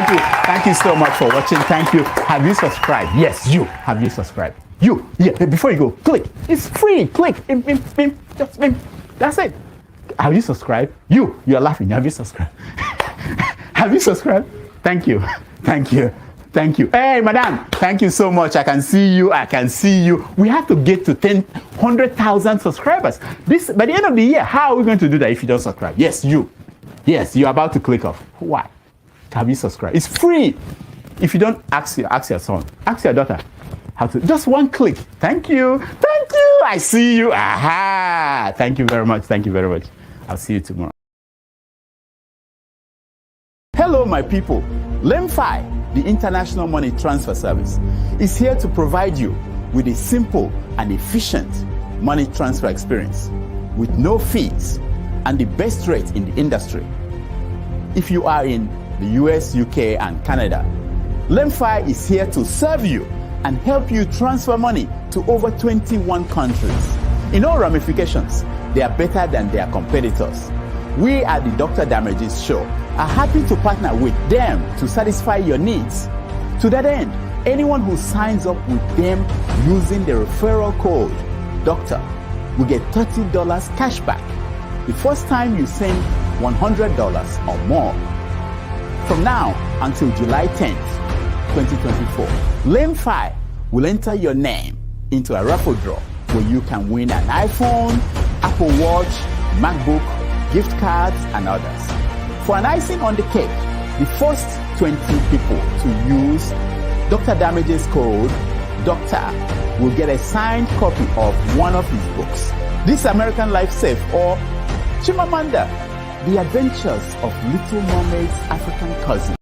Thank you so much for watching. Thank you. Have you subscribed? Yes, you. Have you subscribed? You. Yeah, before you go, click. It's free. Click. Just that's it. Have you subscribed? You're laughing. Have you subscribed? Have you subscribed? Thank you. Thank you. Thank you. Hey, madam, thank you so much. I can see you. We have to get to 100,000 subscribers. By the end of the year, how are we going to do that if you don't subscribe? Yes, you. Yes, you're about to click off. Why? Have you subscribed? It's free. If you don't, ask your son, ask your daughter how to. Just one click. Thank you. Thank you. I see you. Aha. Thank you very much. Thank you very much. I'll see you tomorrow. Hello, my people. LEMFI, the International Money Transfer Service, is here to provide you with a simple and efficient money transfer experience with no fees and the best rate in the industry. If you are in the US, UK, and Canada, LEMFI is here to serve you and help you transfer money to over 21 countries. In all ramifications, they are better than their competitors. We at the Dr. Damages Show are happy to partner with them to satisfy your needs. To that end, anyone who signs up with them using the referral code DOCTOR will get $30 cash back the first time you send $100 or more. From now until July 10th, 2024, LEMFI will enter your name into a raffle draw where you can win an iPhone, Apple Watch, MacBook, gift cards, and others. For an icing on the cake, the first 20 people to use Dr. Damages code DOCTOR will get a signed copy of one of his books, This American Life Safe or Chimamanda, The Adventures of Little Mermaid's African Cousin.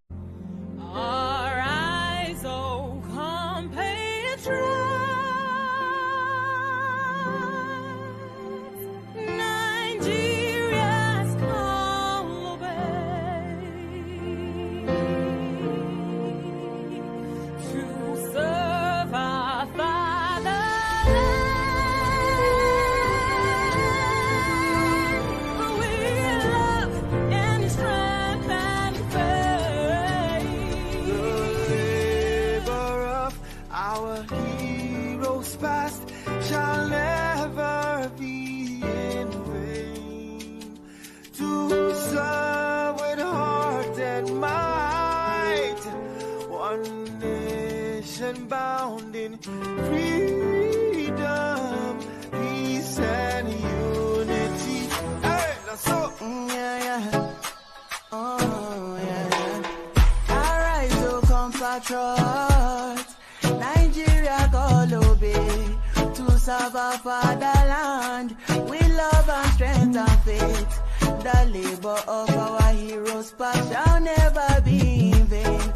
Past shall never be in vain. To serve with heart and might, one nation bound in freedom, peace and unity. Hey, that's so. Oh yeah. Arise, O compatriots, Nigeria call obey. To serve our fatherland with love and strength and faith. The labor of our heroes past shall never be in vain.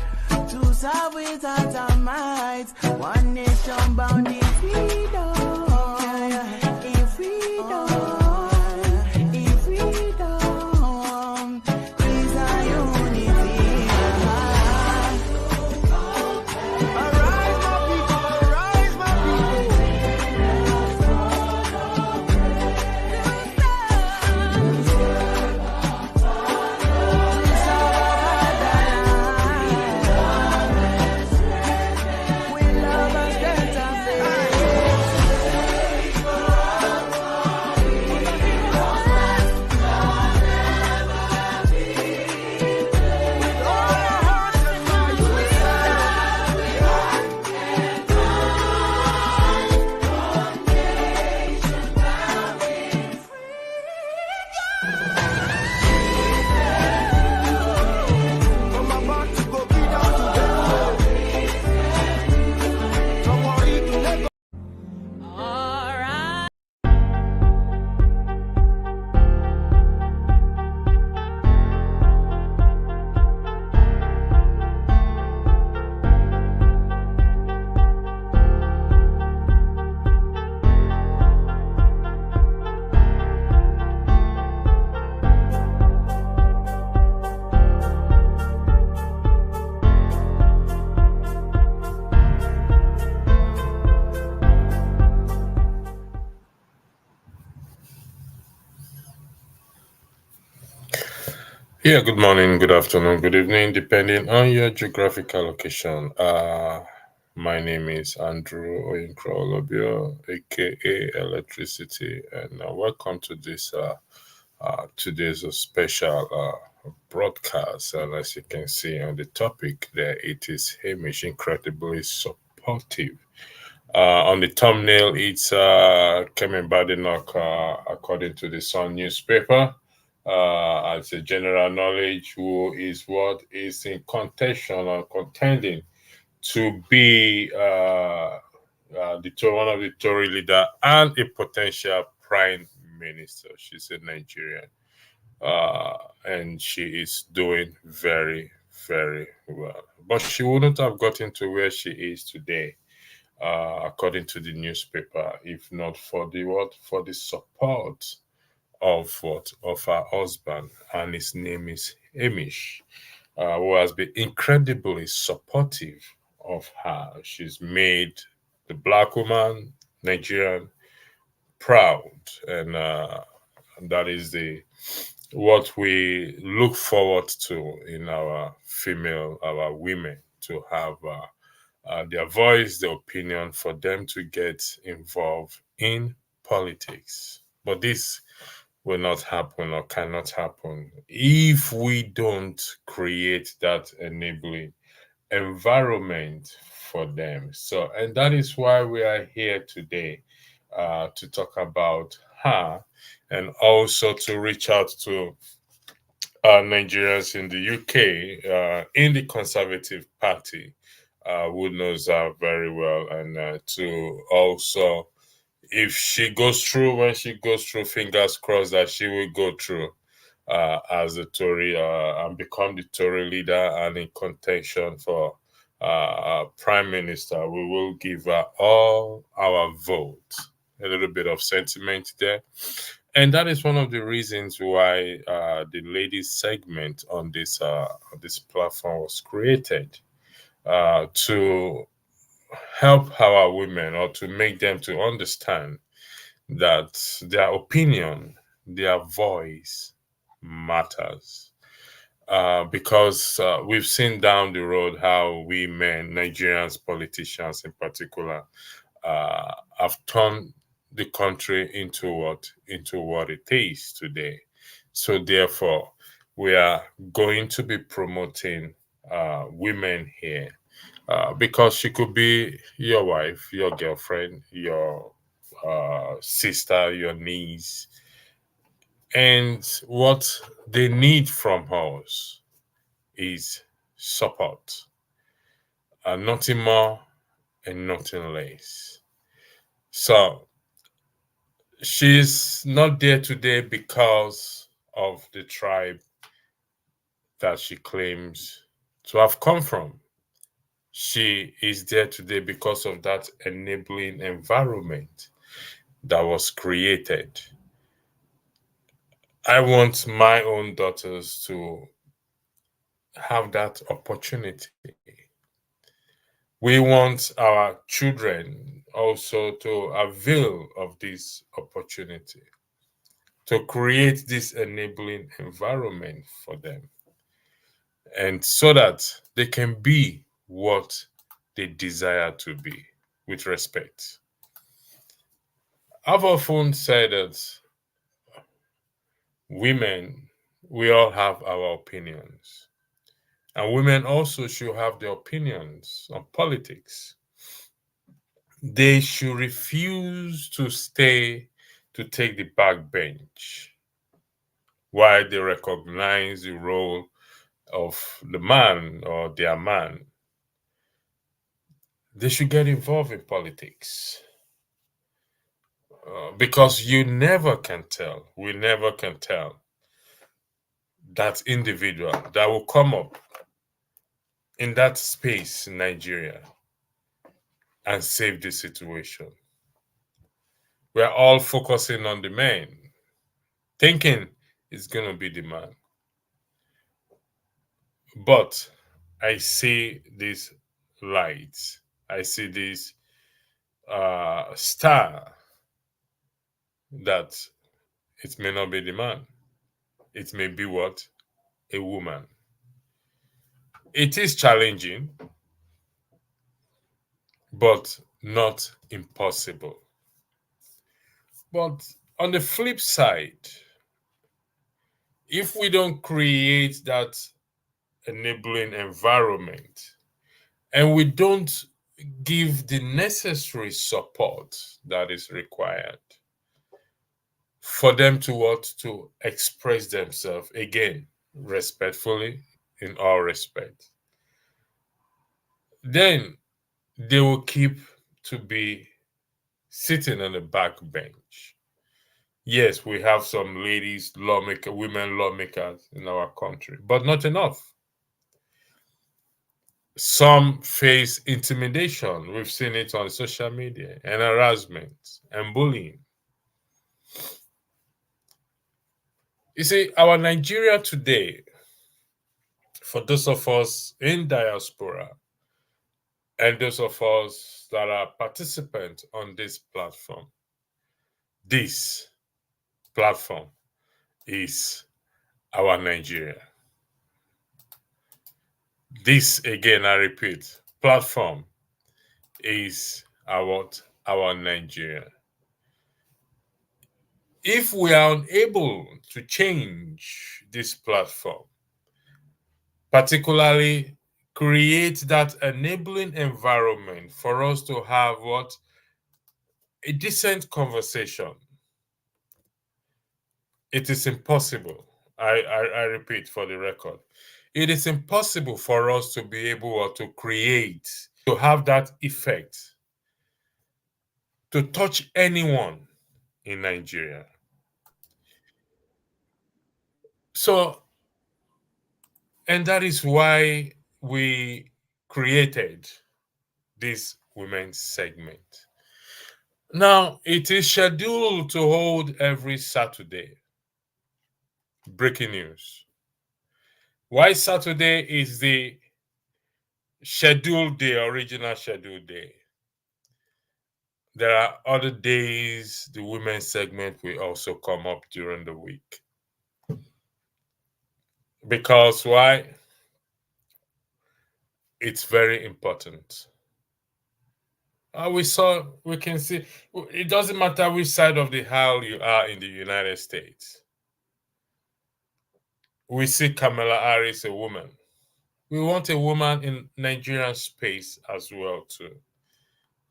To serve with heart and might, one nation bound in freedom. In freedom. In freedom. Peace and unity. Yeah, good morning, good afternoon, good evening, depending on your geographical location. My name is Andrew Oyinkro, aka Electricity, and welcome to this today's a special broadcast. And as you can see on the topic there, it is Hamish, incredibly supportive. On the thumbnail, it's Kevin Badenoch, according to the Sun newspaper. As a general knowledge, who is what is in contention or contending to be one of the Tory leader and a potential prime minister. She's a Nigerian, uh, and she is doing very, very well. But she wouldn't have gotten to where she is today, according to the newspaper, if not for the what for the support of her husband, and his name is Hamish, who has been incredibly supportive of her. She's made the black woman, Nigerian, proud, and that is the what we look forward to in our women, to have their voice, their opinion, for them to get involved in politics. But this will not happen or cannot happen if we don't create that enabling environment for them. So, and that is why we are here today, to talk about her, and also to reach out to Nigerians in the UK, in the Conservative Party, who knows her very well, and to also, if she goes through, when she goes through, fingers crossed that she will go through as a Tory, and become the Tory leader and in contention for Prime Minister. We will give her all our vote. A little bit of sentiment there. And that is one of the reasons why the ladies segment on this platform was created, to help our women, or to make them to understand that their opinion, their voice matters. Because we've seen down the road how we men, Nigerians, politicians in particular, have turned the country into what it is today. So therefore, we are going to be promoting women here, because she could be your wife, your girlfriend, your sister, your niece, and what they need from us is support, nothing more and nothing less. So she's not there today because of the tribe that she claims to have come from. She is there today because of that enabling environment that was created. I want my own daughters to have that opportunity. We want our children also to avail of this opportunity, to create this enabling environment for them, and so that they can be what they desire to be with respect. I've often said that women, we all have our opinions, and women also should have their opinions on politics. They should refuse to take the back bench while they recognize the role of the man or their man. They should get involved in politics, because you never can tell, we never can tell that individual that will come up in that space in Nigeria and save the situation. We're all focusing on the man, thinking it's going to be the man. But I see these lights, I see this star, that it may not be the man. It may be what? a woman. It is challenging, but not impossible. But on the flip side, if we don't create that enabling environment and we don't give the necessary support that is required for them to express themselves, again, respectfully, in all respect, then they will keep to be sitting on the back bench. Yes, we have some ladies, women lawmakers in our country, but not enough. Some face intimidation. We've seen it on social media, and harassment and bullying. You see, our Nigeria today, for those of us in diaspora and those of us that are participants on this platform is our Nigeria. This, again, I repeat, platform is our Nigeria. If we are unable to change this platform, particularly create that enabling environment for us to have a decent conversation, it is impossible. I repeat for the record, it is impossible for us to be able to create, to have that effect, to touch anyone in Nigeria. So, and that is why we created this women's segment. Now, it is scheduled to hold every Saturday. Breaking news. Why Saturday is the scheduled day, original scheduled day? There are other days the women's segment will also come up during the week. Because why? It's very important. We can see, it doesn't matter which side of the aisle you are in the United States. We see Kamala Harris, a woman. We want a woman in Nigerian space as well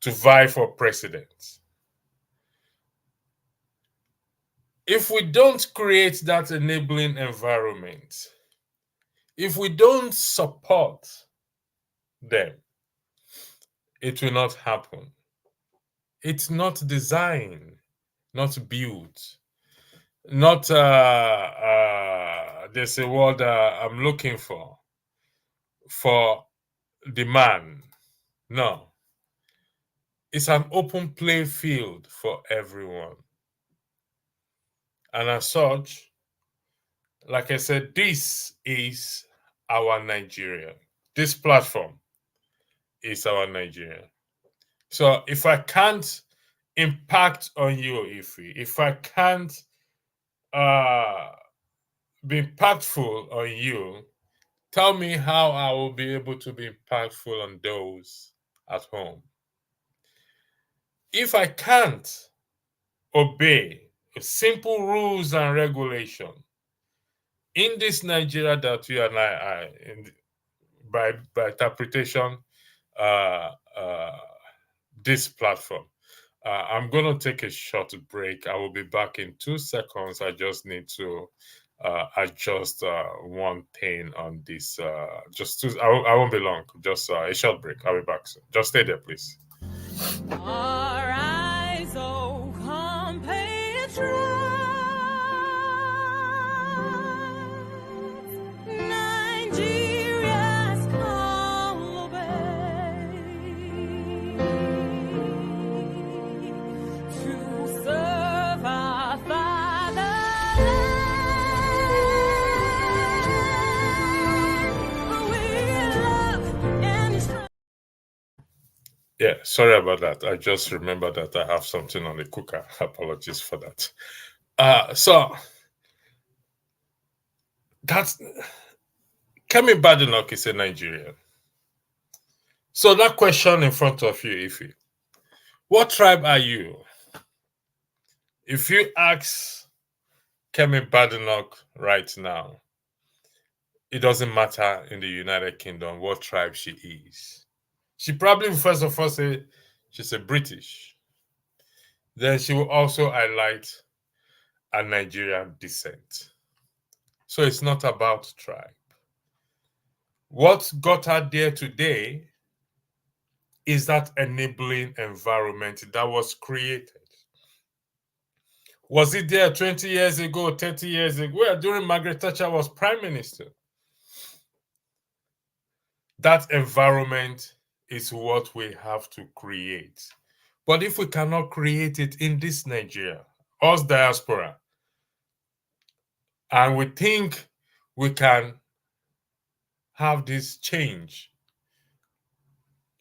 to vie for president. If we don't create that enabling environment, if we don't support them, it will not happen. It's not designed, not built, not there's a word I'm looking for the man. No. It's an open play field for everyone. And as such, like I said, this is our Nigeria. This platform is our Nigeria. So if I can't impact on you, if I can't be impactful on you, tell me how I will be able to be impactful on those at home. If I can't obey simple rules and regulation in this Nigeria that you and I are in, by interpretation, this platform, I'm going to take a short break. I will be back in 2 seconds. I just need to adjust one thing on this. I won't be long. Just a short break. I'll be back soon. Just stay there, please. Our eyes, oh, compatriots, Nigeria's call obey, to serve our fatherland. We love and strong. Yeah, sorry about that. I just remembered that I have something on the cooker. Apologies for that. So that's Kemi Badenoch is a Nigerian. So that question in front of you, Ife, what tribe are you? If you ask Kemi Badenoch right now, it doesn't matter in the United Kingdom what tribe she is. She probably first of all say she's a British. Then she will also highlight a Nigerian descent. So it's not about tribe. What got her there today is that enabling environment that was created. Was it there 20 years ago, 30 years ago? Well, during Margaret Thatcher was prime minister. That environment is what we have to create. But if we cannot create it in this Nigeria, us diaspora, and we think we can have this change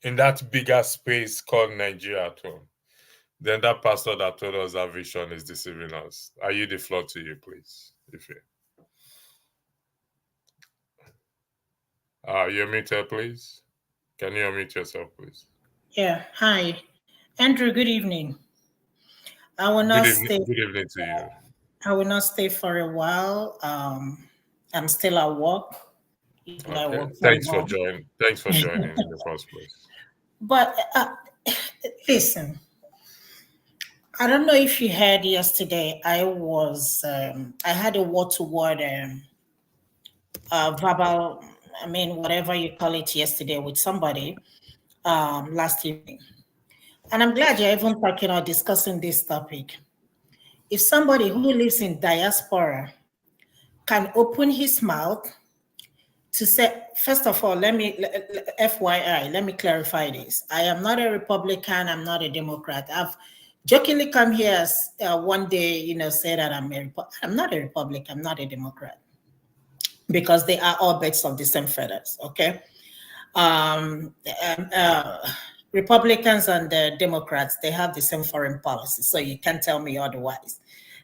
in that bigger space called Nigeria at home, then that pastor that told us that vision is deceiving us. I yield the floor to you, please. If you you're muted, please. Can you unmute yourself, please? Yeah. Hi, Andrew. Good evening. I will not stay. Good evening to you. I will not stay for a while. I'm still at work. Okay. Thanks for joining. Thanks for joining in the first place. But listen, I don't know if you heard yesterday. I had a word-to-word verbal. I mean, whatever you call it, yesterday with somebody last evening, and I'm glad you're even talking or discussing this topic. If somebody who lives in diaspora can open his mouth to say, first of all, FYI, let me clarify this. I am not a Republican. I'm not a Democrat. I've jokingly come here one day, say that I'm not a Republican. I'm not a Democrat, because they are all birds of the same feathers. Okay. Republicans and the Democrats, they have the same foreign policy, so you can't tell me otherwise.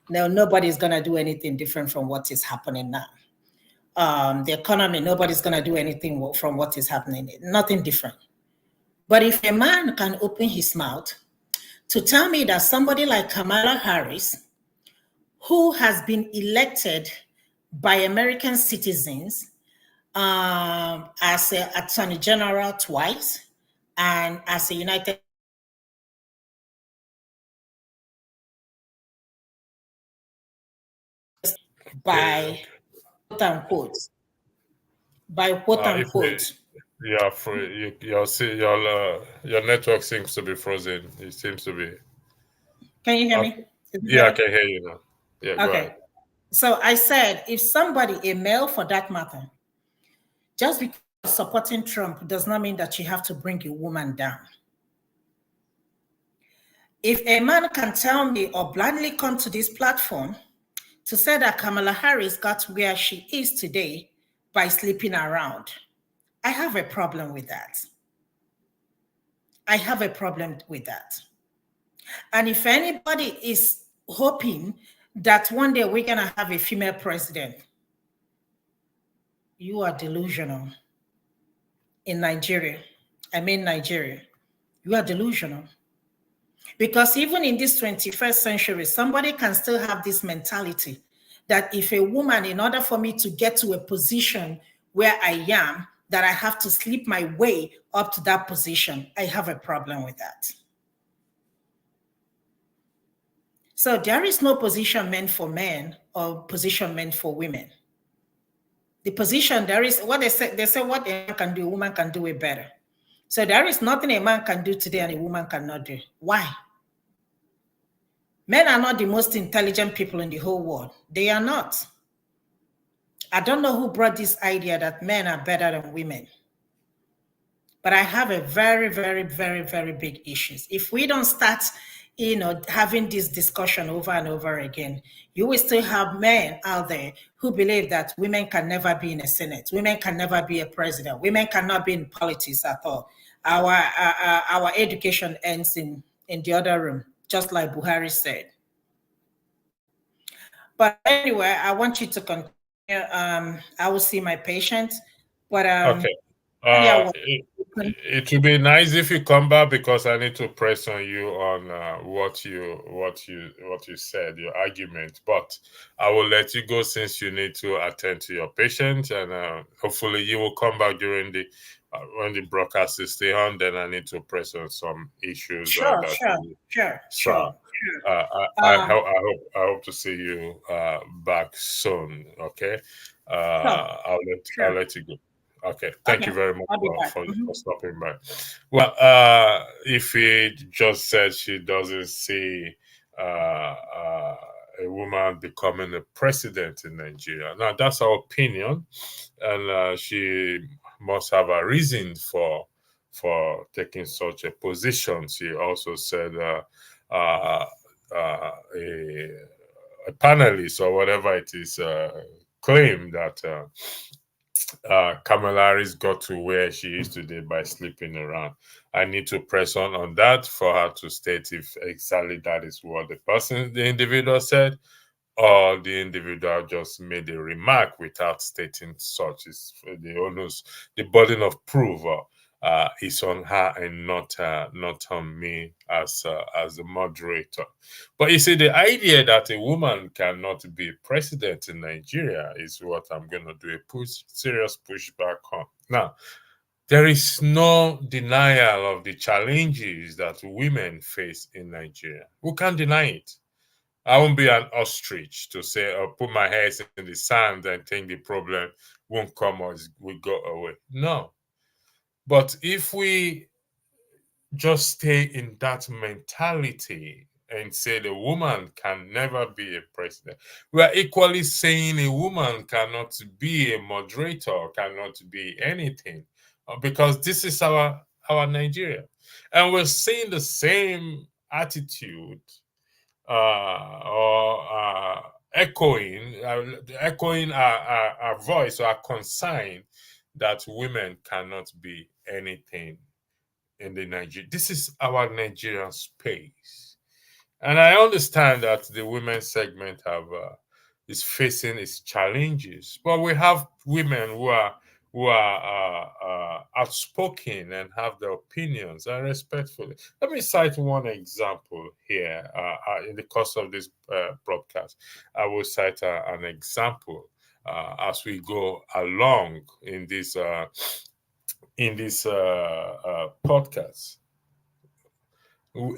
No, nobody's going to do anything different from what is happening now. The economy, nobody's going to do anything from what is happening, nothing different. But if a man can open his mouth to tell me that somebody like Kamala Harris, who has been elected by American citizens as an attorney general twice, and as a United by quote unquote, Yeah, your network seems to be frozen. It seems to be. Can you hear me? Yeah, I can hear you now. Yeah, okay. Go ahead. So I said, if somebody, a male for that matter, just because supporting Trump does not mean that you have to bring a woman down. If a man can tell me or blindly come to this platform to say that Kamala Harris got where she is today by sleeping around, I have a problem with that. I have a problem with that. And if anybody is hoping that one day we're going to have a female president, you are delusional. In Nigeria, Nigeria, you are delusional. Because even in this 21st century, somebody can still have this mentality that if a woman, in order for me to get to a position where I am, that I have to sleep my way up to that position. I have a problem with that. So there is no position meant for men or position meant for women. The position, there is what they say what a man can do, a woman can do it better. So there is nothing a man can do today and a woman cannot do. Why? Men are not the most intelligent people in the whole world. They are not. I don't know who brought this idea that men are better than women. But I have a very, very, very, very big issue. If we don't start, having this discussion over and over again, you will still have men out there who believe that women can never be in a Senate, women can never be a president, women cannot be in politics at all. Our education ends in the other room, just like Buhari said. But anyway, I want you to continue. I will see my patient. But Okay. yeah, It would be nice if you come back because I need to press on you on what you said, your argument. But I will let you go since you need to attend to your patient, and hopefully you will come back during the when the broadcast is still on. Then I need to press on some issues sure, that sure, you. sure, So sure. Um, I hope to see you back soon. Okay. sure, I'll sure. let you go. Okay, thank Okay, you very much I'll be back. for stopping by. Well, if he just said she doesn't see a woman becoming a president in Nigeria. Now, that's our opinion, and she must have a reason for taking such a position. She also said uh, a panelist or whatever it is claimed that Kamala Harris got to where she is today by sleeping around. I need to press on that for her to state if exactly that is what the individual said, or the individual just made a remark without stating such. Is the onus, the burden of proof is on her and not on me as the moderator. But you see, the idea that a woman cannot be president in Nigeria is what I'm going to do a serious pushback on. Now, there is no denial of the challenges that women face in Nigeria. We can't deny it. I won't be an ostrich to say or put my head in the sand and think the problem won't come or will go away. No. But if we just stay in that mentality and say the woman can never be a president, we are equally saying a woman cannot be a moderator, cannot be anything, because this is our Nigeria. And we're seeing the same attitude or echoing our voice or our concern that women cannot be anything in the Nigeria. This is our Nigerian space, and I understand that the women's segment is facing its challenges, but we have women who are outspoken and have their opinions and respectfully. Let me cite one example here. In the course of this broadcast, I will cite an example as we go along in this podcast.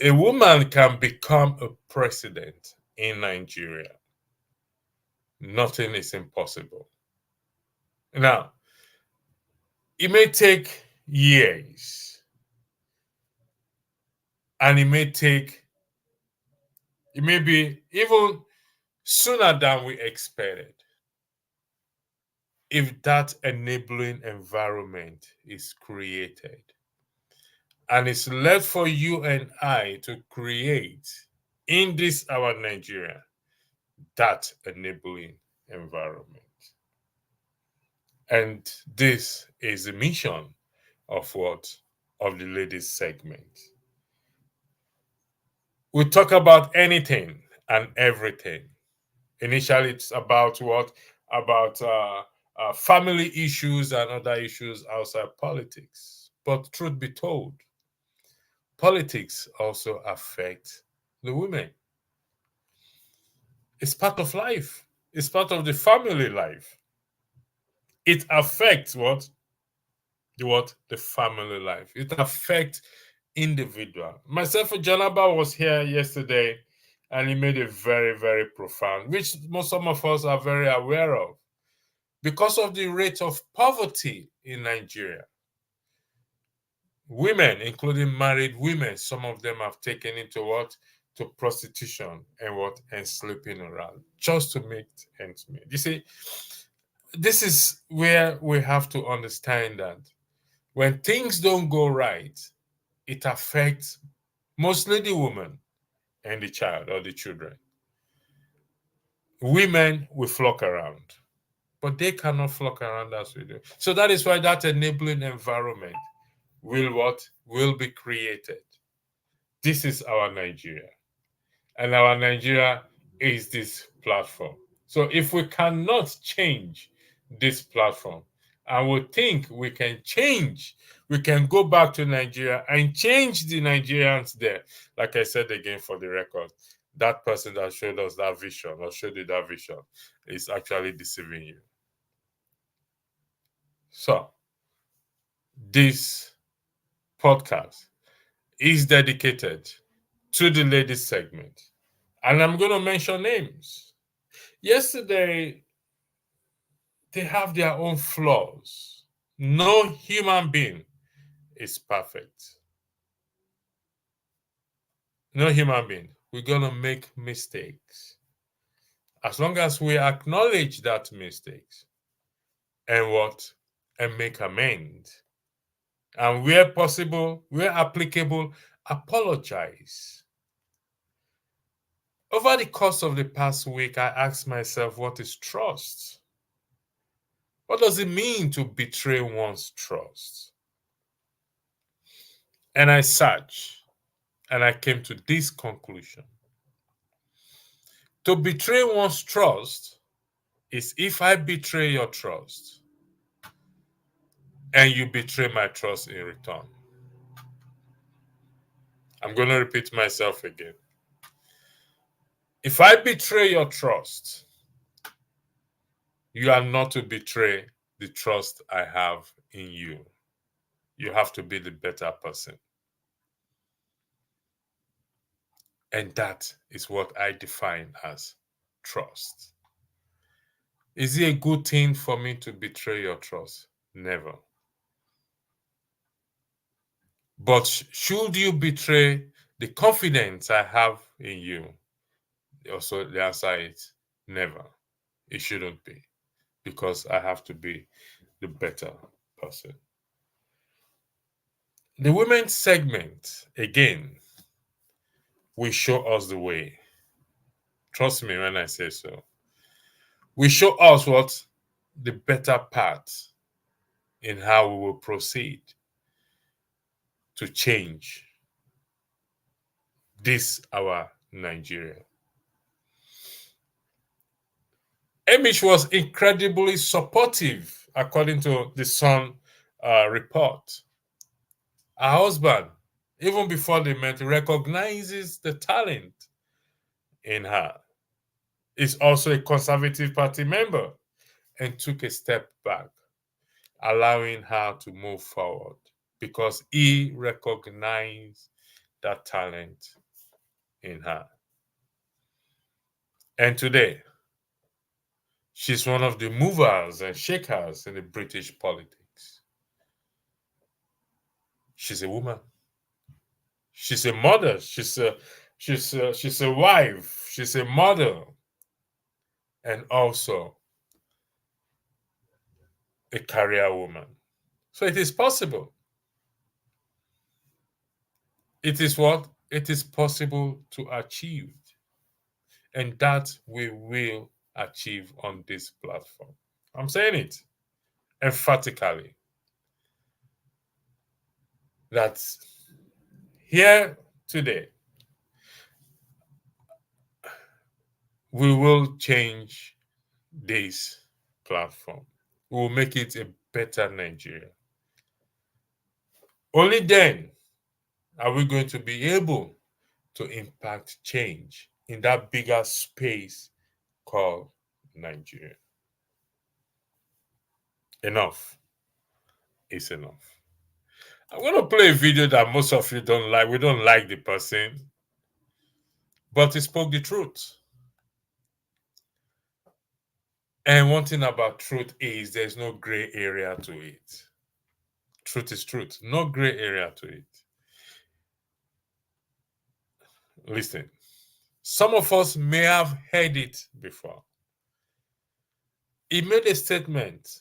A woman can become a president in Nigeria. Nothing is impossible. Now, it may take years, and it may be even sooner than we expected, if that enabling environment is created. And it's left for you and I to create in this our Nigeria that enabling environment. And this is the mission of the ladies segment. We talk about anything and everything. Initially, it's about what? About family issues and other issues outside politics. But truth be told, politics also affect the women. It's part of life. It's part of the family life. It affects what? The family life. It affects individual. Myself and Janaba was here yesterday, and he made a very, very profound, which some of us are very aware of. Because of the rate of poverty in Nigeria, women, including married women, some of them have taken into what? To prostitution and what? And sleeping around just to make ends meet. You see, this is where we have to understand that when things don't go right, it affects mostly the woman and the child or the children. Women will flock around, but they cannot flock around as we do. So that is why that enabling environment will be created. This is our Nigeria, and our Nigeria is this platform. So if we cannot change this platform, and we think we can change. We can go back to Nigeria and change the Nigerians there. Like I said again for the record, that person that showed us that vision or showed you that vision is actually deceiving you. So, this podcast is dedicated to the ladies segment. And I'm going to mention names. Yesterday, they have their own flaws. No human being is perfect. No human being. We're going to make mistakes. As long as we acknowledge that mistakes and make amends. And where possible, where applicable, apologize. Over the course of the past week, I asked myself, what is trust? What does it mean to betray one's trust? And I searched, and I came to this conclusion. To betray one's trust is if I betray your trust, and you betray my trust in return. I'm going to repeat myself again. If I betray your trust, you are not to betray the trust I have in you. You have to be the better person. And that is what I define as trust. Is it a good thing for me to betray your trust? Never. But should you betray the confidence I have in you? Also, the answer is never. It shouldn't be, because I have to be the better person. The women's segment, again, will show us the way. Trust me when I say so. Will show us what the better path in how we will proceed to change this, our Nigeria. Hamish was incredibly supportive, according to the Sun report. Her husband, even before they met, recognizes the talent in her. Is also a Conservative Party member and took a step back, allowing her to move forward because he recognized that talent in her. And today, she's one of the movers and shakers in the British politics. She's a woman. She's a mother. She's a wife. She's a mother. And also a career woman. So it is possible. It is what? It is possible to achieve. And that we will achieve on this platform. I'm saying it emphatically. That here today, we will change this platform. We will make it a better Nigeria. Only then are we going to be able to impact change in that bigger space called Nigeria. Enough is enough. I'm going to play a video that most of you don't like. We don't like the person, but he spoke the truth. And one thing about truth is there's no gray area to it. Truth is truth. No gray area to it. Listen, some of us may have heard it before. He made a statement.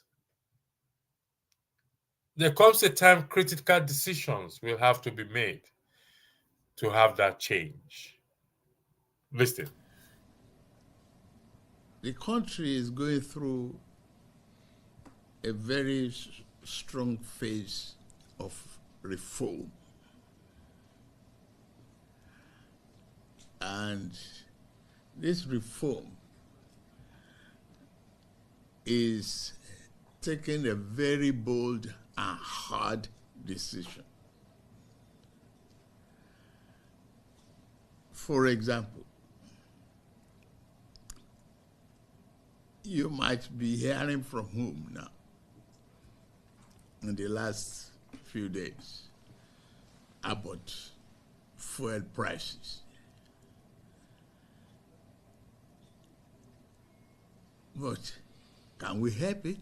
There comes a time critical decisions will have to be made to have that change. Listen. The country is going through a very strong phase of reform. And this reform is taken a very bold and hard decision. For example, you might be hearing from home now in the last few days about fuel prices. But can we help it?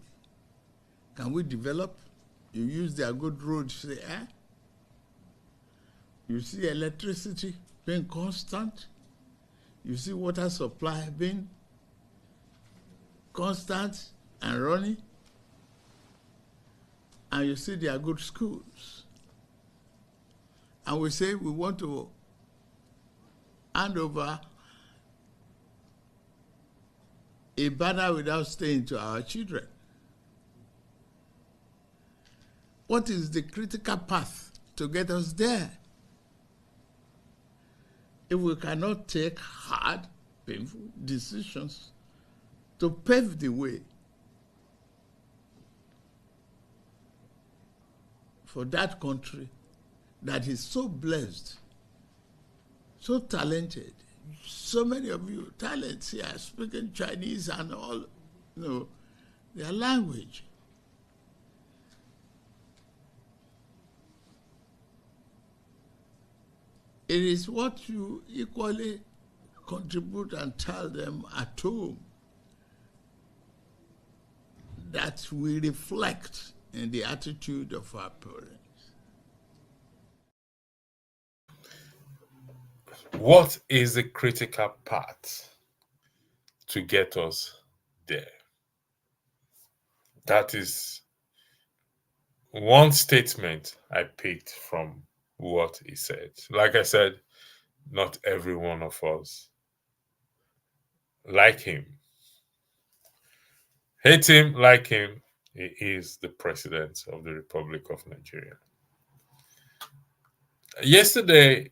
Can we develop? You use their good roads, say, You see electricity being constant. You see water supply being constant and running. And you see their good schools. And we say we want to hand over a banner without staying to our children. What is the critical path to get us there? If we cannot take hard, painful decisions to pave the way for that country that is so blessed, so talented, so many of you talents here speaking Chinese and all, their language. It is what you equally contribute and tell them at home that we reflect in the attitude of our parents. What is the critical part to get us there? That is one statement I picked from what he said. Like I said, not every one of us like him. Hate him, like him, he is the president of the Republic of Nigeria. Yesterday,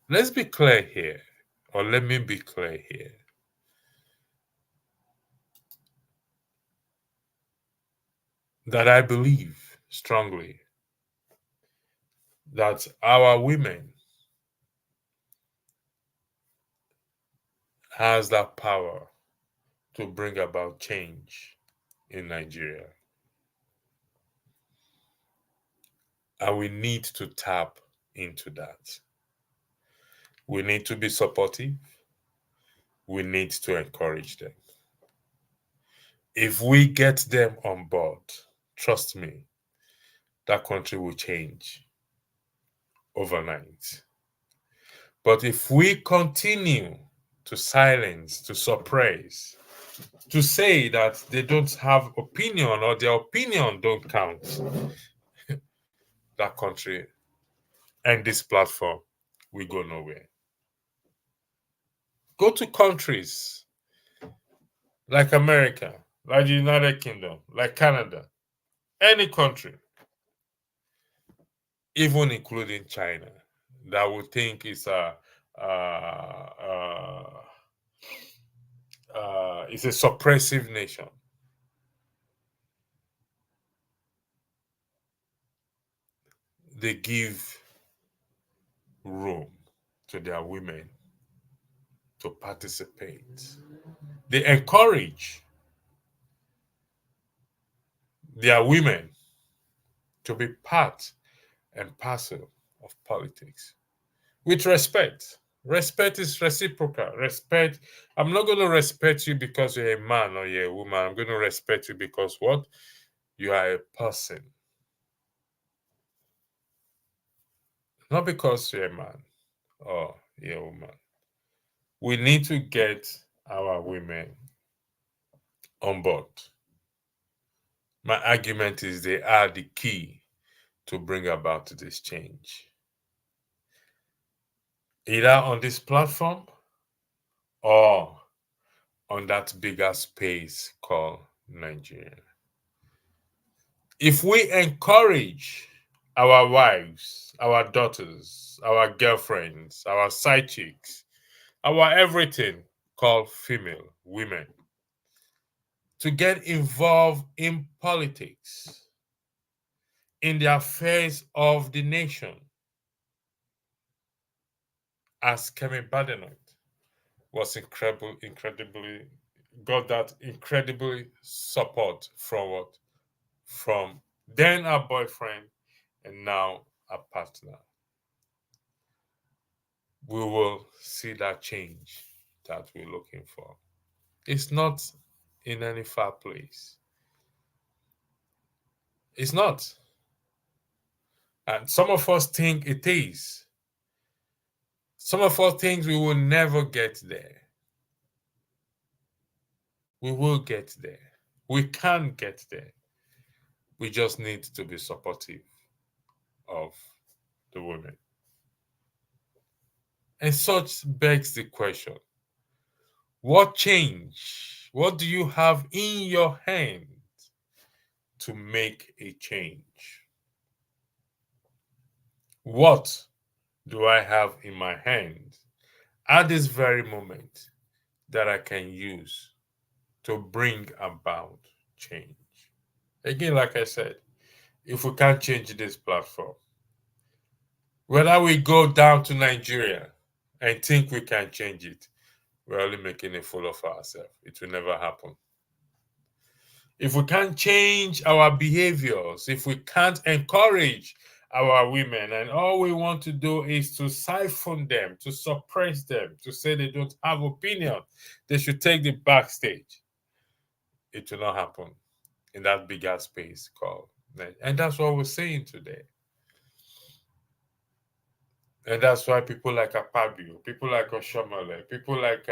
let's be clear here, or let me be clear here. That I believe strongly that our women has that power to bring about change in Nigeria. And we need to tap into that. We need to be supportive. We need to encourage them. If we get them on board, trust me, that country will change overnight. But if we continue to silence, to suppress, to say that they don't have opinion or their opinion don't count, that country and this platform will go nowhere. Go to countries like America, like the United Kingdom, like Canada, any country, even including China, that would think it's a suppressive nation. They give room to their women to participate. They encourage their women to be part and parcel of politics with respect. Respect is reciprocal. Respect. I'm not going to respect you because you're a man or you're a woman. I'm going to respect you because what? You are a person. Not because you're a man or you're a woman. We need to get our women on board. My argument is they are the key to bring about this change. Either on this platform or on that bigger space called Nigeria. If we encourage our wives, our daughters, our girlfriends, our side chicks, our everything called female women to get involved in politics, in the affairs of the nation, as Kemi Badenoch was incredibly got that incredibly support from what? From then our boyfriend and now a partner. We will see that change that we're looking for. It's not in any far place. It's not. And some of us think it is. Some of us think we will never get there. We will get there. We can get there. We just need to be supportive of the women. And such begs the question, what change? What do you have in your hand to make a change? What do I have in my hand at this very moment that I can use to bring about change? Again, like I said, if we can't change this platform, whether we go down to Nigeria and think we can change it, we're only making a fool of ourselves. It will never happen. If we can't change our behaviors, if we can't encourage our women, and all we want to do is to siphon them, to suppress them, to say they don't have opinion, they should take the backstage, it will not happen in that bigger space called. And that's what we're saying today. And that's why people like Akpabio, people like Oshomole, people like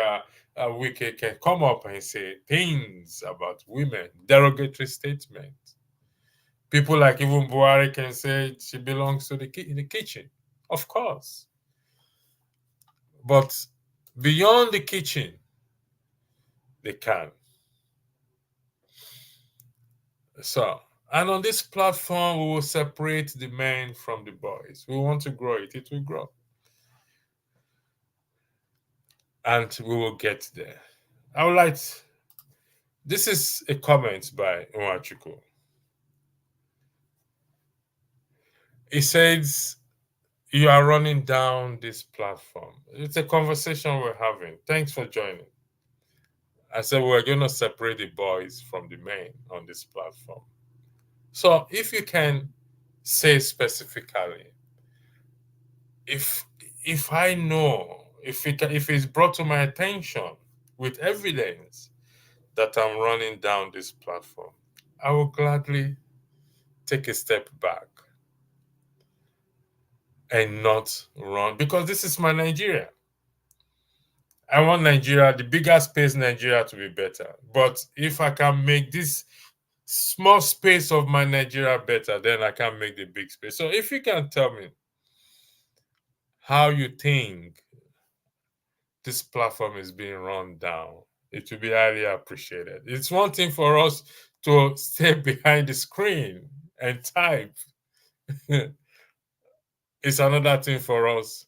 Wike can come up and say things about women, derogatory statements. People like even Buhari can say she belongs to in the kitchen. Of course. But beyond the kitchen, they can. So, and on this platform, we will separate the men from the boys. We want to grow it. It will grow. And we will get there. I would like this is a comment by Nwachukwu. He says, you are running down this platform. It's a conversation we're having. Thanks for joining. I said we're going to separate the boys from the men on this platform. So if you can say specifically, if I know, if it's brought to my attention with evidence that I'm running down this platform, I will gladly take a step back and not run, because this is my Nigeria. I want Nigeria, the bigger space Nigeria, to be better. But if I can make this small space of my Nigeria better, then I can make the big space. So if you can tell me how you think this platform is being run down, it will be highly appreciated. It's one thing for us to stay behind the screen and type. It's another thing for us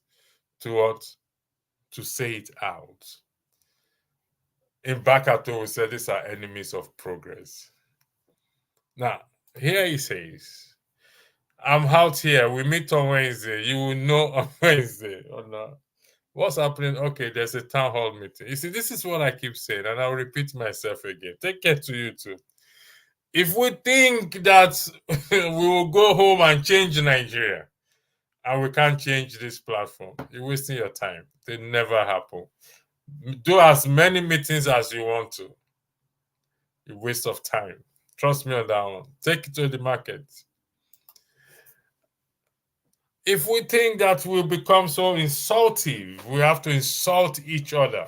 to say it out. In Bakato, we said these are enemies of progress. Now, here he says, I'm out here. We meet on Wednesday. You will know on Wednesday. Or not. What's happening? Okay, there's a town hall meeting. You see, this is what I keep saying, and I'll repeat myself again. Take care to you too. If we think that we will go home and change Nigeria, and we can't change this platform, you're wasting your time. They never happen. Do as many meetings as you want to. A waste of time. Trust me on that one. Take it to the market. If we think that we'll become so insultive, we have to insult each other,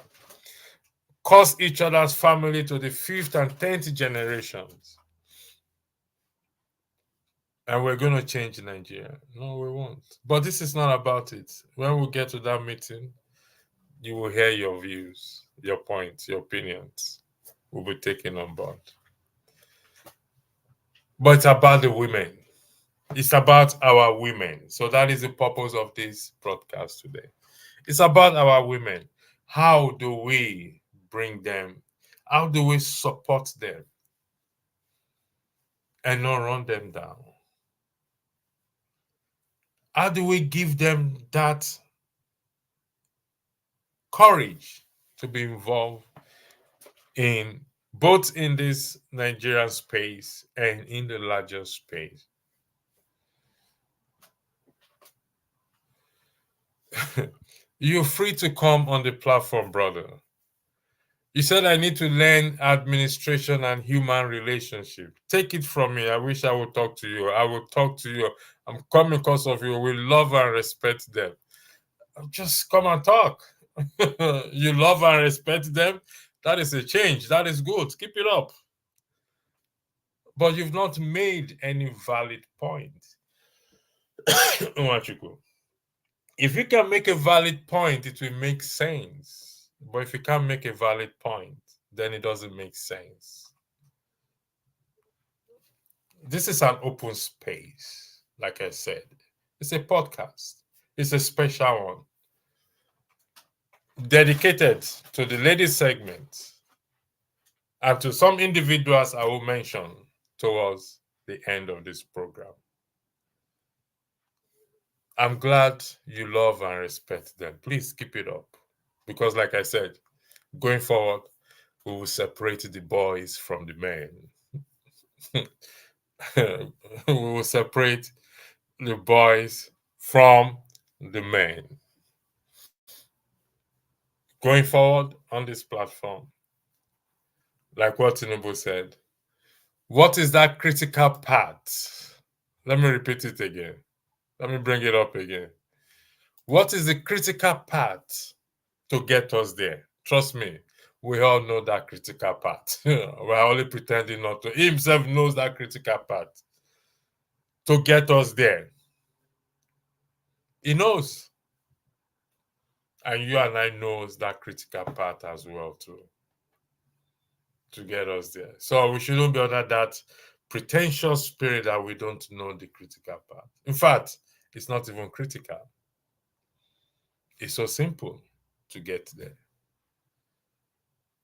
cause each other's family to the 5th and 10th generations, and we're going to change Nigeria. No, we won't. But this is not about it. When we get to that meeting, you will hear your views, your points, your opinions will be taken on board. But it's about the women. It's about our women. So that is the purpose of this broadcast today. It's about our women. How do we bring them? How do we support them and not run them down? How do we give them that courage to be involved in both in this Nigerian space and in the larger space? You're free to come on the platform, brother. You said I need to learn administration and human relationship. Take it from me. I wish I would talk to you. I will talk to you. I'm coming because of you. We love and respect them. Just come and talk. You love and respect them. That is a change. That is good. Keep it up. But you've not made any valid point. If you can make a valid point, it will make sense. But if you can't make a valid point, then it doesn't make sense. This is an open space, like I said. It's a podcast. It's a special one. Dedicated to the ladies segment and to some individuals I will mention towards the end of this program. I'm glad you love and respect them. Please keep it up. Because like I said, going forward, we will separate the boys from the men. We will separate the boys from the men. Going forward on this platform, like what Tinubu said, what is that critical part? Let me repeat it again. Let me bring it up again. What is the critical part to get us there? Trust me, we all know that critical part. We're only pretending not to. He himself knows that critical part to get us there. He knows. And you and I knows that critical part as well too, to get us there. So we shouldn't be under that pretentious spirit that we don't know the critical part. In fact, it's not even critical. It's so simple to get there.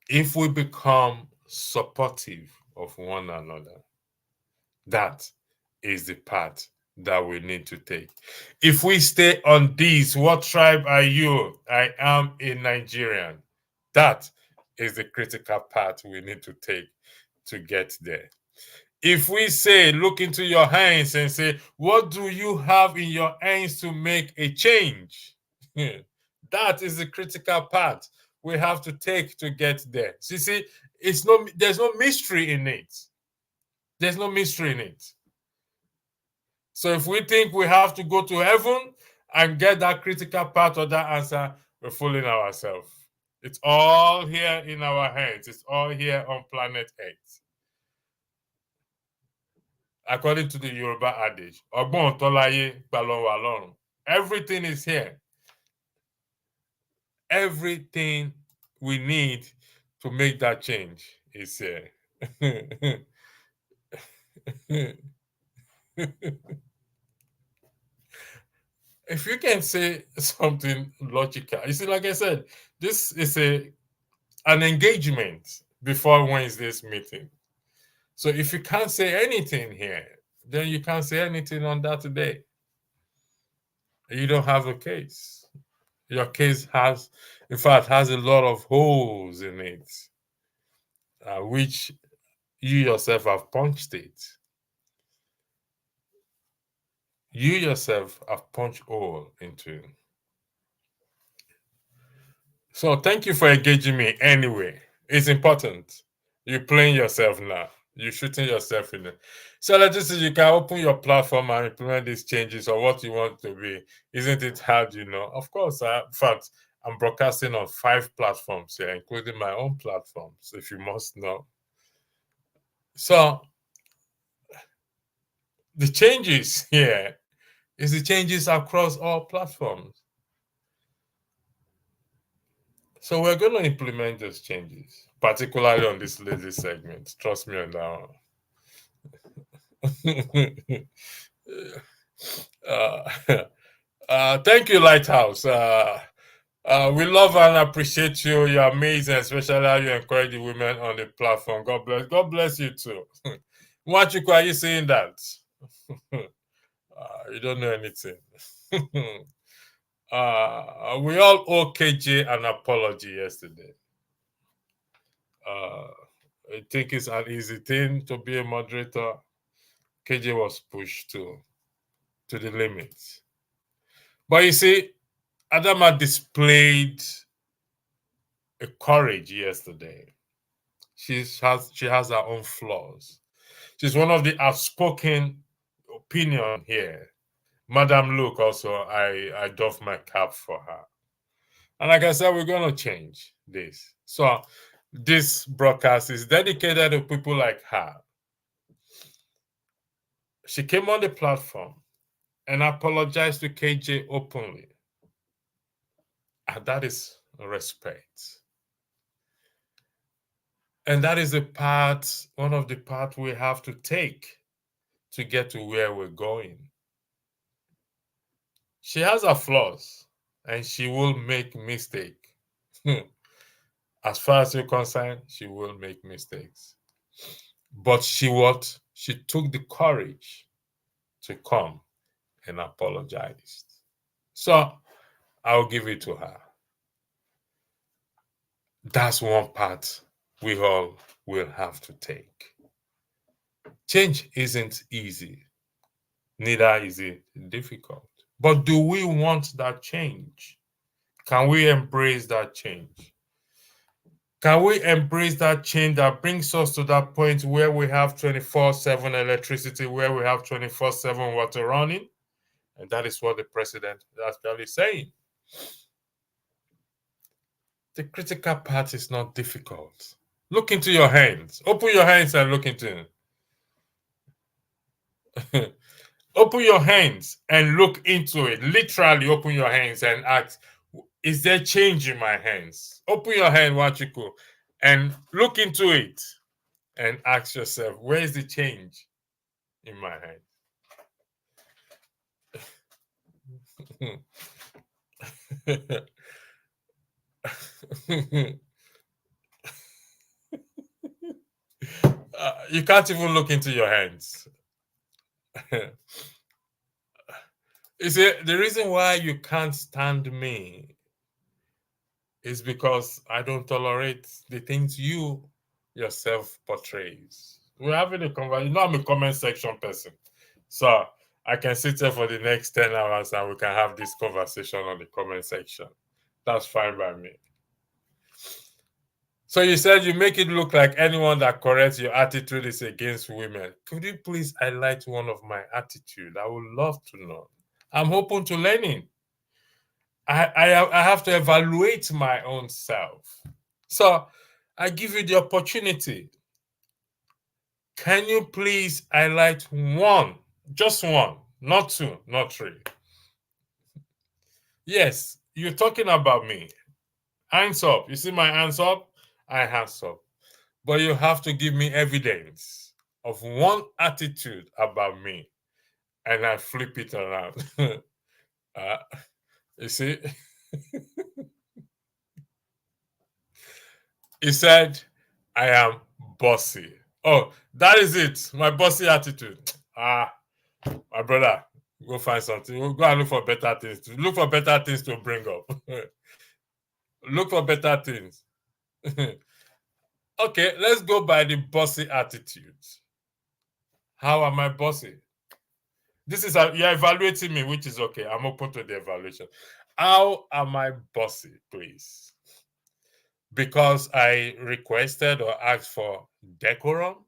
If we become supportive of one another, that is the path that we need to take. If we stay on this, what tribe are you? I am a Nigerian. That is the critical path we need to take to get there. If we say, look into your hands and say, what do you have in your hands to make a change? That is the critical part we have to take to get there. So you see, there's no mystery in it. There's no mystery in it. So if we think we have to go to heaven and get that critical part of that answer, we're fooling ourselves. It's all here in our hands. It's all here on planet Earth. According to the Yoruba adage, everything is here. Everything we need to make that change is here. If you can say something logical, you see, like I said, this is an engagement before Wednesday's meeting. So if you can't say anything here, then you can't say anything on that today. You don't have a case. Your case has a lot of holes in it, which you yourself have punched it. You yourself have punched hole into it. So thank you for engaging me anyway. It's important. You're playing yourself now. You're shooting yourself in it. So let's just say you can open your platform and implement these changes or what you want to be. Isn't it hard, Of course, in fact, I'm broadcasting on 5 platforms here, including my own platforms, if you must know. So the changes here is the changes across all platforms. So we're going to implement those changes, particularly on this latest segment. Trust me on that one. Thank you, Lighthouse. We love and appreciate you. You're amazing, especially how you encourage the women on the platform. God bless. God bless you too. Mwachukwu, are you saying that? You don't know anything. We all owe KJ an apology yesterday. I think it's an easy thing to be a moderator. KJ was pushed to the limits. But you see, Adama displayed a courage yesterday. She has her own flaws. She's one of the outspoken opinion here. Madam Luke also, I doff my cap for her. And like I said, we're going to change this. So this broadcast is dedicated to people like her. She came on the platform and apologized to KJ openly. And that is respect. And that is one of the parts we have to take to get to where we're going. She has her flaws and she will make mistakes. As far as you're concerned, she will make mistakes. But she took the courage to come and apologize. So I'll give it to her. That's one part we all will have to take. Change isn't easy, neither is it difficult. But do we want that change? Can we embrace that change? Can we embrace that change that brings us to that point where we have 24/7 electricity, where we have 24/7 water running? And that is what the president is actually saying. The critical part is not difficult. Look into your hands. Open your hands and look into it. Open your hands and look into it. Literally open your hands and ask, is there change in my hands? Open your hand, Wachiku, and look into it and ask yourself, where is the change in my hand? You can't even look into your hands. You see, the reason why you can't stand me is because I don't tolerate the things you yourself portrays. We're having a conversation. You know, I'm a comment section person. So I can sit there for the next 10 hours and we can have this conversation on the comment section. That's fine by me. So you said you make it look like anyone that corrects your attitude is against women. Could you please highlight one of my attitude? I would love to know. I'm open to learning. I have to evaluate my own self. So I give you the opportunity. Can you please highlight one, just one, not two, not three? Yes, you're talking about me. Hands up. You see my hands up? I hands up. But you have to give me evidence of one attitude about me. And I flip it around. You see? He said, I am bossy. Oh, that is it. My bossy attitude. My brother, go find something. We'll go and look for better things. Look for better things to bring up. Look for better things. Okay, let's go by the bossy attitude. How am I bossy? This is you're evaluating me, which is okay. I'm open to the evaluation. How am I bossy, please? Because I requested or asked for decorum?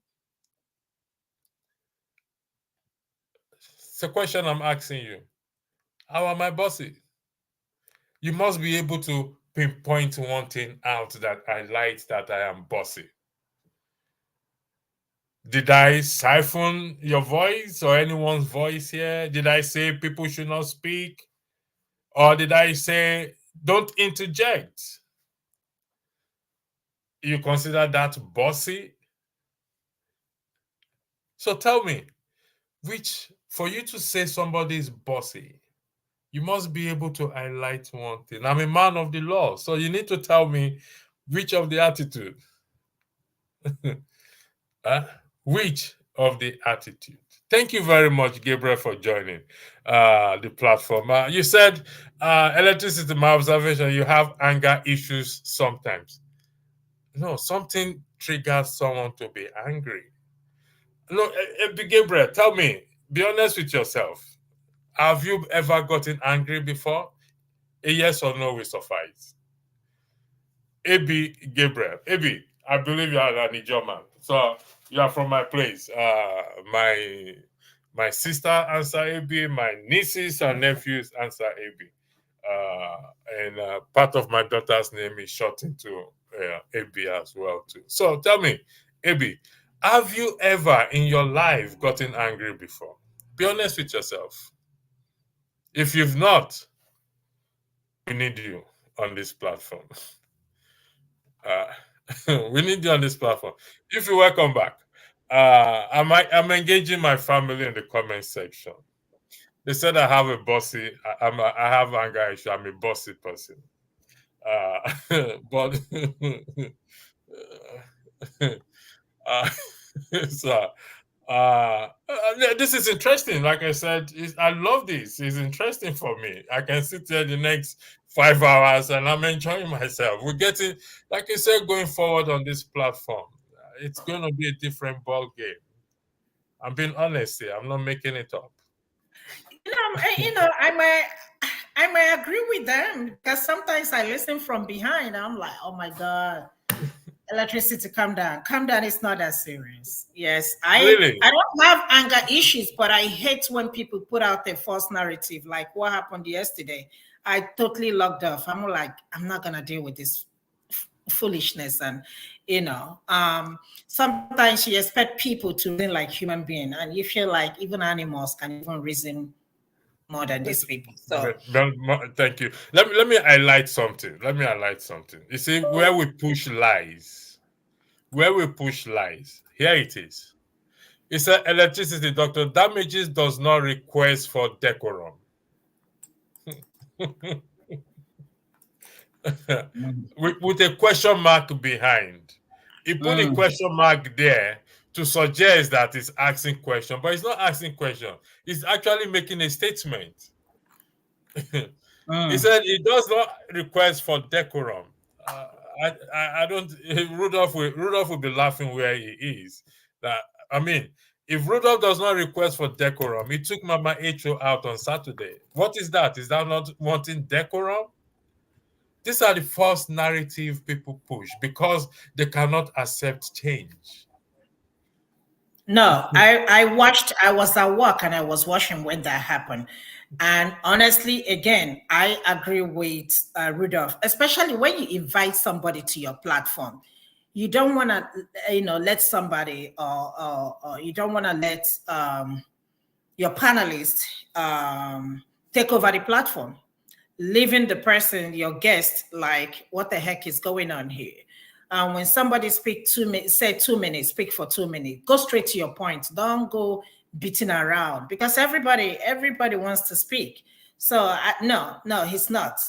It's a question I'm asking you. How am I bossy? You must be able to pinpoint one thing out that I like that I am bossy. Did I siphon your voice or anyone's voice here? Did I say people should not speak? Or did I say don't interject? You consider that bossy? So tell me, which for you to say somebody is bossy, you must be able to highlight one thing. I'm a man of the law, so you need to tell me which of the attitude. Which of the attitude? Thank you very much, Gabriel, for joining the platform. You said electricity, my observation, you have anger issues sometimes. No, something triggers someone to be angry. No, Gabriel, tell me, be honest with yourself. Have you ever gotten angry before? A yes or no will suffice. AB Gabriel. AB, I believe you are a Nigerian man. So you are from my place. My sister answer AB, my nieces and nephews answer AB. And part of my daughter's name is short into AB as well too. So tell me, AB, have you ever in your life gotten angry before? Be honest with yourself. If you've not, we need you on this platform. We need you on this platform. If you welcome back, I'm engaging my family in the comment section. They said I have a bossy, I have anger issue. I'm a bossy person. But so this is interesting. Like I said, I love this. It's interesting for me. I can sit there the next 5 hours and I'm enjoying myself. We're getting, like I said, going forward on this platform. It's going to be a different ball game. I'm being honest here. I'm not making it up. I may agree with them because sometimes I listen from behind. I'm like, oh my God, electricity, calm down. Calm down. It's not that serious. Yes, Really? I don't have anger issues, but I hate when people put out a false narrative, like what happened yesterday. I totally logged off. I'm like, I'm not gonna deal with this foolishness, and sometimes you expect people to reason like human beings, and you feel like even animals can even reason more than these people. So thank you. Let me highlight something. You see, where we push lies, here it is. It's an electricity doctor. Damages does not request for decorum. with a question mark behind. He put a question mark there to suggest that it's asking question, but it's not asking question. It's actually making a statement. He said it does not request for decorum. I don't. Rudolph will be laughing where he is. If Rudolph does not request for decorum, he took Mama Echo out on Saturday. What is that? Is that not wanting decorum? These are the false narrative people push because they cannot accept change. No, I was at work and I was watching when that happened. And honestly, again, I agree with Rudolph, especially when you invite somebody to your platform. You don't want to, let somebody, or you don't want to let your panelists take over the platform, leaving the person, your guest, like, what the heck is going on here? When somebody say 2 minutes, speak for 2 minutes. Go straight to your point. Don't go beating around because everybody wants to speak. So no, he's not.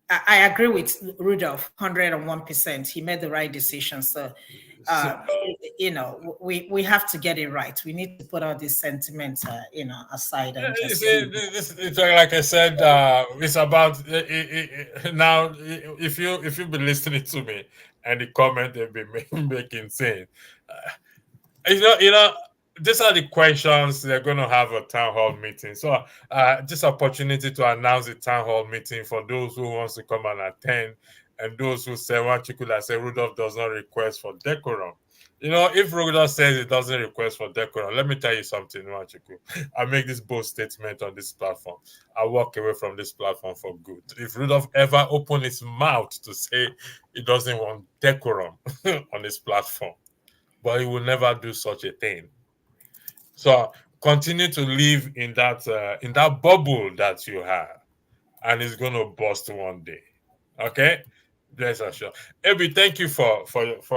I agree with Rudolph 101%. He made the right decision. So, we have to get it right. We need to put all these sentiments, aside. And just it's like I said, it's about now. If you've been listening to me and the comment they've been making, saying, these are the questions. They're going to have a town hall meeting. So this opportunity to announce the town hall meeting for those who wants to come and attend, and those who say, what you could have said, Rudolph does not request for decorum. If Rudolph says it doesn't request for decorum, let me tell you something, Nwachuku. I make this bold statement on this platform. I walk away from this platform for good. If Rudolph ever opened his mouth to say he doesn't want decorum on this platform, but he will never do such a thing. So continue to live in that bubble that you have, and it's going to burst one day. Okay? Bless us, sure. Abby, thank you for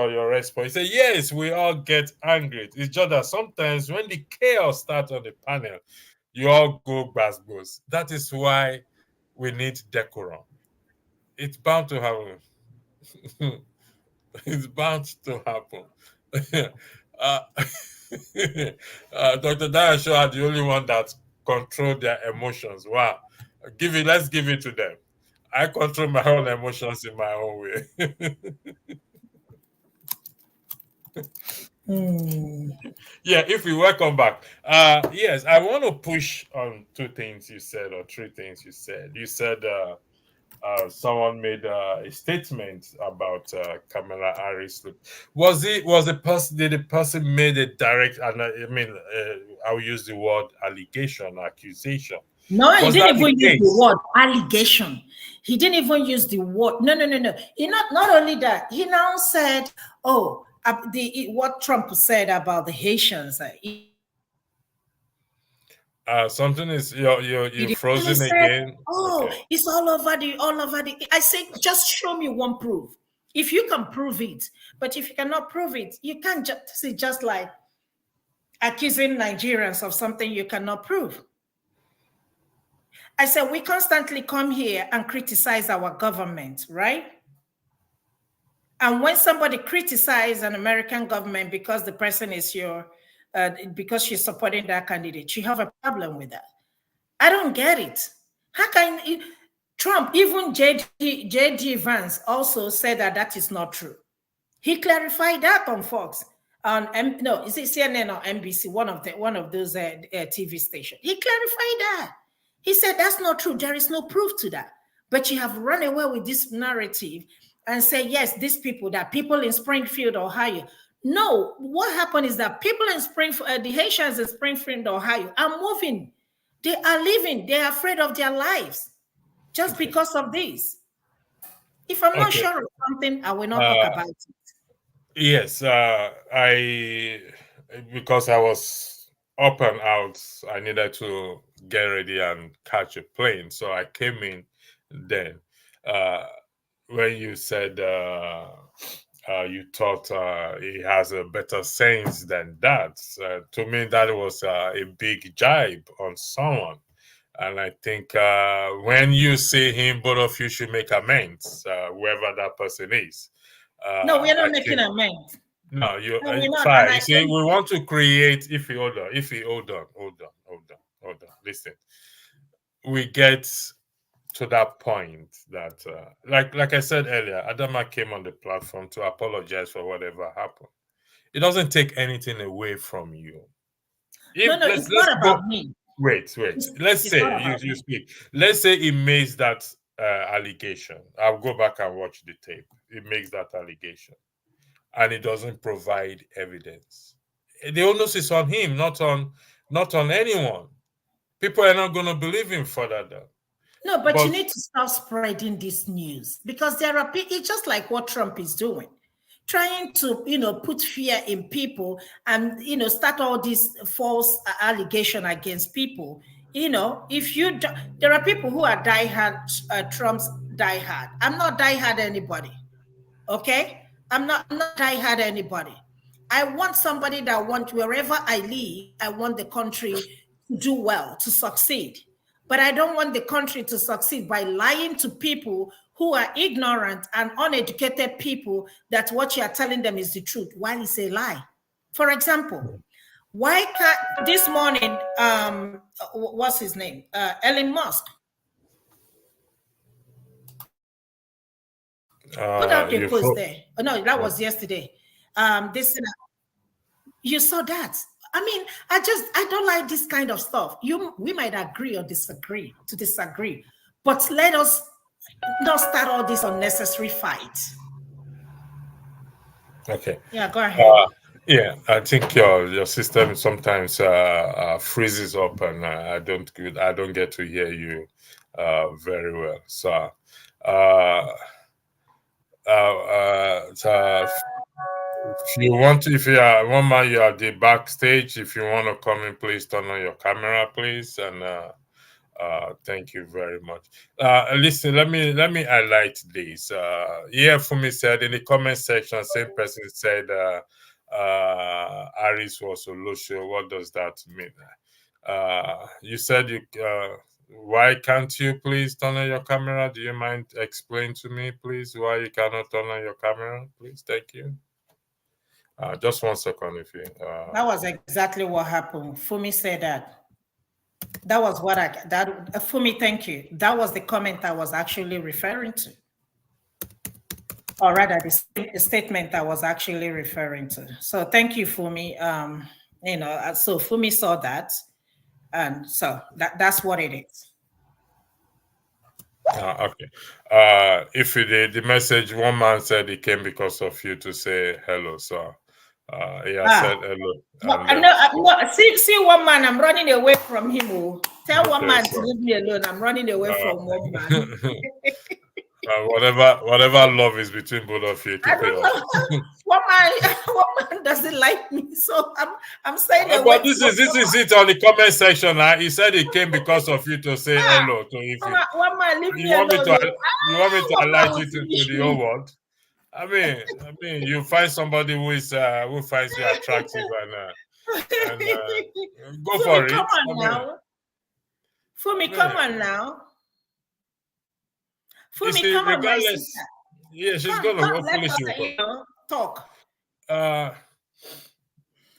your response. He said, yes, we all get angry. It's just that sometimes when the chaos starts on the panel, you all go bas. That is why we need decorum. It's bound to happen. It's bound to happen. uh, Dr. Dayasho are the only one that control their emotions. Wow. Let's give it to them. I control my own emotions in my own way. Yeah, if we welcome back. Yes, I want to push on two things you said or three things you said. You said someone made a statement about Kamala Harris. Was the person? Did the person made a direct? And I mean, I will use the word allegation, accusation. No, he Was didn't that the even use the case? word allegation. He didn't even use the word. No. He not only that. He now said, "Oh, what Trump said about the Haitians." Something is you're frozen Said, again. "Oh, Okay. it's all over the." I say, just show me one proof. If you can prove it, but if you cannot prove it, you can't just like accusing Nigerians of something you cannot prove. I said, we constantly come here and criticize our government, right? And when somebody criticizes an American government because the person is because she's supporting that candidate, you have a problem with that. I don't get it. How can Trump, even J.D. Vance also said that is not true. He clarified that on Fox. No, is it CNN or NBC? One of those TV stations. He clarified that. He said that's not true. There is no proof to that. But you have run away with this narrative and say, yes, these people in Springfield, Ohio. No, what happened is that people in Springfield, the Haitians in Springfield, Ohio, are moving. They are leaving. They are afraid of their lives just because of this. If I'm not sure of something, I will not talk about it. Yes, because I was up and out, I needed to get ready and catch a plane. So I came in then. When you said you thought he has a better sense than that, to me, that was a big jibe on someone. And I think when you see him, both of you should make amends, whoever that person is. No, we're not making amends. No, we're not. fine. You see, we want to create. Hold on. Listen, we get to that point that, like I said earlier, Adama came on the platform to apologize for whatever happened. It doesn't take anything away from you. It's not about me. Wait. Let's say you speak. Let's say he makes that allegation. I'll go back and watch the tape. He makes that allegation, and it doesn't provide evidence. The onus is on him, not on anyone. People are not going to believe him for that. No, but you need to stop spreading this news, because there are people. It's just like what Trump is doing, trying to put fear in people and start all this false allegation against people. If you there are people who are diehard Trump's diehard. I'm not diehard anybody. Okay, I'm not diehard anybody. I want somebody that wherever I live, I want the country to do well, to succeed. But I don't want the country to succeed by lying to people who are ignorant and uneducated people that what you are telling them is the truth, while it's a lie. For example, why can't this morning, what's his name? Elon Musk. Put out the post there. Oh, no, that was yesterday. You saw that. I mean, I don't like this kind of stuff. We might agree or disagree, but let us not start all this unnecessary fight. Okay. Yeah, go ahead. Yeah, I think your system sometimes freezes up, and I don't get to hear you very well. So, if you are one man, you are the backstage. If you want to come in, please turn on your camera, please, and Thank you very much. Listen, let me highlight this. Yeah, Fumi said in the comment section, same person said Aris was Olosho. What does that mean? You said you. Why can't you please turn on your camera? Do you mind explain to me, please, why you cannot turn on your camera, please? Thank you. Just 1 second, if you. That was exactly what happened. Fumi said that. That was what Fumi, thank you. That was the comment I was actually referring to. Or rather, the statement I was actually referring to. So thank you, Fumi. So Fumi saw that. And so that's what it is. Okay. If the message, one man said he came because of you to say hello. So he has said hello. No, see one man, I'm running away from him. Oh. Tell one man so, to leave me alone. I'm running away from one man. whatever love is between both of you, keep it up. one man doesn't like me, so I'm saying. But this is it on the comment section. He said he came because of you to say hello to you. One man, leave me alone. You want me to highlight it into the whole world? I mean, you find somebody who finds you attractive and go Fumi, for it. Come on now. Fumi, come on now. Fumi, come on, my sister. Yeah, she's gonna hopefully talk.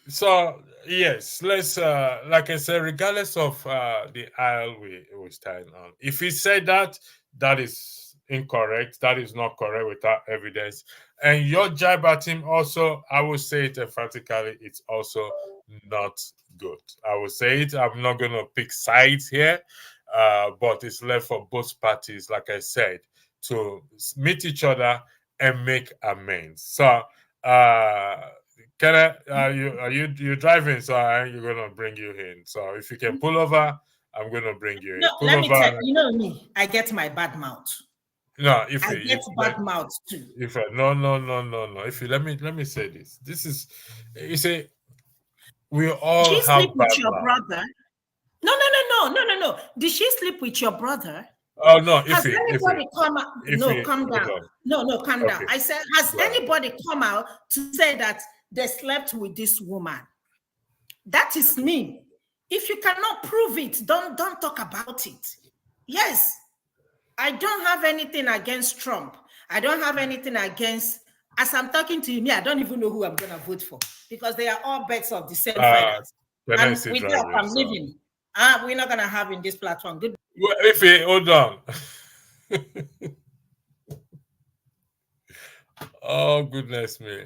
So yes, let's like I said, regardless of the aisle we stand on. If he said that is incorrect, that is not correct without evidence. And your jab at him also, I will say it emphatically, it's also not good. I will say it. I'm not gonna pick sides here, but it's left for both parties, like I said, to meet each other and make amends. So can you're driving, so I'm gonna bring you in. So if you can pull over, I'm gonna bring you in. Let me tell you, know me, I get my bad mouth. No, I get bad mouth too. No. If you let me say this. This is, you say, we all Did she have sleep with your brother? No. Did she sleep with your brother? Oh no! Has anybody come out? No, calm down. No, calm down. I said, has anybody come out to say that they slept with this woman? That is me. If you cannot prove it, don't talk about it. Yes, I don't have anything against Trump. I don't have anything against. As I'm talking to you, I don't even know who I'm gonna vote for because they are all birds of the same feather. And with that, I'm leaving. We're not gonna have in this platform. Good. Well, if you hold on. Oh goodness me.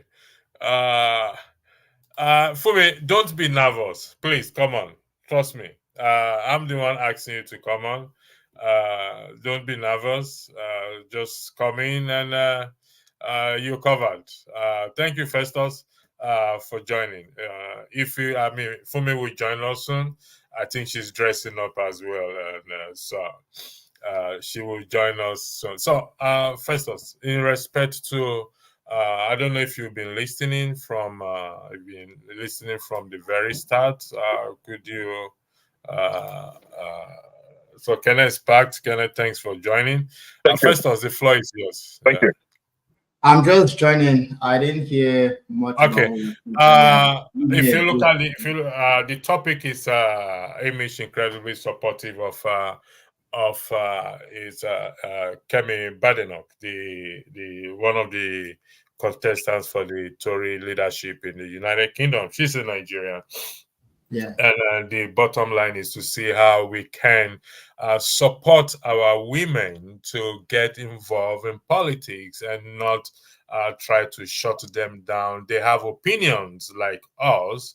Fumi, don't be nervous. Please come on. Trust me. I'm the one asking you to come on. Don't be nervous. Just come in and you're covered. Thank you, Festus, for joining. Fumi will join us soon. I think she's dressing up as well, and so she will join us soon. So, Festus, in respect to, I don't know if you've been listening from the very start. Could you? So Kenneth Sparks, Kenneth, thanks for joining. Festus, the floor is yours. Thank you. I'm just joining. I didn't hear much. Okay. If you look at the topic is Hamish incredibly supportive of Kemi Badenoch, the one of the contestants for the Tory leadership in the United Kingdom. She's a Nigerian. Yeah. And the bottom line is to see how we can support our women to get involved in politics and not try to shut them down. They have opinions like us.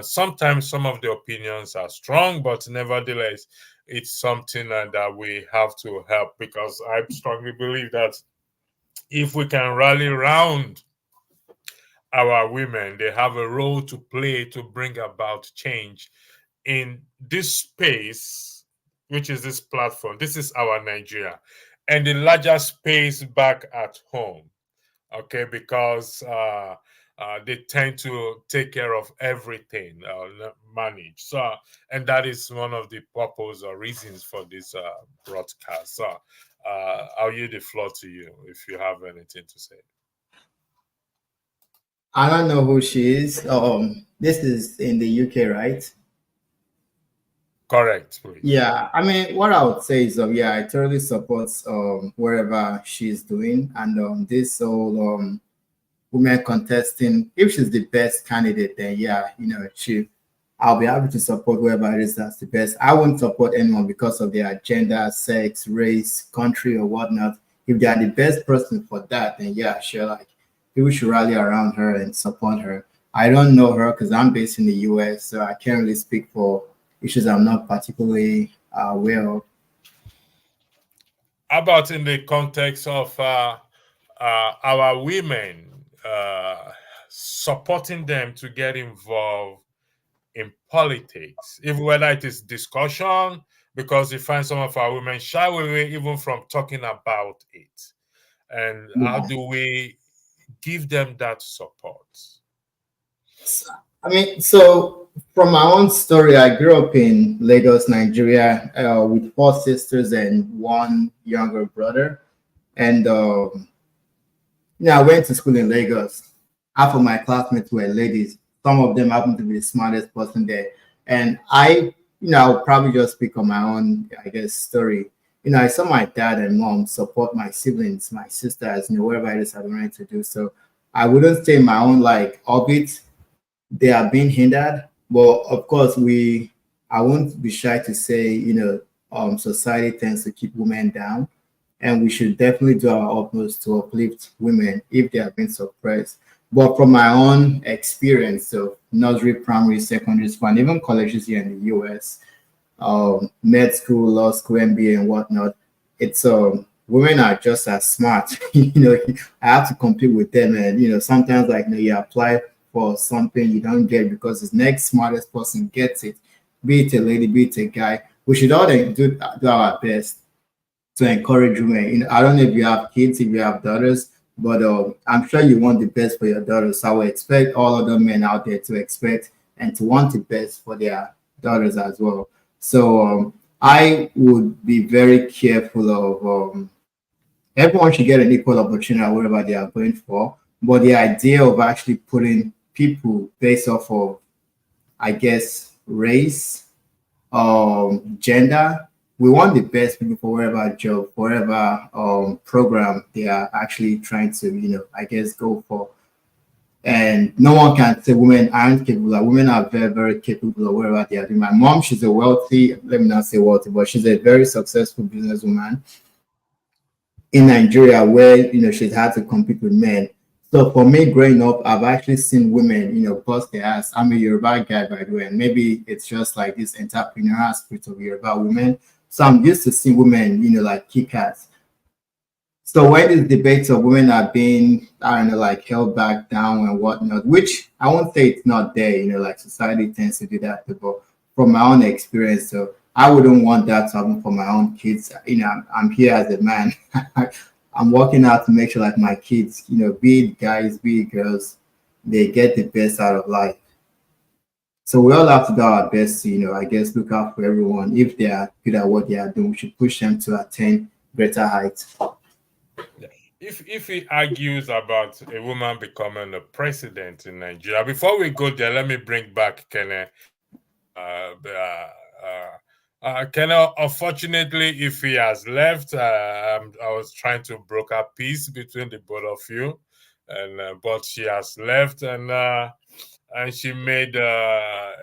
Sometimes some of the opinions are strong, but nevertheless, it's something that we have to help, because I strongly believe that if we can rally around our women, they have a role to play to bring about change in this space, which is this platform. This is our Nigeria, and the larger space back at home. Okay, because they tend to take care of everything, manage. So, and that is one of the purpose or reasons for this broadcast. So, I'll yield the floor to you if you have anything to say. I don't know who she is. This is in the UK, right? Correct, please. Yeah, I mean, what I would say is, yeah, I totally support wherever she's doing, and this whole women contesting. If she's the best candidate, then yeah, I'll be happy to support whoever it is that's the best. I won't support anyone because of their gender, sex, race, country, or whatnot. If they are the best person for that, then yeah, sure, like people should rally around her and support her. I don't know her because I'm based in the US, so I can't really speak for issues I'm not particularly aware of. How about in the context of our women, supporting them to get involved in politics, even whether it is discussion, because you find some of our women shy away even from talking about it. And how do we give them that support? I mean, so from my own story, I grew up in Lagos, Nigeria, with four sisters and one younger brother. And I went to school in Lagos. Half of my classmates were ladies. Some of them happened to be the smartest person there. And I'll probably just speak on my own, I guess, story. I saw my dad and mom support my siblings, my sisters, wherever it is I wanted to do. So I wouldn't say my own like orbit they are being hindered. But of course, I won't be shy to say, society tends to keep women down, and we should definitely do our utmost to uplift women if they have been suppressed. But from my own experience, so nursery, primary, secondary school, and even colleges here in the US, med school, law school, MBA, and whatnot, it's women are just as smart. I have to compete with them, and sometimes like you apply for something you don't get because the next smartest person gets it, be it a lady, be it a guy. We should all do our best to encourage women. I don't know if you have kids, if you have daughters, but I'm sure you want the best for your daughters. So I would expect all other men out there to expect and to want the best for their daughters as well. So I would be very careful of everyone should get an equal opportunity wherever they are going for. But the idea of actually putting people based off of, I guess, race, gender, we want the best people for whatever job, whatever program they are actually trying to, I guess, go for. And no one can say women aren't capable. Women are very, very capable of whatever they are doing. My mom, she's a wealthy, let me not say wealthy, but she's a very successful businesswoman in Nigeria where, she's had to compete with men. So for me growing up, I've actually seen women, bust their ass. I'm a Yoruba guy, by the way, and maybe it's just like this entrepreneurial spirit of Yoruba women. So I'm used to seeing women, like kick ass. So when these debates of women are being, I don't know, like held back down and whatnot, which I won't say it's not there, like society tends to do that, but from my own experience, so I wouldn't want that to happen for my own kids. I'm here as a man. I'm working out to make sure like my kids, be it guys, be it girls, they get the best out of life. So we all have to do our best to, I guess, look out for everyone. If they are good at what they are doing, we should push them to attain greater heights. If he argues about a woman becoming a president in Nigeria, before we go there, let me bring back Kenneth. Kenneth, unfortunately, if he has left, I was trying to broker peace between the both of you, and but she has left, and she made a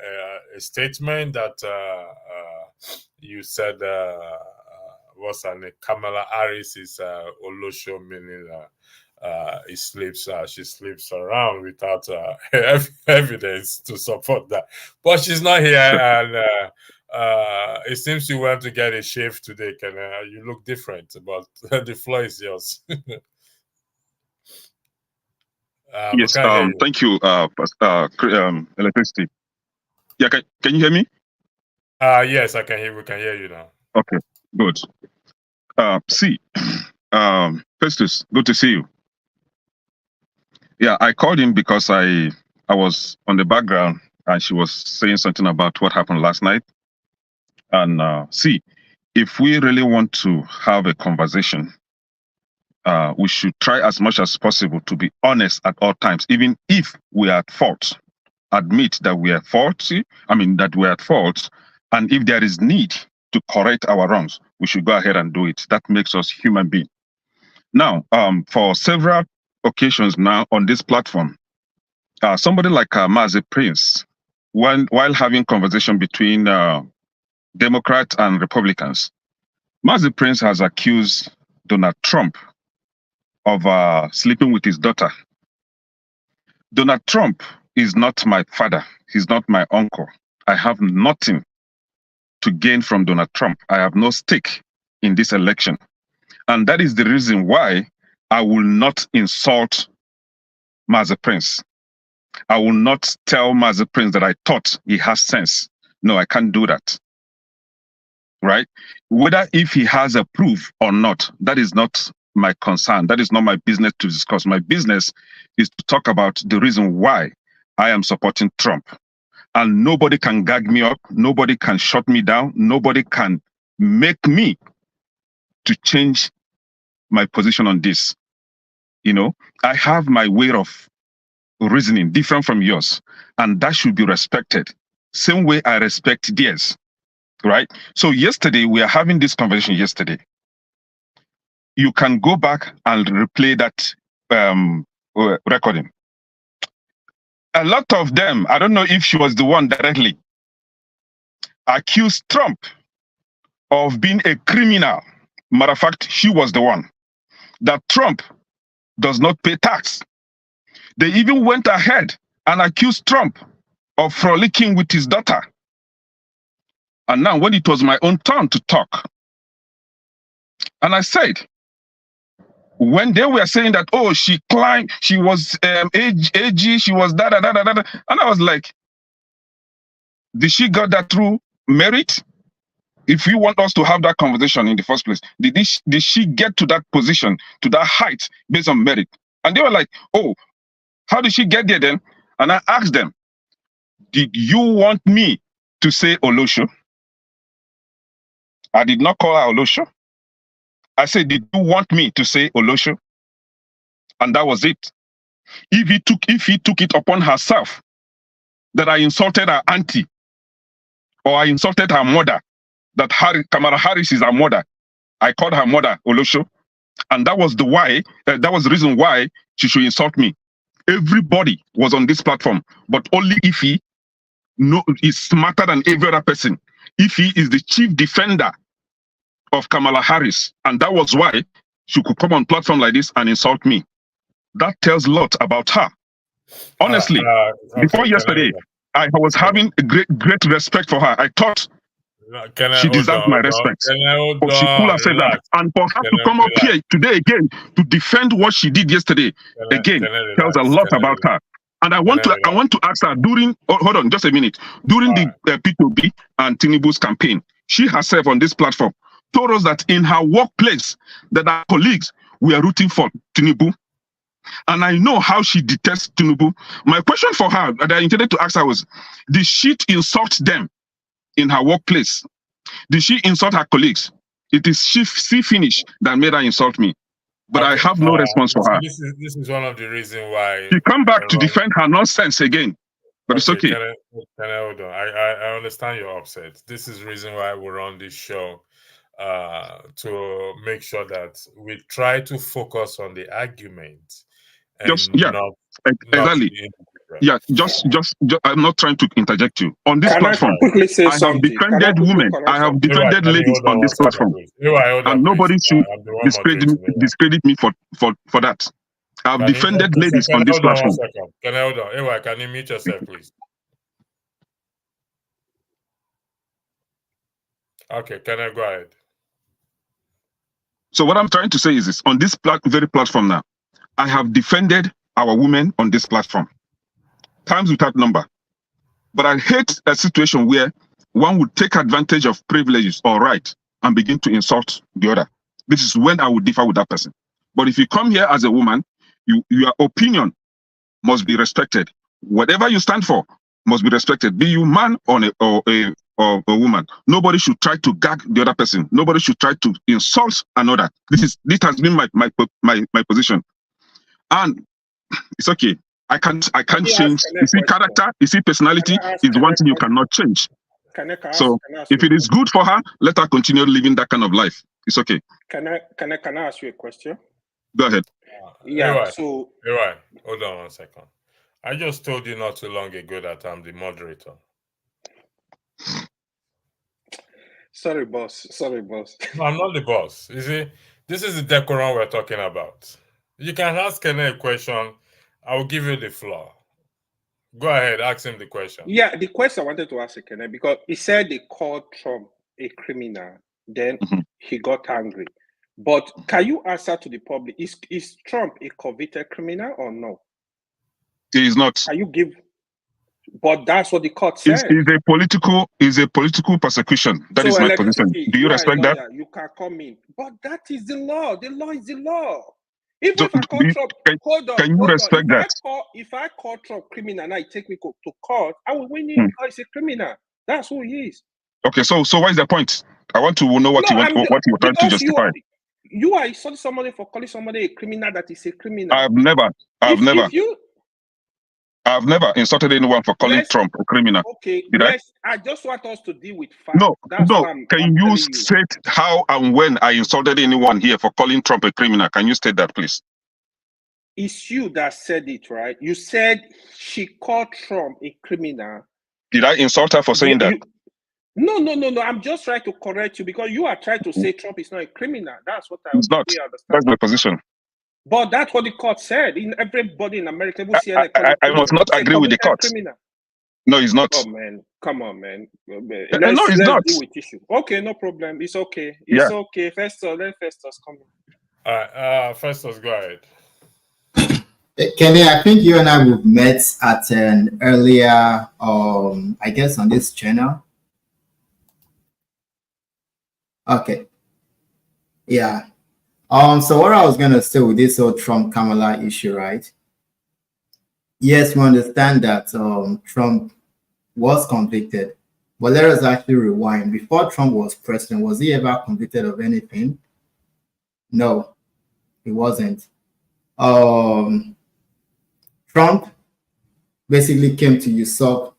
statement that you said was her name? Kamala Harris is Olosho, meaning she sleeps around without evidence to support that. But she's not here, and it seems you went to get a shave today, Ken. You look different, but the floor is yours. Yes, thank you, electricity. Yeah, can you hear me? Yes, I can hear. We can hear you now. Okay, good. Festus, good to see you. Yeah, I called him because I was on the background and she was saying something about what happened last night. And see, if we really want to have a conversation, we should try as much as possible to be honest at all times, even if we are at fault. Admit that we are faulty. That we are at fault, and if there is need to correct our wrongs, we should go ahead and do it. That makes us human beings. Now, for several occasions now on this platform, somebody like Mazi Prince, while having conversation between Democrats and Republicans, Mazi Prince has accused Donald Trump of sleeping with his daughter. Donald Trump is not my father. He's not my uncle. I have nothing to gain from Donald Trump. I have no stake in this election. And that is the reason why I will not insult Mazi Prince. I will not tell Mazi Prince that I thought he has sense. No, I can't do that. Right? Whether if he has a proof or not, that is not my concern. That is not my business to discuss. My business is to talk about the reason why I am supporting Trump. And nobody can gag me up. Nobody can shut me down. Nobody can make me to change my position on this. You know, I have my way of reasoning different from yours, and that should be respected. Same way I respect theirs, right? So yesterday, we are having this conversation yesterday. You can go back and replay that recording. A lot of them, I don't know if she was the one directly, accused Trump of being a criminal. Matter of fact, she was the one. That Trump does not pay tax. They even went ahead and accused Trump of frolicking with his daughter. And now when it was my own turn to talk, and I said, when they were saying that, oh, she climbed, she was AG, she was da-da-da-da-da, and I was like, did she got that through merit? If you want us to have that conversation in the first place, did she get to that position, to that height based on merit? And they were like, oh, how did she get there then? And I asked them, did you want me to say Olosho? I did not call her Olosho. I said, did you want me to say Olosho? And that was it. If he took it upon herself that I insulted her auntie or I insulted her mother, that Kamala Harris is her mother, I called her mother Olosho, and that was the reason why she should insult me. Everybody was on this platform, but only if he is smarter than every other person. If he is the chief defender of Kamala Harris, and that was why she could come on platform like this and insult me. That tells a lot about her. Honestly, before yesterday, I was having a great respect for her. I thought she deserved my respect. But she could have said that. And for her to come up here today again to defend what she did yesterday, tells a lot about her. And I want to ask her hold on just a minute, during the P2B and Tinubu's campaign, she herself on this platform told us that in her workplace that our colleagues were rooting for Tinubu. And I know how she detests Tinubu. My question for her that I intended to ask her was, did she insult them in her workplace? Did she insult her colleagues? It is she finish that made her insult me. But I have no response for her. This is one of the reasons why she come back to defend her nonsense again. But it's okay. Can I hold on? I understand you're upset. This is the reason why we're on this show, to make sure that we try to focus on the argument. Exactly. I'm not trying to interject you. On this platform, I have defended women. I have defended ladies on this platform. And nobody should discredit me for that. I've defended ladies on this platform. Can I hold on? Ewa, can you mute yourself, please? Okay, can I go ahead? So what I'm trying to say is this. On this very platform now, I have defended our women on this platform, times without number. But I hate a situation where one would take advantage of privileges or right and begin to insult the other. This is when I would differ with that person. But if you come here as a woman, your opinion must be respected. Whatever you stand for must be respected. Be you man or a woman. Nobody should try to gag the other person. Nobody should try to insult another. This has been my position, and it's okay. I can't change. You see, character, you see, personality is one thing you cannot change. So if it is good for her, let her continue living that kind of life. It's okay. Can I ask you a question? Go ahead. Yeah. So right. Hold on 1 second. I just told you not too long ago that I'm the moderator. Sorry, boss. No, I'm not the boss. You see, this is the decorum we're talking about. You can ask Kene a question. I will give you the floor. Go ahead, ask him the question. Yeah, the question I wanted to ask Kene, because he said they called Trump a criminal, then he got angry. But can you answer to the public? Is Trump a convicted criminal or no? He is not. Can you give? But that's what the court said. Is a political persecution. That is my position. Do you respect that? You can come in, but that is the law. The law is the law. Even if I call Trump, can you respect that? If I call Trump criminal and I take me to court, I will win him because he's a criminal. That's who he is. Okay, so what is the point? I want to know what you want. What you're trying to justify. You are insulting somebody for calling somebody a criminal that is a criminal. I've never insulted anyone for calling Trump a criminal. Okay, I just want us to deal with facts. No. Can you state how and when I insulted anyone here for calling Trump a criminal? Can you state that, please? It's you that said it, right? You said she called Trump a criminal. Did I insult her for saying that? No. I'm just trying to correct you because you are trying to say Trump is not a criminal. That's what I understand. That's my position. But that's what the court said. In everybody in America, I must not agree with the court. Criminal. No, it's not. Oh man, come on, man. It's not. Deal with issue. Okay, no problem. It's okay. It's okay. Festus, let Festus come in. All right, Festus, go ahead. Kenny, I think you and I have met at an earlier, I guess on this channel. Okay. Yeah. So what I was gonna say with this whole Trump-Kamala issue, right? Yes, we understand that Trump was convicted, but let us actually rewind. Before Trump was president, was he ever convicted of anything? No, he wasn't. Trump basically came to usurp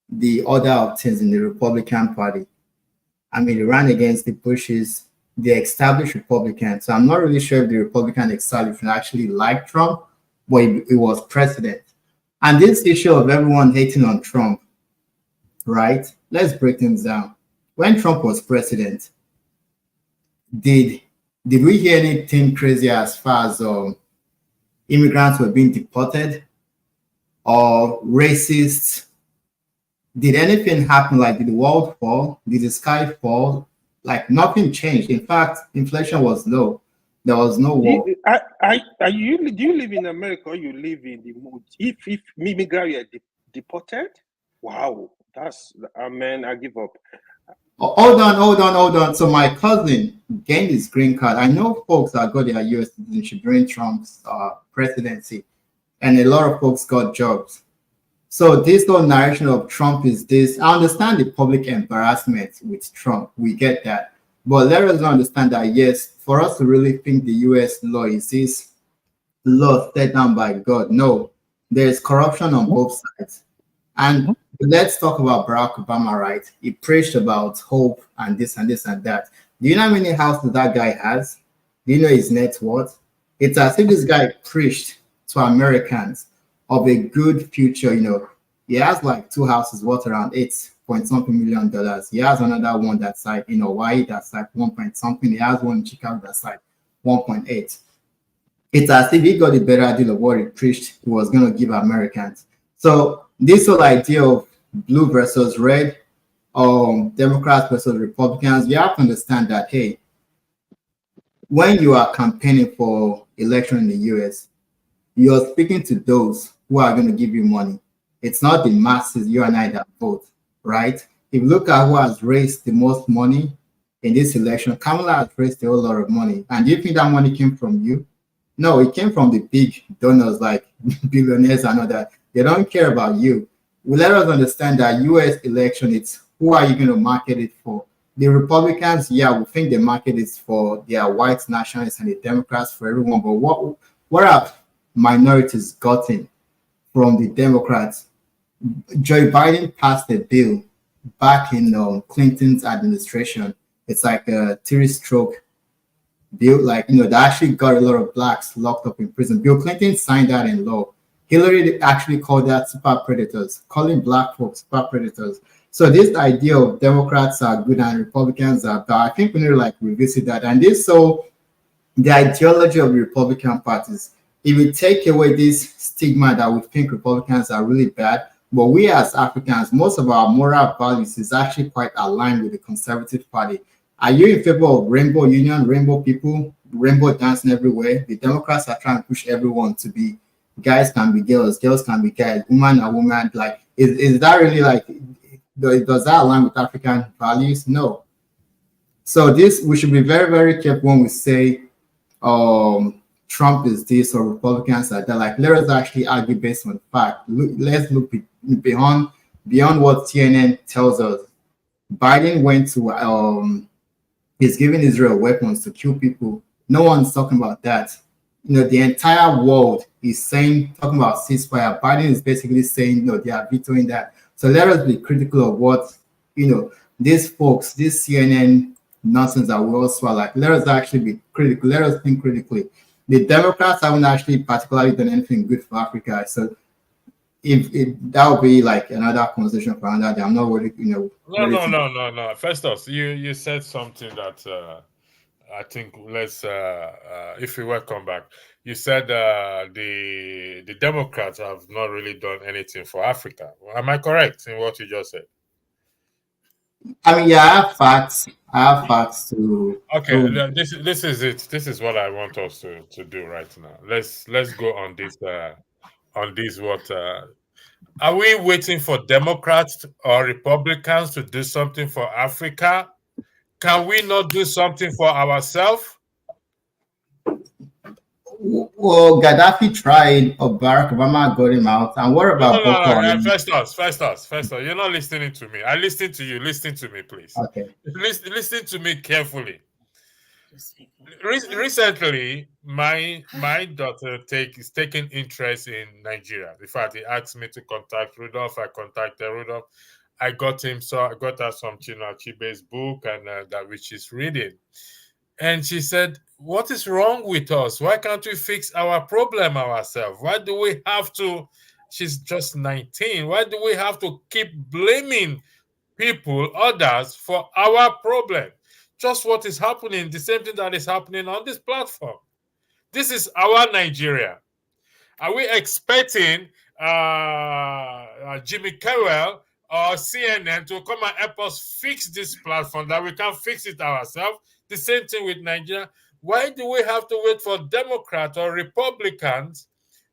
the order of things in the Republican Party. I mean, he ran against the Bushes, the established Republicans. So I'm not really sure if the Republican establishment actually liked Trump, but he was president. And this issue of everyone hating on Trump, right? Let's break things down. When Trump was president, did we hear anything crazy as far as immigrants were being deported or racists? Did anything happen? Like, did the world fall? Did the sky fall? Like, nothing changed. In fact, inflation was low. There was no war. Do you live in America or you live in the mood? If immigrants are deported, wow, that's, man, I give up. Hold on. So my cousin gained his green card. I know folks that got their U.S. citizenship during Trump's presidency, and a lot of folks got jobs. So this whole narration of Trump is this. I understand the public embarrassment with Trump. We get that. But let us understand that, yes, for us to really think the U.S. law is this law set down by God, no, there's corruption on both sides. And let's talk about Barack Obama, right? He preached about hope and this and this and that. Do you know how many houses that guy has? Do you know his net worth? It's as if this guy preached to Americans of a good future. You know, he has like 2 houses worth around $8-point-something million. He has another one that's like in Hawaii that's like 1-point-something. He has one in Chicago that's like 1.8. It's as if he got a better deal of what he preached he was going to give Americans. So this whole idea of blue versus red, Democrats versus Republicans, you have to understand that, hey, when you are campaigning for election in the US, you're speaking to those who are going to give you money. It's not the masses, you and I, that vote, right? If you look at who has raised the most money in this election, Kamala has raised a whole lot of money. And do you think that money came from you? No, it came from the big donors like billionaires and all that. They don't care about you. We let us understand that US election, it's who are you going to market it for? The Republicans, yeah, we think the market is for their white nationalists, and the Democrats for everyone. But what have minorities gotten from the Democrats? Joe Biden passed a bill back in Clinton's administration. It's like a three-stroke bill, like, that actually got a lot of blacks locked up in prison. Bill Clinton signed that in law. Hillary actually called that super predators, calling black folks super predators. So this idea of Democrats are good and Republicans are bad, I think we need to revisit that. And the ideology of the Republican parties, if we take away this stigma that we think Republicans are really bad, but we as Africans, most of our moral values is actually quite aligned with the Conservative Party. Are you in favor of rainbow union, rainbow people, rainbow dancing everywhere? The Democrats are trying to push everyone to be guys can be girls, girls can be guys, woman and woman. Is that really does that align with African values? No. So we should be very, very careful when we say Trump is this or Republicans are that. Let us actually argue based on fact. Let's look beyond what CNN tells us. Biden went to he's giving Israel weapons to kill people. No one's talking about that. The entire world is talking about ceasefire. Biden is basically saying, no, they are vetoing that. So let us be critical of what, these folks, this CNN nonsense that we all swallow. Let us actually be critical. Let us think critically. The Democrats haven't actually particularly done anything good for Africa. So if that would be another conversation for another day. I'm not really, No. Festus, you said something that I think if we welcome back, you said the Democrats have not really done anything for Africa. Am I correct in what you just said? I mean, yeah, I have facts to. Okay, this is it. This is what I want us to do right now. Let's go on this. Are we waiting for Democrats or Republicans to do something for Africa? Can we not do something for ourselves? Well, Gaddafi tried, or Barack Obama got him out. And what about Boko Haram? Festus, you're not listening to me. I listen to you. Listen to me, please. Okay. Listen to me carefully. Recently, my daughter is taking interest in Nigeria. In fact, he asked me to contact Rudolph. I contacted Rudolph. I got her some Chinua Achebe's book and that which she's reading. And she said, what is wrong with us? Why can't we fix our problem ourselves? Why do we have to, she's just 19, why do we have to keep blaming people, others, for our problem? Just what is happening, the same thing that is happening on this platform. This is our Nigeria. Are we expecting Jimmy Carroll or CNN to come and help us fix this platform that we can't fix it ourselves? The same thing with Nigeria. Why do we have to wait for Democrats or Republicans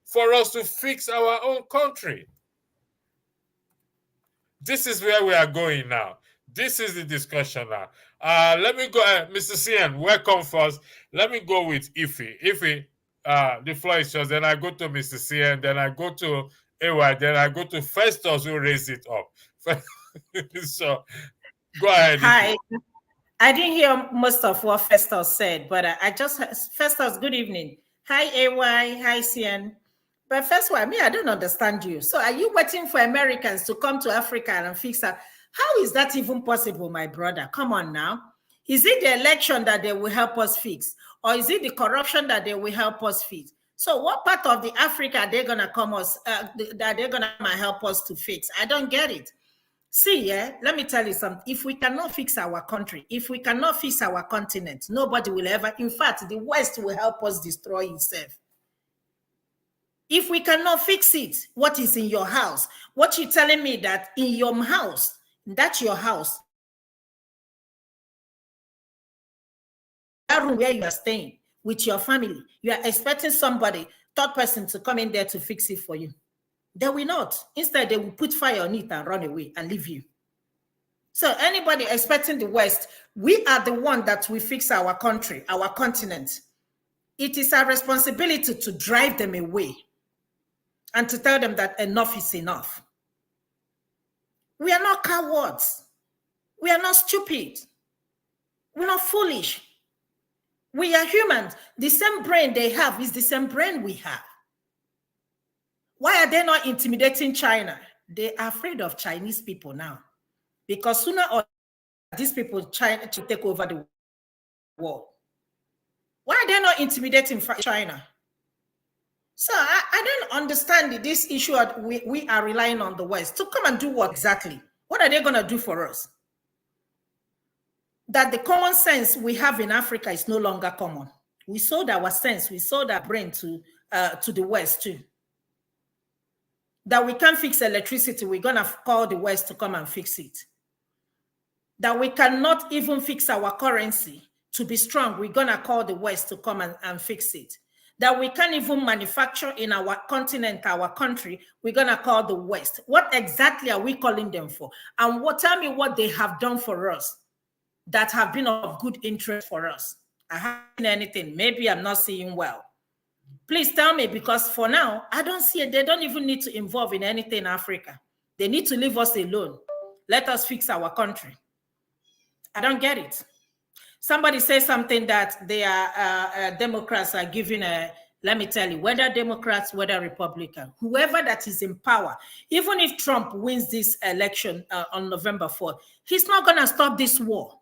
for us to fix our own country? This is where we are going now. This is the discussion now. Let me go, Mr. CN, welcome first. Let me go with Ife. Ife, the floor is yours. Then I go to Mr. CN, then I go to AY, then I go to Festus who raised it up. So go ahead. Hi. Ife. I didn't hear most of what Festus said, but Festus, good evening. Hi, AY. Hi, CN. But first of all, I don't understand you. So are you waiting for Americans to come to Africa and fix that? How is that even possible, my brother? Come on now. Is it the election that they will help us fix? Or is it the corruption that they will help us fix? So what part of the Africa are they going to that they're going to help us to fix? I don't get it. See, let me tell you something. If we cannot fix our country, if we cannot fix our continent, nobody will ever. In fact, the West will help us destroy itself. If we cannot fix it, what is in your house? What you telling me that in your house, that's your house, that room where you are staying with your family, you are expecting somebody, third person, to come in there to fix it for you. They will not. Instead, they will put fire on it and run away and leave you. So anybody expecting the West, we are the one that will fix our country, our continent. It is our responsibility to drive them away and to tell them that enough is enough. We are not cowards. We are not stupid. We're not foolish. We are humans. The same brain they have is the same brain we have. Why are they not intimidating China? They are afraid of Chinese people now. Because sooner or later, these people, China, to take over the world. Why are they not intimidating China? So I don't understand this issue that we are relying on the West to come and do what exactly? What are they going to do for us? That the common sense we have in Africa is no longer common. We sold our sense, we sold our brain to the West too. That we can't fix electricity, we're going to call the West to come and fix it. That we cannot even fix our currency to be strong, we're going to call the West to come and fix it. That we can't even manufacture in our continent, our country, we're going to call the West. What exactly are we calling them for? And tell me what they have done for us that have been of good interest for us. I haven't seen anything. Maybe I'm not seeing well. Please tell me, because for now, I don't see it. They don't even need to involve in anything in Africa. They need to leave us alone. Let us fix our country. I don't get it. Somebody says something that they are Democrats are giving let me tell you, whether Democrats, whether Republican, whoever that is in power, even if Trump wins this election on November 4th, he's not going to stop this war.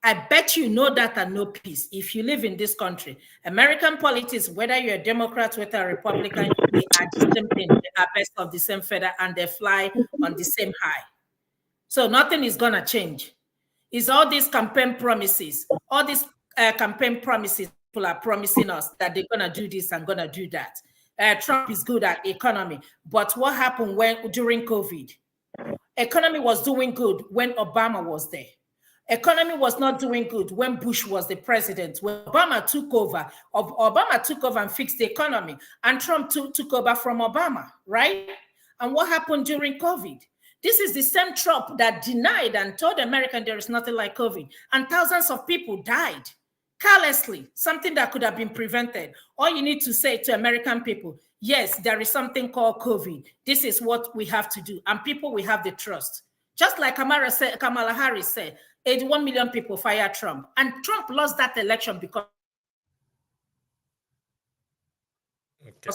I bet you know that and no peace. If you live in this country, American politics, whether you're a Democrat, whether a Republican, they are the same thing. They are best of the same feather and they fly on the same high. So nothing is going to change. It's all these campaign promises, all these campaign promises people are promising us that they're going to do this and going to do that. Trump is good at economy. But what happened during COVID? Economy was doing good when Obama was there. Economy was not doing good when Bush was the president. When Obama took over and fixed the economy, and Trump took over from Obama, right? And what happened during COVID? This is the same Trump that denied and told Americans there is nothing like COVID, and thousands of people died carelessly, something that could have been prevented. All you need to say to American people, yes, there is something called COVID. This is what we have to do, and people will have the trust. Just like Kamala Harris said, 81 million people fired Trump. And Trump lost that election because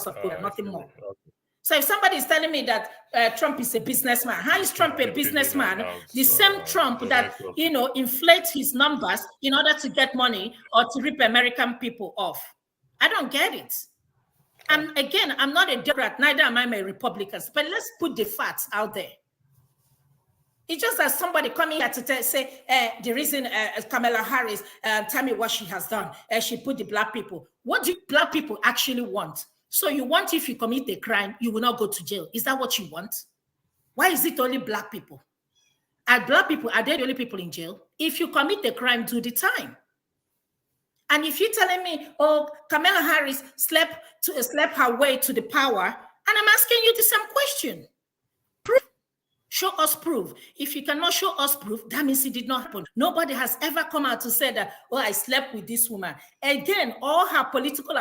of COVID, nothing more. Okay. So if somebody is telling me that Trump is a businessman, how is Trump a businessman? The same Trump that, inflates his numbers in order to get money or to rip American people off. I don't get it. And again, I'm not a Democrat, neither am I a Republican, but let's put the facts out there. It's just that somebody coming here to say, the reason Kamala Harris, tell me what she has done. She put the black people. What do black people actually want? So you want if you commit a crime, you will not go to jail. Is that what you want? Why is it only black people? Are black people, are they the only people in jail? If you commit a crime, do the time. And if you're telling me, oh, Kamala Harris slept her way to the power, and I'm asking you the same question. Show us proof. If you cannot show us proof, that means it did not happen. Nobody has ever come out to say that, oh, I slept with this woman. Again, all her political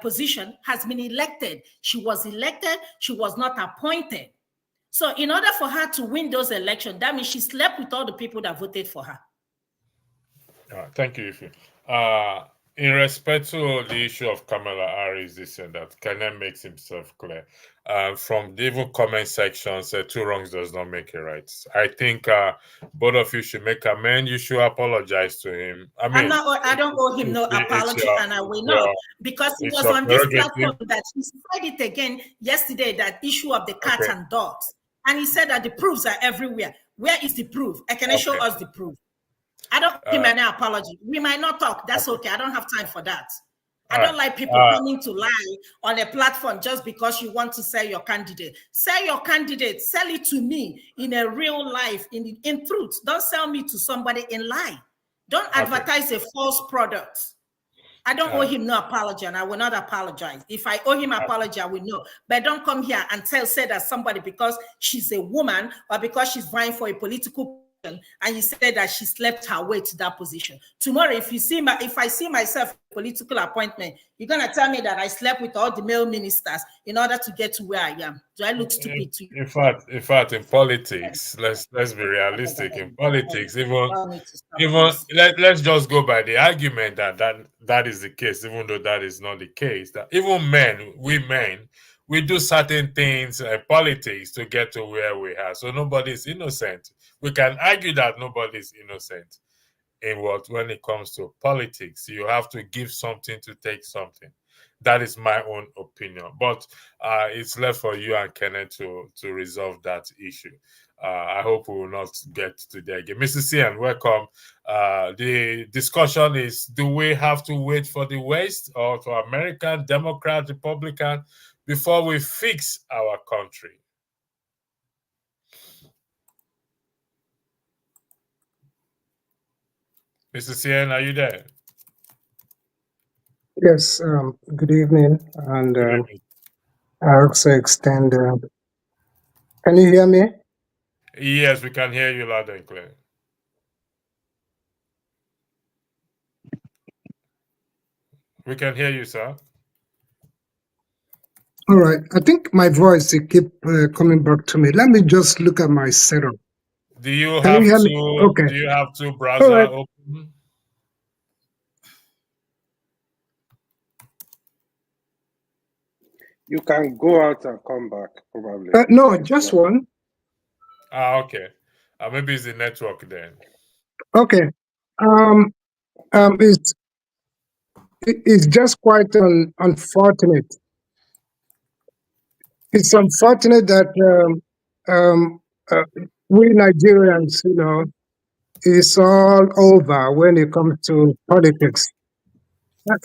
position has been elected. She was elected. She was not appointed. So in order for her to win those elections, that means she slept with all the people that voted for her. Thank you, Ife. In respect to the issue of Kamala Harris, this and that, Kenya makes himself clear. From the even comment section, said 2 wrongs does not make a right. I think both of you should make amend. You should apologize to him. I mean, I don't owe him no apology, and I will know because he was on this platform that he said it again yesterday. That issue of the cats and dogs, and he said that the proofs are everywhere. Where is the proof? Can you show us the proof? I don't give him any apology. We might not talk. That's okay. I don't have time for that. I don't like people coming to lie on a platform just because you want to sell your candidate. Sell your candidate. Sell it to me in a real life, in truth. Don't sell me to somebody in lie. Don't advertise a false product. I don't owe him no apology, and I will not apologize. If I owe him apology, I will know. But don't come here and say that somebody, because she's a woman or because she's vying for a political and you said that she slept her way to that position. Tomorrow, if I see myself a political appointment, you're gonna tell me that I slept with all the male ministers in order to get to where I am. Do I look stupid to you? In fact, in politics, let's be realistic. In politics, let's just go by the argument that is the case, even though that is not the case. That even men, we do certain things in politics to get to where we are. So nobody is innocent. We can argue that nobody is innocent when it comes to politics. You have to give something to take something. That is my own opinion. But it's left for you and Kenneth to resolve that issue. I hope we will not get to there again. Mr. Cian, welcome. The discussion is, do we have to wait for the West or for American, Democrat, Republican before we fix our country? Mr. Cian, are you there? Yes, good evening, and I also extend. Can you hear me? Yes, we can hear you loud and clear. We can hear you, sir. All right. I think my voice keep coming back to me. Let me just look at my setup. Do you Can have you hear to? me? Okay. Do you have to browser All right. open? You can go out and come back, probably. No, just one. Okay. Maybe it's the network then. Okay. It's just quite unfortunate. It's unfortunate that we Nigerians, it's all over when it comes to politics.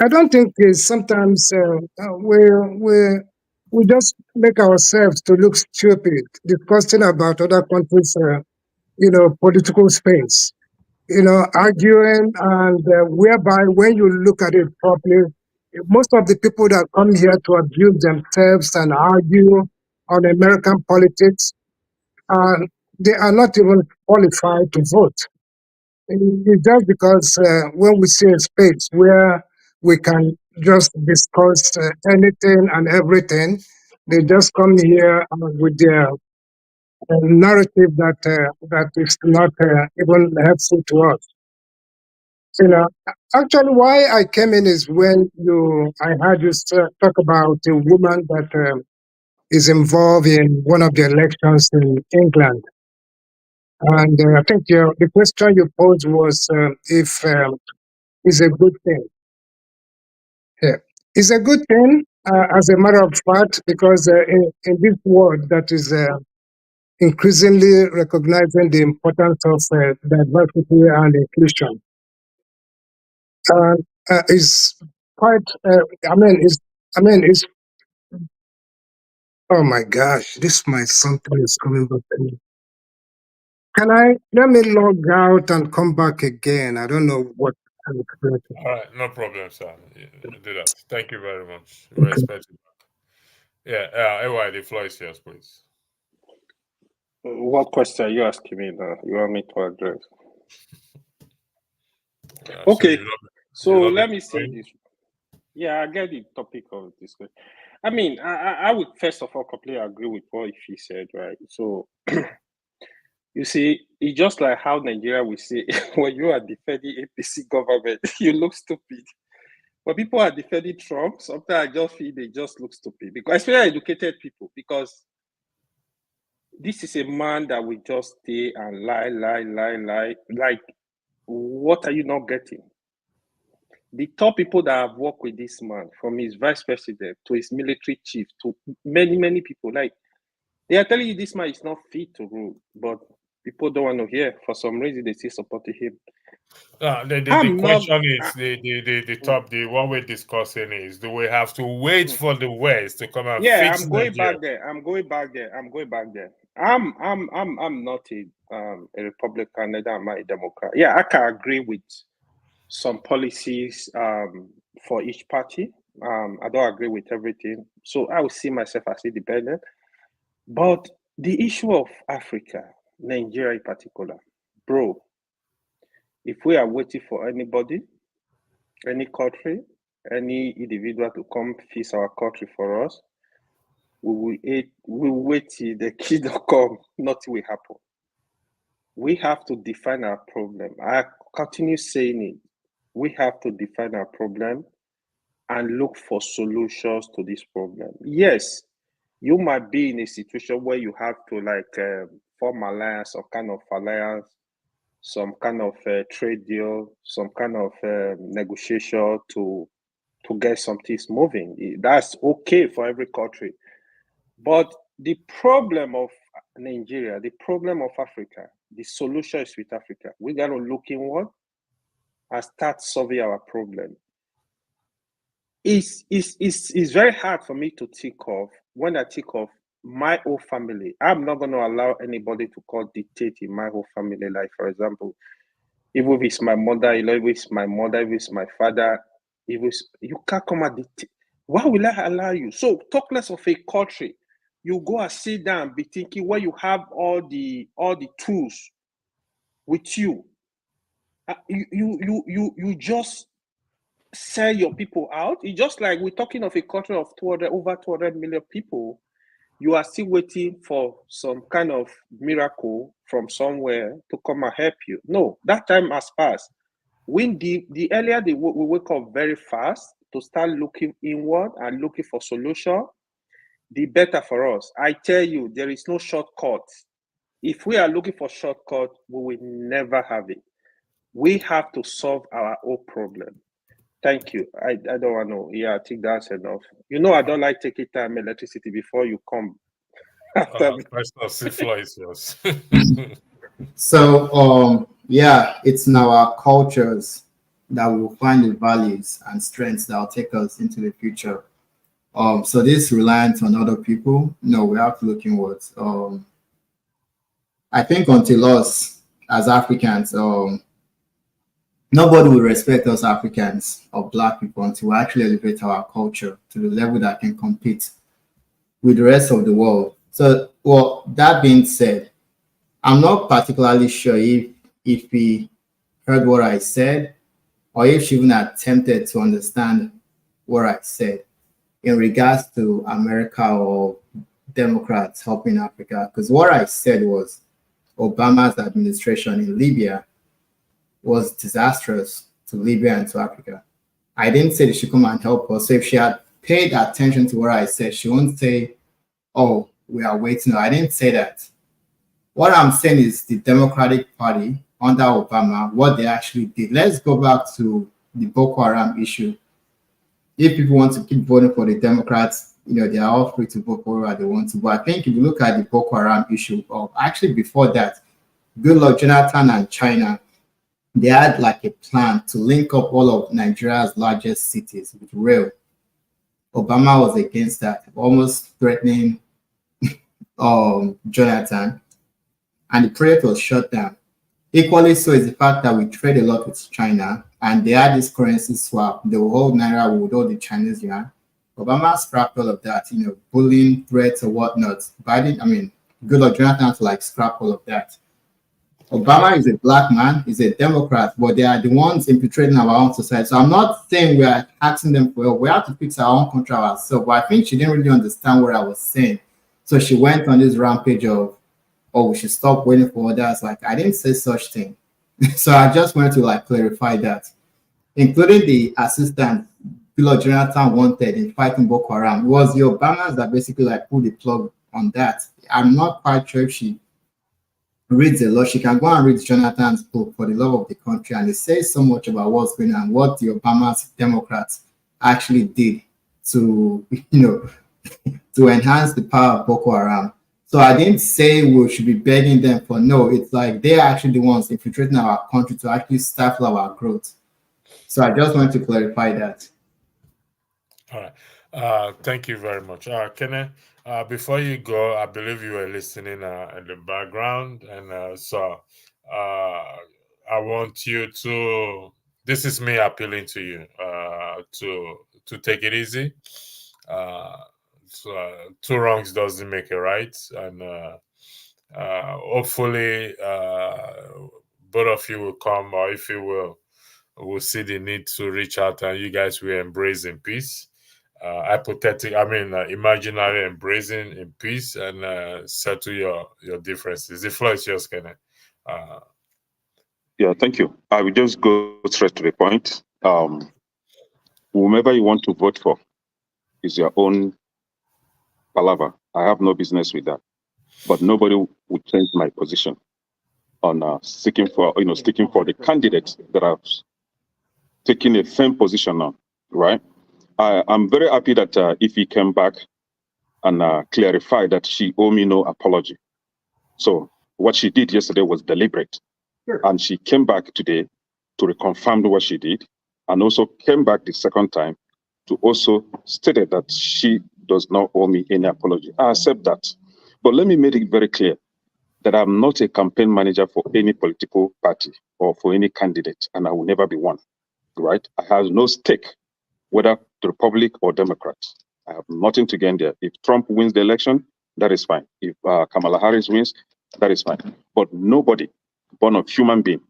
I don't think sometimes we just make ourselves to look stupid discussing about other countries, political space, arguing, and whereby when you look at it properly, most of the people that come here to abuse themselves and argue on American politics, they are not even qualified to vote. It's just because when we see a space where we can just discuss anything and everything, they just come here with their narrative that is not even helpful to us. Actually, why I came in is when I heard you talk about a woman that is involved in one of the elections in England. And I think the question you posed was if it's a good thing. Yeah. It's a good thing, as a matter of fact, because in this world that is increasingly recognizing the importance of diversity and inclusion, it's quite. It's. Oh my gosh, something is coming back to me. Let me log out and come back again? I don't know what. All right, no problem, sir. Do that. Thank you very much. We expect it. Yeah, AY, the floor is yours, please. What question are you asking me now? You want me to address? Okay, so let me say this. Yeah, I get the topic of this question. I mean, I would first of all completely agree with what he said, right? So, you see, it's just like how Nigeria will say, when you are defending APC government, you look stupid. When people are defending Trump, sometimes I just feel they just look stupid, because especially educated people, because this is a man that will just stay and lie. Like, what are you not getting? The top people that have worked with this man, from his vice president to his military chief to many people, like, they are telling you this man is not fit to rule, but people don't want to hear. For some reason, they still supporting him. The question is the one we're discussing is, do we have to wait for the West to come and fix I'm going Nigeria? back there. I'm going back there. I'm not a Republican, neither am I a Democrat. Yeah, I can agree with some policies for each party. I don't agree with everything, so I would see myself as independent. But the issue of Africa, Nigeria in particular, bro, if we are waiting for anybody, any country, any individual to come fix our country for us, we will wait till the kingdom come, nothing will happen. We have to define our problem. I continue saying it. We have to define our problem and look for solutions to this problem. Yes, you might be in a situation where you have to form alliance or kind of alliance, some kind of trade deal, some kind of negotiation to get some things moving. That's okay for every country. But the problem of Nigeria, the problem of Africa, the solution is with Africa. We got to look inward and start solving our problem. It's very hard for me to think of, when I think of my whole family. I'm not going to allow anybody to call dictate in my whole family. Like, for example, even if it's my mother, if it's my mother, if it's my father, you can't come and dictate. Why will I allow you? So talk less of a country. You go and sit down and be thinking where you have all the tools with you. You just sell your people out. It's just like we're talking of a country of over 200 million people. You are still waiting for some kind of miracle from somewhere to come and help you. No, that time has passed. When the earlier we wake up very fast to start looking inward and looking for solution, the better for us. I tell you, there is no shortcut. If we are looking for shortcut, we will never have it. We have to solve our own problem. Thank you. I don't want to. Yeah, I think that's enough. You know, I don't like taking time electricity before you come. So, yeah, it's in our cultures that we'll find the values and strengths that will take us into the future. So this reliance on other people, no, we have to look inwards. I think until us as Africans, nobody will respect us Africans or Black people until we actually elevate our culture to the level that can compete with the rest of the world. So, well, that being said, I'm not particularly sure if he heard what I said or if she even attempted to understand what I said in regards to America or Democrats helping Africa. Because what I said was Obama's administration in Libya was disastrous to Libya and to Africa. I didn't say that she come and help us. So if she had paid attention to what I said, she won't say, oh, we are waiting. No, I didn't say that. What I'm saying is the Democratic Party under Obama, what they actually did. Let's go back to the Boko Haram issue. If people want to keep voting for the Democrats, they are all free to vote for whoever they want to. But I think if you look at the Boko Haram issue, or actually before that, Goodluck Jonathan and China, they had like a plan to link up all of Nigeria's largest cities with rail. Obama was against that, almost threatening Jonathan, and the project was shut down. Equally so is the fact that we trade a lot with China, and they had this currency swap. They will hold Naira, we would hold the Chinese yuan. Obama scrapped all of that, bullying, threats, or whatnot. Goodluck Jonathan to scrap all of that. Obama is a Black man, he's a Democrat, but they are the ones infiltrating our own society. So I'm not saying we are asking them for help. We have to fix our own country ourselves. But I think she didn't really understand what I was saying. So she went on this rampage of, oh, we should stop waiting for others. I didn't say such thing. So I just wanted to clarify that, including the assistant Goodluck Jonathan wanted in fighting Boko Haram. It was the Obamas that basically pulled the plug on that. I'm not quite sure if she reads a lot. She can go and read Jonathan's book, For the Love of the Country, and it says so much about what's going on, what the Obama's Democrats actually did to, to enhance the power of Boko Haram. So I didn't say we should be begging them for no. It's they're actually the ones infiltrating our country to actually stifle our growth. So I just want to clarify that. All right. Thank you very much. Kenneth, before you go, I believe you were listening in the background. And so I want you to, this is me appealing to you to take it easy. Two wrongs doesn't make a right. And hopefully both of you will come, or if you will see the need to reach out and you guys will embrace in peace. Imaginary embracing in peace and settle your differences. The floor is yours, Kenneth. Yeah, thank you. I will just go straight to the point. Whomever you want to vote for is your own palaver. I have no business with that. But nobody will change my position on sticking for the candidate that I've taken a firm position on, right? I'm very happy that if he came back and clarified that she owed me no apology. So what she did yesterday was deliberate. Sure. And she came back today to reconfirm what she did, and also came back the second time to also state that she does not owe me any apology. I accept that. But let me make it very clear that I'm not a campaign manager for any political party or for any candidate, and I will never be one, right? I have no stake, whether Republic or Democrat. I have nothing to gain there. If Trump wins the election, that is fine. If Kamala Harris wins, that is fine. But nobody born of human being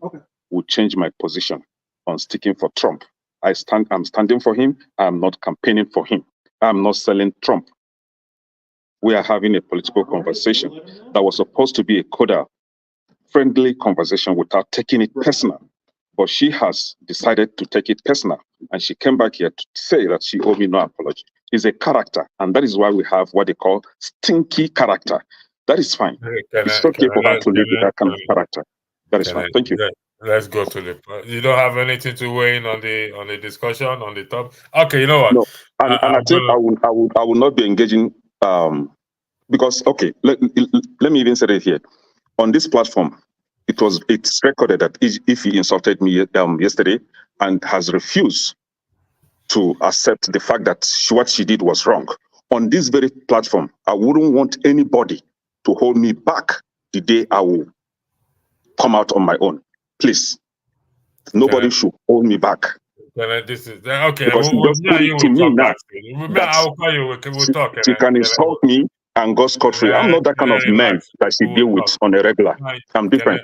will change my position on sticking for Trump. I'm standing for him. I'm not campaigning for him. I'm not selling Trump. We are having a political conversation that was supposed to be a friendly conversation without taking it personal. But she has decided to take it personal. And she came back here to say that she owed me no apology. It's a character. And that is why we have what they call stinky character. That is fine. It's okay for her to live with that kind of character. That is fine. Thank you. Let's go to the. You don't have anything to weigh in on the discussion on the top. Okay, you know what? No, and I think I will not be engaging because let me even say it here on this platform. It's recorded that if he insulted me yesterday and has refused to accept the fact that what she did was wrong on this very platform, I wouldn't want anybody to hold me back the day I will come out on my own. Please, nobody should hold me back. This is okay. Because we'll talk. She can insult me and go scot-free. I'm not that kind of man that she deal with on a regular. I'm different.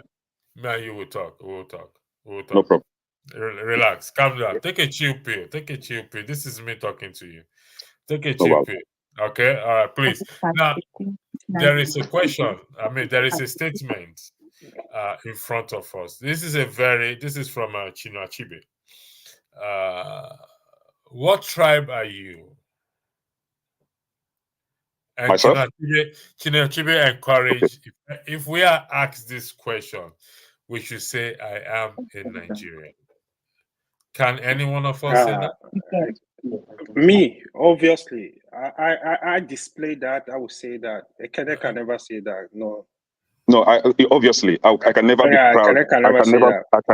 Man, you will talk. We'll talk. No problem. Relax. Calm down. Take a chill pill. This is me talking to you. Take a chill pill. Okay? All right, please. Now, there is a question. There is a statement in front of us. This is from Chinua Achebe. What tribe are you? And Myself? Chinua Achebe encouraged, if we are asked this question, we should say, I am a Nigerian. Can any one of us say that? Me, obviously, I display that. I would say that. Ekene can never say that. No. No, obviously I can never be proud. I can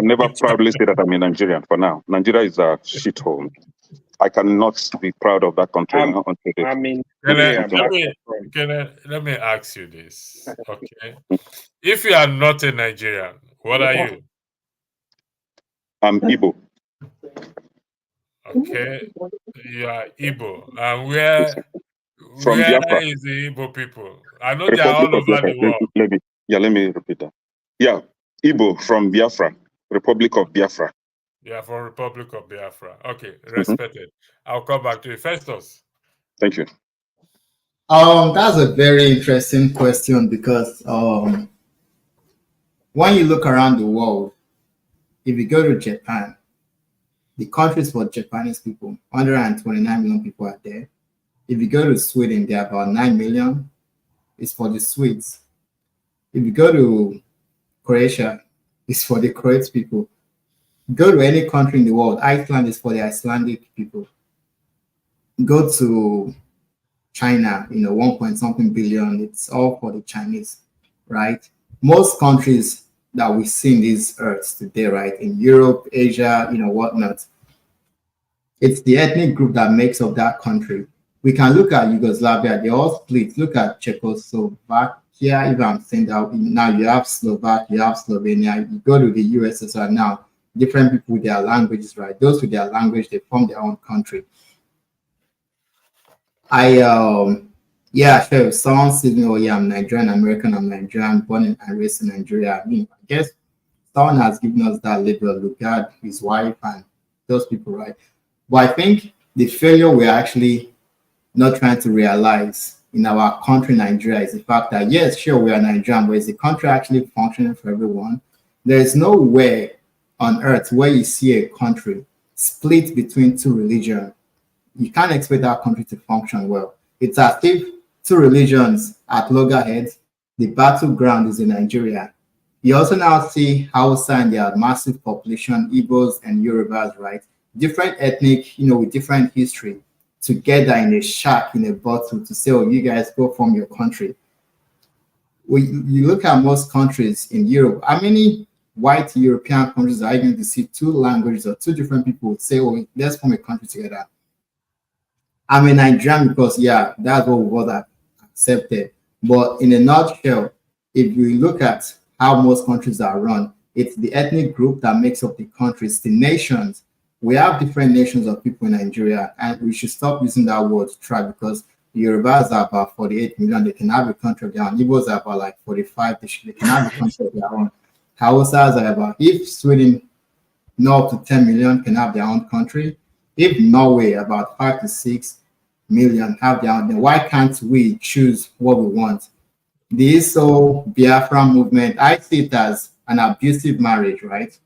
never proudly say that I'm a Nigerian. For now, Nigeria is a shithole. I cannot be proud of that country. Let me ask you this, okay? If you are not a Nigerian, what are you? I'm Igbo. Okay, you are Igbo. And where is the Igbo people? I know they are all over the world. Let me repeat that. Yeah, Igbo from Biafra, Republic of Biafra. Yeah, from Republic of Biafra. Okay, respected. I'll come back to you. Festus. Thank you. That's a very interesting question because when you look around the world, if you go to Japan, the countries for Japanese people, 129 million people are there. If you go to Sweden, there are about 9 million. It's for the Swedes. If you go to Croatia, it's for the Croatian people. Go to any country in the world, Iceland is for the Icelandic people. Go to China, 1.something billion, it's all for the Chinese, right? Most countries that we see in these earths today, right, in Europe, Asia, whatnot, it's the ethnic group that makes up that country. We can look at Yugoslavia, they all split. Look at Czechoslovakia, if I'm saying that, now you have Slovak, you have Slovenia, you go to the USSR now, different people with their languages, right? Those with their language, they form their own country. Sure, someone says, I'm Nigerian American, I'm Nigerian, born and raised in Nigeria. I guess someone has given us that label, Lugard, his wife, and those people, right? But I think the failure we're actually not trying to realize in our country, Nigeria, is the fact that, yes, sure, we are Nigerian, but is the country actually functioning for everyone? There is nowhere on earth where you see a country split between two religions. You can't expect that country to function well. It's as if two religions at loggerheads, the battleground is in Nigeria. You also now see Hausa and their massive population, Igbos and Yorubas, right? Different ethnic, with different history, together in a shack, in a bottle to say, oh, you guys go from your country. You look at most countries in Europe, how many white European countries are going to see two languages or two different people would say, oh, let's form a country together? I'm a Nigerian because, yeah, that's what we got accepted. But in a nutshell, if you look at how most countries are run, it's the ethnic group that makes up the countries, the nations. We have different nations of people in Nigeria, and we should stop using that word tribe, because the Yorubas are about 48 million. They can have a country of their own. Igbos are about like 45. They can have a country of their own. Hausas are about, if Sweden, north to 10 million can have their own country. If Norway, about 5 to 6 million have their own, then why can't we choose what we want? The whole Biafra movement, I see it as an abusive marriage, right?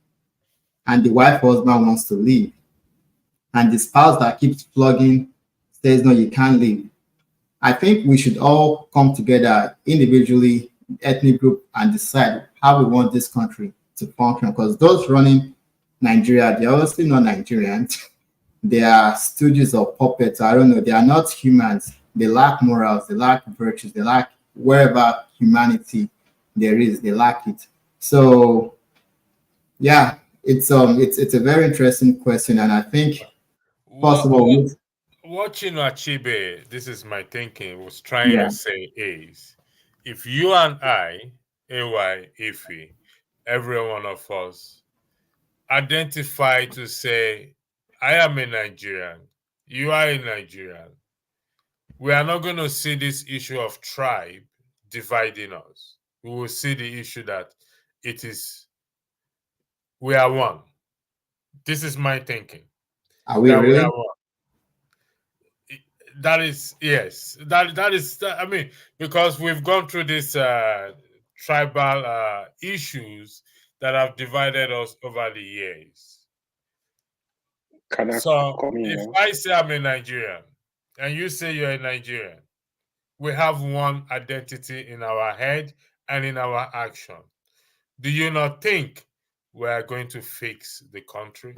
And the wife husband wants to leave. And the spouse that keeps plugging says, no, you can't leave. I think we should all come together individually, ethnic group, and decide how we want this country to function. Because those running Nigeria, they're obviously not Nigerians. They are stooges or puppets. I don't know. They are not humans. They lack morals. They lack virtues. They lack wherever humanity there is. They lack it. So, yeah, it's a very interesting question, and I think possible. Watching Achibe, this is my thinking, was trying to say is, if you and I, AY, Ife, every one of us, identify to say, I am a Nigerian, you are a Nigerian, we are not going to see this issue of tribe dividing us. We will see the issue that we are one. This is my thinking. Are we really? We are one. That is, yes. That is, I mean, because we've gone through these tribal issues that have divided us over the years. So if I say I'm a Nigerian and you say you're a Nigerian, we have one identity in our head and in our action. Do you not think we are going to fix the country?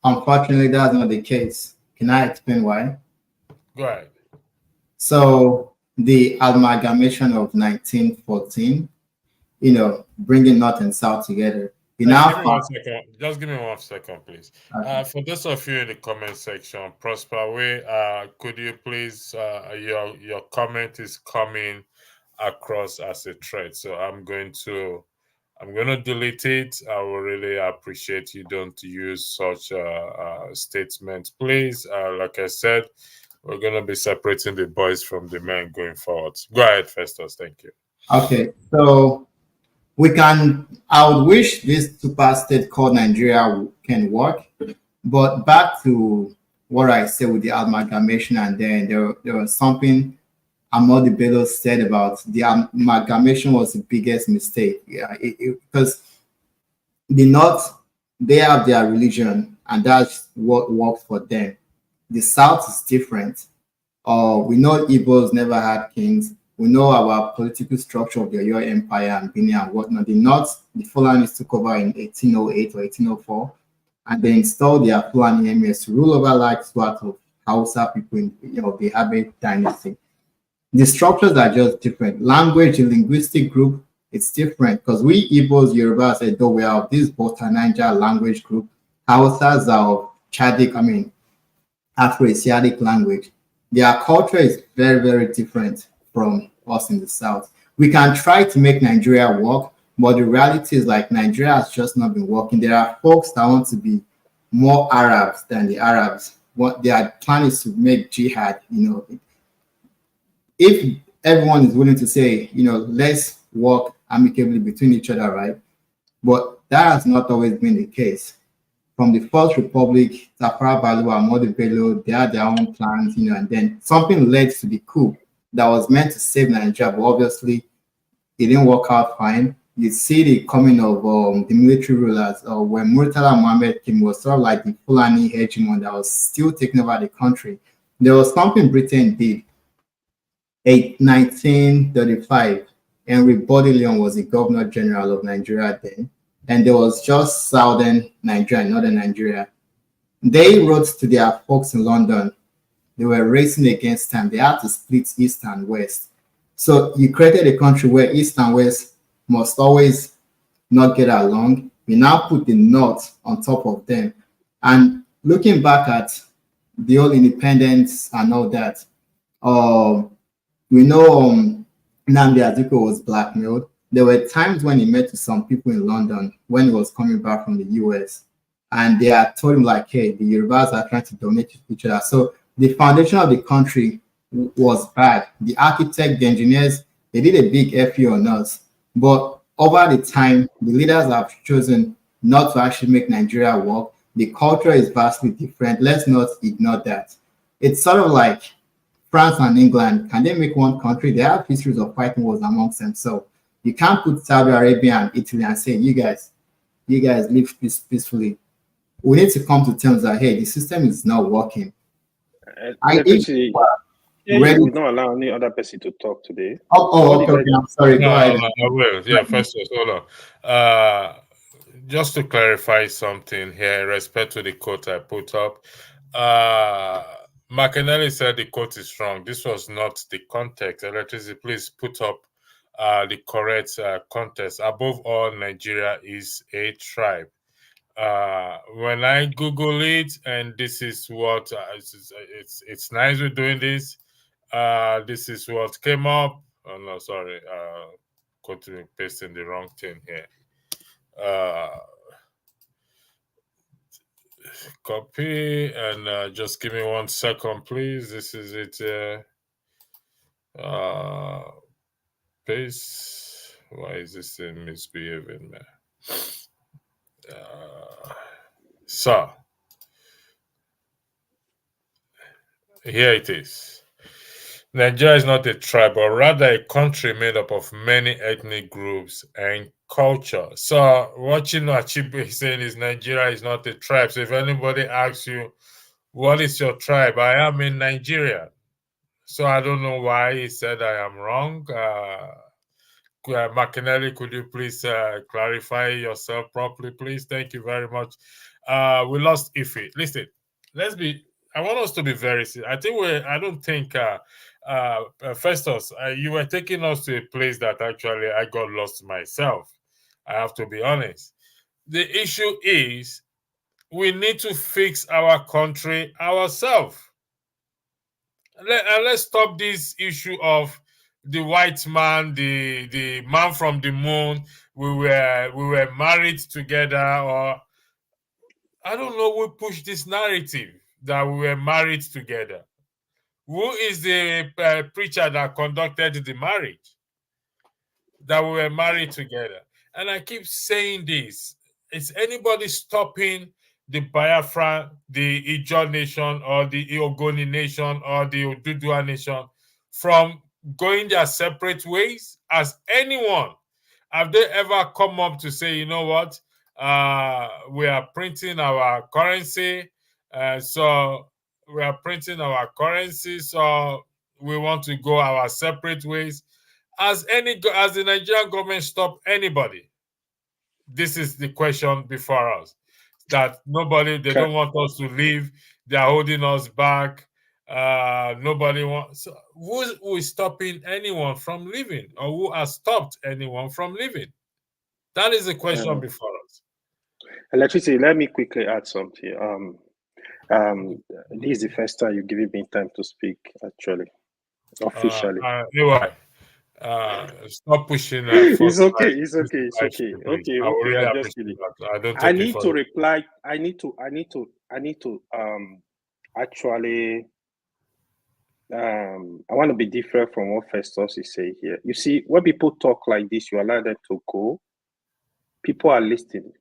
Unfortunately, that's not the case. Can I explain why? Go ahead. So the amalgamation of 1914, bringing North and South together. Just give me 1 second, please. Okay. For those of you in the comment section, Prosper, could you please, your comment is coming across as a thread, so I'm going to delete it. I will really appreciate you don't use such statements, please. Like I said, we're going to be separating the boys from the men going forward. Go ahead, Festus. Thank you. Okay, so I would wish this super state called Nigeria can work, but back to what I said with the amalgamation, and then there was something Amadi Bello said about the amalgamation was the biggest mistake. Yeah, because the North, they have their religion, and that's what worked for them. The South is different. We know Igbos never had kings. We know our political structure of the Oyo Empire and Benin and whatnot. The North, the Fulanis took over in 1808 or 1804, and they installed their Fulani emirs to rule over large swaths of Hausa people in the Abe dynasty. The structures are just different. Language, the linguistic group, it's different, because we Igbos, Yorubas, though we are of this Bota-Niger language group, Hausas are of Chadic, Afro-Asiatic language. Their culture is very, very different from us in the South. We can try to make Nigeria work, but the reality is like Nigeria has just not been working. There are folks that want to be more Arabs than the Arabs. What their plan is to make jihad, If everyone is willing to say, let's work amicably between each other, right? But that has not always been the case. From the First Republic, Tafawa Balewa, Ahmadu Bello, they had their own plans, and then something led to the coup that was meant to save Nigeria, but obviously it didn't work out fine. You see the coming of the military rulers. When Murtala Mohammed came, was sort of like the Fulani hegemon that was still taking over the country. There was something Britain did. In 1935, Henry Bodleian was the Governor General of Nigeria then, and there was just southern Nigeria, northern Nigeria. They wrote to their folks in London. They were racing against time. They had to split east and west. So you created a country where east and west must always not get along. We now put the north on top of them. And looking back at the whole independence and all that, we know Nnamdi Azikiwe was blackmailed. There were times when he met with some people in London when he was coming back from the US, and they had told him like, hey, the Yorubas are trying to dominate each other. So the foundation of the country was bad. The architect, the engineers, they did a big FU on us. But over the time, the leaders have chosen not to actually make Nigeria work. The culture is vastly different. Let's not ignore that. It's sort of like France and England. Can they make one country? They have histories of fighting wars amongst themselves. You can't put Saudi Arabia and Italy and say, you guys live peacefully. We need to come to terms that, hey, the system is not working. We don't allow any other person to talk today. Okay. I'm sorry. Go ahead. No, I will. Yeah, first, hold on. Just to clarify something here, in respect to the quote I put up, McAnally said the quote is wrong. This was not the context. Electricity, please put up the correct context. Above all, Nigeria is a tribe. When I Google it, and this is what it's nice we're doing this. This is what came up. Oh no, sorry. Continue pasting the wrong thing here. Copy and just give me 1 second, please. This is it. Paste. Why is this thing misbehaving, man? So here it is. Nigeria is not a tribe, but rather a country made up of many ethnic groups and culture. So what Achibe is saying is Nigeria is not a tribe. So if anybody asks you, what is your tribe? I am in Nigeria. So I don't know why he said I am wrong. McAnally, could you please clarify yourself properly, please? Thank you very much. We lost Ife. Listen, I want us to be very serious. I don't think Festus, you were taking us to a place that actually I got lost myself. I have to be honest. The issue is we need to fix our country ourselves. Let's stop this issue of the white man, the man from the moon. We were married together, or I don't know who pushed this narrative that we were married together. Who is the preacher that conducted the marriage? That we were married together. And I keep saying this. Is anybody stopping the Biafra, the Ijaw nation, or the Iogoni nation, or the Oduduwa nation from going their separate ways? As anyone, have they ever come up to say, you know what, we are printing our currency, so we are printing our currency, so we want to go our separate ways? Has the Nigerian government stopped anybody? This is the question before us. That they don't want us to leave. They are holding us back. Nobody wants. So who is stopping anyone from leaving, or who has stopped anyone from leaving? That is the question before us. Electricity, let me quickly add something. This is the first time you're giving me time to speak, actually, officially. Anyway, stop pushing. It's okay. Okay, I'm just kidding. I need to reply. I need to actually I want to be different from what Festus is saying here. You see, when people talk like this, you allow them to go. People are listening.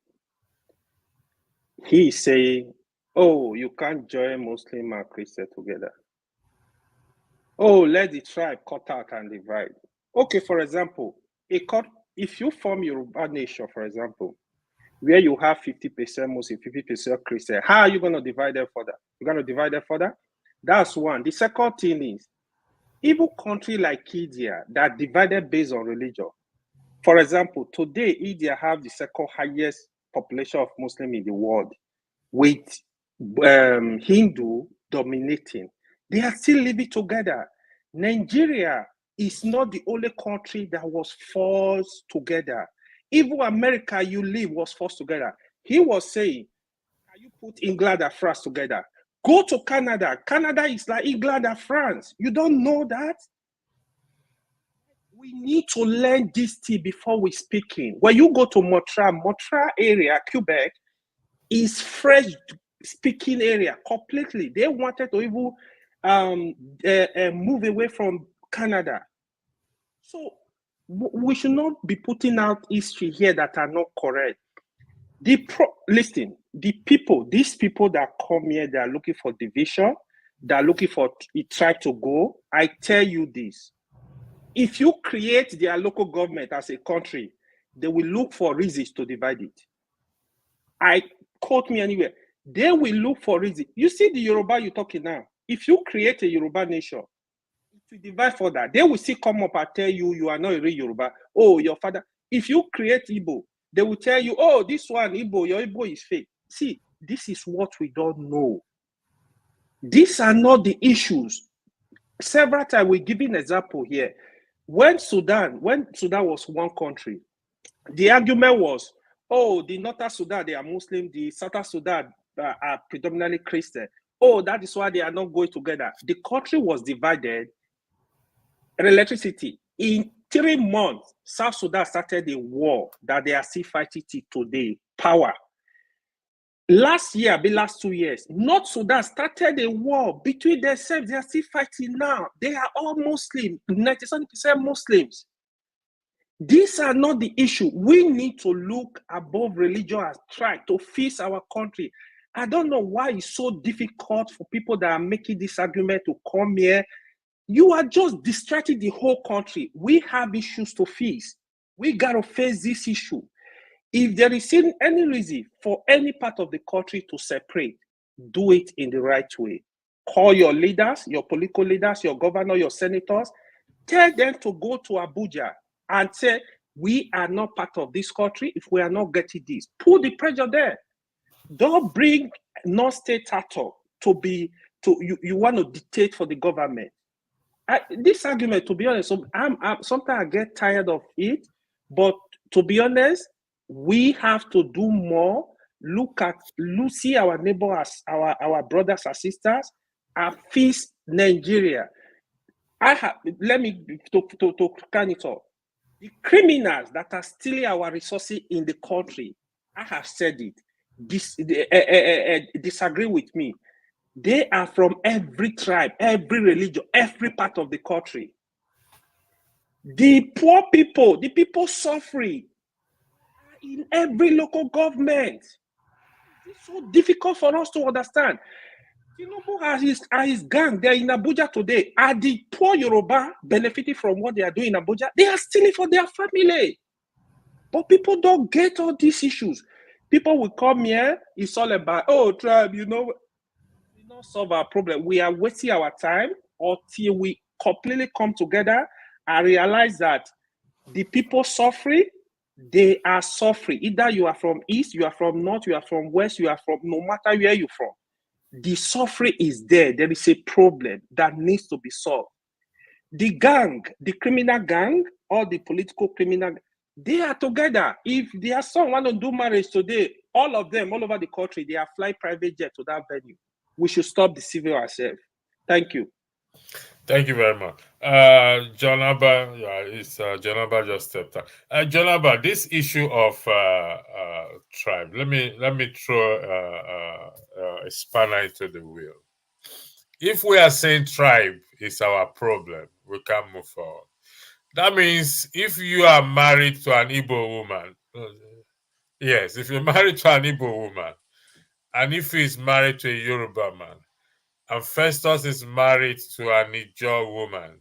He is saying, "Oh, you can't join Muslim and Christian together. Oh, let the tribe cut out and divide." Okay, for example, if you form Yoruba nation, for example, where you have 50% Muslim, 50% Christian, how are you going to divide them further? You're going to divide them further? That's one. The second thing is, even country like India that divided based on religion. For example, today India have the second highest population of Muslim in the world, with Hindu dominating. They are still living together. Nigeria is not the only country that was forced together. Even America you live was forced together. He was saying, can you put England and France together? Go to Canada. Canada is like England and France. You don't know that? We need to learn this thing before we speaking. When you go to Montreal area, Quebec, is French speaking area completely. They wanted to even move away from Canada. So we should not be putting out history here that are not correct. Listen, these people that come here, they are looking for division, they are looking for try to go. I tell you this. If you create their local government as a country, they will look for reasons to divide it. Quote me anywhere. They will look for reasons. You see the Yoruba you're talking now. If you create a Yoruba nation, it will divide further. They will still come up and tell you, you are not a real Yoruba. Oh, your father. If you create Igbo, they will tell you, oh, this one, Igbo, your Igbo is fake. See, this is what we don't know. These are not the issues. Several times we're giving an example here. When Sudan was one country, the argument was, oh, the Northern Sudan, they are Muslim, the Southern Sudan are predominantly Christian. Oh, that is why they are not going together. The country was divided. Electricity. In 3 months, South Sudan started a war that they are still fighting today. Power. Last 2 years, North Sudan started a war between themselves. They are still fighting now. They are all Muslim, 97% Muslims. These are not the issue. We need to look above religion and try to fix our country. I don't know why it's so difficult for people that are making this argument to come here. You are just distracting the whole country. We have issues to face. We got to face this issue. If there is any reason for any part of the country to separate, do it in the right way. Call your leaders, your political leaders, your governor, your senators. Tell them to go to Abuja and say, we are not part of this country if we are not getting this. Put the pressure there. Don't bring non-state actor you want to dictate for the government. This argument, to be honest, sometimes I get tired of it, but to be honest, we have to do more. See our neighbors, our brothers and sisters, and fix Nigeria. Let me to can it all. The criminals that are stealing our resources in the country, I have said it. Disagree with me. They are from every tribe, every religion, every part of the country. The poor people, the people suffering in every local government. It's so difficult for us to understand. Tinubu has his gang. They're in Abuja today. Are the poor Yoruba benefiting from what they are doing in Abuja? They are stealing for their family. But people don't get all these issues. People will come here. It's all about, oh, tribe, we not solve our problem. We are wasting our time until we completely come together and realize that the people suffering, they are suffering. Either you are from east, you are from north, you are from west, you are from, no matter where you're from. The suffering is there. There is a problem that needs to be solved. The gang, the criminal gang, or the political criminal, they are together. If their son want to do marriage today, all of them, all over the country, they are flying private jet to that venue. We should stop deceiving ourselves. Thank you. Thank you very much. John Abba, John Abba just stepped out. John Abba, this issue of tribe, let me throw a spanner into the wheel. if we are saying tribe is our problem, we can't move forward. That means if you are married to an Igbo woman, yes, if you're married to an Igbo woman, and if he's married to a Yoruba man, and Festus is married to an Ijaw woman,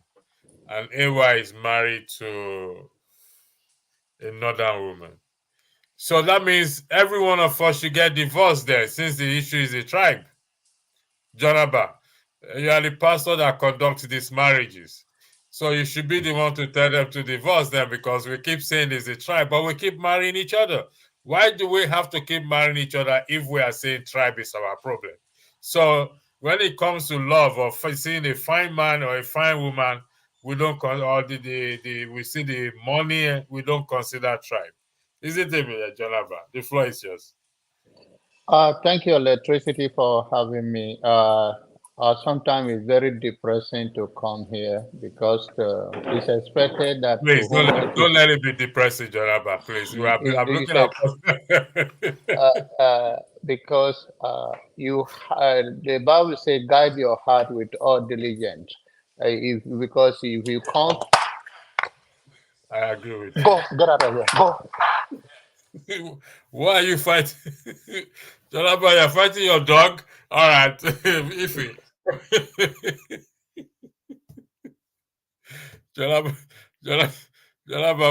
and Ewa is married to a northern woman. So that means every one of us should get divorced there, since the issue is a tribe. Jonaba, you are the pastor that conducts these marriages. So you should be the one to tell them to divorce them, because we keep saying it's a tribe, but we keep marrying each other. Why do we have to keep marrying each other if we are saying tribe is our problem? So when it comes to love or seeing a fine man or a fine woman, we don't we see the money, we don't consider tribe. Is it, Jonaba? The floor is yours. Thank you, Electricity, for having me. Sometimes it's very depressing to come here because it's expected that Please to whom don't let it be depressing, Jonaba. Please, I'm looking at because the Bible says, guide your heart with all diligence. Because if you come, I agree with go get out of here, go. you. Why are you fighting? Jonaba, you're fighting your dog? All right. Ify. Jonaba,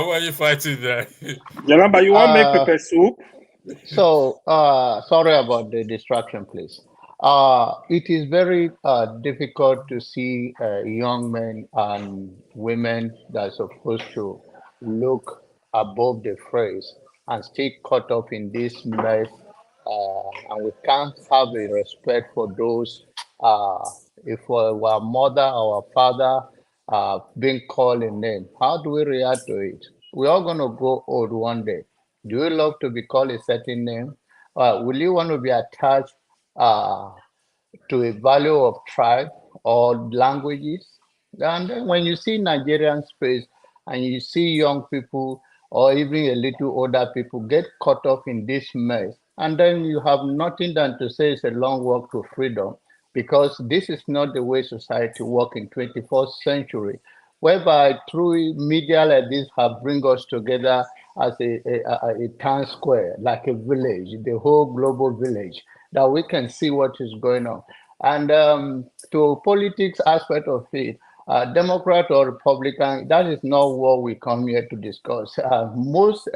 why are you fighting there? Jonaba, you want to make pepper soup? So, sorry about the distraction, please. It is very difficult to see young men and women that are supposed to look above the phrase and stay caught up in this mess. And we can't have a respect for those. If our mother, our father, being called a name, how do we react to it? We're all going to grow old one day. Do you love to be called a certain name? Will you want to be attached uh, to a value of tribe or languages? And then when you see Nigerian space and you see young people or even a little older people get caught up in this mess, and then you have nothing than to say it's a long walk to freedom, because this is not the way society works in 21st century, whereby through media like this have bring us together as a town square, like a village, the whole global village, that we can see what is going on. And to politics aspect of it, Democrat or Republican, that is not what we come here to discuss. Most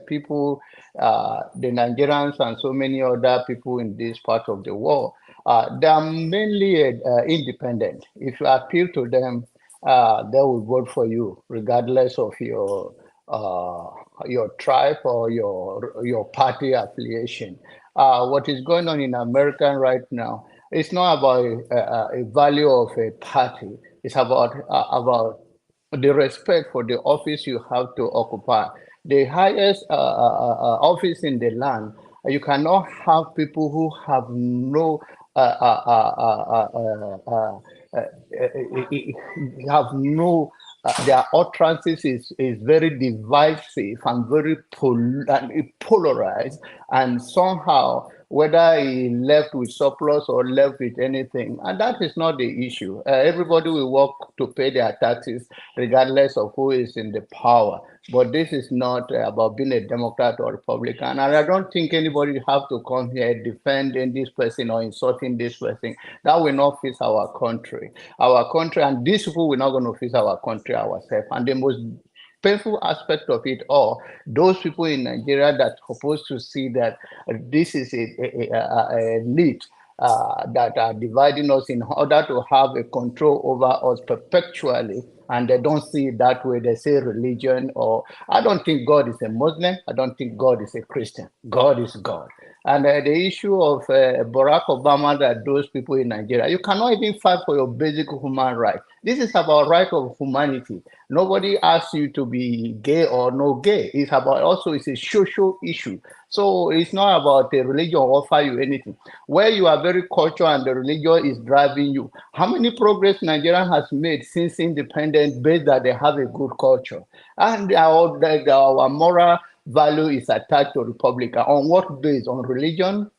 people, the Nigerians and so many other people in this part of the world, they are mainly independent. If you appeal to them, they will vote for you, regardless of your tribe or your party affiliation. What is going on in America right now? It's not about a value of a party. It's about the respect for the office you have to occupy. The highest office in the land, you cannot have people who have no have no their utterances is very divisive and very polarized, and somehow whether he left with surplus or left with anything, and that is not the issue. Everybody will work to pay their taxes regardless of who is in the power. But this is not about being a Democrat or Republican. And I don't think anybody have to come here defending this person or insulting this person. That will not fix our country. Our country, and these people will not going to fix our country ourselves. And the most painful aspect of it all, those people in Nigeria that are supposed to see that this is a elite that are dividing us in order to have a control over us perpetually, and they don't see it that way. They say religion, or I don't think God is a Muslim. I don't think God is a Christian. God is God. And the issue of Barack Obama, that those people in Nigeria, you cannot even fight for your basic human right. This is about right of humanity. Nobody asks you to be gay or no gay. It's about also, it's a social issue. So it's not about the religion offer you anything. Where you are very cultural and the religion is driving you. How many progress Nigeria has made since independence based that they have a good culture? And our moral value is attached to Republican. On what base? On religion?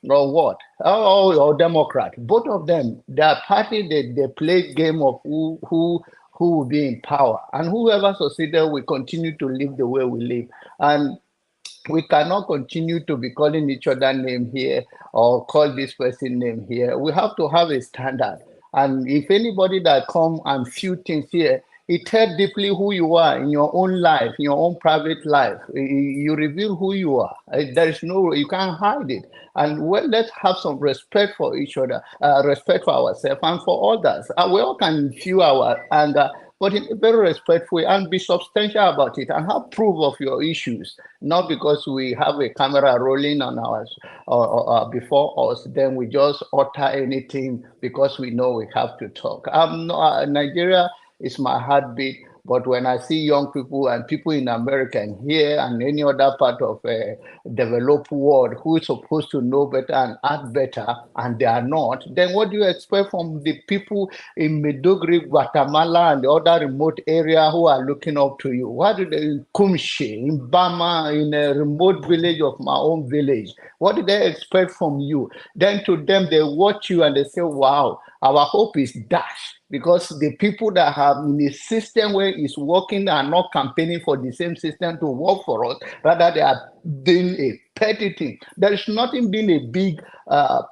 or what? Or Democrat. Both of them, their party, they play game of who will be in power, and whoever succeeded will continue to live the way we live. And we cannot continue to be calling each other name here or call this person name here. We have to have a standard. And if anybody that come and few things here, it tells deeply who you are in your own life, in your own private life. You reveal who you are. There is no, you can't hide it. And well, let's have some respect for each other, respect for ourselves and for others. We all can feel our anger, but in a very respectful way, and be substantial about it and have proof of your issues, not because we have a camera rolling on us or before us, then we just utter anything because we know we have to talk. Nigeria is my heartbeat. But when I see young people and people in America and here and any other part of a developed world who is supposed to know better and act better, and they are not, then what do you expect from the people in Maiduguri, Guatemala, and the other remote area who are looking up to you? What do they in Kumshi, in Bama, in a remote village of my own village? What do they expect from you? Then to them, they watch you and they say, wow, our hope is dashed. Because the people that have in a system where it's working are not campaigning for the same system to work for us, rather they are doing a petty thing. There is nothing being a big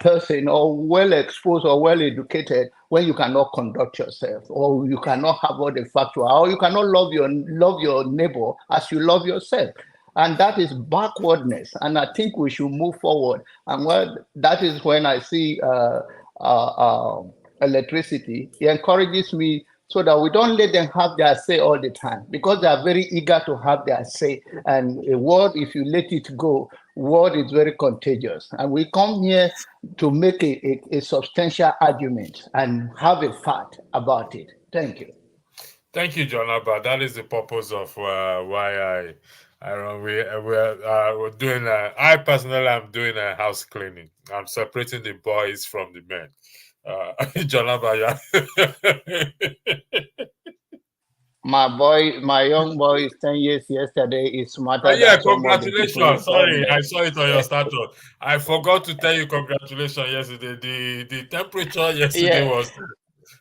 person or well exposed or well educated when you cannot conduct yourself, or you cannot have all the factual, or you cannot love your neighbor as you love yourself. And that is backwardness. And I think we should move forward. And that is when I see electricity. It encourages me so that we don't let them have their say all the time, because they are very eager to have their say. And a word, if you let it go, word is very contagious. And we come here to make a substantial argument and have a fact about it. Thank you. Thank you, John Abba. That is the purpose of why we're doing. I personally am doing a house cleaning. I'm separating the boys from the men. John Abba, My young boy is 10 years yesterday. Is smarter yeah, than some of the people in congratulations. Sorry, government. I saw it on your status. I forgot to tell you congratulations yesterday. The temperature yesterday Yeah.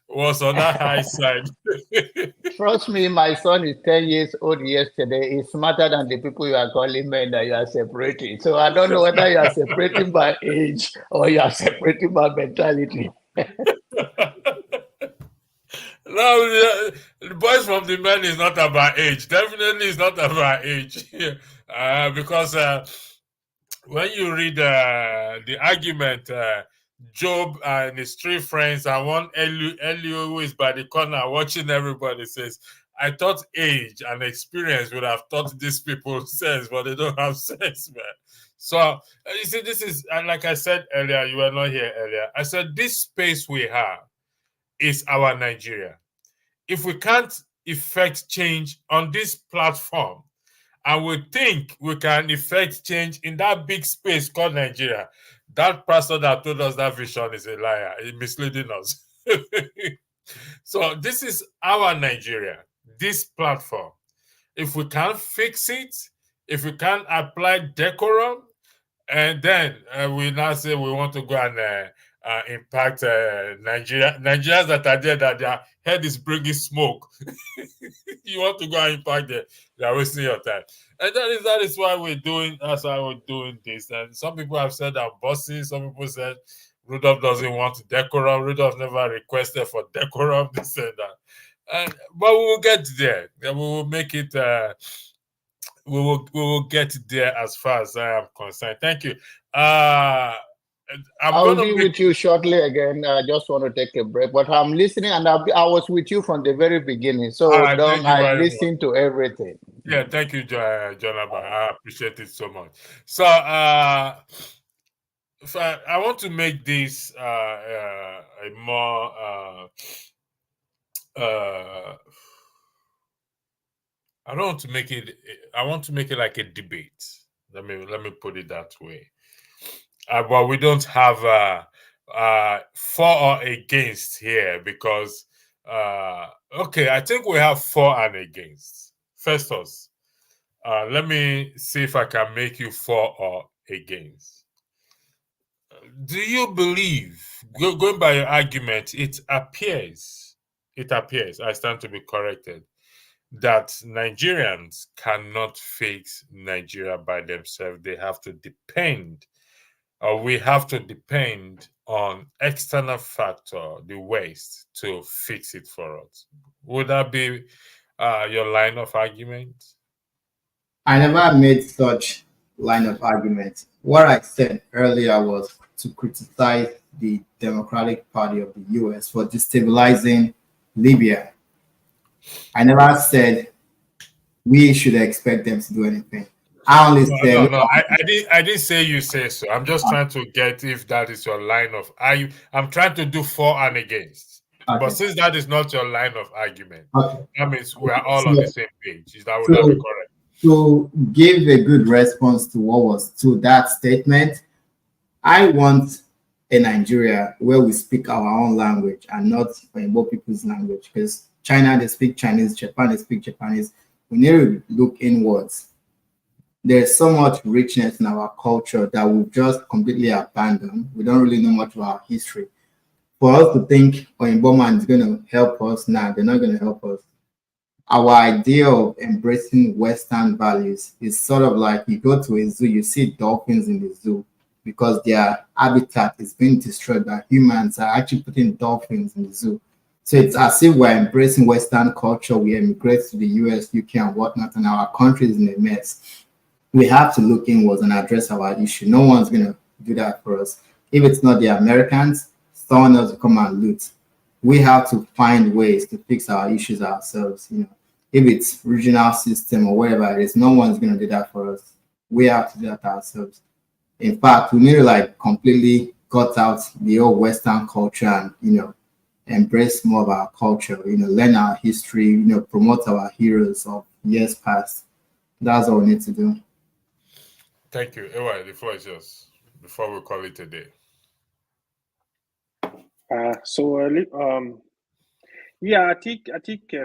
was on that high side. Trust me, my son is 10 years old yesterday. He's smarter than the people you are calling men that you are separating. So I don't know whether you are separating by age or you are separating by mentality. No, the boys from the men is not about age. Definitely, it's not about age. Because when you read the argument, Job and his three friends and one Elio who is by the corner watching everybody says, I thought age and experience would have taught these people sense, but they don't have sense, man. So, you see, this is, like I said earlier, you were not here earlier. I said, this space we have is our Nigeria. If we can't effect change on this platform, and we think we can effect change in that big space called Nigeria, that pastor that told us that vision is a liar. He's misleading us. So this is our Nigeria, this platform. If we can't fix it, if we can't apply decorum, and then we now say we want to go and impact Nigerians that are there, that their head is bringing smoke. You want to go and impact them, they are wasting your time. And that is why we're doing, that's why we're doing this. And some people have said that bosses, some people said Rudolph doesn't want decorum. Rudolph never requested for decorum, this and that. But we will get there. We will make it we will get there as far as I am concerned. Thank you. I'll be with you shortly again. I just want to take a break, but I'm listening, and I was with you from the very beginning. So I listen to everything. Yeah, thank you, John Abba. I appreciate it so much. So I want to make this a more I don't want to make it. I want to make it like a debate. Let me put it that way. But we don't have for or against here, because okay, I think we have for and against. Festus, let me see if I can make you for or against. do you believe, going by your argument, it appears, I stand to be corrected, that Nigerians cannot fix Nigeria by themselves. They have to depend, or we have to depend on external factor, the West, to fix it for us. Would that be your line of argument? I never made such line of argument. What I said earlier was to criticize the Democratic Party of the US for destabilizing Libya. I never said we should expect them to do anything. I only said No. I didn't say you say so. I'm just trying to get if that is your line of I'm trying to do for and against. okay. But since that is not your line of argument, Okay. that means we are all on the same page. Would that be correct? To give a good response to that statement, I want a Nigeria where we speak our own language and not Igbo people's language. Because China, they speak Chinese, Japan, they speak Japanese. We need to look inwards. There's so much richness in our culture that we've just completely abandoned. We don't really know much about our history. For us to think Oyinbo man is going to help us, they're not going to help us. Our idea of embracing Western values is sort of like you go to a zoo, you see dolphins in the zoo because their habitat is being destroyed by humans are actually putting dolphins in the zoo. So it's as if we're embracing Western culture, we emigrate to the US, UK, and whatnot, and our country is in a mess. We have to look inwards and address our issue. No one's going to do that for us. If it's not the Americans, someone else will come and loot. We have to find ways to fix our issues ourselves. If it's regional system or whatever it is, no one's going to do that for us. We have to do that ourselves. In fact, we need to completely cut out the old Western culture and embrace more of our culture. Learn our history. Promote our heroes of years past. That's all we need to do. Thank you. Ewa, the floor is yours before we call it a day. Yeah, I think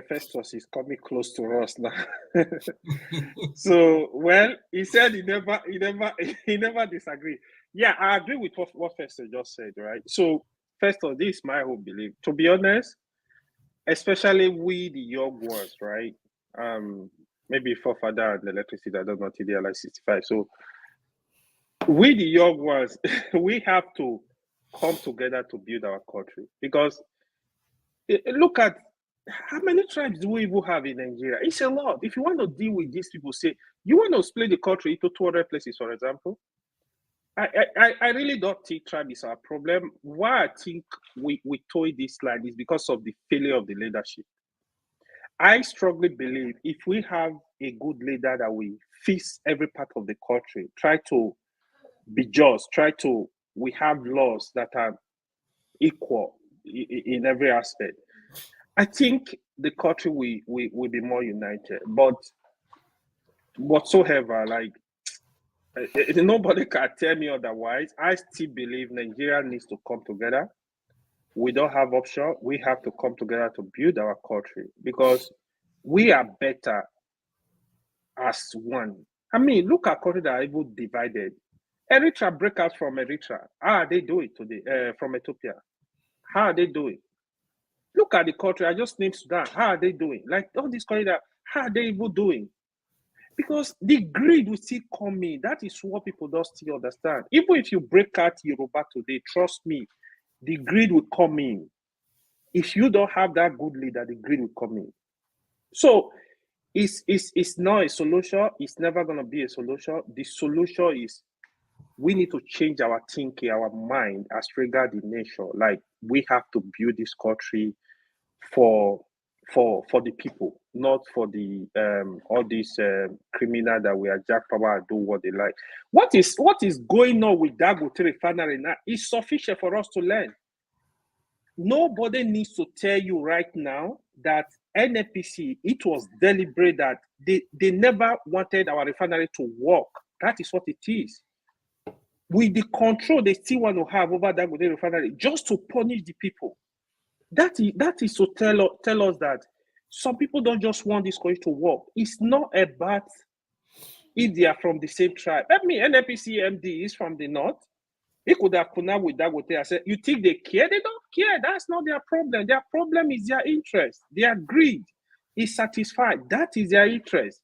Festus is coming close to us now. So, well, he said he never disagreed. Yeah, I agree with what Festus just said, right? So, Festus, this is my whole belief. To be honest, especially we the young ones, right? Maybe forefather and electricity, I don't know, till they're like 65. So, we the young ones, we have to come together to build our country, because look at how many tribes do we even have in Nigeria. It's a lot. If you want to deal with these people, say you want to split the country into 200 places, for example, I really don't think tribe is our problem. Why I think we toy this line is because of the failure of the leadership. I strongly believe if we have a good leader that we fix every part of the country, try to be just, we have laws that are equal in every aspect, I think the country will be more united. But whatsoever, nobody can tell me otherwise. I still believe Nigeria needs to come together. We don't have option. We have to come together to build our country, because we are better as one. I mean, look at countries that are even divided. Eritrea break out from Eritrea. How are they doing today? From Ethiopia. How are they doing? Look at the country. I just named Sudan. How are they doing? Like all these countries, how are they even doing? Because the greed will still come in. That is what people don't still understand. Even if you break out Yoruba today, trust me, the greed will come in. If you don't have that good leader, the greed will come in. So it's not a solution. It's never going to be a solution. The solution is we need to change our thinking, our mind as regard the nation. Like we have to build this country for the people, not for the all these criminal that we are jack power and do what they like. What is going on with Dangote refinery now is sufficient for us to learn. Nobody needs to tell you right now that NNPC, it was deliberate, that they never wanted our refinery to work. That is what it is. With the control they still want to have over Dangote refinery, just to punish the people. That is to tell us that some people don't just want this country to work. It's not about if they are from the same tribe. I mean, NNPC MD is from the north. He could have put out with Dagote and said, you think they care? They don't care. That's not their problem. Their problem is their interest. Their greed is satisfied. That is their interest.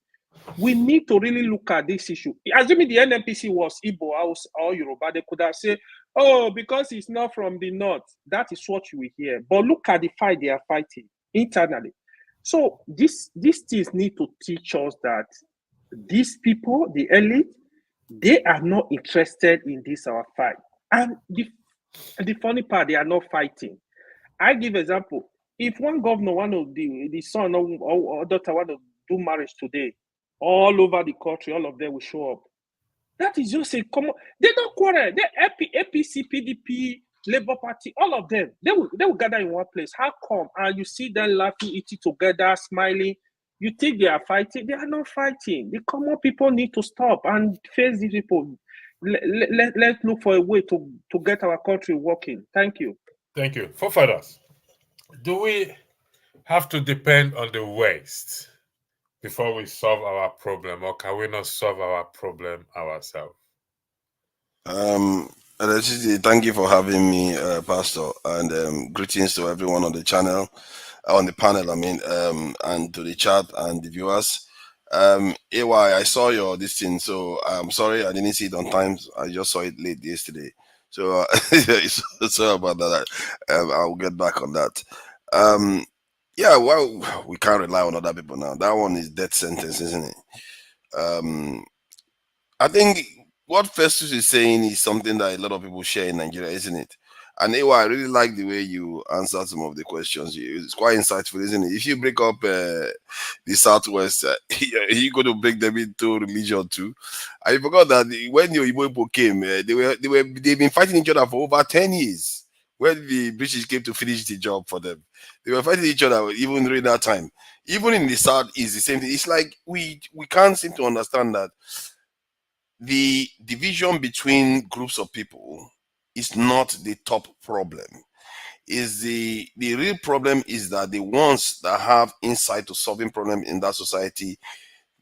We need to really look at this issue. Assuming the NNPC was Igbo House or Yoruba, they could have said, oh, because it's not from the north. That is what you will hear. But look at the fight they are fighting internally. So these things need to teach us that these people, the elite, they are not interested in this our fight. And the funny part, they are not fighting. I give example. If one governor, one of the son or daughter want to do marriage today, all over the country, all of them will show up. That is just a common. They don't quarrel. They APC, PDP, Labour Party, all of them. They will gather in one place. How come? And you see them laughing, eating together, smiling. You think they are fighting? They are not fighting. The common people need to stop and face these people. Let's look for a way to get our country working. Thank you. Thank you. Forefathers, do we have to depend on the West before we solve our problem, or can we not solve our problem ourselves? Thank you for having me, Pastor, and greetings to everyone on the channel, on the panel, and to the chat and the viewers. AY, I saw your this thing, so I'm sorry I didn't see it on time. I just saw it late yesterday, so sorry about that. I'll get back on that. Yeah, well, we can't rely on other people now. That one is death sentence, isn't it? I think what Festus is saying is something that a lot of people share in Nigeria, isn't it? And AY, I really like the way you answered some of the questions. It's quite insightful, isn't it? If you break up the Southwest, you're going to break them into religion too. I forgot that when the Igbo people came, they've been fighting each other for over 10 years. When the British came to finish the job for them, they were fighting each other even during that time. Even in the South, is the same thing. It's like we can't seem to understand that the division between groups of people is not the top problem. Is the real problem is that the ones that have insight to solving problems in that society,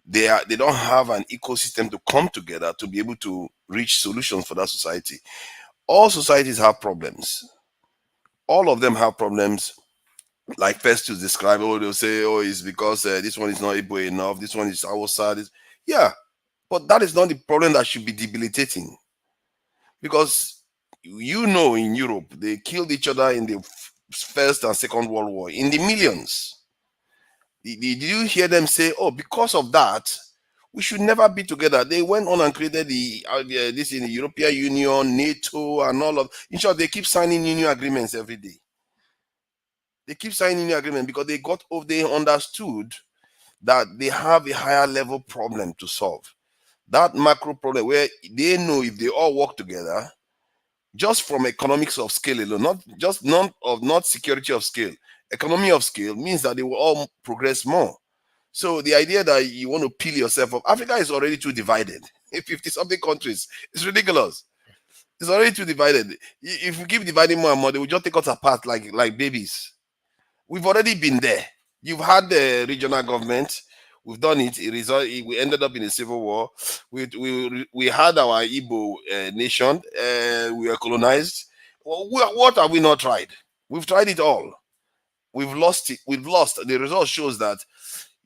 they don't have an ecosystem to come together to be able to reach solutions for that society. All societies have problems. All of them have problems. Like first to describe, they'll say, oh, it's because this one is not able enough, this one is outside. Yeah, but that is not the problem that should be debilitating. Because in Europe, they killed each other in the First and Second World War in the millions. Did you hear them say, oh, because of that, we should never be together? They went on and created this in the European Union, NATO, and all of. In short, they keep signing new agreements every day. They keep signing new agreements because they understood that they have a higher level problem to solve. That macro problem where they know if they all work together, just from economics of scale alone, not security of scale, economy of scale means that they will all progress more. So the idea that you want to peel yourself up, Africa is already too divided. 50-something countries, it's ridiculous. It's already too divided. If we keep dividing more and more, they will just take us apart like babies. We've already been there. You've had the regional government. We've done it. We ended up in a civil war. We had our Igbo nation. We were colonized. What have we not tried? We've tried it all. We've lost it. We've lost. The result shows that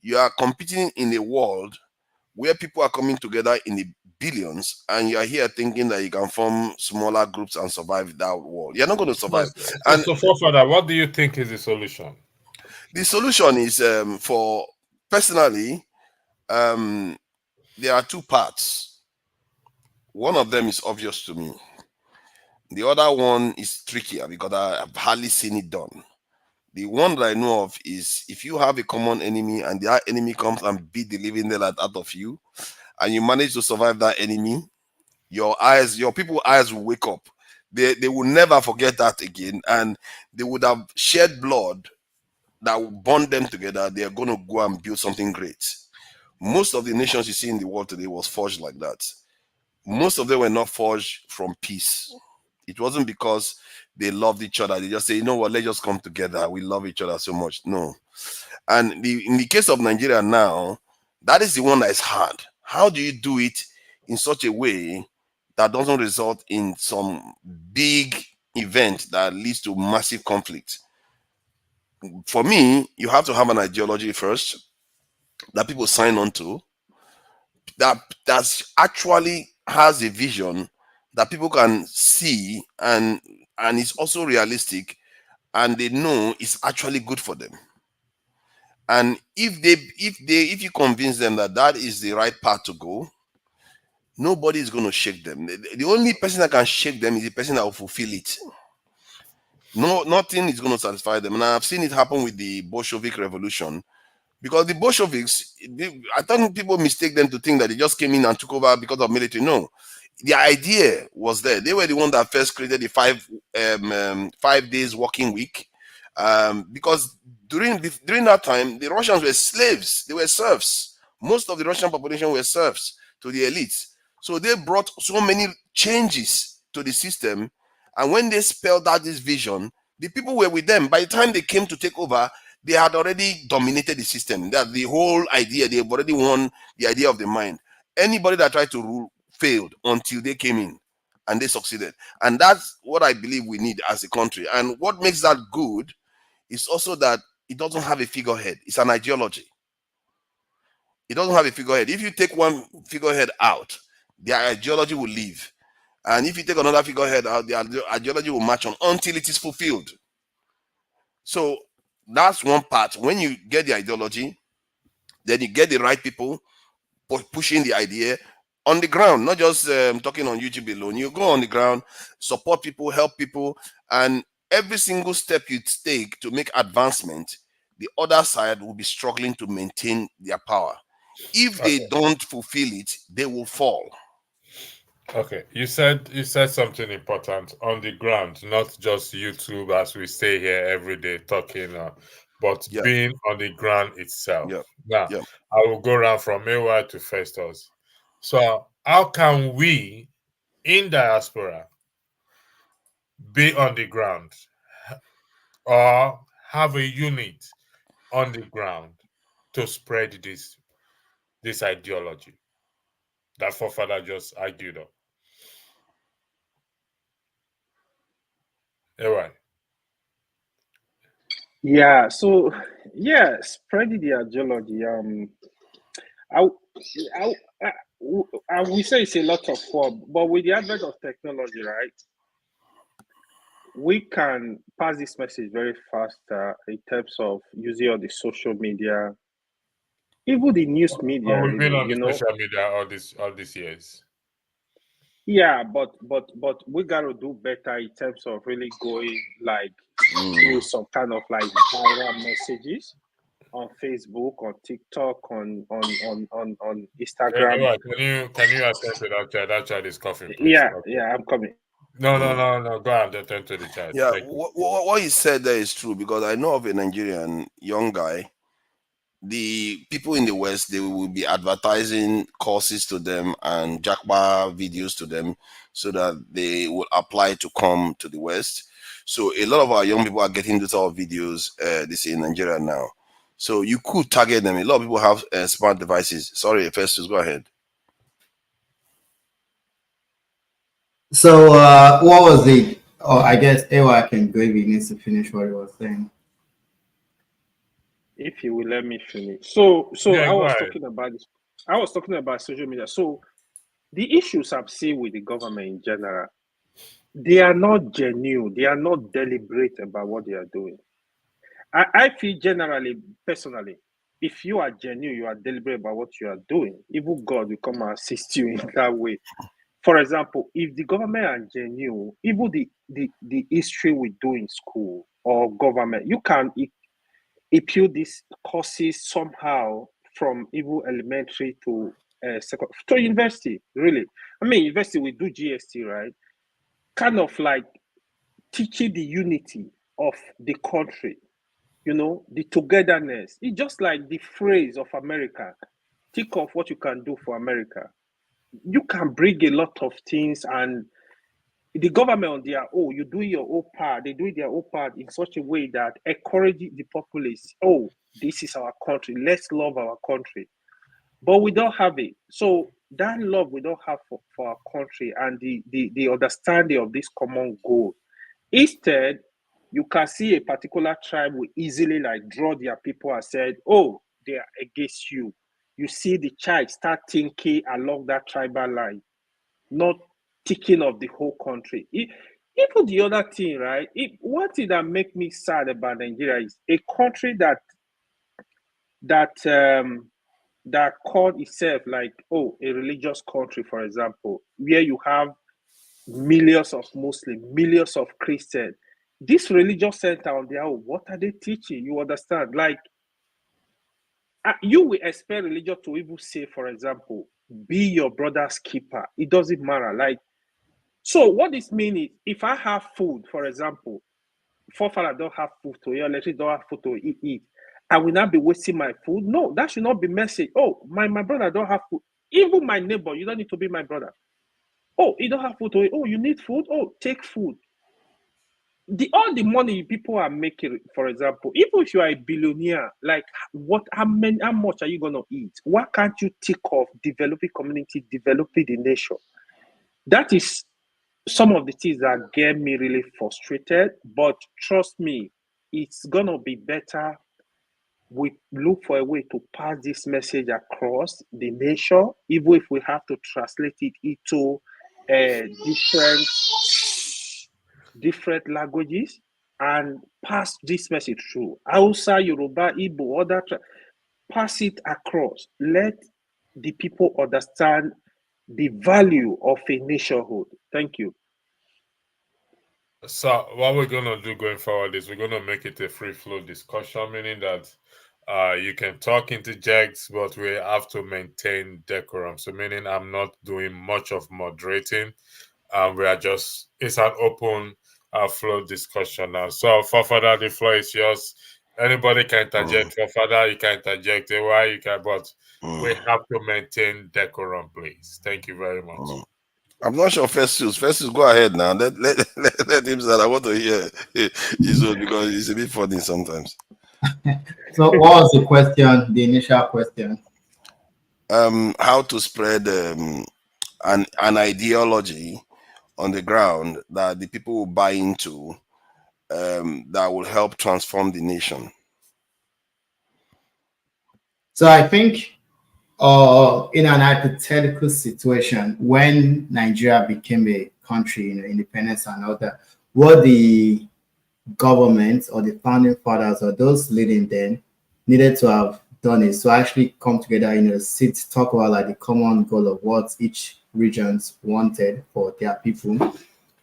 you are competing in a world where people are coming together in the billions, and you are here thinking that you can form smaller groups and survive that world. You're not going to survive. So Forefather, what do you think is the solution? The solution is personally, there are two parts. One of them is obvious to me. The other one is trickier because I've hardly seen it done. The one that I know of is if you have a common enemy and that enemy comes and beat the living daylight out of you, and you manage to survive that enemy, your people's eyes will wake up. They will never forget that again, and they would have shed blood that will bond them together. They are going to go and build something great. Most of the nations you see in the world today was forged like that. Most of them were not forged from peace. It wasn't because they loved each other. They just say, you know what, let's just come together. We love each other so much. No. And in the case of Nigeria now, that is the one that is hard. How do you do it in such a way that doesn't result in some big event that leads to massive conflict. For me, you have to have an ideology first that people sign on to, that's actually has a vision that people can see, and it's also realistic, and they know it's actually good for them. And if you convince them that that is the right path to go, nobody is going to shake them. The only person that can shake them is the person that will fulfill it. No, nothing is going to satisfy them. And I've seen it happen with the Bolshevik revolution, because the Bolsheviks, I thought people mistake them to think that they just came in and took over because of military. No, the idea was there. They were the one that first created the 5 days working week, because during that time the Russians were slaves. They were serfs. Most of the Russian population were serfs to the elites. So they brought so many changes to the system, and when they spelled out this vision, the people were with them. By the time they came to take over, they had already dominated the system. That the whole idea, they've already won the idea of the mind. Anybody that tried to rule failed until they came in and they succeeded. And that's what I believe we need as a country. And what makes that good is also that it doesn't have a figurehead. It's an ideology. It doesn't have a figurehead. If you take one figurehead out, the ideology will leave. And if you take another figurehead out, the ideology will march on until it is fulfilled. So that's one part. When you get the ideology, then you get the right people pushing the idea on the ground, not just talking on YouTube alone. You go on the ground, support people, help people, and every single step you take to make advancement, the other side will be struggling to maintain their power. If they don't fulfill it, they will fall. Okay, you said something important on the ground, not just YouTube as we stay here every day talking, but being on the ground itself. Now, I will go around from Mayweather to Festus. So, how can we in diaspora be on the ground or have a unit on the ground to spread this ideology that forefather just argued on? Anyway. Yeah, so spreading the ideology. I we say it's a lot of fun, but with the advent of technology, right, we can pass this message very fast in terms of using all the social media, even the news media. We've been really, on the social media all these years. Yeah, but we gotta do better in terms of really going like through some kind of like viral messages on Facebook, on TikTok, on Instagram. Anyway, can you attend to that child? That child is coughing, please. Yeah, I'm coming. No. Go and attend to the child. Yeah, what he said there is true, because I know of a Nigerian young guy. The people in the West, they will be advertising courses to them and jackpot videos to them so that they will apply to come to the West. So a lot of our young people are getting these sort of videos this in Nigeria now. So you could target them. A lot of people have smart devices. Sorry, Festus, go ahead. So what was the? Oh, I guess Ewa can go if he needs to finish what he was saying. If you will let me finish. So Yeah, I was talking about this. I was talking about social media. So the issues I'm seeing with the government in general, they are not genuine. They are not deliberate about what they are doing. I feel generally, personally, if you are genuine, you are deliberate about what you are doing, even God will come and assist you in that way. For example, if the government are genuine, even the history we do in school or government, you can appeal these courses somehow from even elementary to to university. Really, I mean, university we do GST, right? Kind of like teaching the unity of the country. You know, the togetherness. It's just like the phrase of America. Think of what you can do for America. You can bring a lot of things, and the government on their own, you do your own part. They do their own part in such a way that encourages the populace. Oh, this is our country. Let's love our country. but we don't have it. So that love we don't have for our country and the understanding of this common goal. Instead, you can see a particular tribe will easily like draw their people and said, oh, they are against you. You see the child start thinking along that tribal line, not thinking of the whole country. Even the other thing, right? One thing that make me sad about Nigeria is a country that called itself like, oh, a religious country, for example, where you have millions of Muslims, millions of Christians. This religious center on their own, what are they teaching? You understand? Like, you will expect religion to even say, for example, be your brother's keeper. It doesn't matter. Like, so what this means is, if I have food, for example, forefather don't have food to eat, electric don't have food to eat, I will not be wasting my food. No, that should not be message. Oh, my brother don't have food. Even my neighbor, you don't need to be my brother. Oh, you don't have food to eat. Oh, you need food. Oh, take food. All the money people are making, for example, even if you are a billionaire, like how much are you gonna eat? Why can't you think of developing community, developing the nation? That is some of the things that get me really frustrated. But trust me, it's gonna be better. We look for a way to pass this message across the nation, even if we have to translate it into different languages and pass this message through. Hausa, Yoruba, Igbo, other pass it across. Let the people understand the value of a nationhood. Thank you. So what we're gonna do going forward is we're gonna make it a free flow discussion, meaning that you can talk interjects, but we have to maintain decorum. So meaning I'm not doing much of moderating. We are just, it's an open flow discussion now. So for further, the floor is yours. Anybody can interject. For further, you can interject. Why you can, but we have to maintain decorum, please. Thank you very much. I'm not sure Festus, go ahead now. Let him say. I want to hear his own because it's a bit funny sometimes. So what was the question, the initial question? How to spread an ideology on the ground that the people will buy into, that will help transform the nation. So I think in an hypothetical situation, when Nigeria became a country, independence and all that, what the government or the founding fathers or those leading them needed to have done is to actually come together, sit, talk about like the common goal of what each regions wanted for their people,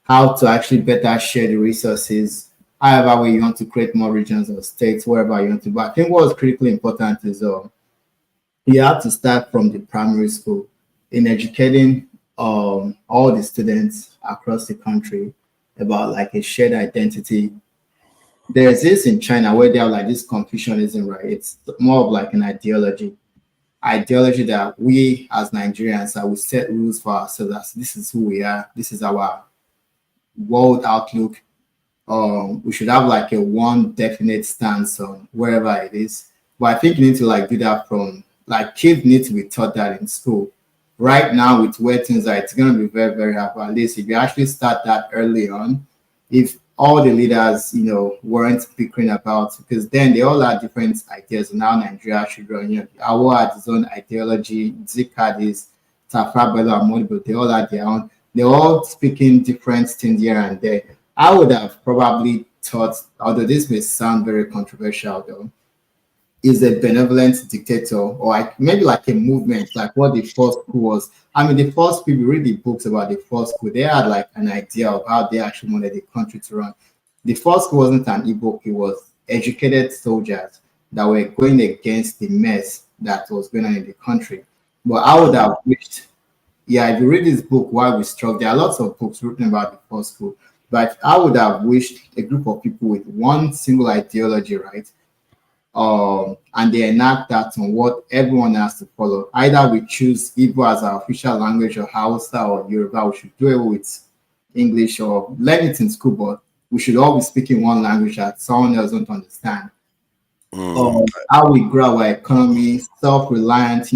how to actually better share the resources, however way you want to create more regions or states, wherever you want to. But I think what's critically important is you have to start from the primary school in educating all the students across the country about like a shared identity. There's this in China where they have like this Confucianism, right? It's more of like an ideology that we as Nigerians we set rules for ourselves. As this is who we are. This is our world outlook. We should have like a one definite stance on wherever it is. But I think you need to like do that from like kids need to be taught that in school. Right now, with where things are, it's going to be very, very hard. But at least if you actually start that early on, if all the leaders, weren't bickering about, because then they all had different ideas on how Nigeria should run. Awo had his own ideology, Zik had his, Tafra Bello and Modibo, they all had their own. They're all speaking different things here and there. I would have probably thought, although this may sound very controversial though, is a benevolent dictator or like maybe like a movement, like what the first school was. I mean, the first people read the books about the first school, they had like an idea of how they actually wanted the country to run. The first school wasn't an e-book, it was educated soldiers that were going against the mess that was going on in the country. But I would have wished, if you read this book, Why We Struggle, there are lots of books written about the first school, but I would have wished a group of people with one single ideology, right? And they enact that on what everyone has to follow. Either we choose Igbo as our official language or Hausa or Yoruba, we should do it with English or learn it in school, but we should all be speaking one language that someone else don't understand. how we grow our economy, self-reliant.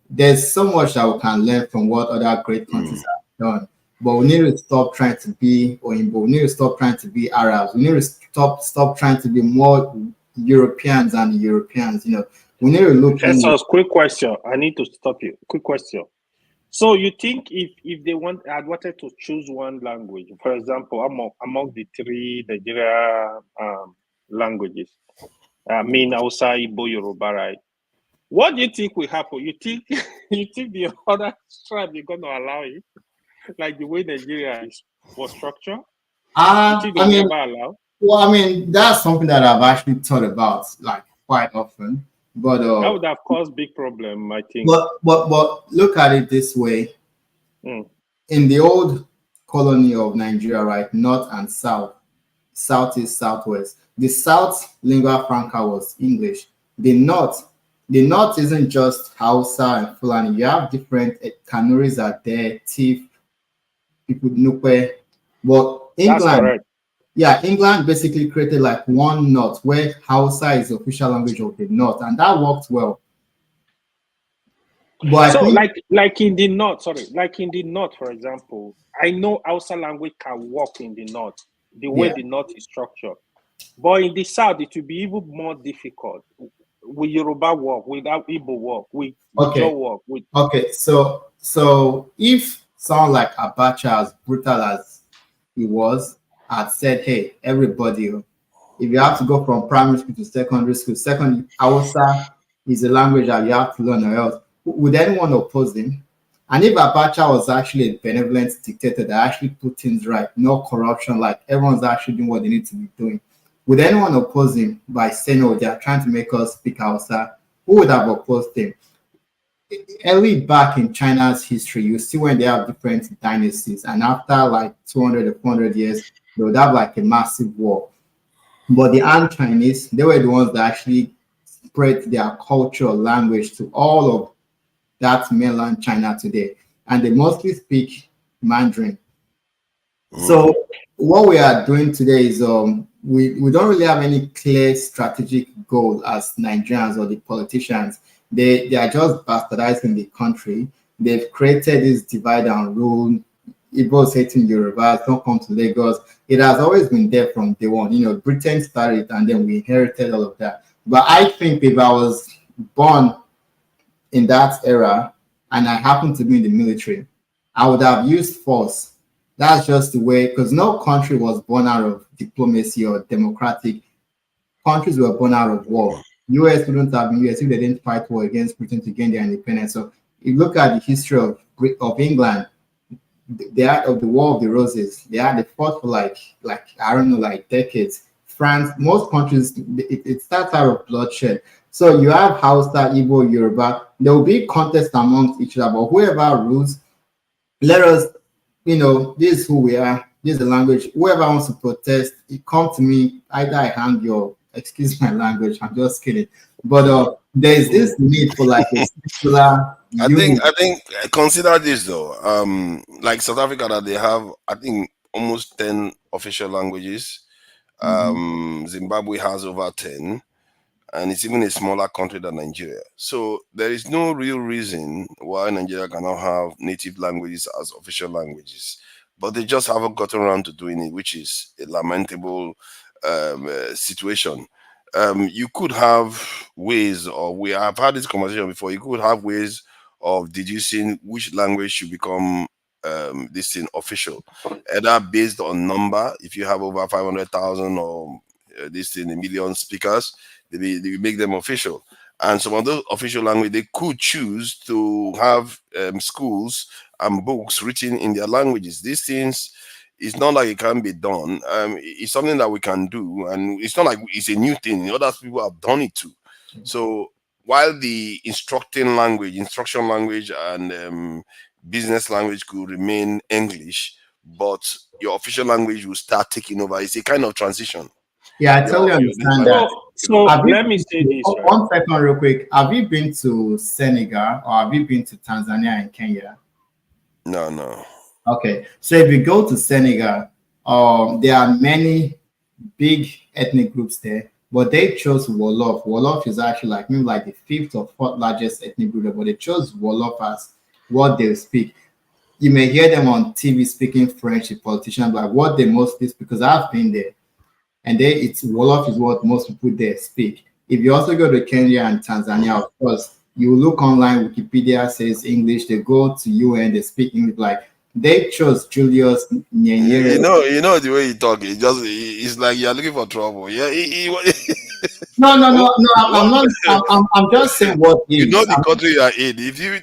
There's so much that we can learn from what other great countries have done. But we need to stop trying to be Oyinbo. We need to stop trying to be Arabs. We need to stop trying to be more Europeans than Europeans. We need to look. Jesus, quick question. I need to stop you. Quick question. So you think if they had wanted to choose one language, for example, among the three Nigeria languages, Hausa, Igbo, Yoruba, right? What do you think will happen? You think the other tribe is going to allow it, like the way Nigeria was structured? You think they'll never allow? Well, that's something that I've actually thought about, like, quite often. But that would have caused big problem, I think. But look at it this way. In the old colony of Nigeria, right, north and south, southeast, southwest, the south lingua franca was English. The north isn't just Hausa and Fulani. You have different Kanuris are there, Tiv, people Nupe. But England, England basically created like one north where Hausa is the official language of the north, and that worked well. But so, like in the north, for example, I know Hausa language can work in the north, the way the north is structured. But in the south, it will be even more difficult. Will Yoruba work? Without Igbo work? Will Joe work? Okay, so if someone like Abacha, as brutal as he was, had said, hey, everybody, if you have to go from primary school to secondary school, Hausa is a language that you have to learn or else, would anyone oppose him? And if Abacha was actually a benevolent dictator that actually put things right, no corruption, like everyone's actually doing what they need to be doing, would anyone oppose him by saying, oh, they are trying to make us speak Hausa? Who would have opposed him? Early back in China's history, you see when they have different dynasties, and after like 200 or 400 years, they would have like a massive war. But the Han Chinese, they were the ones that actually spread their culture, language to all of that mainland China today, and they mostly speak Mandarin. So what we are doing today is we don't really have any clear strategic goal as Nigerians or the politicians. They are just bastardizing the country. They've created this divide and rule. Igbos hating Yoruba, don't come to Lagos. It has always been there from day one. Britain started and then we inherited all of that. But I think if I was born in that era and I happened to be in the military, I would have used force. That's just the way, because no country was born out of diplomacy or democratic. Countries were born out of war. US wouldn't have been US if they didn't fight war against Britain to gain their independence. So if you look at the history of England, of the War of the Roses, they fought for like I don't know, like decades. France, most countries, it starts out of bloodshed. So you have Hausa, Igbo, Yoruba. There will be contests amongst each other, but whoever rules, let us, this is who we are. This is the language. Whoever wants to protest, it come to me. Either I hang your, excuse my language, I'm just kidding. But there's this need for like a particular. I think consider this though. Like South Africa, that they have, I think, almost 10 official languages. Zimbabwe has over 10, and it's even a smaller country than Nigeria. So there is no real reason why Nigeria cannot have native languages as official languages, but they just haven't gotten around to doing it, which is a lamentable situation. You could have ways, or we have had this conversation before, you could have ways of deducing which language should become this thing official, either based on number. If you have over 500,000 or this thing, a million speakers, they make them official. And some of those official language, they could choose to have schools and books written in their languages. These things, it's not like it can be done. It's something that we can do, and it's not like it's a new thing. Other people have done it too. So while the instruction language and business language could remain English, but your official language will start taking over. It's a kind of transition. Yeah, I totally understand that. So let me say this. One second, real quick. Have you been to Senegal or have you been to Tanzania and Kenya? No. Okay, so if you go to Senegal, there are many big ethnic groups there, but but they chose Wolof. Wolof is actually like maybe like the 5th or 4th largest ethnic group, but they chose Wolof as what they speak. You may hear them on TV speaking French, the politicians, like what they mostly speak, because I've been there, and it's Wolof is what most people there speak. If you also go to Kenya and Tanzania, of course, you look online, Wikipedia says English, they go to UN, they speak English. Like they chose Julius Nyerere. You know the way he talk, it's like you're looking for trouble. Yeah, No, I'm not. I'm just saying what is. You know the country you are in. If you,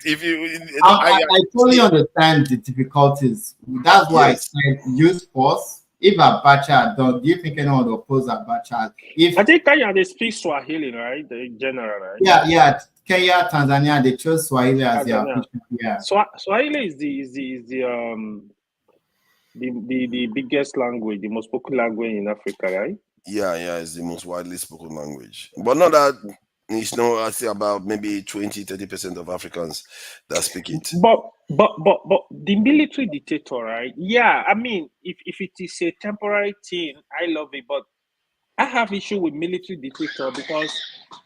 I totally understand the difficulties. That's why I said use force. If Abacha do you think anyone will oppose Abacha? I think Kenya they speak Swahili, right? The general, right? Yeah. Kenya, Tanzania, they chose Swahili as their official. Yeah. Swahili is the biggest language, the most spoken language in Africa, right? Yeah, it's the most widely spoken language. But not that it's I say about maybe 20-30% of Africans that speak it. But the military dictator, right? Yeah, I mean, if it is a temporary thing, I love it. But I have issue with military dictator because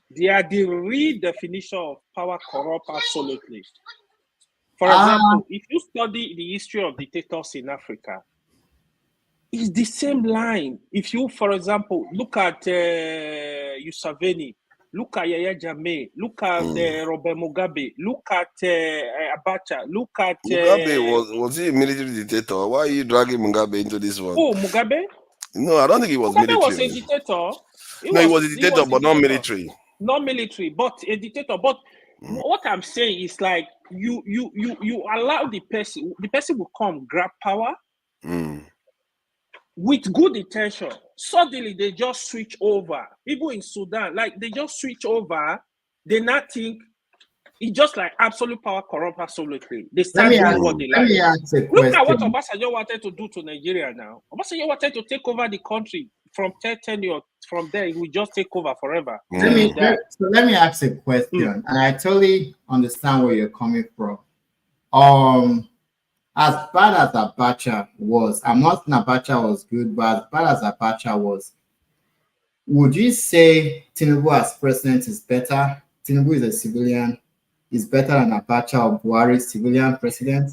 they are the real definition of power corrupt absolutely. For example, if you study the history of dictators in Africa, it's the same line. If you, for example, look at Museveni, look at Yahya Jammeh, look at Robert Mugabe, look at Abacha, look at... Mugabe, was he a military dictator? Why are you dragging Mugabe into this one? Oh, Mugabe? No, I don't think he was Mugabe military. Was a dictator. He was a dictator, but not military. Not military, but a dictator. But what I'm saying is like, you allow the person will come, grab power, with good intention. Suddenly they just switch over. Even in Sudan, like they just switch over. They not think it's just like absolute power corrupt absolutely. They start doing what they like. Look at what Obasanjo wanted to do to Nigeria now. Obasanjo wanted to take over the country from 10 years. From there, he will just take over forever. Let me ask a question, and I totally understand where you're coming from. As bad as Abacha was, I'm not saying Abacha was good, but as bad as Abacha was, would you say Tinubu as president is better? Tinubu is a civilian, is better than Abacha or Buhari, civilian president?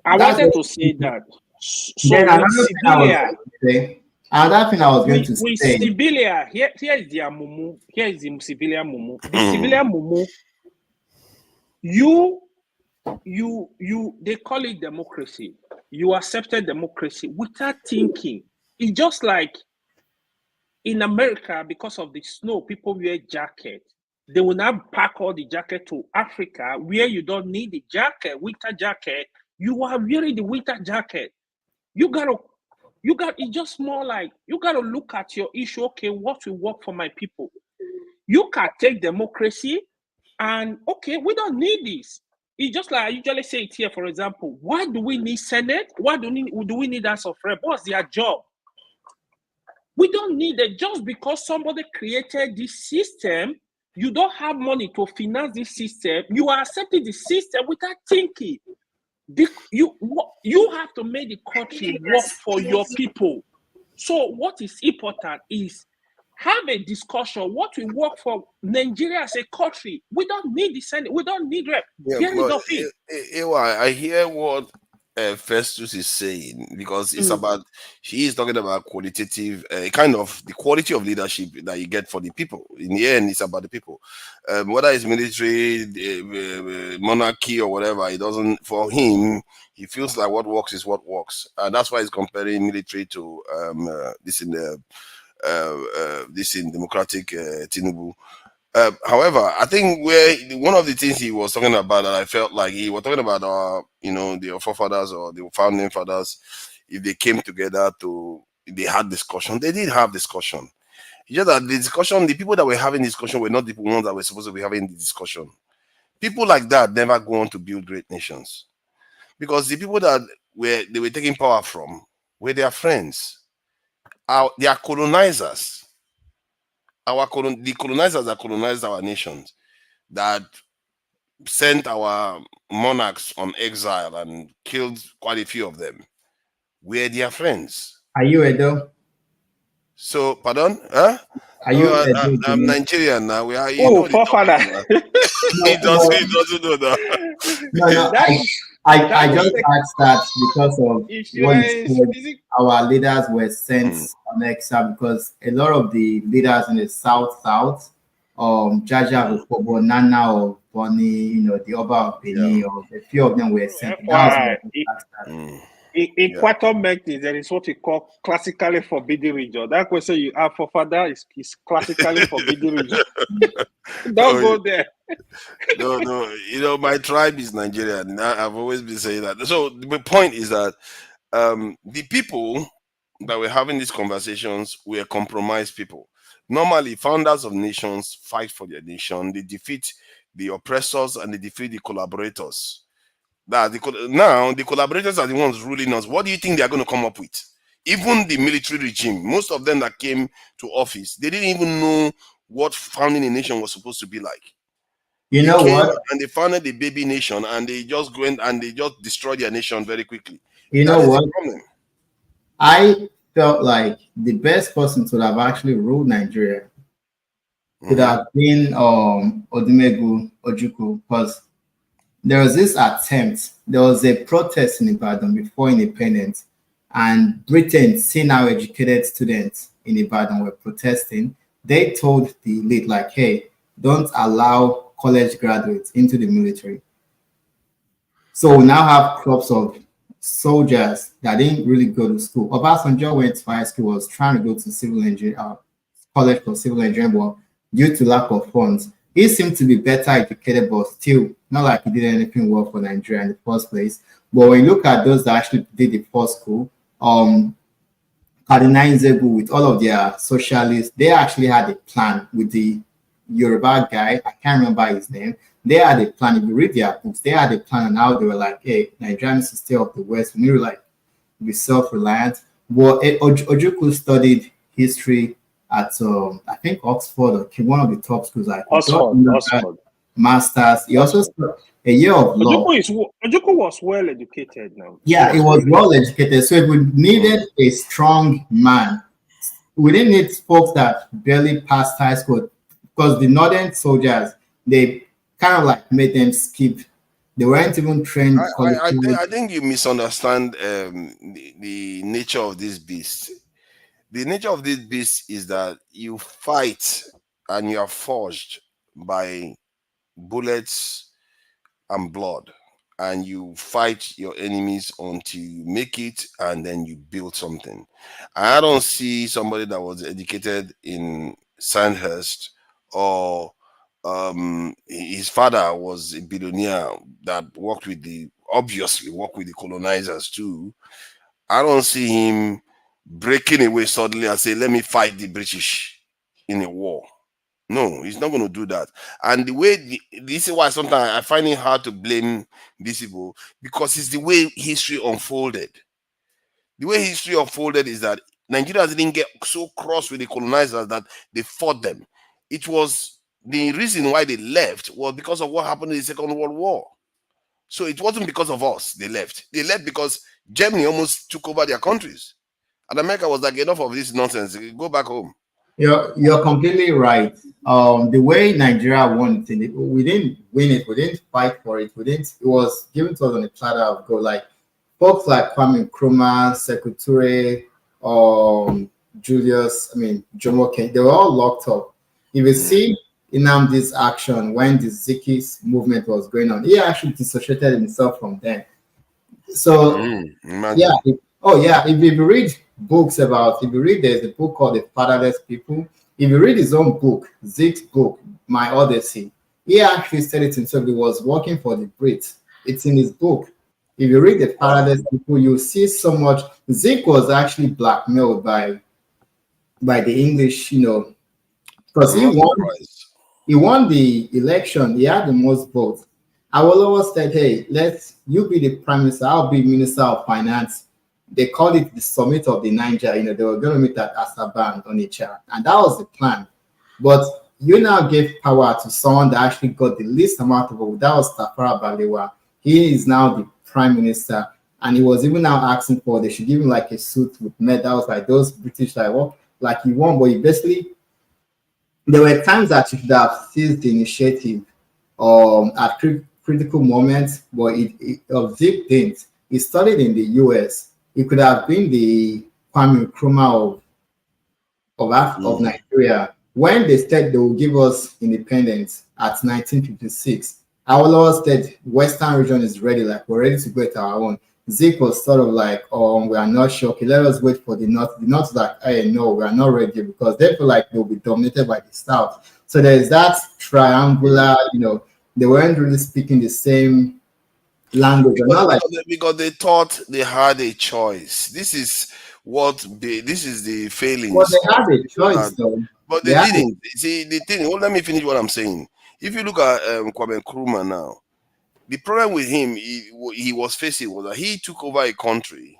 I wanted to say that. So then another thing I was going to say. With civilian, here is the mumu. Here is the civilian mumu. The civilian mumu, they call it democracy. You accepted democracy without thinking. It's just like in America, because of the snow, people wear jackets. They will now pack all the jacket to Africa, where you don't need the jacket, winter jacket. You are wearing the winter jacket. It's just more like you gotta look at your issue. Okay, what will work for my people? You can take democracy, and okay, we don't need this. It's just like I usually say it here, for example, why do we need Senate? Why do we need House of Rep? What's their job? We don't need it just because somebody created this system. You don't have money to finance this system. You are accepting the system without thinking. You have to make the country work for your people. So what is important is have a discussion. What will work for Nigeria as a country? We don't need the Senate. We don't need rep. I hear what Festus is saying, because it's about, he is talking about qualitative, kind of the quality of leadership that you get for the people. In the end, it's about the people. Whether it's military, monarchy, or whatever, it doesn't, for him, he feels like what works is what works. And that's why he's comparing military to this in democratic Tinubu. However, I think one of the things he was talking about that I felt like he was talking about, the forefathers or the founding fathers, if they came together they had discussion. They did have discussion. It's just that the people that were having discussion were not the ones that were supposed to be having the discussion. People like that never go on to build great nations, because the people that they were taking power from were their friends. They are colonizers. The colonizers that colonized our nations, that sent our monarchs on exile and killed quite a few of them, were their friends. Are you Edo? So, pardon? Huh? Are you I'm Nigerian now. We are, Oh, forefather. He doesn't know that. No, That I is just the asked that because of if you what are you a said. physics. Our leaders were sent on exam because a lot of the leaders in the South, Jaja Okobo, Nana of Bonny, the Oba of Benin, or a few of them were sent. That was FYI, what I asked that. in Quantum mechanics, there is what we call classically forbidden region. That question you have for father is classically forbidden region. Don't go there. No. My tribe is Nigerian. I've always been saying that. So the point is that the people that were having these conversations were compromised people. Normally, founders of nations fight for their nation. They defeat the oppressors and they defeat the collaborators. Now, the collaborators are the ones ruling us. What do you think they are going to come up with? Even the military regime, most of them that came to office, they didn't even know what founding a nation was supposed to be like. You They know came what? and they founded the baby nation and they just went and they just destroyed their nation very quickly. You That know is what? the problem. I felt like the best person to have actually ruled Nigeria could have been Odumegu Ojukwu, because there was this attempt. There was a protest in Ibadan before independence, and Britain, seeing how educated students in Ibadan were protesting, they told the elite, like, hey, don't allow college graduates into the military. So we now have crops of soldiers that didn't really go to school. Obasanjo went to high school, was trying to go to civil engineering, college for civil engineering, but due to lack of funds, he seemed to be better educated, but still not like he did anything well for Nigeria in the first place. But when you look at those that actually did the first school, Cardinal Nzebu with all of their socialists, they actually had a plan with the Yoruba guy. I can't remember his name. They had a plan. If you read their books, they had a plan on how they were like, hey, Nigeria needs to stay off the West. We need to like be self-reliant. But Ojukwu studied history at I think Oxford, or one of the top schools, like Oxford. Masters. He also spent a year of law. Ojukwu was well educated now. Yeah, he was well educated. So if we needed a strong man, we didn't need folks that barely passed high school, because the northern soldiers, they kind of like made them skip. They weren't even trained. I think you misunderstand the nature of this beast. The nature of this beast is that you fight and you are forged by bullets and blood, and you fight your enemies until you make it, and then you build something. I don't see somebody that was educated in Sandhurst, or his father was a billionaire that obviously worked with the colonizers too. I don't see him breaking away suddenly and say, let me fight the British in a war. No, he's not going to do that. And this is why sometimes I find it hard to blame these people, because it's the way history unfolded. The way history unfolded is that Nigerians didn't get so cross with the colonizers that they fought them. It was the reason why they left was because of what happened in the Second World War. So it wasn't because of us they left. They left because Germany almost took over their countries. And America was like, enough of this nonsense. Go back home. You're completely right. The way Nigeria won it, we didn't win it. We didn't fight for it. It was given to us on a platter of gold. Like folks like Kwame Nkrumah, Sekou Toure, Jomo Kenyatta, they were all locked up. If you see Nnamdi's action when the Zikis movement was going on, he actually dissociated himself from them. So if you read books about, there's a book called The Fatherless People. If you read his own book, Zeke's book, My Odyssey, he actually said it himself. He was working for the Brits. It's in his book. If you read The Fatherless People, you see so much. Zeke was actually blackmailed by the English, because he won the election. He had the most votes. Awolowo said, hey, you be the prime minister, I'll be minister of finance. They called it the summit of the Niger. They were going to meet at Asaban on Onitsha, and that was the plan. But you now gave power to someone that actually got the least amount of votes. That was Tafawa Balewa. He is now the prime minister, and he was even now asking for they should give him like a suit with medals, like those British, like he won, but he basically there were times that you should have seized the initiative at critical moments, but Zip didn't. He studied in the US. He could have been the Kwame Nkrumah of Nigeria. When they said they will give us independence at 1956, our said Western region is ready, like we're ready to go at our own. Zeke was sort of like, we are not sure. Okay, let us wait for the North. The North is like, hey, no, we are not ready because they feel like they'll be dominated by the South. So there's that triangular, they weren't really speaking the same language. Because they thought they had a choice. This is the failings. Well, they had a choice, though. But they didn't. See, the thing, let me finish what I'm saying. If you look at Kwame Nkrumah now, the problem with him he was facing was that he took over a country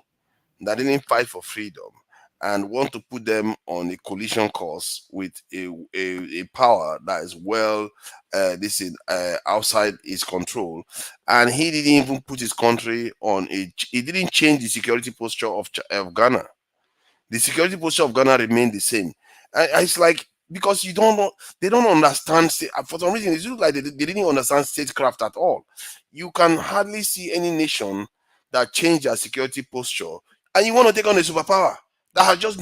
that didn't fight for freedom and want to put them on a collision course with a power that is outside his control, and he didn't even put his country he didn't change the security posture of Ghana. The security posture of Ghana remained the same. It's like, because they don't understand. For some reason, it looks like they didn't understand statecraft at all. You can hardly see any nation that changed their security posture, and you want to take on a superpower that has just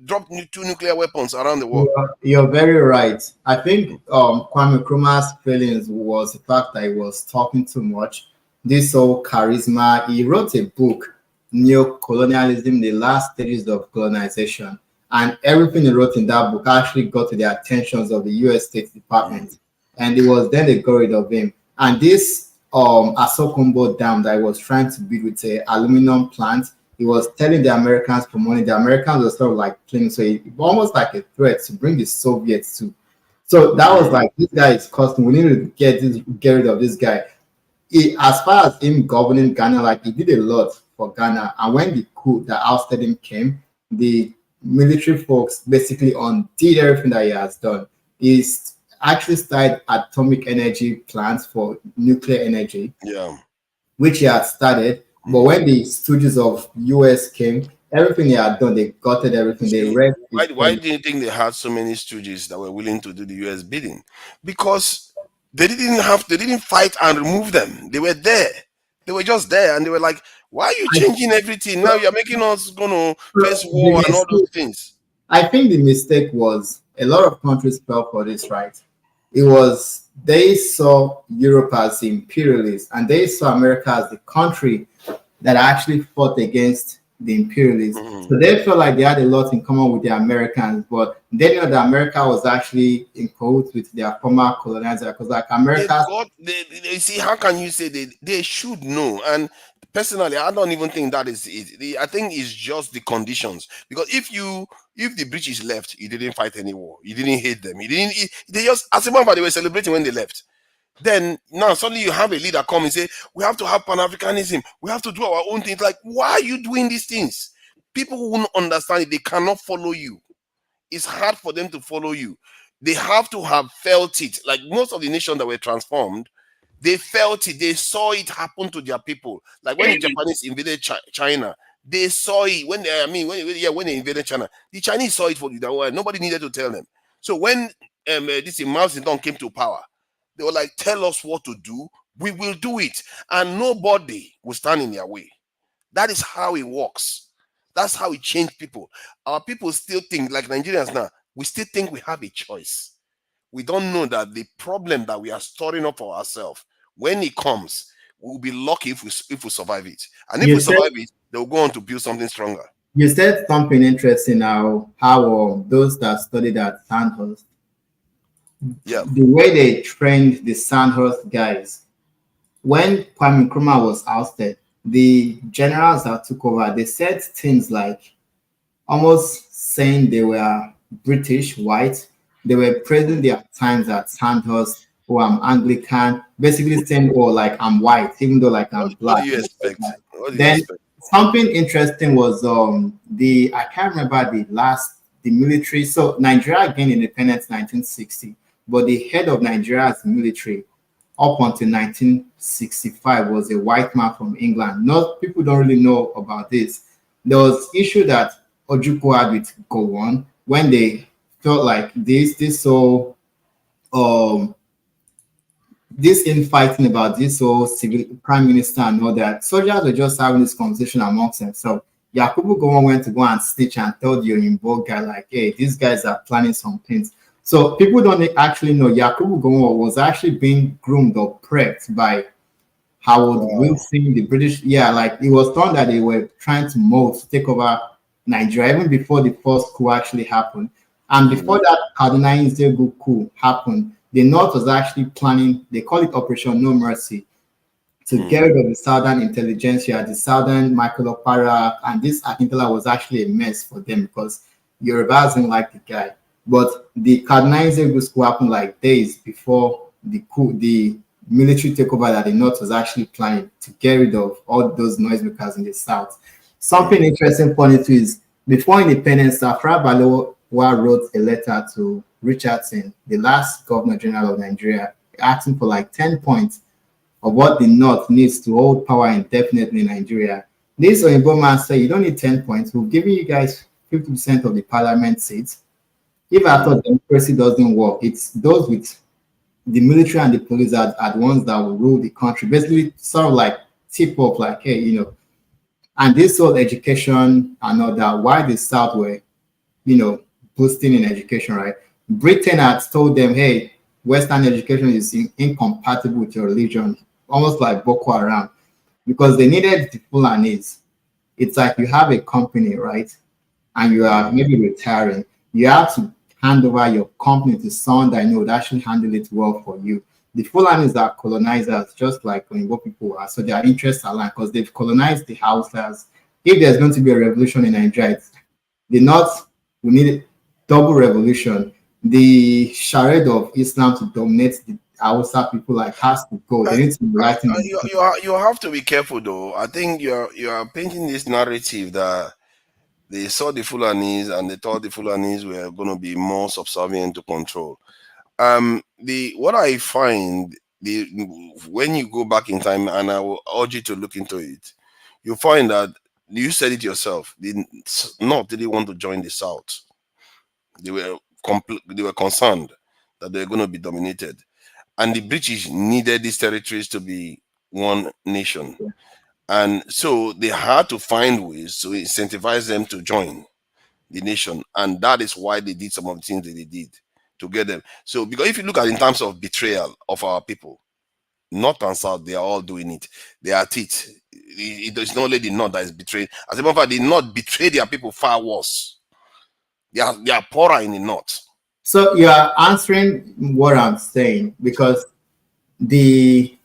dropped 2 nuclear weapons around the world. You're very right. I think Kwame Nkrumah's feelings was the fact that he was talking too much. This whole charisma. He wrote a book, Neo-Colonialism, the Last Stages of Colonization. And everything he wrote in that book actually got to the attentions of the US State Department. And it was then they got rid of him. And this Asokumbo dam that he was trying to build with an aluminum plant, he was telling the Americans for money. The Americans were sort of like playing, so it almost like a threat to bring the Soviets to. So that was like, this guy is costing. We need to get rid of this guy. As far as him governing Ghana, like he did a lot for Ghana. And when the coup that ousted him came, the military folks basically undid everything that he has done. He's actually started atomic energy plants for nuclear energy, which he had started. But when the stooges of US came, everything they had done, they gutted everything. They read. Why do you think they had so many stooges that were willing to do the US bidding? Because they didn't fight and remove them. They were there. They were just there, and they were like, why are you changing everything? Now you're making us gonna face war and all those things. I think the mistake was a lot of countries fell for this, right? It was they saw Europe as the imperialists, and they saw America as the country that actually fought against the imperialists. So they felt like they had a lot in common with the Americans, but they knew that America was actually in cahoots with their former colonizer, because like America. They see, how can you say they should know? And personally, I don't even think that is it. I think it's just the conditions. Because if the British left, you didn't fight any war. You didn't hate them. They just, as a matter of fact, they were celebrating when they left. Then now suddenly you have a leader come and say, we have to have Pan-Africanism. We have to do our own things. Like, why are you doing these things? People won't understand it. They cannot follow you. It's hard for them to follow you. They have to have felt it. Like most of the nations that were transformed, they felt it. They saw it happen to their people. Like when the Japanese invaded China, they saw it. When they invaded China, the Chinese saw it for the world. Nobody needed to tell them. So when this Mao Zedong came to power, they were like, tell us what to do. We will do it. And nobody will stand in their way. That is how it works. That's how it changed people. Our people still think, like Nigerians now, we still think we have a choice. We don't know that the problem that we are storing up for ourselves, when it comes, we'll be lucky if we survive it. And if we survive it, they'll go on to build something stronger. You said something interesting now, how those that studied at Sandhurst, the way they trained the Sandhurst guys, when Kwame Nkrumah was ousted, the generals that took over, they said things like almost saying they were British, white. They were praising their times at Sandhurst, oh, I'm Anglican, basically saying, oh, like I'm white, even though like I'm black. What do you expect? Then something interesting was I can't remember the military. So Nigeria gained independence 1960, but the head of Nigeria's military up until 1965 was a white man from England. People don't really know about this. There was issue that Ojukwu had with Gowon when they felt like this infighting about this whole civil prime minister and all that, soldiers were just having this conversation amongst themselves. Yakubu Gowon went to go and stitch and tell the Oyinbo guy, like, hey, these guys are planning some things. So people don't actually know Yakubu Gowon was actually being groomed or prepped by Howard Wilson, the British. Yeah, like it was thought that they were trying to mold to take over Nigeria even before the first coup actually happened. And before that Kaduna Nzegu coup happened, the North was actually planning, they call it Operation No Mercy, to get rid of the Southern intelligentsia, the Southern Michael Okpara, and this Akintola was actually a mess for them because Yorubas didn't like the guy. But the Kaduna Nzegu coup happened like days before the coup, the military takeover that the North was actually planning to get rid of all those noisemakers in the South. Something interesting, funny too, is before independence, Afra Balewa wrote a letter to Richardson, the last Governor General of Nigeria, asking for like 10 points of what the North needs to hold power indefinitely in Nigeria. This Oyinbo man said, you don't need 10 points. We'll give you guys 50% of the parliament seats. If I thought democracy doesn't work, it's those with the military and the police are the ones that will rule the country. Basically, sort of like tip off, like, hey, you know, and this whole education and all that, why the South were, you know, boosting in education, right? Britain had told them, hey, Western education is incompatible with your religion, almost like Boko Haram, because they needed the Fulanis. It's like you have a company, right? And you are maybe retiring. You have to hand over your company to someone that would actually handle it well for you. The Fulanis are colonizers, just like Oyinbo people are. So their interests are aligned because they've colonized the Hausas. If there's going to be a revolution in Nigeria, the North will need double revolution. The charade of Islam to dominate the Hausa people like has to go. They need to be writing. You have to be careful though. I think you are painting this narrative that they saw the Fulanis and they thought the Fulanis were going to be more subservient to control. What I find when you go back in time, and I will urge you to look into it, you find that you said it yourself. The North didn't want to join the South. They were concerned that they were going to be dominated, and the British needed these territories to be one nation, and so they had to find ways to incentivize them to join the nation, and that is why they did some of the things that they did to get them. So, because if you look at in terms of betrayal of our people, North and South, they are all doing it. They are it. It is not only the North that is betrayed. As a matter of fact, the North betray their people far worse. They are poorer in the North. So you are answering what I'm saying because the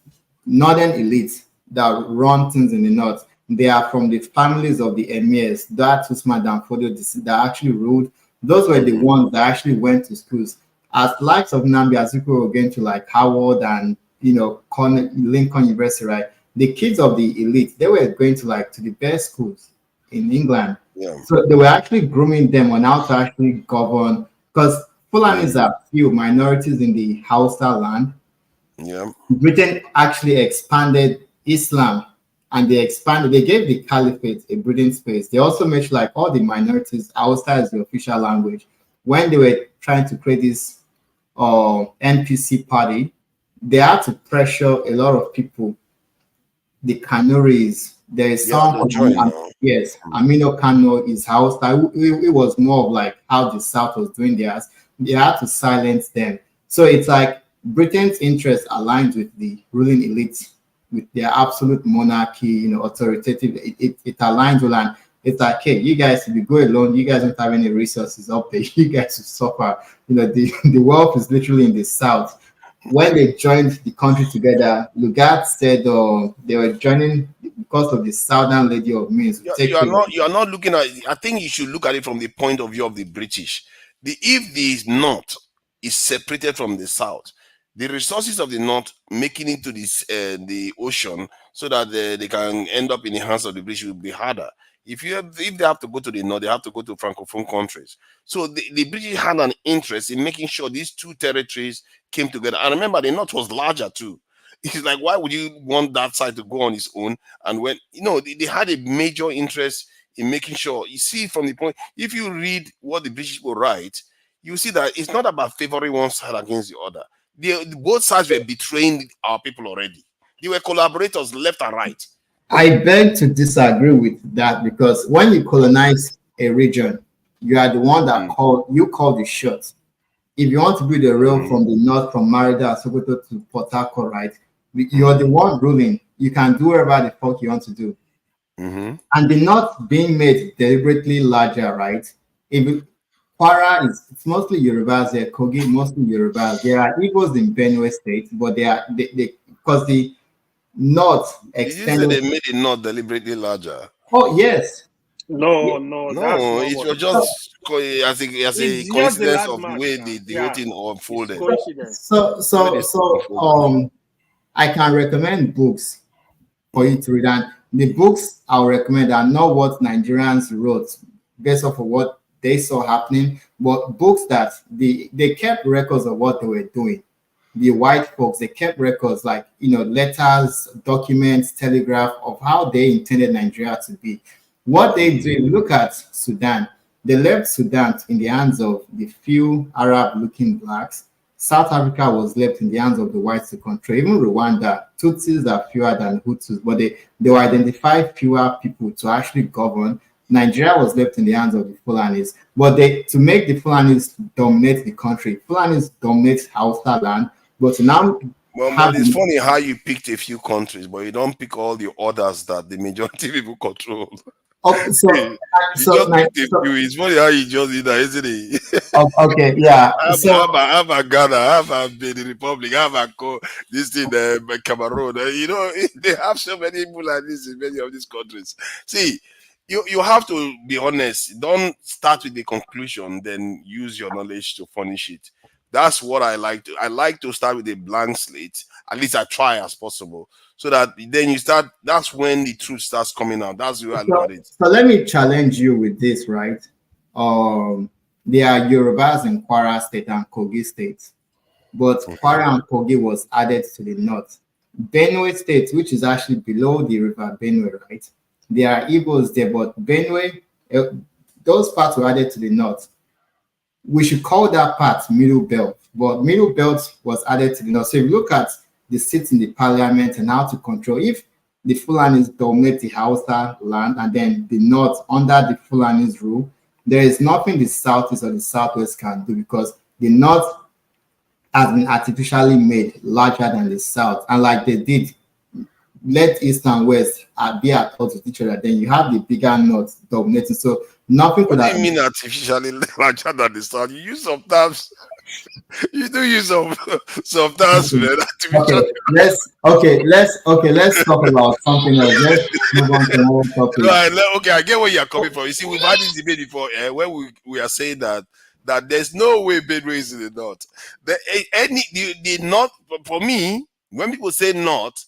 northern elites that run things in the north, they are from the families of the emirs that Usman Danfodio that actually ruled. Those were the ones that actually went to schools. As likes of Nnamdi Azikiwe were going to like Howard and Lincoln University, right? The kids of the elite, they were going to like to the best schools in England. Yeah. So they were actually grooming them on how to actually govern because Fulanis are few minorities in the Hausa land. Yeah. Britain actually expanded Islam and they gave the caliphate a breathing space. They also made sure like all the minorities, Hausa is the official language. When they were trying to create this NPC party, they had to pressure a lot of people. The Kanuris, there is some, yes, Amino Kano is Hausa. It was more of like how the South was doing theirs. They had to silence them. So it's like Britain's interest aligns with the ruling elites, with their absolute monarchy, authoritative. It aligns with, and it's like, hey, you guys, if you go alone, you guys don't have any resources up there. You guys will suffer. The wealth is literally in the South. When they joined the country together, Lugard said they were joining because of the Southern Lady of Means. You are not looking at. I think you should look at it from the point of view of the British. If the North is separated from the South, the resources of the North making it to the ocean so that they can end up in the hands of the British will be harder. If they have to go to the North, they have to go to Francophone countries. So the British had an interest in making sure these two territories came together. And remember, the North was larger too. It's like, why would you want that side to go on its own? And when they had a major interest in making sure, you see from the point, if you read what the British will write, you see that it's not about favoring one side against the other. Both sides were betraying our people already. They were collaborators left and right. I beg to disagree with that, because when you colonize a region, you are the one that call the shots. If you want to build a rail from the north, from Merida, Sokoto to Port Harcourt, right? You're the one ruling. You can do whatever the fuck you want to do. And the north being made deliberately larger, right? If Kwara it's mostly Yorubas there, Kogi mostly Yorubas. There are Igbos in Benue State, but they because the north extended. Did you say they made it not deliberately larger? Oh yes. No, No, that's not it what was just as a it's coincidence just of the way the whole thing unfolded. So I can recommend books for you to read, and the books I'll recommend are not what Nigerians wrote based off of what they saw happening, but books that they kept records of what they were doing. The white folks, they kept records like, letters, documents, telegraph of how they intended Nigeria to be. What they do, look at Sudan. They left Sudan in the hands of the few Arab-looking blacks. South Africa was left in the hands of the whites to control. Even Rwanda, Tutsis are fewer than Hutus, but they will identify fewer people to actually govern. Nigeria was left in the hands of the Fulanis, but to make the Fulanis dominate the country, Fulanis dominate Hausa land, but now. But it's funny how you picked a few countries, but you don't pick all the others that the majority of people control. It's funny how you just did that, isn't it? Okay, yeah. How about Ghana? How about the Republic? How about this thing, Cameroon? They have so many people like this in many of these countries. See, you have to be honest. Don't start with the conclusion, then use your knowledge to furnish it. That's what I like to. I like to start with a blank slate. At least I try as possible, so that then you start. That's when the truth starts coming out. That's the way I look at it. So let me challenge you with this, right? There are Yorubas in Kwara State and Kogi State, but Kwara and Kogi was added to the north. Benue State, which is actually below the river Benue, right? There are Igbos there, but Benue, those parts were added to the north. We should call that part Middle Belt, but Middle Belt was added to the north. So if you look at the seats in the parliament and how to control, if the Fulanis dominate the Hausa land and then the north under the Fulanis rule, there is nothing the southeast or the southwest can do, because the north has been artificially made larger than the south. And like they did, let east and west be at odds with each other, then you have the bigger north dominating. So nothing could have. What do you mean artificially larger than the south? You use some terms. You do use some terms, man. Let's talk about something else. Let's move on to another topic. Okay, I get where you're coming from. You see, we've had this debate before, where we are saying that there's no way Benue is in the north. The north, for me, when people say north,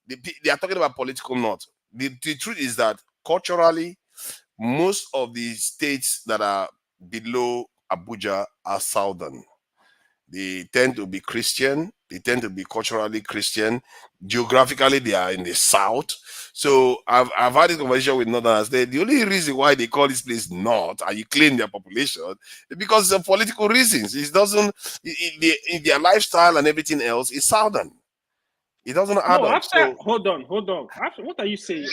they are talking about political north. The truth is that culturally, most of the states that are below Abuja are southern. They tend to be Christian. They tend to be culturally Christian. Geographically, they are in the south. So I've had this conversation with Northerners. The only reason why they call this place north and you claim their population is because of political reasons. It doesn't, in their lifestyle and everything else, is southern. It doesn't add up. Hold on. What are you saying?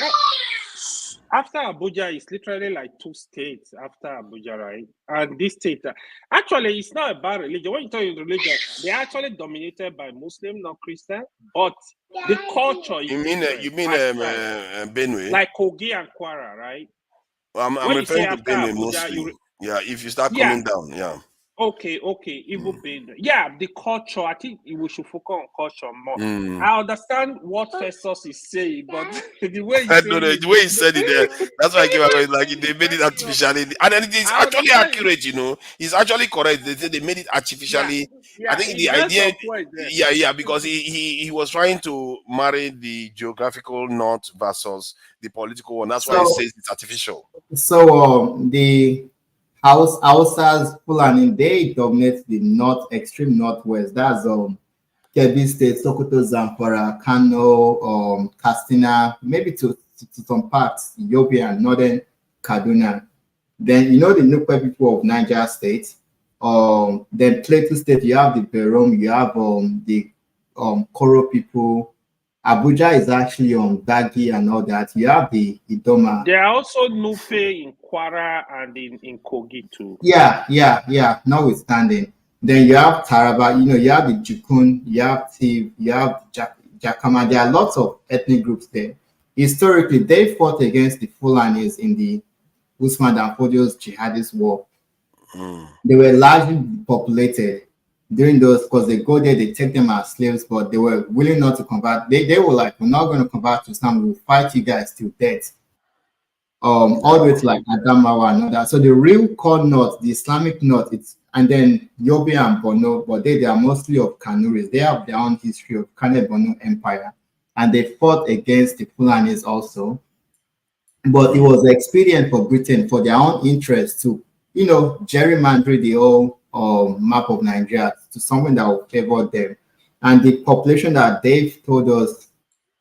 After Abuja, it's literally like two states after Abuja, right? And this state, actually, it's not about religion. When you talk about religion, they're actually dominated by Muslim, not Christian. But the culture is Benue? Like Kogi and Kwara, right? I'm referring to Benue mostly. If you start coming down, yeah. Okay. Even Benue. Yeah, the culture. I think we should focus on culture more. I understand what Festus is saying, but the way he said it there, that's why I came out like they made it artificially, and then it is actually accurate. It's actually correct. They said they made it artificially. I think the idea, because he was trying to marry the geographical north versus the political one. That's why he says it's artificial. So the Hausas, Fulani, they dominate the extreme northwest. That's Kebbi State, Sokoto, Zamfara, Kano, Katsina, maybe to some parts, Ethiopia and northern Kaduna. Then the Nukwe people of Niger State, Then Plateau State, you have the Berom, you have the Koro people. Abuja is actually on Bagi and all that. You have the Idoma. There are also Nupe in Kwara and in Kogi too. Yeah. Notwithstanding, then you have Taraba. You have the Jukun, you have Tiv, you have Jakama. There are lots of ethnic groups there. Historically, they fought against the Fulanis in the Usman Dan Fodio's jihadist war. They were largely populated during those, because they go there, they take them as slaves, but they were willing not to convert. They were like, we're not going to convert to Islam, we'll fight you guys till death. All the way to like Adamawa and all that. So the real core north, the Islamic north, and then Yobe and Borno, but they are mostly of Kanuris. They have their own history of Kane Borno Empire, and they fought against the Fulanis also. But it was expedient for Britain, for their own interest, to gerrymander the whole map of Nigeria to something that will favor them. And the population that they've told us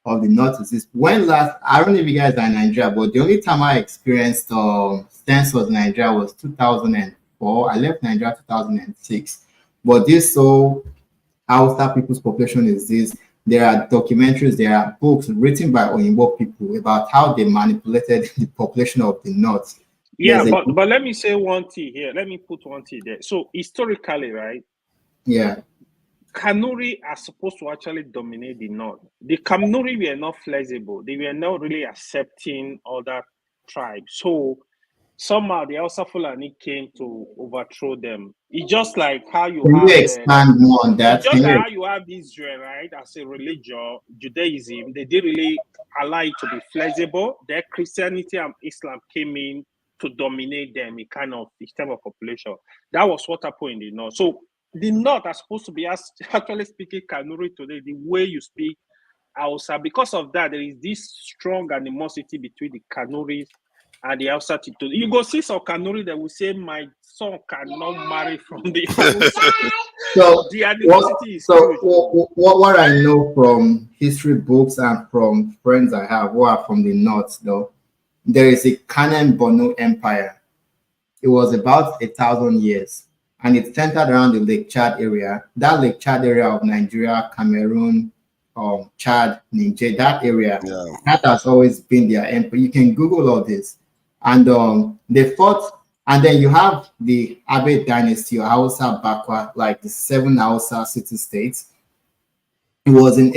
of the north is this. When last, I don't know if you guys are in Nigeria, but the only time I experienced census in Nigeria was 2004. I left Nigeria 2006. But this Hausa people's population is this. There are documentaries, there are books written by Oyinbo people about how they manipulated the population of the north. Yeah, but let me say one thing here. Let me put one thing there. So historically, right? Yeah. Kanuri are supposed to actually dominate the north. The Kanuri were not flexible. They were not really accepting other tribes. So somehow the Hausa Fulani came to overthrow them. It's just like how you Can have... you expand more on that? It's just like how you have Israel, right? As a religion, Judaism, they didn't really allow it to be flexible. Their Christianity and Islam came in to dominate them in kind of extent of population. That was what happened in the north. So the north are supposed to be actually speaking Kanuri today, the way you speak Hausa. Because of that, there is this strong animosity between the Kanuris and the Hausa. You go see some Kanuri that will say, my son cannot marry from the Hausa. So the animosity is so huge. what I know from history books and from friends I have who are from the north, though, there is a Kanem Borno Empire. It was about 1,000 years, and it centered around the Lake Chad area. That Lake Chad area of Nigeria, Cameroon, Chad, Niger, that area, that has always been their empire. You can Google all this. And they fought, and then you have the Abe dynasty, or Hausa Bakwa, like the 7 Hausa city-states. It was in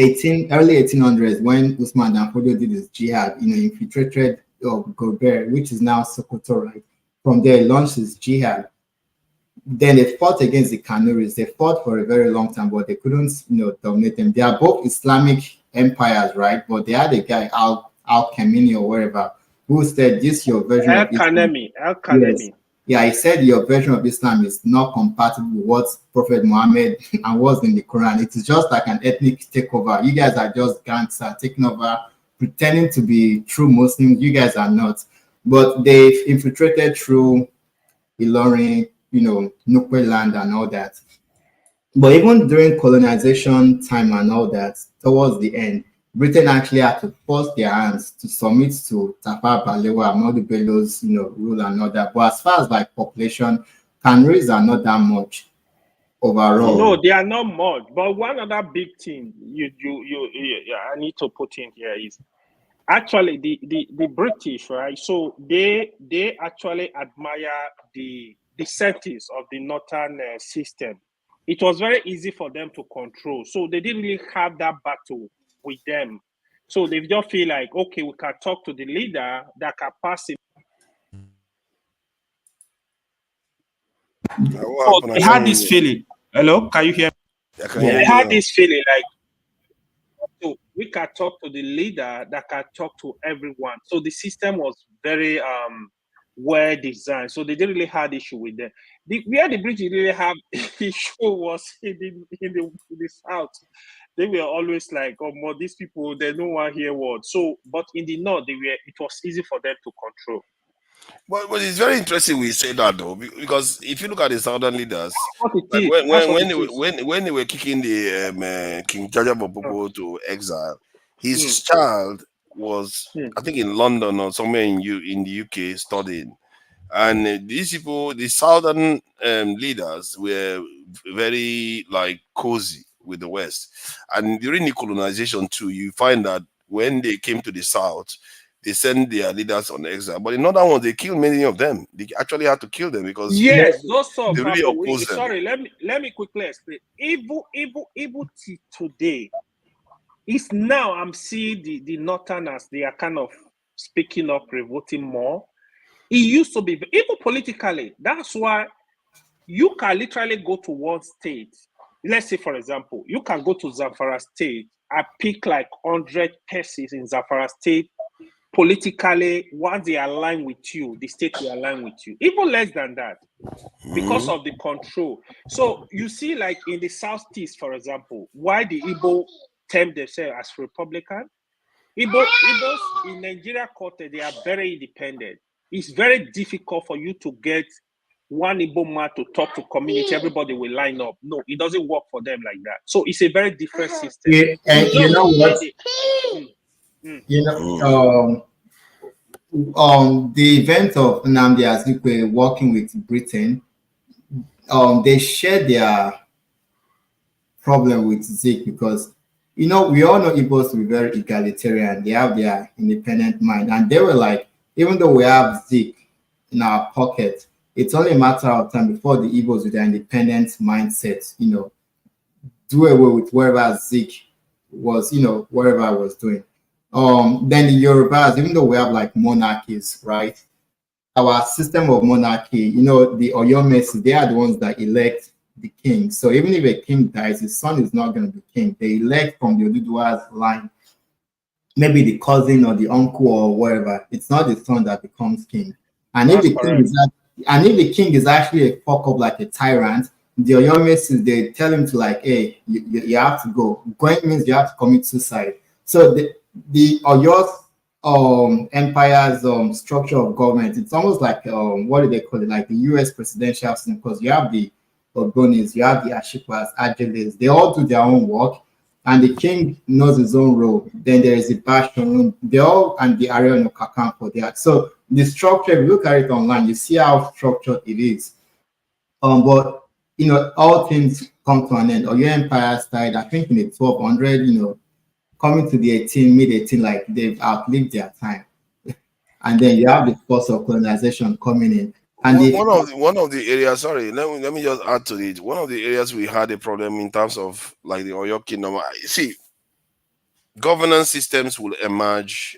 early 1800s when Usman Dan Fodio did his jihad, infiltrated Gober, which is now Sokoto, right? From there, he launched his jihad. Then they fought against the Kanuris. They fought for a very long time, but they couldn't, dominate them. They are both Islamic empires, right? But they had a guy, Al-Kamini or wherever, who said, this your version of Islam. Al-Kanemi. Yes. Yeah, he said your version of Islam is not compatible with what Prophet Muhammad and what's in the Quran. It is just like an ethnic takeover. You guys are just gangsters taking over, pretending to be true Muslims. You guys are not. But they've infiltrated through Ilorin, Nukwe land and all that. But even during colonization time and all that, towards the end, Britain actually had to force their hands to submit to Tafawa Balewa, Ahmadu Bello's, rule and all that. But as far as like population, Kanuris are not that much overall. No, they are not much. But one other big thing I need to put in here is actually the British, right? So they actually admire the settings of the northern system. It was very easy for them to control. So they didn't really have that battle with them. So they just feel like, okay, we can talk to the leader that can pass it. So they had this feeling. Hello, can you hear me? They had this feeling like, so we can talk to the leader that can talk to everyone. So the system was very well designed. So they didn't really have issue with them. Where the British really have issue was in the south. They were always like, oh, more these people, they don't want to hear words. So, but in the north, it was easy for them to control. But it's very interesting we say that though, because if you look at the southern leaders, like when they were kicking the King Jaja Bobobo to exile, his child was I think in London or somewhere in the UK studying, And these people, the southern leaders, were very like cozy with the West. And during the colonization too, you find that when they came to the South, they sent their leaders on exile. But in other ones, they killed many of them. They actually had to kill them because yes, those they really people. opposed them. Sorry, let me quickly explain. Evil today. It's now I'm seeing the Northerners, they are kind of speaking up, revolting more. It used to be even politically. That's why you can literally go to one state. Let's say, for example, you can go to Zamfara State and pick like 100 persons in Zamfara State. Politically, once they align with you, the state will align with you. Even less than that, because of the control. So you see, like in the Southeast, for example, why the Igbo term themselves as Republican. Igbos in Nigeria quarter, they are very independent. It's very difficult for you to get one Igbo man to talk to community. Everybody will line up. No, it doesn't work for them like that. So it's a very different system. Yeah, and you know what? You know, the event of Nnamdi Azikiwe working with Britain, they shared their problem with Zik because, you know, we all know Igbos to be very egalitarian. They have their independent mind. And they were like, even though we have Zik in our pocket, it's only a matter of time before the Igbos with their independent mindset, you know, do away with whatever Zik was, you know, whatever I was doing. Then the Yorubas, even though we have like monarchies, right? Our system of monarchy, you know, the Oyomesis, they are the ones that elect the king. So even if a king dies, his son is not going to be king. They elect from the Oduduwa's line, maybe the cousin or the uncle or whatever. It's not the son that becomes king. And if the king is actually a fuck up like a tyrant, the Oyomesis, they tell him to like, hey, you have to go. Going means you have to commit suicide. So the Oyo empire's structure of government, it's almost like what do they call it? Like the US presidential system, because you have the Ogbonis, you have the Ashikwas, Ajeles, they all do their own work, and the king knows his own role. Then there is the Bashorun, they all, and the Arian Kakan for that. So the structure, if you look at it online, you see how structured it is. But you know, all things come to an end. Oyo Empire started, I think, in the 1200, you know, coming to the mid-18, like they've outlived their time. And then you have the force of colonization coming in. And one of the areas, sorry, let me just add to it. One of the areas we had a problem in terms of like the Oyo Kingdom. See, governance systems will emerge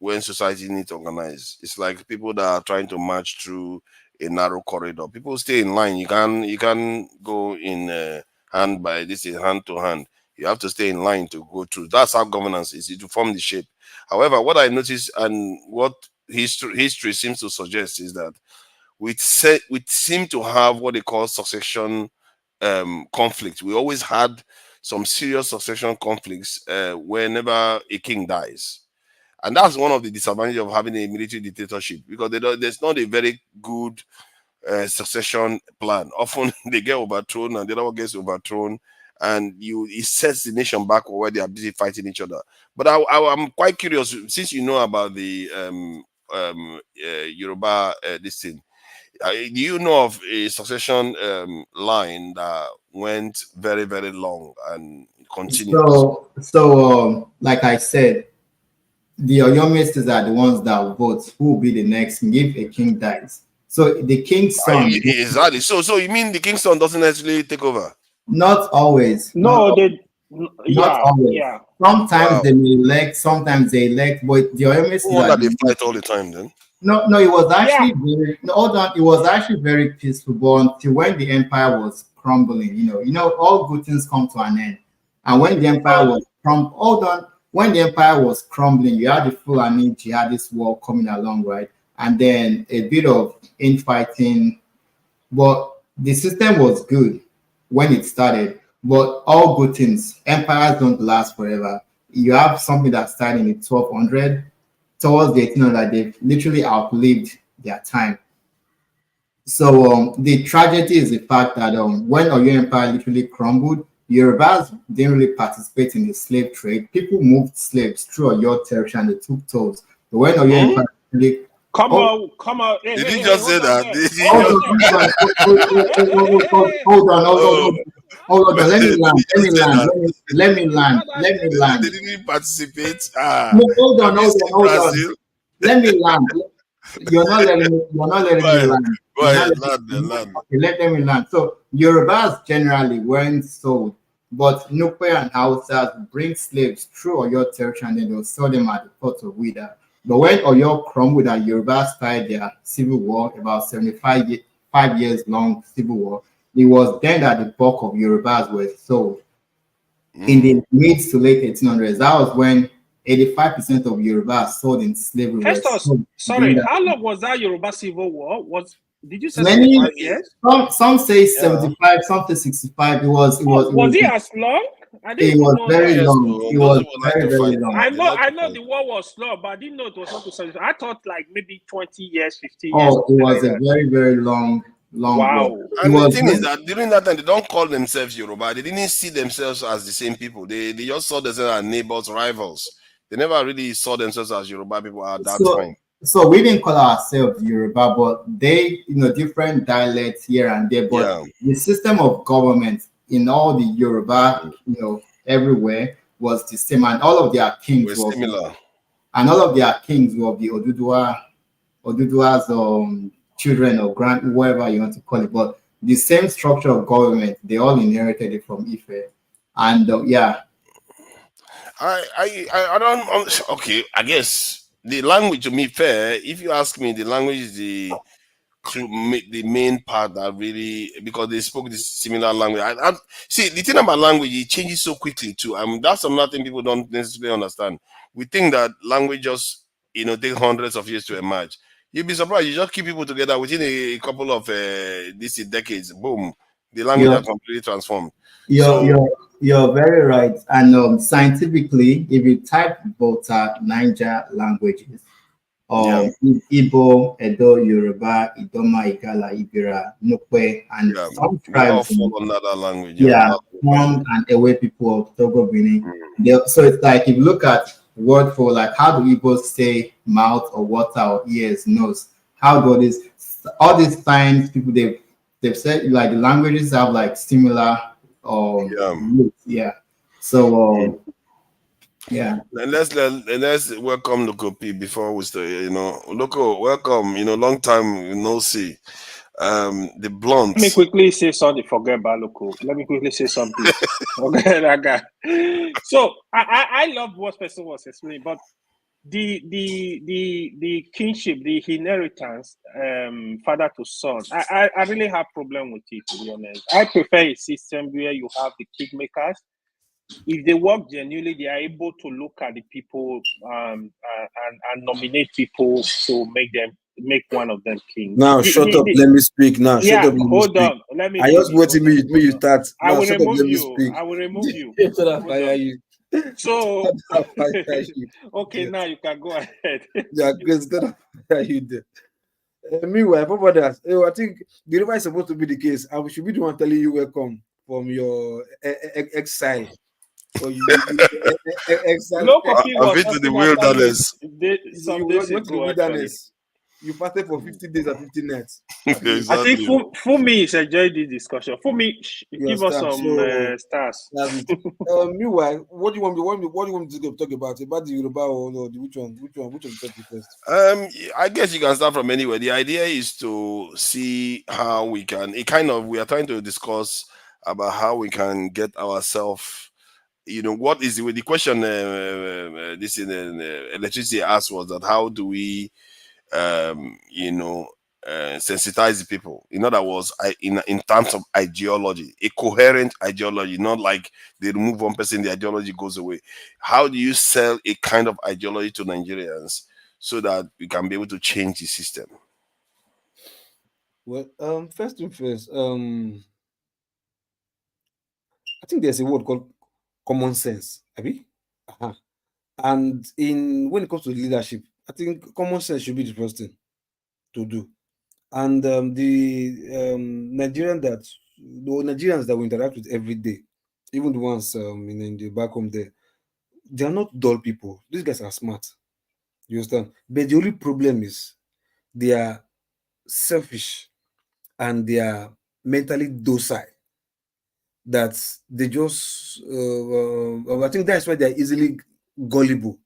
when society needs to organize. It's like people that are trying to march through a narrow corridor. People stay in line. You can go in hand by this is hand to hand. You have to stay in line to go through. That's how governance is. To form the shape. However, what I noticed and what history seems to suggest is that we seem to have what they call succession conflict. We always had some serious succession conflicts whenever a king dies. And that's one of the disadvantages of having a military dictatorship, because there's not a very good succession plan. Often they get overthrown and the other one gets overthrown, and it sets the nation back where they are busy fighting each other. But I'm quite curious, since you know about the Yoruba this thing. Do you know of a succession line that went very, very long and continues? So like I said, the Oyomesis are the ones that vote who will be the next king if a king dies. So the king's son. Exactly. So you mean the king's son doesn't necessarily take over? Not always. No, not always. Yeah. Sometimes they may elect, sometimes they elect, but the Oyomesis that they fight all the time then. No, it was actually it was actually very peaceful, but until when the empire was crumbling, you know, all good things come to an end. And when the empire was when the empire was crumbling, you had the Fulani jihadist war coming along, right? And then a bit of infighting, but the system was good when it started. But all good things, empires don't last forever. You have something that started in the 1200. Towards the 1800, they've literally outlived their time. So the tragedy is the fact that when Oyo Empire literally crumbled, Yorubas didn't really participate in the slave trade. People moved slaves through Oyo territory and they took tolls. But when Oyo Empire literally Come on. Hey, Did hey, he hey, just hold say on that? there. Did he Hold just... on. Hold on. Let me land. Let me land. They didn't participate. No, hold Have you seen on. Brazil? Let me land. You're not letting me land. Go ahead, land. Okay, let me land. So Yorubas generally weren't sold, but Nupe and Hausas bring slaves through Oyo territory and then they'll sell them at the port of Wida. But when Oyo crumbled and Yorubas started their civil war, about 5 years long civil war, it was then that the bulk of Yorubas were sold. In the mid to late 1800s, that was when 85% of Yorubas sold in slavery were Festus, sold. sorry, how long was that Yoruba civil war? Did you say Many 75 years? some say 75, some say 65. Was it as long? I didn't it even was know very that. long. It was very long. I know the war was long, but I didn't know it was up to 75. I thought like maybe 20 years, 15 years. Oh, it was a very, very long wow. war. And the thing is that during that time, they don't call themselves Yoruba. They didn't see themselves as the same people. They just saw themselves as neighbors, rivals. They never really saw themselves as Yoruba people at that time. So we didn't call ourselves Yoruba, but they, different dialects here and there. But the system of government in all the Yoruba, everywhere was the same, and all of their kings were similar. And all of their kings were the Oduduwa's children or whatever you want to call it. But the same structure of government, they all inherited it from Ife, and I don't. Okay, I guess the language, to me, fair. If you ask me, the language is the main part that really, because they spoke this similar language. I see, the thing about language, it changes so quickly too. That's another thing people don't necessarily understand. We think that language just take hundreds of years to emerge. You'd be surprised. You just keep people together within a couple of these decades. Boom, the language are completely transformed. You're very right. And scientifically, if you type both Niger languages, Igbo, Edo, Yoruba, Idoma, Igala, Ibira, Nukwe, and some tribes, fall under that language. Hmong and Ewe people of Togo, Benin. So it's like, if you look at word for like, how do Igbos say mouth or water or ears, nose? How do all these signs people they've said like the languages have like similar roots. So let's welcome Loco P before we start. Loco, welcome. Long time no see. The blunt. Let me quickly say something. Forget about Loco. Let me quickly say something. Okay, that guy. So I love what person was explaining, but the kinship, the inheritance, father to son, I really have problem with it, to be honest. I prefer a system where you have the kingmakers. If they work genuinely, they are able to look at the people and nominate people to make one of them king. Now shut up. Let me speak. Now shut up. Hold on. Let me. I just waiting me you start. I will remove you. Speak. I will remove you. So okay, now you can go ahead. Yeah, because you did. Meanwhile, brothers, I think the river is supposed to be the case. I should be the one telling you welcome from your exile. Or you exile. No copy was to the wilderness. Some days ago, actually. You fasted for 50 days and 50 nights. Exactly. I think for me, it's enjoyed this discussion. For me, give us some stars. Meanwhile, what do you want me to talk about? About the Yoruba or the which one? Which one first? I guess you can start from anywhere. The idea is to see how we can. We are trying to discuss about how we can get ourselves. What is the question? This in electricity asked was that how do we sensitize the people. In other words, in terms of ideology, a coherent ideology, not like they remove one person, the ideology goes away. How do you sell a kind of ideology to Nigerians so that we can be able to change the system? Well, first thing first, I think there's a word called common sense. And when it comes to leadership, I think common sense should be the first thing to do. And the Nigerians that we interact with every day, even the ones in the back home there, they are not dull people. These guys are smart. You understand? But the only problem is they are selfish and they are mentally docile. That they just, I think that's why they're easily gullible.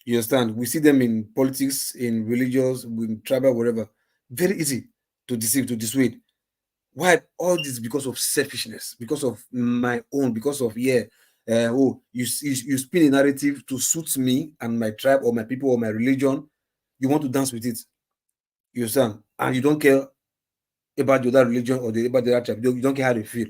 You understand? We see them in politics, in religious, in tribal, whatever. Very easy to deceive, to dissuade. Why? All this because of selfishness, because of my own, because of oh, you spin a narrative to suit me and my tribe or my people or my religion. You want to dance with it. You understand? And you don't care about the other religion or about the other tribe. You don't care how they feel.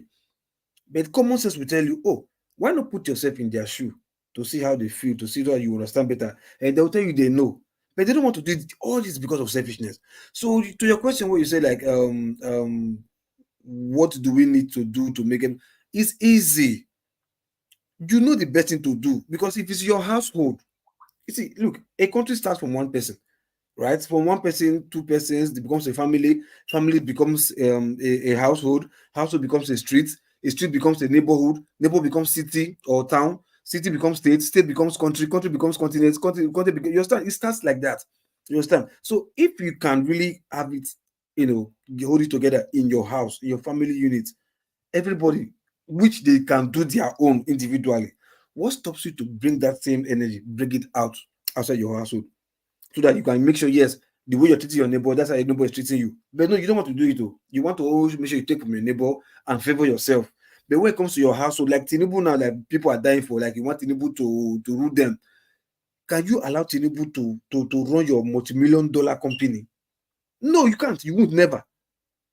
But common sense will tell you, oh, why not put yourself in their shoe to see how they feel, to see how you understand better. And they'll tell you they know. But they don't want to do it. All this because of selfishness. So to your question, what you say, like, what do we need to do to make it? It's easy. You know the best thing to do, because if it's your household, you see, look, a country starts from one person, right? From one person, two persons, it becomes a family. Family becomes a household. Household becomes a street. A street becomes a neighborhood. Neighborhood becomes city or town. City becomes state. State becomes country. Country becomes continent. You understand? It starts like that. You understand? So if you can really have it, hold it together in your house, in your family unit, everybody, which they can do their own individually. What stops you to bring that same energy, bring it outside your household, so that you can make sure, yes, the way you're treating your neighbor, that's how your neighbor is treating you. But no, you don't want to do it though. You want to always make sure you take from your neighbor and favor yourself. But when it comes to your household, like Tinubu now, like people are dying for, like you want Tinubu to rule them. Can you allow Tinubu to run your multi-million-dollar company? No, you can't. You would never.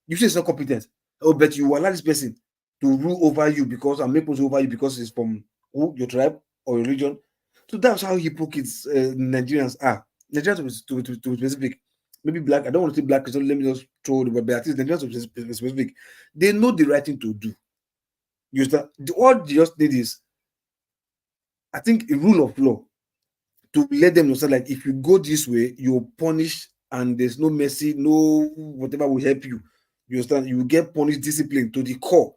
You say it's not competent. Oh, but you allow this person to rule over you because and make over you because it's from your tribe or your religion. So that's how hypocrites Nigerians are. Nigerians to be specific, maybe black. I don't want to say black. So let me just throw the word. But at least Nigerians to be specific, they know the right thing to do. You start. All they just need is, I think, a rule of law to let them know. So like, if you go this way, you're punished, and there's no mercy, no whatever will help you. You understand? You will get punished, discipline to the core.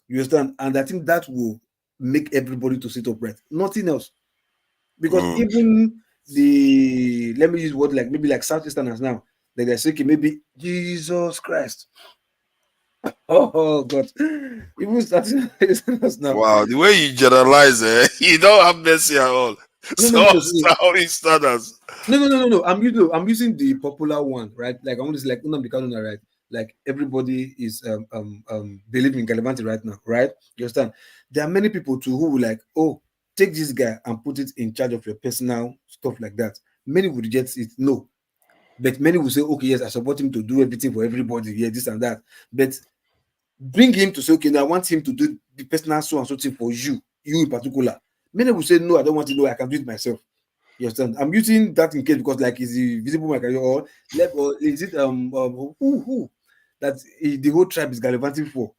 You understand? And I think that will make everybody to sit upright. Nothing else. Because even let me use word like maybe like Southeasterners now, like they're saying maybe Jesus Christ. Oh God. Even Southeasterners now. Wow, the way you generalize, you don't have mercy at all. No. Southeasterners. No. I'm using the popular one, right? Like I'm just like right? Like everybody is believing in Galivanti right now, right? You understand? There are many people too who will like, oh, take this guy and put it in charge of your personal stuff like that. Many would reject it, no. But many will say, okay, yes, I support him to do everything for everybody, yeah, this and that. But bring him to say, okay, now I want him to do the personal so and so thing for you in particular. Many will say, no, I don't want to know, I can do it myself. You understand? I'm using that in case because like is the visible market or is it who that the whole tribe is gallivanting for?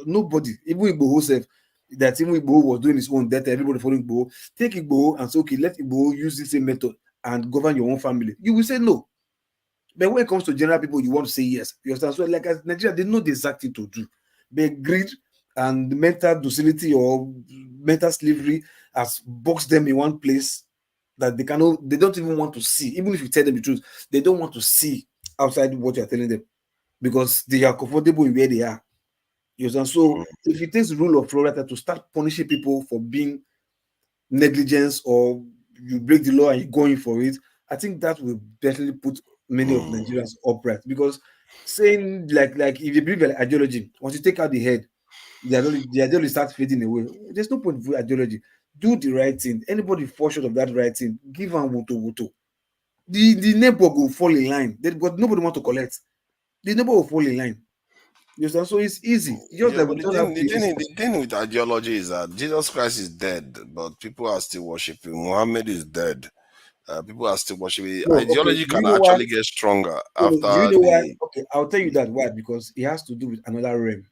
Nobody, even Igboho self, that even Igboho was doing his own that everybody following Igboho. Take Igboho and say, okay, let Igboho use the same method and govern your own family. You will say no. But when it comes to general people, you want to say yes. You understand? So like as Nigeria, they know the exact thing to do. But greed and mental docility or mental slavery has boxed them in one place that they don't even want to see. Even if you tell them the truth, they don't want to see outside what you're telling them because they are comfortable in where they are. You understand? So if it takes the rule of law to start punishing people for being negligence or you break the law and you're going for it, I think that will definitely put many of Nigerians upright, because saying like if you believe in ideology, once you take out the head, the ideology starts fading away. There's no point for ideology. Do the right thing. Anybody fall short of that right thing, give them woto. The neighbor will fall in line, but nobody want to collect. The neighbor will fall in line. You understand? So it's easy. Just Yeah, like but we don't have the thing with ideology is that Jesus Christ is dead, but people are still worshiping. Muhammad is dead. People are still worshiping. no, okay. Ideology Do you can know why? actually get stronger Do you after know why? the Okay, I'll tell you that why, because it has to do with another realm.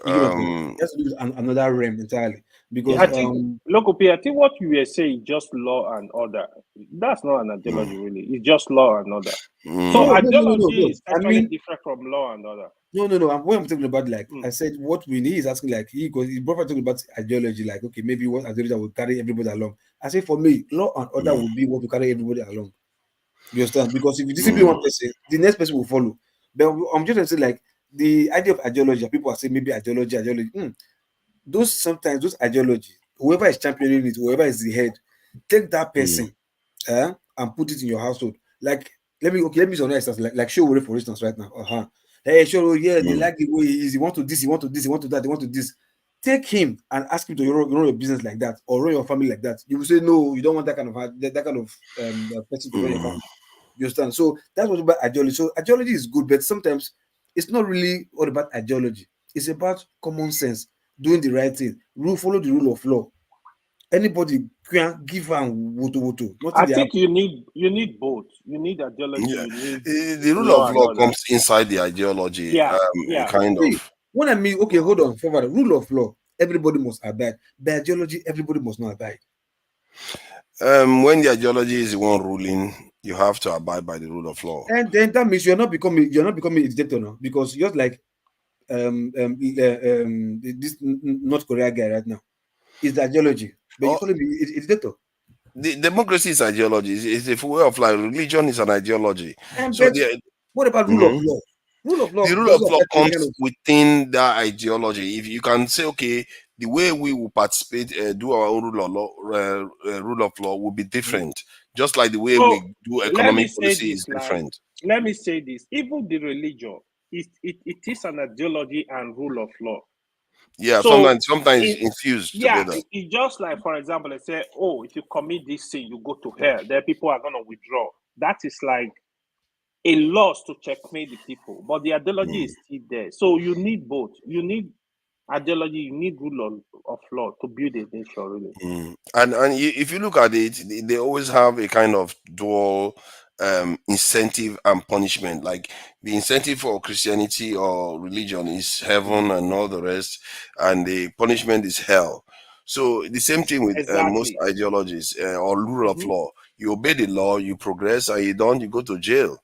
You get what I mean? It has to do with another realm entirely. Because I think, Lokopi, I think what you were saying, just law and order. That's not an ideology, really. It's just law and order. So ideology is actually different from law and order. No. What I'm talking about, like I said, what we need is asking, like he brought talking about ideology, like okay, maybe what ideology that will carry everybody along. I say for me, law and order will be what will carry everybody along. You understand? Because if you discipline one person, the next person will follow. But I'm just trying to say, like, the idea of ideology, people are saying maybe ideology. Those sometimes those ideology, whoever is championing it, whoever is the head, take that person and put it in your household. Like, let me use an instance, like Showore, for instance, right now. Hey, Showore, yeah, they like the way he is. He want to this, he want to this, he want to that, he want to this. Take him and ask him to run your business like that or run your family like that. You will say no, you don't want that kind of person to run your family. You understand? So that's what about ideology. So ideology is good, but sometimes it's not really all about ideology. It's about common sense, doing the right thing, follow the rule of law. Anybody can give and woto. I think you need both. You need ideology. Yeah, You need the rule law of and law order. comes inside the ideology, kind See, of. when I mean, okay, hold on, forward. Rule of law, everybody must abide. By ideology, everybody must not abide. When the ideology is the one ruling, you have to abide by the rule of law. And then that means you're not becoming a dictator now, because you're like this North Korea guy right now. Is the ideology, but you call him a dictator. The democracy is ideology. It's a way of life. Religion is an ideology. And So what about rule of law? Rule of law the rule of doesn't law apply to any kind comes of. within that ideology. If you can say, okay, the way we will participate, do our own rule of law will be different. Just like the way So we do let me economic say policy this, is like, different. let me say this. Even the religion, it is an ideology and rule of law. Yeah, So sometimes infused together. It's just like, for example, they say, oh, if you commit this sin, you go to hell. Then people are gonna withdraw. That is like a loss to checkmate the people, but the ideology is still there. So you need both. You need ideology, you need rule of law to build a nation, really. And if you look at it, they always have a kind of dual incentive and punishment. Like the incentive for Christianity or religion is heaven and all the rest, and the punishment is hell. So the same thing with most Exactly. ideologies or rule of law. You obey the law, you progress, and you don't, you go to jail.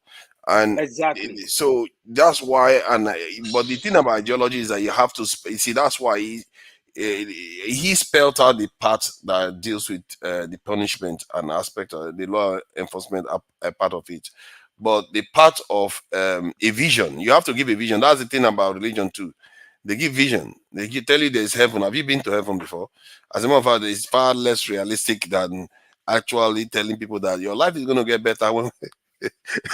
And Exactly. so that's why. And but the thing about ideology is that you have to see. That's why he spelled out the part that deals with the punishment and aspect of the law enforcement a part of it, but the part of a vision, you have to give a vision. That's the thing about religion too. They give vision. Tell you there's heaven. Have you been to heaven before? As a matter of fact, it's far less realistic than actually telling people that your life is going to get better when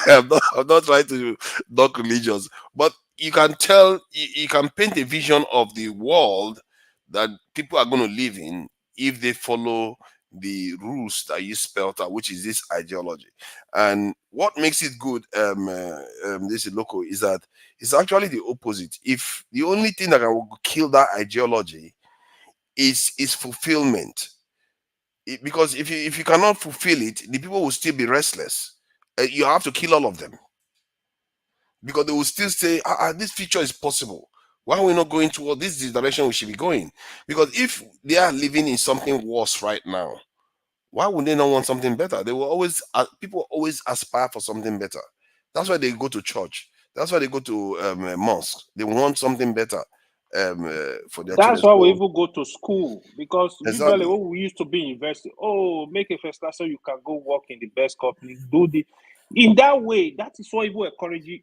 I'm not trying to knock religions, but you can tell, you can paint a vision of the world that people are going to live in if they follow the rules that you spelled out, which is this ideology. And what makes it good, this is local, is that it's actually the opposite. If the only thing that can kill that ideology is fulfillment, because if you cannot fulfill it, the people will still be restless. You have to kill all of them because they will still say, this future is possible. Why are we not going toward this is the direction we should be going? Because if they are living in something worse right now, why would they not want something better? They will always, people always aspire for something better. That's why they go to church. That's why they go to a mosque. They want something better for their children. That's why we even go to school, because usually Exactly. when we used to be in university, oh, make a first class so you can go work in the best company, do the in that way. That is what even encouraging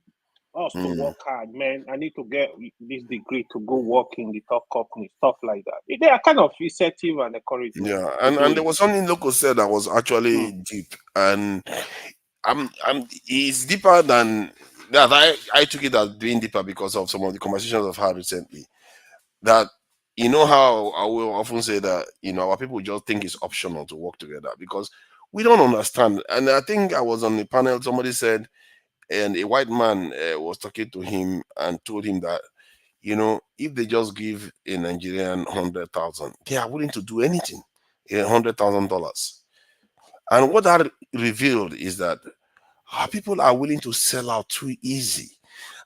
us to work hard, man. I need to get this degree to go work in the top company, stuff like that. They are kind of incentive and encouragement. Yeah, and there was something local said that was actually deep, and it's deeper than that. I took it as being deeper because of some of the conversations I've had recently. That you know how I will often say that our people just think it's optional to work together because we don't understand. And I think I was on the panel. Somebody said, and a white man was talking to him and told him that if they just give a Nigerian 100,000, they are willing to do anything. $100,000. And what that revealed is that our people are willing to sell out too easy.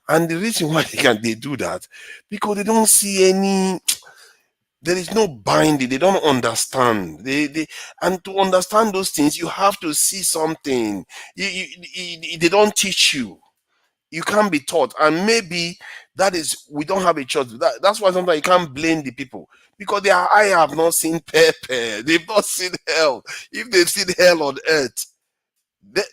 And the reason why they do that, because they don't see any, there is no binding, they don't understand. And to understand those things, you have to see something. They don't teach you. You can't be taught. And maybe that is, we don't have a choice. That's why sometimes you can't blame the people. Because their eye have not seen pepper. They've not seen hell. If they've seen hell on earth,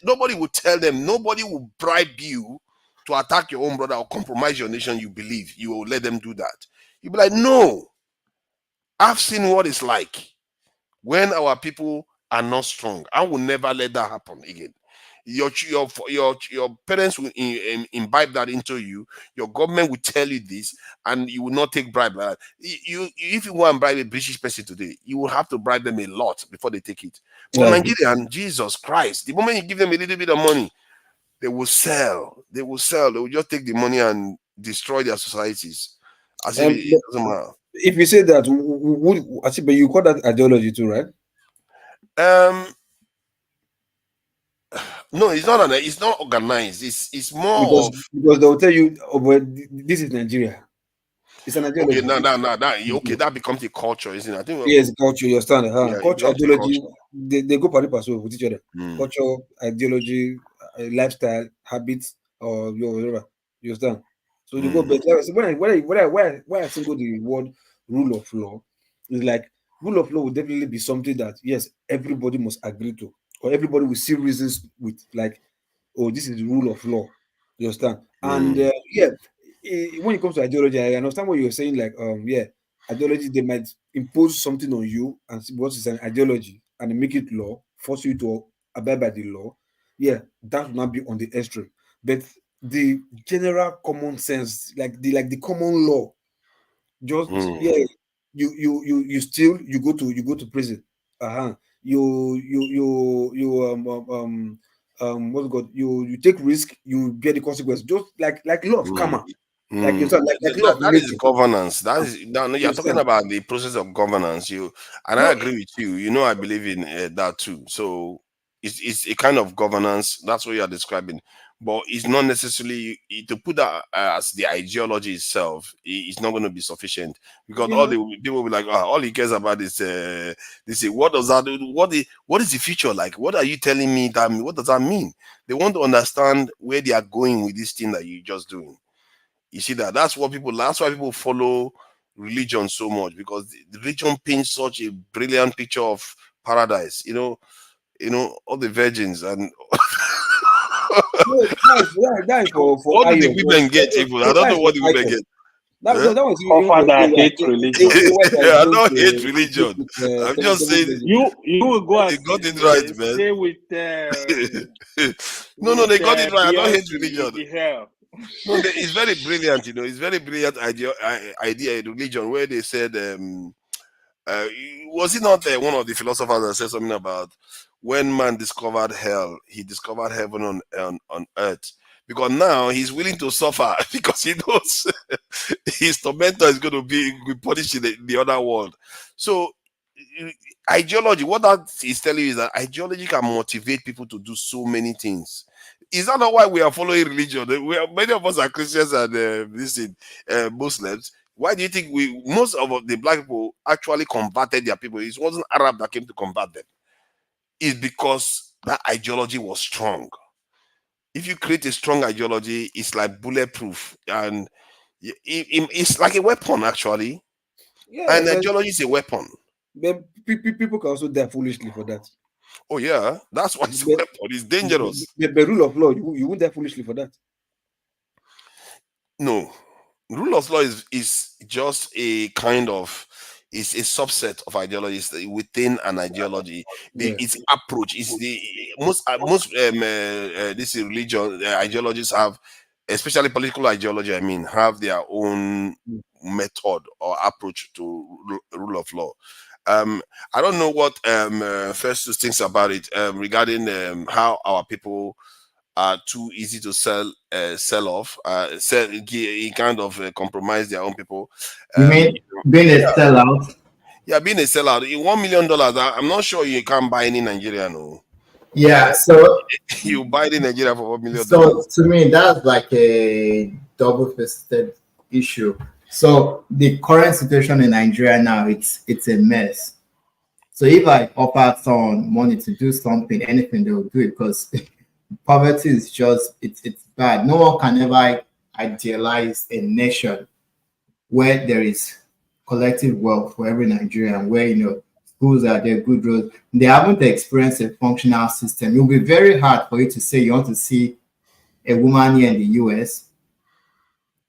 Nobody will tell them. Nobody will bribe you to attack your own brother or compromise your nation. You believe you will let them do that? You'll be like, no. I've seen what it's like when our people are not strong. I will never let that happen again. Your parents will imbibe that into you. Your government will tell you this, and you will not take bribe like that. If you want to bribe a British person today, you will have to bribe them a lot before they take it. But Yeah. Nigerian, Jesus Christ, the moment you give them a little bit of money, they will sell. They will sell. They will just take the money and destroy their societies as if it doesn't matter. If you say that, but you call that ideology too, right? No, it's not. It's not organized. It's more because they'll tell you, oh, but this is Nigeria. It's an ideology. Okay, okay, that becomes a culture, isn't it? I think. Yes, culture. You understand? Yeah, Culture, ideology. They go pari passu with each other. Mm. Culture, ideology, lifestyle, habits, or whatever. You understand? So they go. But when I single the word rule of law, is like rule of law will definitely be something that yes, everybody must agree to, or everybody will see reasons with, like, oh, this is the rule of law. You understand? And when it comes to ideology, I understand what you're saying. Like, ideology, they might impose something on you, and what is an ideology, and make it law, force you to abide by the law. Yeah, that will not be on the extreme. But the general common sense, like the common law, just you steal, you go to prison. What's God? You take risk, you bear the consequence. Just like law of karma. Like you said, like law of That is nature. governance. That is you're talking understand? about the process of governance. I agree with you. I believe in that too. So it's a kind of governance. That's what you are describing. But it's not necessarily to put that as the ideology itself. It's not going to be sufficient because all the people will be like, all he cares about is this. What does that do? What is the future like? What are you telling me that? What does that mean? They want to understand where they are going with this thing that you're just doing. You see that? That's why people follow religion so much, because the religion paints such a brilliant picture of paradise. All the virgins and That for what do the Ayo. women get even? I don't know what the women get. That was Father, I hate religion. I don't hate religion. I'm just saying You will go they and got it right, man. stay with No, they got it right. I don't hate Beyonce religion. in the hell. No, it's very brilliant. It's very brilliant idea in religion where they said, was it not one of the philosophers that said something about when man discovered hell, he discovered heaven on earth, because now he's willing to suffer because he knows his tormentor is going to be punished in the other world. So ideology, what that is telling you is that ideology can motivate people to do so many things. Is that not why we are following religion? Many of us are Christians and Muslims. Why do you think most of the black people actually converted their people? It wasn't Arab that came to convert them. It's because that ideology was strong. If you create a strong ideology, it's like bulletproof, and it's like a weapon actually. Yeah, and ideology is a weapon. But people can also die foolishly for that. Oh yeah, that's why it's a weapon. It's dangerous. The rule of law, you won't die foolishly for that. No, rule of law is just a kind of, it's a subset of ideologies within an ideology. Its approach is the most this religion ideologies have, especially political ideology, have their own method or approach to rule of law. I don't know what Festus thinks about it regarding how our people are too easy to sell off, kind of compromise their own people. You mean being a sellout? Yeah, being a sellout. In $1 million, I'm not sure you can buy any Nigerian. No. Yeah, so you buy the Nigeria for $1 million. So to me, that's like a double-fisted issue. So the current situation in Nigeria now, it's a mess. So if I offer someone money to do something, anything, they will do it, because poverty is just, it's bad. No one can ever idealize a nation where there is collective wealth for every Nigerian, where schools are there, good roads. They haven't experienced a functional system. It will be very hard for you to say you want to see a woman here in the US.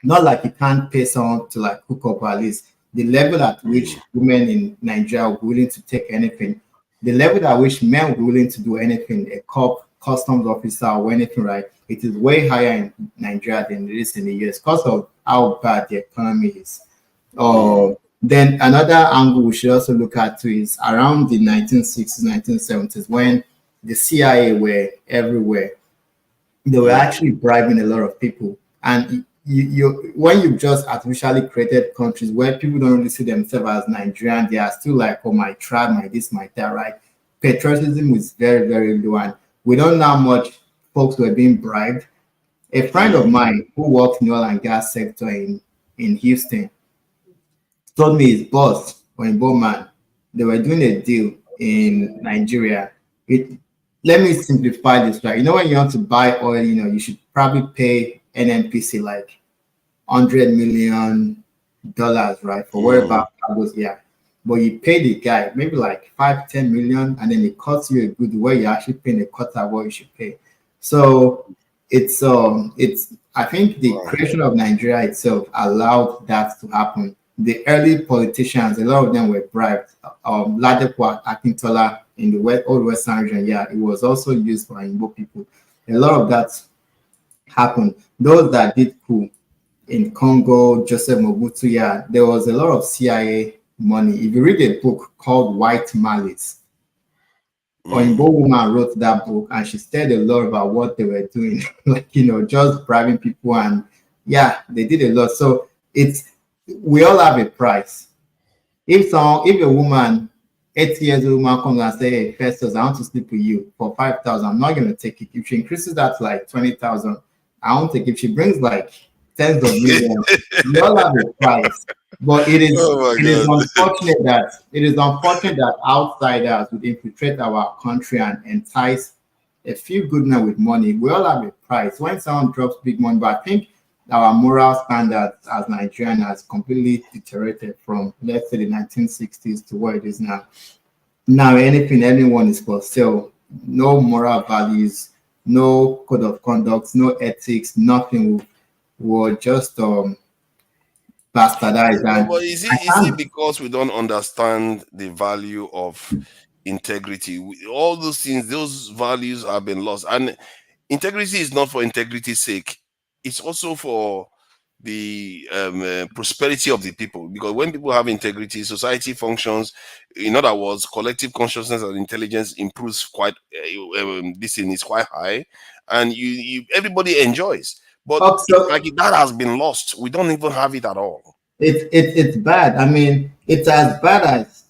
Not like you can't pay someone to like hook up, at least the level at which women in Nigeria are willing to take anything, the level at which men are willing to do anything, a cop, customs officer, or anything, right? It is way higher in Nigeria than it is in the US because of how bad the economy is. Then another angle we should also look at too is around the 1960s, 1970s, when the CIA were everywhere. They were actually bribing a lot of people. And you when you've just artificially created countries where people don't really see themselves as Nigerian, they are still like, oh, my tribe, my this, my that, right? Patriotism is very, very low. And we don't know how much folks were being bribed. A friend of mine who works in the oil and gas sector in Houston told me his boss or a man, they were doing a deal in Nigeria. Let me simplify this, right? You know, when you want to buy oil, you should probably pay NNPC like $100 million, right? For wherever cargoes, yeah. But you pay the guy maybe like 5-10 million, and then it costs you a good way. You're actually paying a cut of what you should pay. So it's I think the creation of Nigeria itself allowed that to happen. The early politicians, a lot of them were bribed. Ladepo Akintola in the old Western region, yeah, it was also used for Igbo people. A lot of that happened. Those that did coup in Congo, Joseph Mobutu, yeah, there was a lot of CIA money. If you read a book called White Malice, Oyinbo woman wrote that book, and she said a lot about what they were doing, like, just bribing people, and yeah, they did a lot. So we all have a price. If a woman, 8 years old woman comes and say, hey, Festus, I want to sleep with you for 5,000, I'm not going to take it. If she increases that to like 20,000, I won't take it. If she brings like tens of millions, we all have a price. But it is unfortunate that outsiders would infiltrate our country and entice a few good men with money. We all have a price. When someone drops big money, but I think our moral standards as Nigerian has completely deteriorated from, let's say, the 1960s to where it is now. Now, anyone is for sale. No moral values, no code of conduct, no ethics, nothing. Will just bastardized. But is it because we don't understand the value of integrity? All those things, those values have been lost. And integrity is not for integrity's sake. It's also for the prosperity of the people. Because when people have integrity, society functions. In other words, collective consciousness and intelligence improves quite. This thing is quite high, and everybody enjoys. But like that has been lost. We don't even have it at all. It's bad. I mean, it's as bad as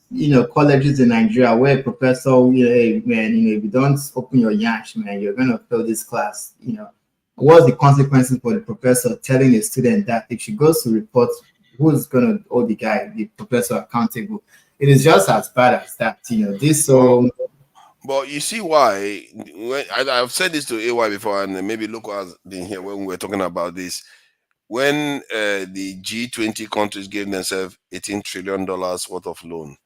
colleges in Nigeria where a professor, hey man, if you don't open your yash, man, you're gonna fail this class. What's the consequences for the professor telling a student that if she goes to report, who's gonna hold the professor accountable? It is just as bad as that. But you see why? I've said this to AY before, and maybe Loco has been here when we were talking about this. When the G20 countries gave themselves $18 trillion worth of loan,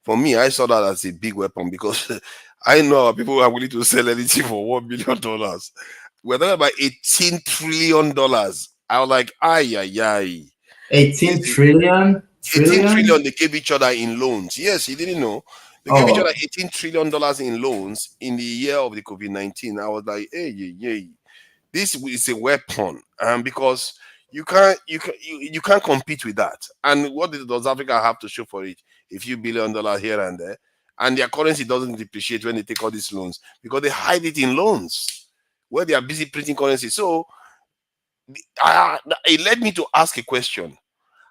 for me, I saw that as a big weapon because I know people are willing to sell anything for $1 billion. We're talking about $18 trillion. I was like, ay. 18 trillion? 18 trillion they gave each other in loans. Yes, you didn't know. They gave each other $18 trillion in loans in the year of the COVID-19. I was like, hey, this is a weapon, because you can't compete with that. And what does Africa have to show for it? A few $1 billion here and there, and their currency doesn't depreciate when they take all these loans because they hide it in loans where they are busy printing currency. So it led me to ask a question: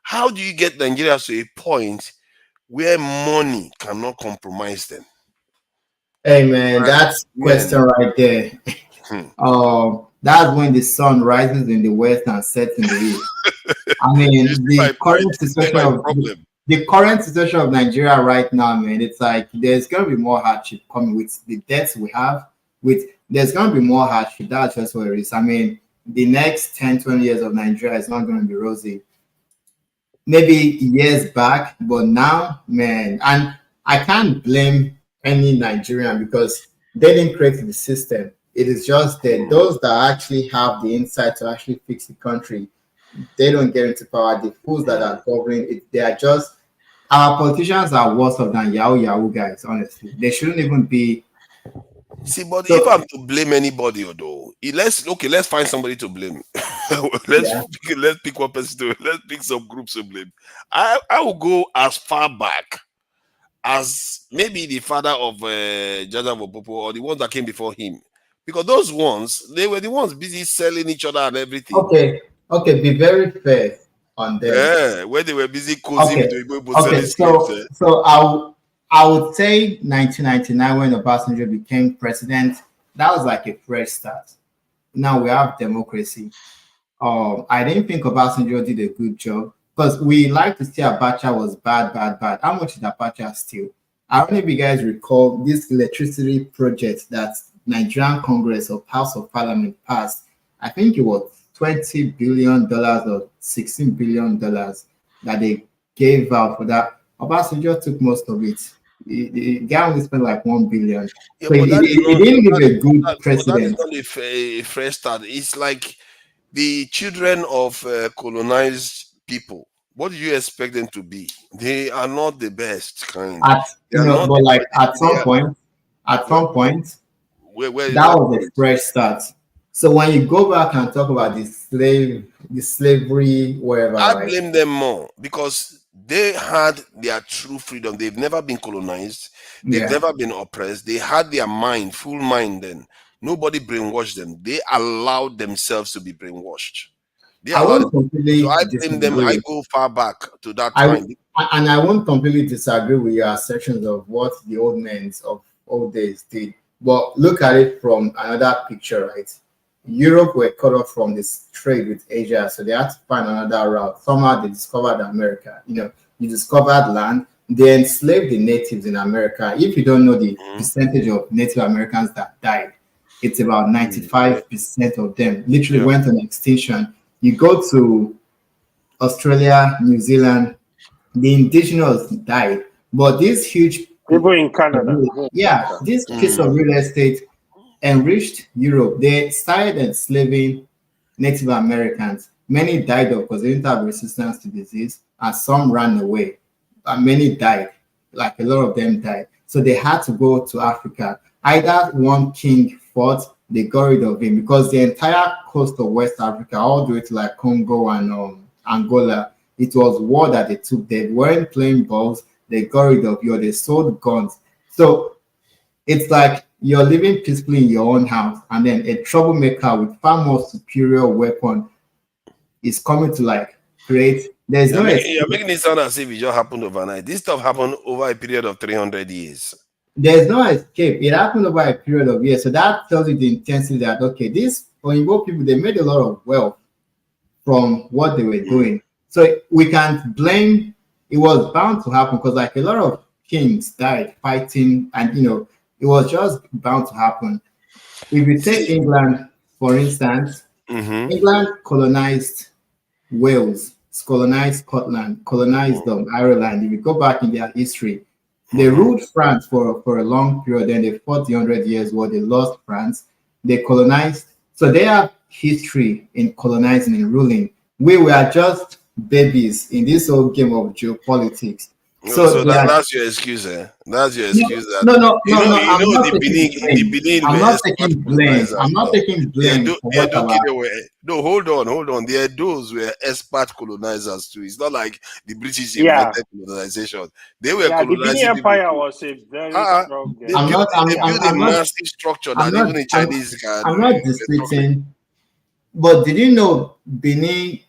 how do you get Nigeria to a point where money cannot compromise them? Hey man, that's question right there. That's when the sun rises in the west and sets in the east. I mean, the current situation of Nigeria right now, man, it's like there's gonna be more hardship coming with the debts we have. There's gonna be more hardship. That's just what it is. I mean, the next 10-20 years of Nigeria is not gonna be rosy. Maybe years back, but now, man, and I can't blame any Nigerian because they didn't create the system. It is just that those that actually have the insight to actually fix the country, they don't get into power. The fools that are governing it, they are just, our politicians are worse off than Yahoo guys, honestly. They shouldn't even be. See, but So, if I'm to blame anybody, although let's find somebody to blame. yeah. Let's pick one person to let's pick some groups to blame. I will go as far back as maybe the father of Jaja Wopopo or the ones that came before him, because those ones, they were the ones busy selling each other and everything. Okay, be very fair on them. Yeah, where they were busy causing with the people selling slaves. So I would say 1999 when Obasanjo became president, that was like a fresh start. Now we have democracy. I didn't think Obasanjo did a good job because we like to say Abacha was bad. How much did Abacha steal? I don't know if you guys recall this electricity project that Nigerian Congress or House of Parliament passed. I think it was $20 billion or $16 billion that they gave out for that. Obasanjo took most of it. The guy only spent like 1 billion. Yeah, So but he didn't give a good that is president. not a fresh start. It's like the children of colonized people. What do you expect them to be? They are not the best kind. But like at some point, that was a fresh start. So when you go back and talk about the slavery, wherever, I blame them more because they had their true freedom. They've never been colonized. They've never been oppressed. They had their mind, full mind then. Nobody brainwashed them. They allowed themselves to be brainwashed. I won't completely I blame them. I go far back to that time. And I won't completely disagree with your assertions of what the old men of old days did. But look at it from another picture, right? Europe were cut off from this trade with Asia, so they had to find another route. Somehow they discovered America. You discovered land, they enslaved the natives in America. If you don't know the percentage of Native Americans that died, it's about 95% of them literally went on extinction. You go to Australia, New Zealand, the indigenous died, but this huge people in Canada, this piece of real estate enriched Europe. They started enslaving Native Americans. Many died off because they didn't have resistance to disease, and some ran away. And many died, like a lot of them died. So they had to go to Africa. Either one king fought, they got rid of him because the entire coast of West Africa, all the way to like Congo and Angola, it was war that they took. They weren't playing balls. They got rid of you. They sold guns. So it's like you're living peacefully in your own house, and then a troublemaker with far more superior weapon is coming to like create. You're making it sound as if it just happened overnight. This stuff happened over a period of 300 years. There's no escape. It happened over a period of years. So that tells you the intensity that, okay, these Oyinbo people, they made a lot of wealth from what they were doing. So we can't blame, it was bound to happen because like a lot of kings died fighting, and it was just bound to happen. If you take England, for instance, England colonized Wales, colonized Scotland, colonized Ireland. If you go back in their history, they ruled France for a long period. Then they fought the 100 Years' War. They lost France. They colonized. So they have history in colonizing and ruling. We were just babies in this whole game of geopolitics. So that's your excuse, eh? That's your excuse. No. I'm not taking blame. I'm not taking blame. No, hold on. The Edos were expert colonizers too. It's not like the British invented colonization. They were colonizing. The Benin Empire was a very strong. They built a massive structure that even the Chinese can. I'm not disputing, but did you know Benin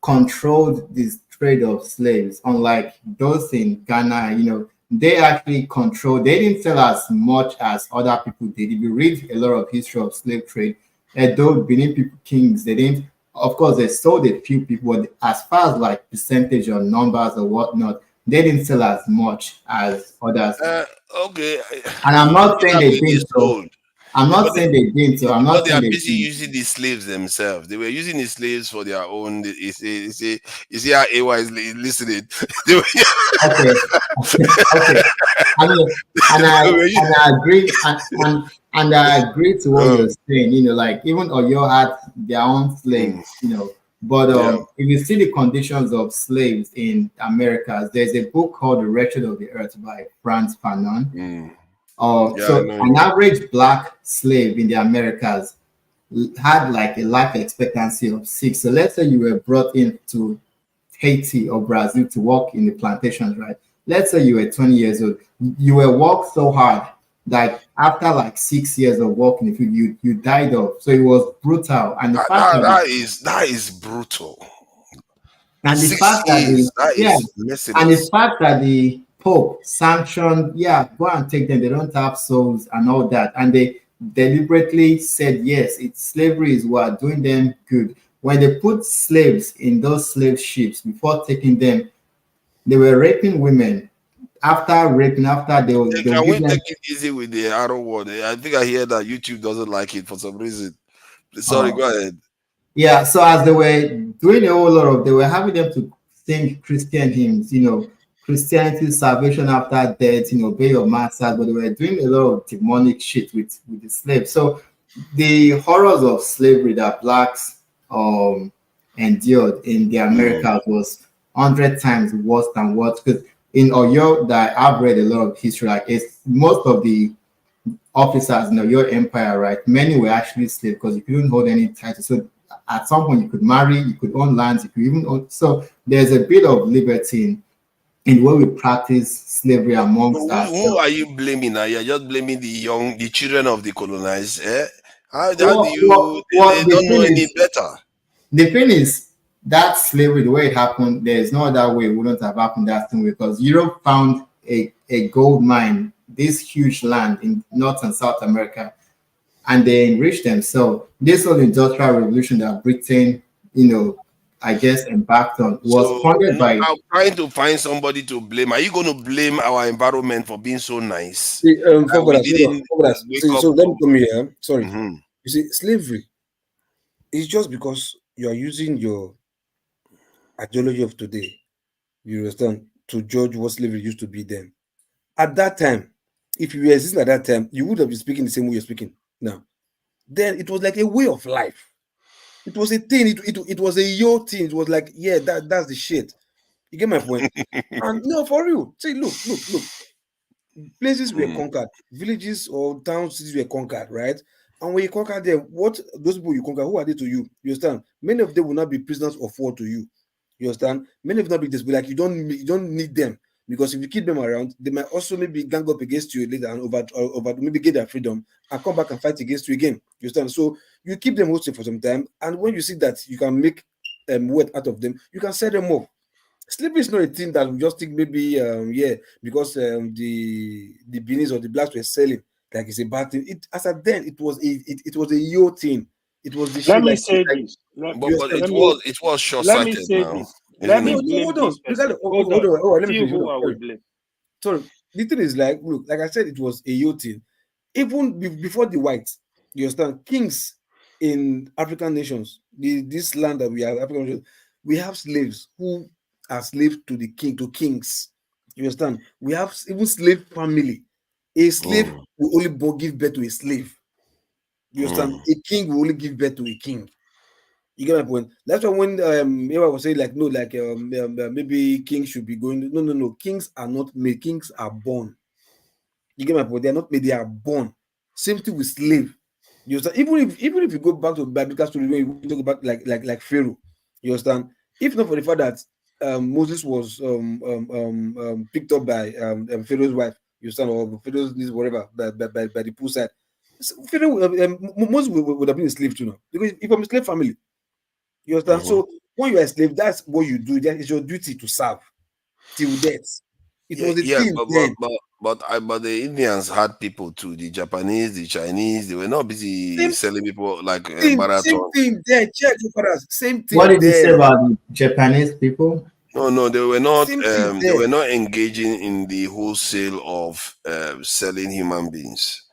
controlled this trade of slaves, unlike those in Ghana? They actually controlled. They didn't sell as much as other people did. If you read a lot of history of slave trade, though Benin people kings, they didn't. Of course, they sold a few people, but as far as like percentage or numbers or whatnot, they didn't sell as much as others. Okay. And I'm not saying they didn't. I'm not saying they didn't. So I'm But not they saying are they busy didn't. using the slaves themselves. They were using the slaves for their own. You see how AY is listening. They were, Okay, okay. I mean, they were and I agree, and I agree to what you're um, saying. Like even Oyo had their own slaves. mm, But yeah. if you see the conditions of slaves in Americas, there's a book called The Wretched of the Earth by Franz Fanon. Mm. Yeah, I So know an him. average black slave in the Americas had like a life expectancy of 6. So let's say you were brought in to Haiti or Brazil to work in the plantations, right? Let's say you were 20 years old. You were worked so hard that after like 6 years of working, if you died off. So it was brutal. And the fact That is brutal. and the fact 6 that years. That yeah, is and the merciless. fact that the Pope sanctioned, yeah, go and take them, they don't have souls and all that. And they deliberately said, yes, it's slavery is what doing them good. When they put slaves in those slave ships before taking them, they were raping women. After raping, after they'll Can give we them take it easy with the arrow word? I think I hear that YouTube doesn't like it for some reason. Sorry, uh, go ahead. yeah, so as they were doing a whole lot of, they were having them to sing Christian hymns, Christianity, salvation after death, obey your masters, but they were doing a lot of demonic shit with the slaves. So the horrors of slavery that blacks endured in the Mm. Americas was 100 times worse than what, because in Oyo, that I've read a lot of history, like it's most of the officers in your empire, right? Many were actually slaves because you couldn't hold any title. So at some point, you could marry, you could own lands, you could even own. So there's a bit of liberty in where we practice slavery amongst Who ourselves. are you blaming now? You're just blaming the children of the colonized. Eh? How do Well, you? They the don't know thing any is, better. that slavery, the way it happened, there's no other way it wouldn't have happened that same way because Europe found a gold mine, this huge land in North and South America, and they enriched themselves. This whole industrial revolution that Britain, I guess embarked on was So funded by. I'm trying to find somebody to blame. Are you going to blame our environment for being so nice See, that we Fogodas, hold on, didn't Fogodas. wake See, up so let me to? come here. Sorry. Mhm. You see, slavery is just because you are using your ideology of today, you understand, to judge what slavery used to be then. At that time, if you were existing at that time, you would have been speaking the same way you're speaking now. Then it was like a way of life. It was a thing. It was a yo thing. It was like, yeah, that's the shit. You get my point? And no, for real. Say, look. Places were Mm. conquered, villages or towns, cities were conquered, right? And when you conquer them, what those people you conquer, who are they to you? You understand? Many of them will not be prisoners of war to you. You understand? Many of them will just be like you don't need them because if you keep them around, they might also maybe gang up against you later and over maybe get their freedom and come back and fight against you again. You understand? So you keep them hostage for some time, and when you see that you can make wealth out of them, you can sell them off. Slavery is not a thing that we just think maybe because the Benis or the blacks were selling like it's a bad thing. It as at then it was a yo thing. It was the Let shit me like say like this. Let, you But understand? let it me So was short let me sighted say now, this. Let isn't me it? no, blame hold this on. person. Let me See finish. Hold who on. I will Sorry. blame. Sorry. The thing is like look, like I said, it was a yo thing. Even before the whites, you understand, kings in African nations, this land that we have, African nations, we have slaves who are slaves to the king, to kings. You understand? We have even slave family. A slave Mm. will only give birth to a slave. You understand? Mm. A king will only give birth to a king. You get my point. That's why when Eva was saying like no, like maybe kings should be going. No. Kings are not made. Kings are born. You get my point? They are not made, they are born. Same thing with slave. You understand? Even if you go back to biblical story where you talk about like Pharaoh, you understand? If not for the fact that Moses was picked up by Pharaoh's wife, you understand, or Pharaoh's niece, whatever, by the poolside. So Pharaoh, Moses would have been a slave too now. Because if I'm a slave family, you understand? Mhm. So when you're a slave, that's what you do. That is your duty to serve till death. It Yeah, was a yeah, thing but but then. but but the Indians had people too. The Japanese, the Chinese, they were not busy Same selling people like same marathon. thing there. Check for us. Same What thing did you say there. about the Japanese people? No, they were not. Same thing They there. were not engaging in the wholesale of selling human beings.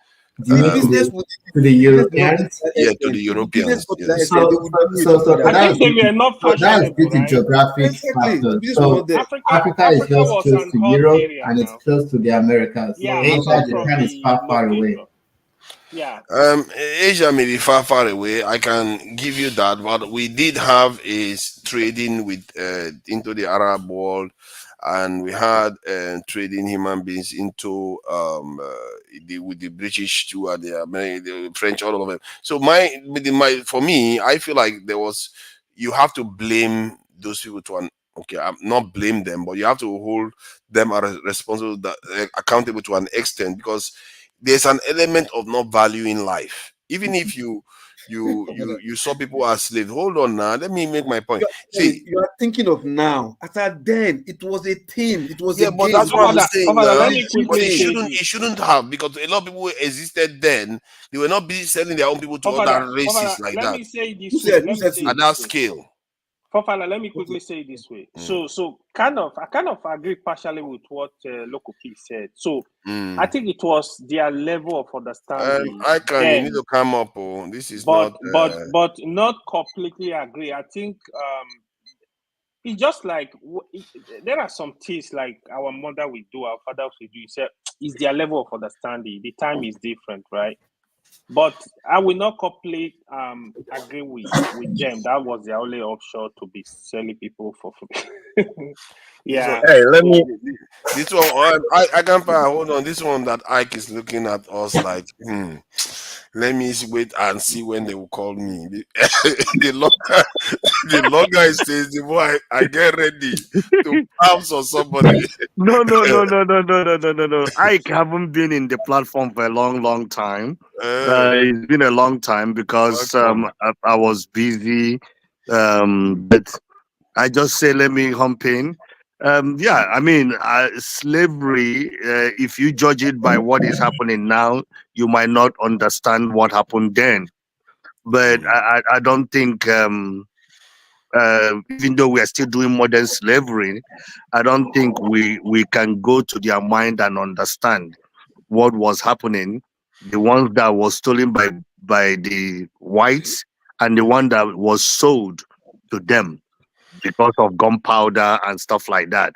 Do you mean business to the Europeans? Yeah, to the Europeans. Yes. So I think they were not that's fashionable, due to right? geographic Exactly. factors. This So was there. Africa is just was close an to hot Europe area and it's now. close to the Americas. Yeah, Asia, apart from Japan is the far, far away. location. Yeah. Asia may be far, far away. I can give you that, but we did have a trading with into the Arab world, and we had trading human beings into with the British too, and the French, all of them. So for me, I feel like you have to blame those people to an okay, I'm not blame them, but you have to hold them responsible, accountable to an extent, because there's an element of not valuing life. Even if you saw people as slaves. Hold on now. Let me make my point. See, you are thinking of now. After then, it was a thing. It was yeah, a but game. that's what I'm saying now. Let me But quickly say it shouldn't have, because a lot of people existed then. They were not busy selling their own people to other races like let that. me say it this way. At that scale. Fofana, let me quickly say it this way. So I kind of agree partially with what Lokoki said. So I think it was their level of understanding. You need to come up. Oh, this is but not. not completely agree. I think it's just like there are some things like our mother will do, our father will do. It's their level of understanding. The time is different, right? But I will not completely agree with them. That was the only option to be selling people for food. Yeah. Hey, let me. This one, I can find. Hold on. This one that Ike is looking at us like, let me wait and see when they will call me. The longer it stays, the more I get ready to pounce on somebody. No. I haven't been in the platform for a long time. It's been a long time because I was busy. But I just say, let me hump in. Yeah, I mean, slavery, if you judge it by what is happening now, you might not understand what happened then. But I don't think, even though we are still doing modern slavery, I don't think we can go to their mind and understand what was happening. The ones that was stolen by the whites and the one that was sold to them because of gunpowder and stuff like that.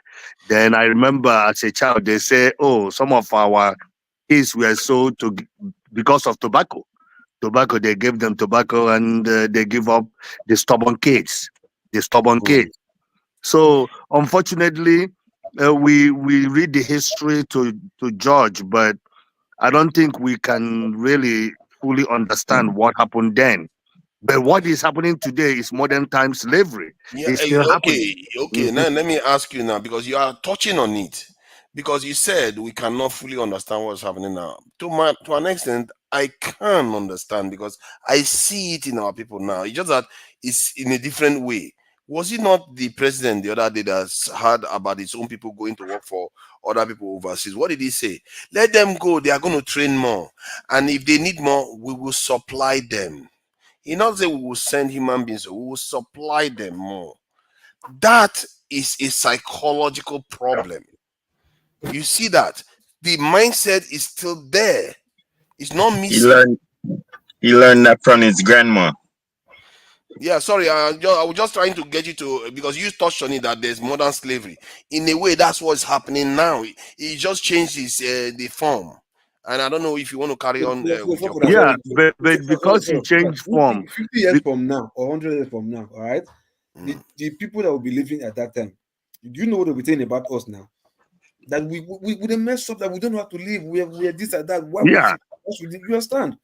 Then I remember as a child, they say, oh, some of our kids were sold to because of tobacco. Tobacco, they gave them tobacco and they give up the stubborn kids. The stubborn kids. So unfortunately, we read the history to judge, but I don't think we can really fully understand what happened then. But what is happening today is modern time slavery. Yeah, It's still okay. happening. Now let me ask you now, because you are touching on it. Because you said we cannot fully understand what's happening now. To an extent, I can understand, because I see it in our people now. It's just that it's in a different way. Was it not the president the other day that heard about his own people going to work for other people overseas? What did he say? Let them go. They are going to train more. And if they need more, we will supply them. He not say we will send human beings, we will supply them more. That is a psychological problem. You see that the mindset is still there. It's not missing. He learned that from his grandma. Yeah, sorry, I was just trying to get you to, because you touched on it, that there's modern slavery. In a way, that's what's happening now. He just changed the form. And I don't know if you want to carry on with your point. Yeah, but because he changed form. 50 years from now or 100 years from now, all right, the people that will be living at that time, do you know what they'll be saying about us now? That we didn't mess up, that we don't know how to live, we are this or that. Why would you understand?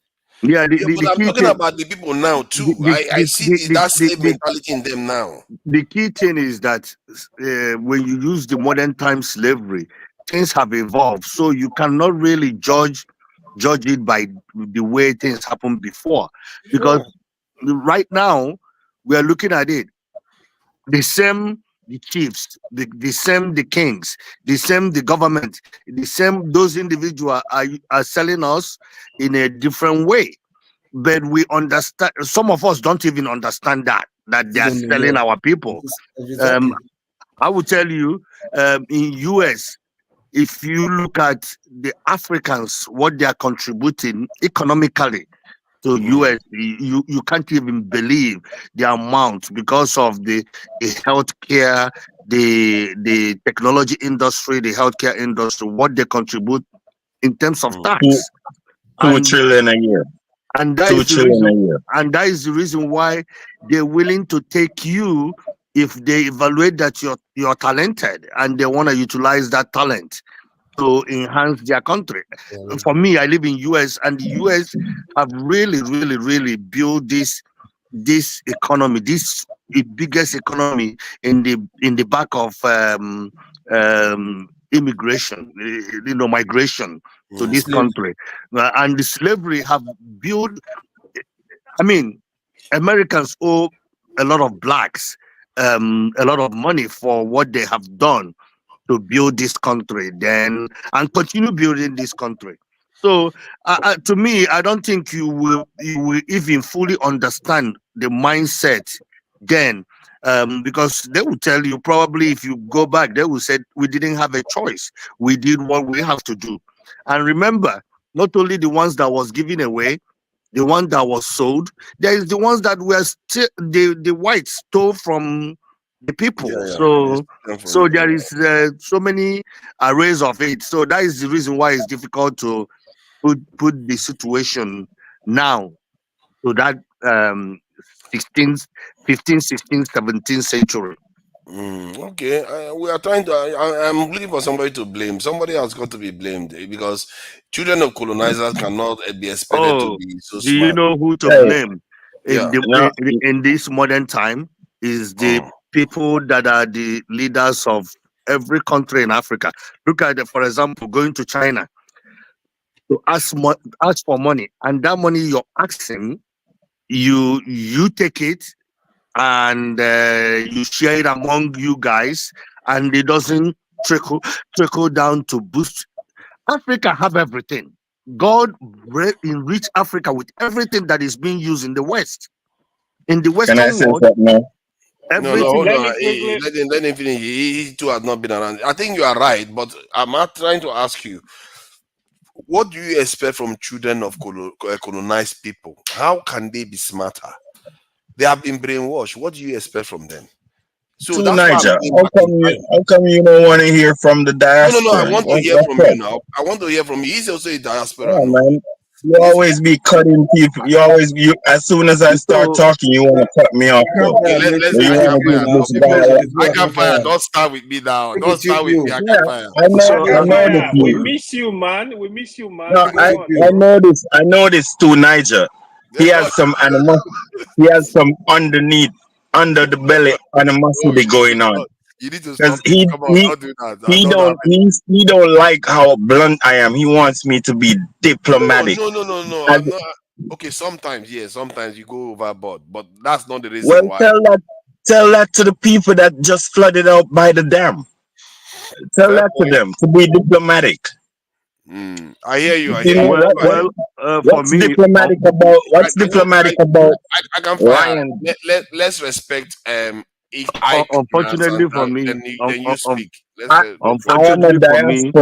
Yeah, but I'm talking about the people now too. I see that slave mentality in them now. The key thing is that when you use the modern time slavery, things have evolved, so you cannot really judge it by the way things happened before, because right now we are looking at it the same. The chiefs, the same, the kings, the same, the government, the same, those individuals are selling us in a different way. But we understand, some of us don't even understand that they are selling our people. Exactly. I will tell you, in US, if you look at the Africans, what they are contributing economically to US, you can't even believe the amount because of the healthcare, the technology industry, the healthcare industry, what they contribute in terms of tax. 2 trillion a year. And that 2 is the trillion a reason. year. And that is the reason why they're willing to take you if they evaluate that you're talented and they want to utilize that talent to enhance their country. For me, I live in US, and the US have really built this economy, this the biggest economy in the back of immigration, migration to this country. And the slavery have built, I mean, Americans owe a lot of blacks a lot of money for what they have done to build this country, then, and continue building this country. So, to me, I don't think you will even fully understand the mindset then, because they will tell you, probably if you go back, they will say we didn't have a choice. We did what we have to do. And remember, not only the ones that was given away, the one that was sold, there is the ones that were still the whites stole from the people. So there is so many arrays of it. So that is the reason why it's difficult to put the situation now to that 16th, 15th, 16th, 17th century. Okay, we are trying to. I'm looking for somebody to blame. Somebody has got to be blamed because children of colonizers cannot be expected to be so Do you smart. know who to blame in this modern time? Is the people that are the leaders of every country in Africa. Look at, for example, going to China to ask for money, and that money you're asking, you take it and you share it among you guys, and it doesn't trickle down to boost. Africa have everything. God enrich Africa with everything that is being used in the West. In the Western Can I say world, something now? No, hold on. Let him finish. He too has not been around. I think you are right, but I'm not trying to ask you, what do you expect from children of colonized people? How can they be smarter? They have been brainwashed. What do you expect from them? So To that's why I'm Niger, going back in time. how come you don't want to hear from the No, diaspora? I want to hear from you now. I want to hear from you. He's also a diaspora. Yeah, man. You always be cutting people. You as soon as I start talking, you want to cut me off. Though. Okay, let's You want to give this guy. I can fire. Don't start with me now. Don't start with me. I can fire. I know this. We miss you, man. We miss you, man. No, I know this too, Niger. He has some animal. He has some under the belly animosity going on. You need to Because stop it. Come on, don't do that. He don't like how blunt I am. He wants me to be diplomatic. No. I'm not. Okay, sometimes sometimes you go overboard, but that's not the reason Well, why. tell that to the people that just flooded out by the dam. Tell that to them to be diplomatic. I hear you. What's diplomatic about? What's diplomatic about? I can fire. Let's respect if I unfortunately for me, then you speak. Unfortunately for me,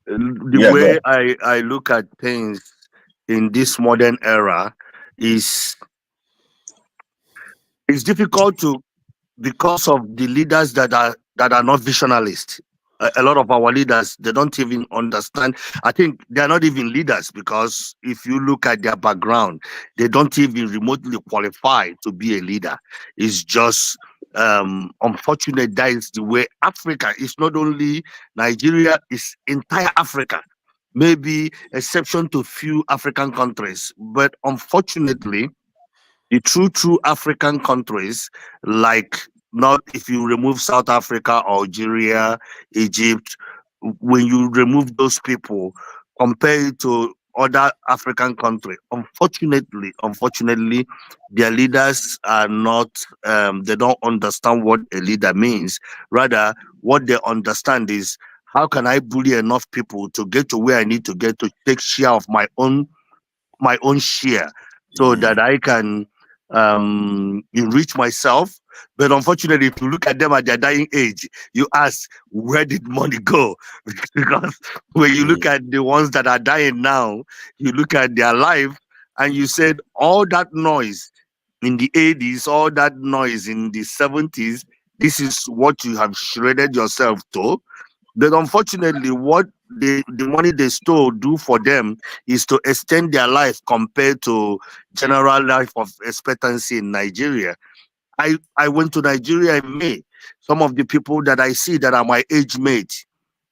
the way I look at things in this modern era is it's difficult to, because of the leaders that are not visionalists. A lot of our leaders, they don't even understand. I think they're not even leaders, because if you look at their background, they don't even remotely qualify to be a leader. It's just unfortunate that is the way Africa is. Not only Nigeria, is entire Africa. Maybe exception to few African countries, but unfortunately, the true African countries, like, not if you remove South Africa, Algeria, Egypt, when you remove those people, compare it to other African countries, unfortunately, their leaders are not, they don't understand what a leader means. Rather, what they understand is, how can I bully enough people to get to where I need to get to take share of my own share, so that I can enrich myself. But unfortunately, if you look at them at their dying age, you ask, where did money go? Because when you look at the ones that are dying now, you look at their life and you said all that noise in the 80s, all that noise in the 70s, this is what you have shredded yourself to. But unfortunately, what the money they stole do for them is to extend their life compared to general life of expectancy in Nigeria. I went to Nigeria in May. Some of the people that I see that are my age mates,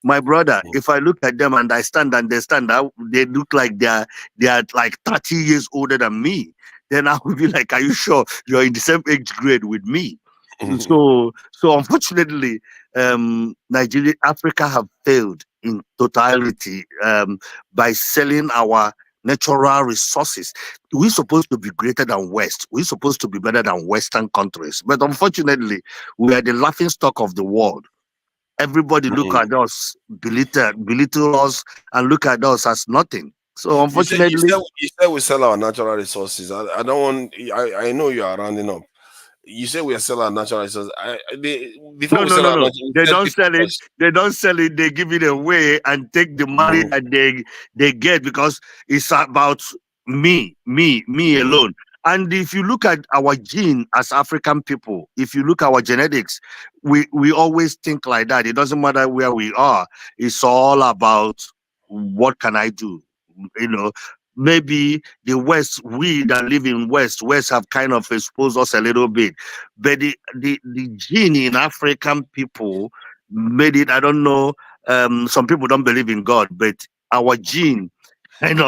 my brother, if I look at them and I stand and they stand out, they look like they are like 30 years older than me. Then I would be like, are you sure you're in the same age grade with me? So unfortunately, Nigeria, Africa have failed in totality by selling our natural resources. We're supposed to be greater than West. We're supposed to be better than Western countries. But unfortunately, we are the laughing stock of the world. Everybody look at us, belittle us, and look at us as nothing. So unfortunately, you said we sell our natural resources. I don't want. I know you are rounding up. You say we are selling our natural resources. Before no, we no, sell no, our no. natural, They we sell don't people sell it. first. They don't sell it. They give it away and take the money that they get because it's about me alone. And if you look at our gene as African people, if you look at our genetics, we always think like that. It doesn't matter where we are. It's all about what can I do? You know, maybe the West, we that live in West have kind of exposed us a little bit. But the gene in African people made it, I don't know, some people don't believe in God, but our gene kind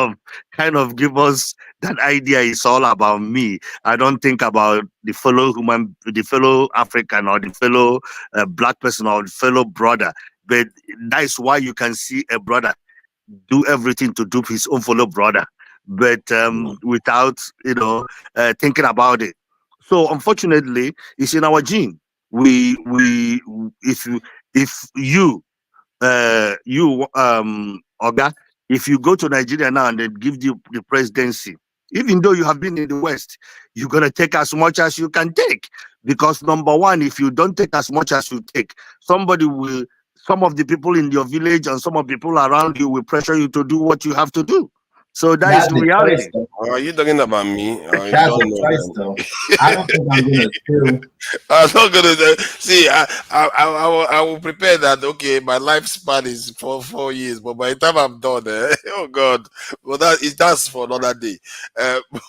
of give us that idea it's all about me. I don't think about the fellow human, the fellow African, or the fellow black person, or the fellow brother. But that is why you can see a brother do everything to dupe his own fellow brother, but without thinking about it. So unfortunately, it's in our gene. We if you Oga, if you go to Nigeria now and they give you the presidency, even though you have been in the West, you're gonna take as much as you can take. Because number one, if you don't take as much as you take, some of the people in your village and some of the people around you will pressure you to do what you have to do. So that is That's the the choice, reality. though. Are you talking about me? I That's don't the know, choice, man. though. I don't think I'm gonna steal. I'm not gonna see. I will prepare that. Okay, my lifespan is for 4 years, but by the time I'm done, oh God, well that's for another day.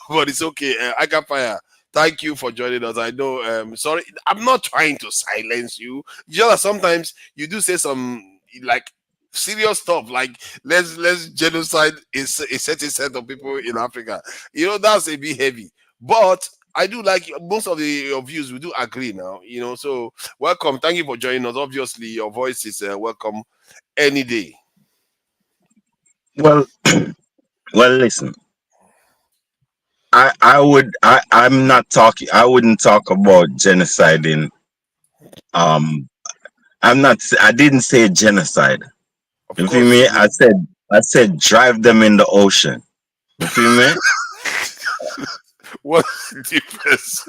But it's okay. I can fire. Thank you for joining us. I know. Sorry, I'm not trying to silence you. Just that sometimes you do say some like serious stuff, like let's genocide a certain set of people in Africa. That's a bit heavy, but I do like most of your views. We do agree now, So welcome. Thank you for joining us. Obviously, your voice is welcome any day. Well, listen. I'm not talking. I wouldn't talk about genocide in. I'm not. I didn't say genocide. Of You feel course, me? you did. I said drive them in the ocean. You feel me? What's the difference?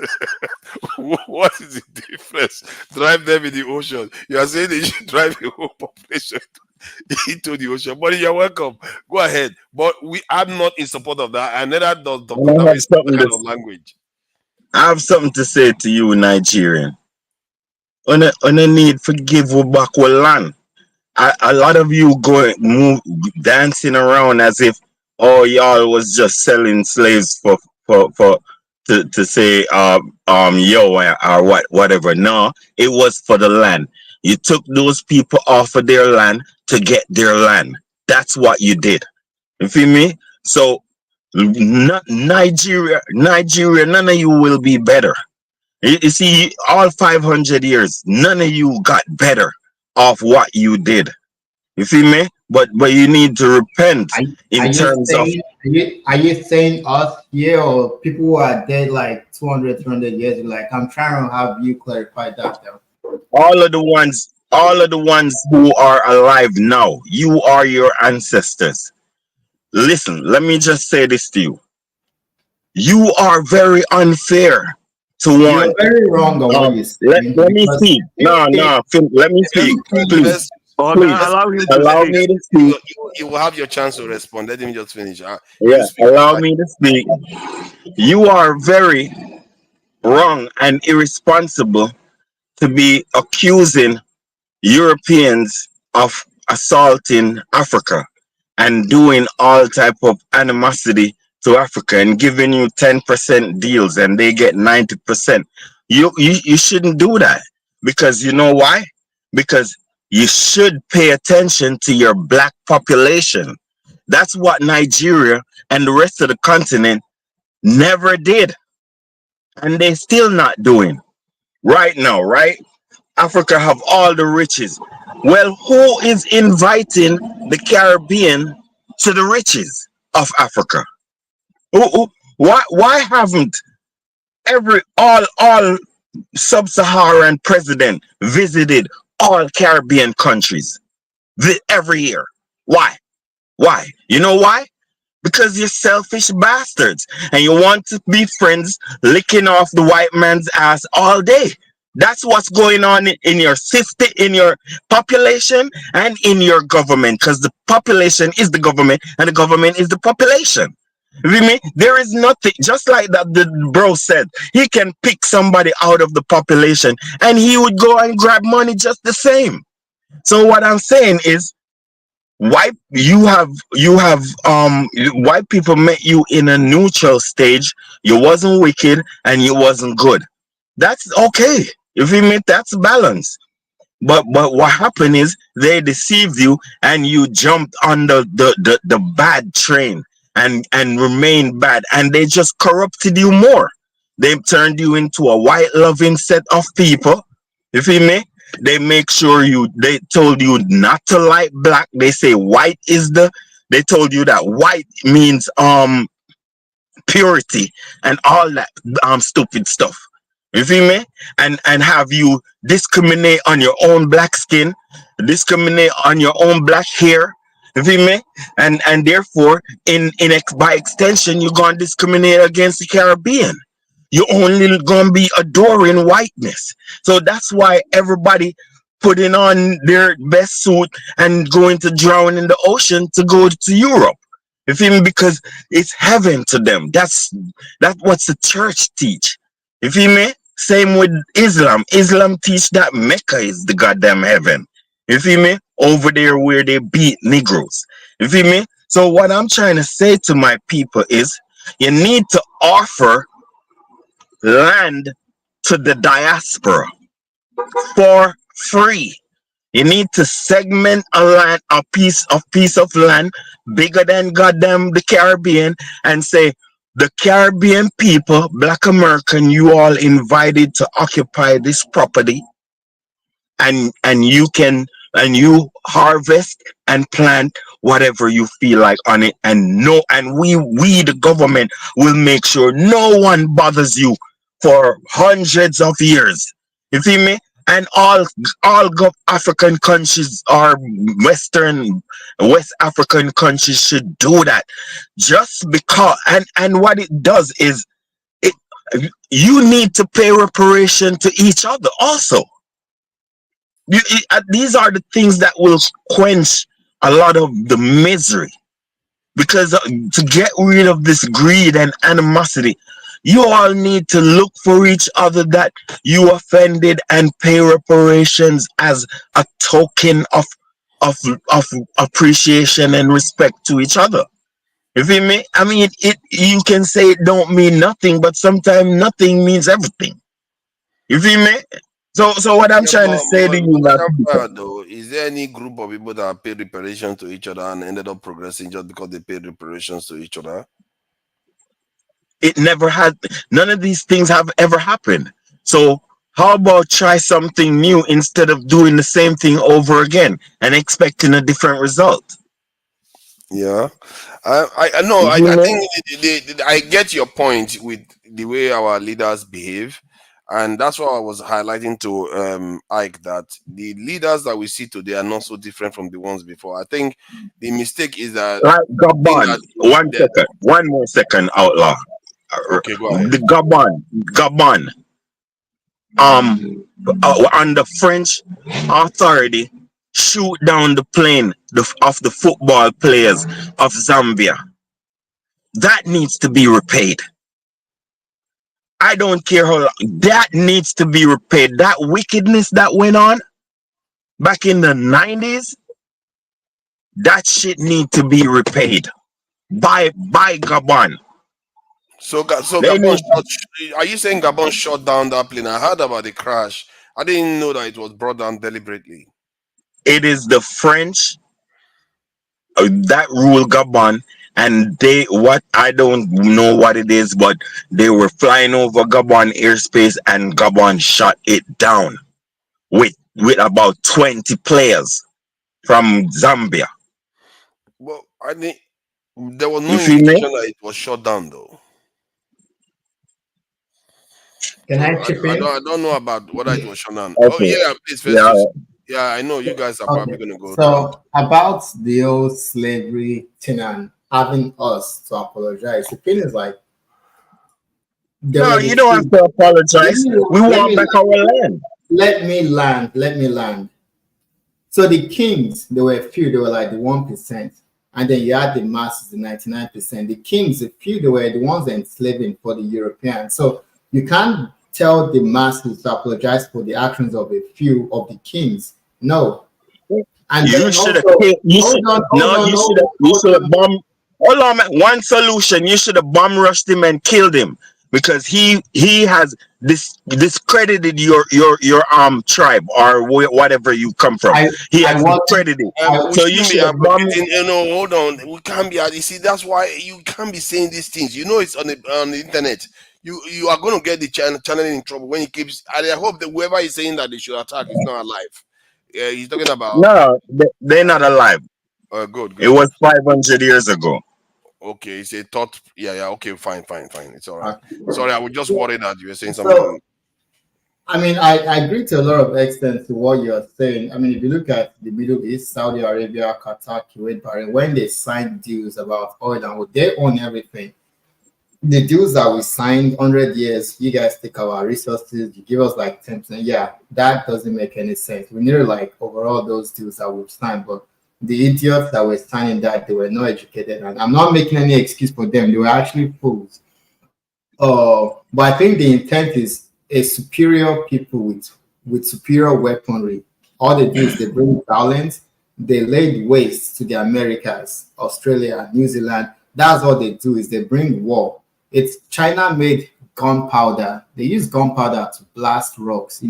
What is the difference? Drive them in the ocean. You are saying they should drive the whole population into the ocean. But you're welcome. Go ahead. But I'm not in support of that. And neither does Dr. And Davis that kind of language. I have something to say to you, Nigerian. On a need for give back our land. A lot of you dancing around as if y'all was just selling slaves for to say yo or whatever. No, it was for the land. You took those people off of their land to get their land. That's what you did. You feel me? So Nigeria, none of you will be better. You see, all 500 years, none of you got better off what you did. You feel me? But you need to repent in terms of Are you saying us here or people who are dead like 200, 300 years ago? Like, I'm trying to have you clarify that though. all of the ones who are alive now. You are your ancestors. Listen, let me just say this to you. You are very unfair to You're want. very wrong on what you're saying Let me because speak. No, let me speak. Please, Oga, please allow him to allow speak. me to speak. You will have your chance to respond. Let him just finish. Yeah, You speak. allow me to speak. You are very wrong and irresponsible to be accusing Europeans of assaulting Africa and doing all type of animosity to Africa and giving you 10% deals and they get 90%. You shouldn't do that because you know why? Because you should pay attention to your black population. That's what Nigeria and the rest of the continent never did and they still not doing right now, right? Africa have all the riches. Well, who is inviting the Caribbean to the riches of Africa? Why haven't all sub-Saharan president visited all Caribbean countries every year? Why? Why? You know why? Because you're selfish bastards and you want to be friends licking off the white man's ass all day. That's what's going on in your system, in your population, and in your government. Because the population is the government, and the government is the population. You mean there is nothing, just like that the bro said, he can pick somebody out of the population and he would go and grab money just the same. So what I'm saying is white people met you in a neutral stage. You wasn't wicked and you wasn't good. That's okay. If you mean that's balance. But what happened is they deceived you and you jumped on the bad train and remained bad and they just corrupted you more. They turned you into a white loving set of people. You feel me? They make sure they told you not to like black. They say white is they told you that white means purity and all that stupid stuff. You feel me? And have you discriminate on your own black skin, discriminate on your own black hair. You feel me? And therefore, by extension, you're gonna discriminate against the Caribbean. You're only gonna be adoring whiteness. So that's why everybody putting on their best suit and going to drown in the ocean to go to Europe. You feel me? Because it's heaven to them. That's what the church teach. You feel me? Same with Islam. Islam teach that Mecca is the goddamn heaven. You feel me? Over there where they beat Negroes. You feel me? So what I'm trying to say to my people is you need to offer land to the diaspora for free. You need to segment a piece of land bigger than goddamn the Caribbean and say the Caribbean people, Black American, you all invited to occupy this property and you harvest and plant whatever you feel like on it and we the government will make sure no one bothers you for hundreds of years. You feel me? And all African countries or West African countries should do that. Just because and what it does is you need to pay reparation to each other also. These are the things that will quench a lot of the misery. Because to get rid of this greed and animosity, you all need to look for each other that you offended and pay reparations as a token of appreciation and respect to each other. You feel me? I mean, you can say it don't mean nothing, but sometimes nothing means everything. You feel me? So what I'm trying to say to you, though, is there any group of people that paid reparations to each other and ended up progressing just because they paid reparations to each other? It never had. None of these things have ever happened. So how about try something new instead of doing the same thing over again and expecting a different result? Yeah, I know. I think I get your point with the way our leaders behave, and that's what I was highlighting to Ike, that the leaders that we see today are not so different from the ones before. I think the mistake is that one more second, outlaw. Okay, go ahead. The Gabon, under French authority, shoot down the plane of the football players of Zambia. That needs to be repaid. I don't care how long. That needs to be repaid. That wickedness that went on back in the 90s, that shit need to be repaid by Gabon. So They Gabon need, are you saying Gabon shot down that plane? I heard about the crash. I didn't know that it was brought down deliberately. it is the French that rule Gabon, and what I don't know what it is, but they were flying over Gabon airspace and Gabon shot it down with about 20 players from Zambia. Well, I think there was no You feel me? indication that it was shot down though. Can So I chip in? I don't know about whether it was shot down. Oh Okay. yeah, please, Yeah. Festus. Yeah, I know you guys are probably Okay. gonna go to So about the old slavery thing and having us to apologize, the thing is like there No, were you the don't have few. to Let apologize. me We let want me back our land. let me land. Let me land. So the kings, there were few. They were like the 1%, and then you had the masses, the 99%. The kings, the few, they were the ones enslaving for the Europeans. So you can't tell the masses to apologize for the actions of a few of the kings. No. And You then should have also, killed. You hold should on, hold no. on, You should hold on. bomb. Hold on, man. One solution. You should have bomb rushed him and killed him because he has discredited your tribe or whatever you come from. He I has want discredited. we So you shouldn't be should have bomb. advocating. You know, hold on. We can't be. You see, that's why you can't be saying these things. You know, it's on the internet. You are going to get the channel in trouble when he keeps. I hope that whoever is saying that they should attack is not alive. Yeah, he's talking about. No, they're not alive. Good. It was 500 years ago. Okay, it's a thought. Yeah. Okay, fine. It's all right. Okay. Sorry, I was just worried that you were saying So, something. I mean, I agree to a lot of extent to what you're saying. I mean, if you look at the Middle East, Saudi Arabia, Qatar, Kuwait, Bahrain, when they signed deals about oil and wood, they own everything. The deals that we signed 100 years, you guys take our resources, you give us like 10%. Yeah, that doesn't make any sense. We need to like overall those deals that we've signed, but the idiots that were signing that, they were not educated. And I'm not making any excuse for them. They were actually fools. But I think the intent is a superior people with superior weaponry. All they do is they bring violence, they laid waste to the Americas, Australia, New Zealand. That's all they do is they bring war. It's China made gunpowder. They use gunpowder to blast rocks, they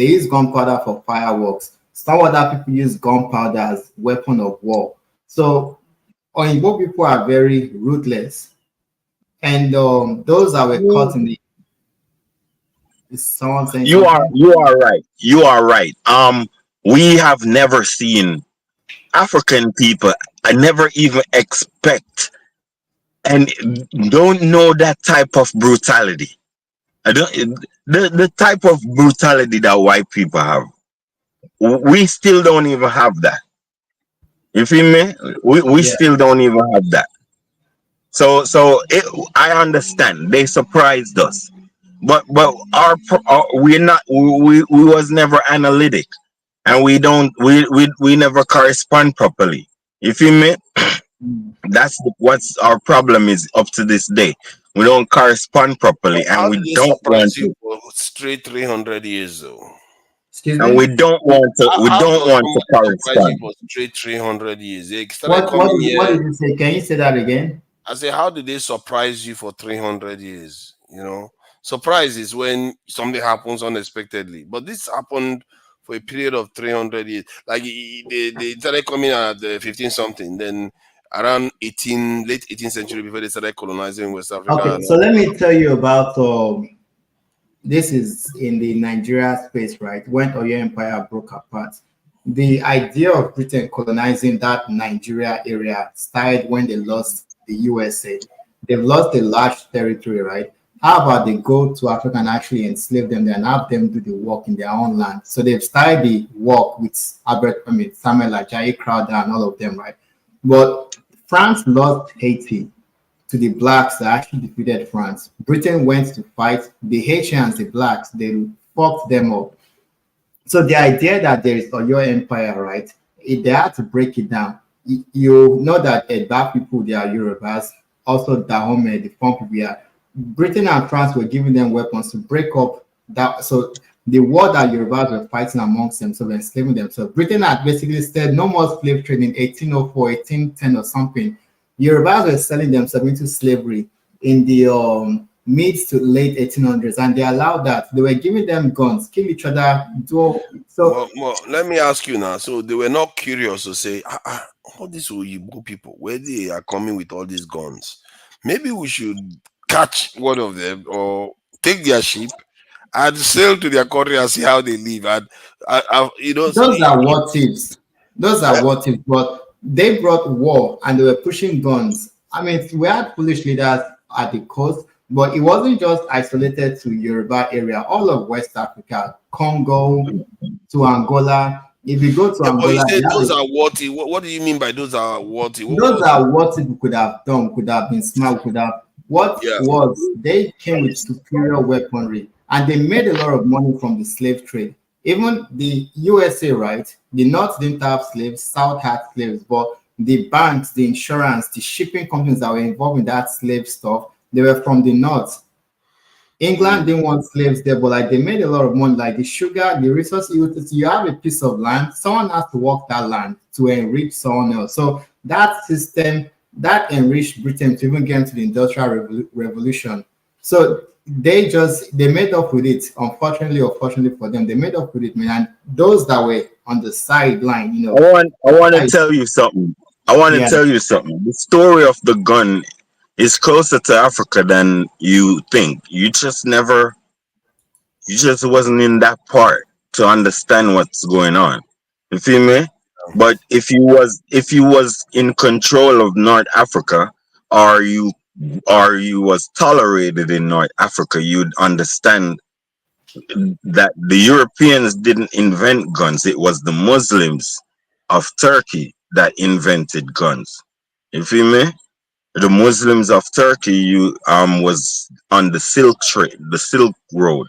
use gunpowder for fireworks. Some other people use gunpowder as weapon of war. So Oyinbo people are very ruthless. And those that were caught in the is someone saying You are something? You are right. We have never seen African people. I never even expect and don't know that type of brutality. I don't the type of brutality that white people have. We still don't even have that. You feel me? We Yeah. still don't even have that. I understand they surprised us, but we're not we was never analytic, and we never correspond properly. You feel me? That's what's our problem is up to this day. We don't correspond properly, How and did we they don't want surprise you to, for straight 300 years though? Excuse and me? we How don't does want to somebody surprise you correspond. for straight 300 years? They started What coming what here. did you say? Can you say that again? I say, how did they surprise you for 300 years? You know, surprise is when something happens unexpectedly. But this happened for a period of 300 years. Like they started coming at the 15 something, then around late 18th century before they started colonizing West Africa. Okay, so let me tell you about this is in the Nigeria space, right? When Oyo Empire broke apart. The idea of Britain colonizing that Nigeria area started when they lost the USA. They've lost a large territory, right? How about they go to Africa and actually enslave them there and have them do the work in their own land? So they've started the work with Samuel Ajayi Crowther and all of them, right? But France lost Haiti to the blacks that actually defeated France. Britain went to fight the Haitians, the blacks, they fucked them up. So the idea that there is Oyo Empire, right? They had to break it down. You know that black people, they are Yorubas, also Dahomey, the Fon people are. Britain and France were giving them weapons to break up that. So the war that Yorubas were fighting amongst themselves, enslaving themselves. Britain had basically said no more slave trade in 1804, 1810 or something. Yorubas were selling themselves into slavery in the mid to late 1800s, and they allowed that. They were giving them guns, kill each other. Well, let me ask you now. So they were not curious to say, all these Oyibo people, where they are coming with all these guns, maybe we should catch one of them or take their sheep and sail to their country and see how they live. And those are what ifs. Those are what ifs. But they brought war and they were pushing guns. I mean, we had foolish leaders at the coast, but it wasn't just isolated to Yoruba area. All of West Africa, Congo to Angola. If you go to Angola, you said those are what? What do you mean by those are what? Those are what people could have done, could have been smart, could have. Was they came with superior weaponry and they made a lot of money from the slave trade. Even the USA, right? The North didn't have slaves, South had slaves, but the banks, the insurance, the shipping companies that were involved in that slave stuff, they were from the North. England didn't want slaves there, but like they made a lot of money, like the sugar, the resources. You have a piece of land, someone has to work that land to enrich someone else. So that system that enriched Britain to even get into the Industrial Revolution. So they made up with it. Unfortunately or fortunately for them, they made up with it, man. And those that were on the sideline, I want to tell you something. The story of the gun is closer to Africa than you think. You just wasn't in that part to understand what's going on. You feel me? But if you was in control of North Africa, or you was tolerated in North Africa, you'd understand that the Europeans didn't invent guns. It was the Muslims of Turkey that invented guns. You feel me? The Muslims of Turkey was on the Silk Road.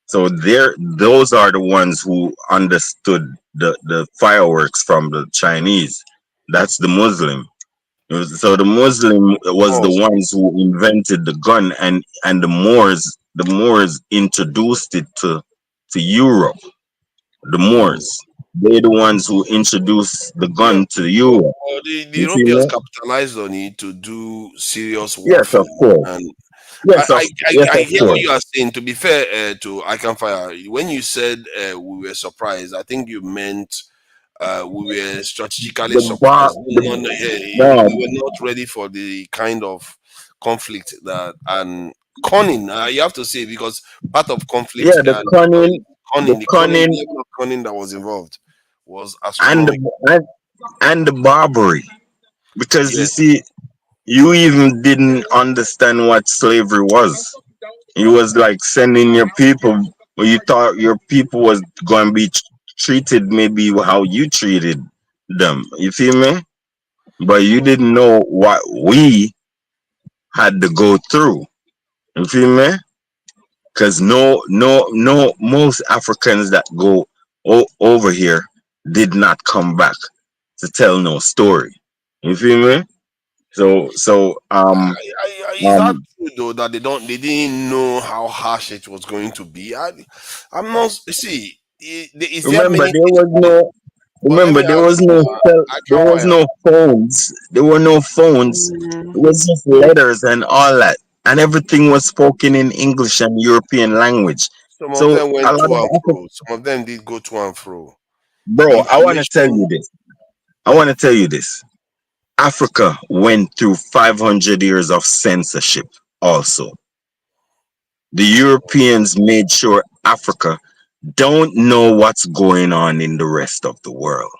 So those are the ones who understood the fireworks from the Chinese. That's the Muslim. So the Muslim was the ones who invented the gun, and the Moors introduced it to Europe. The Moors, they're the ones who introduced the gun to Europe. The Europeans capitalized on it to do serious warfare. Yes, of course. And I hear what you are saying. To be fair to I Can Fire, when you said we were surprised, I think you meant we were strategically surprised. We were not ready for the kind of conflict and cunning. You have to say, because part of conflict, the cunning level of cunning that was involved was astronomical. And the Barbary, because you see, you even didn't understand what slavery was. It was like sending your people, or you thought your people was going to be treated maybe how you treated them. You feel me? But you didn't know what we had to go through. You feel me? Because most Africans that go over here did not come back to tell no story. You feel me? So is that true though, that they didn't know how harsh it was going to be? I'm not see. Remember, there was no phones. There were no phones. It was just letters and all that, and everything was spoken in English and European language. Some of them went to and fro. Some of them did go to and fro. Bro, I want to tell you this. Africa went through 500 years of censorship also. The Europeans made sure Africa don't know what's going on in the rest of the world.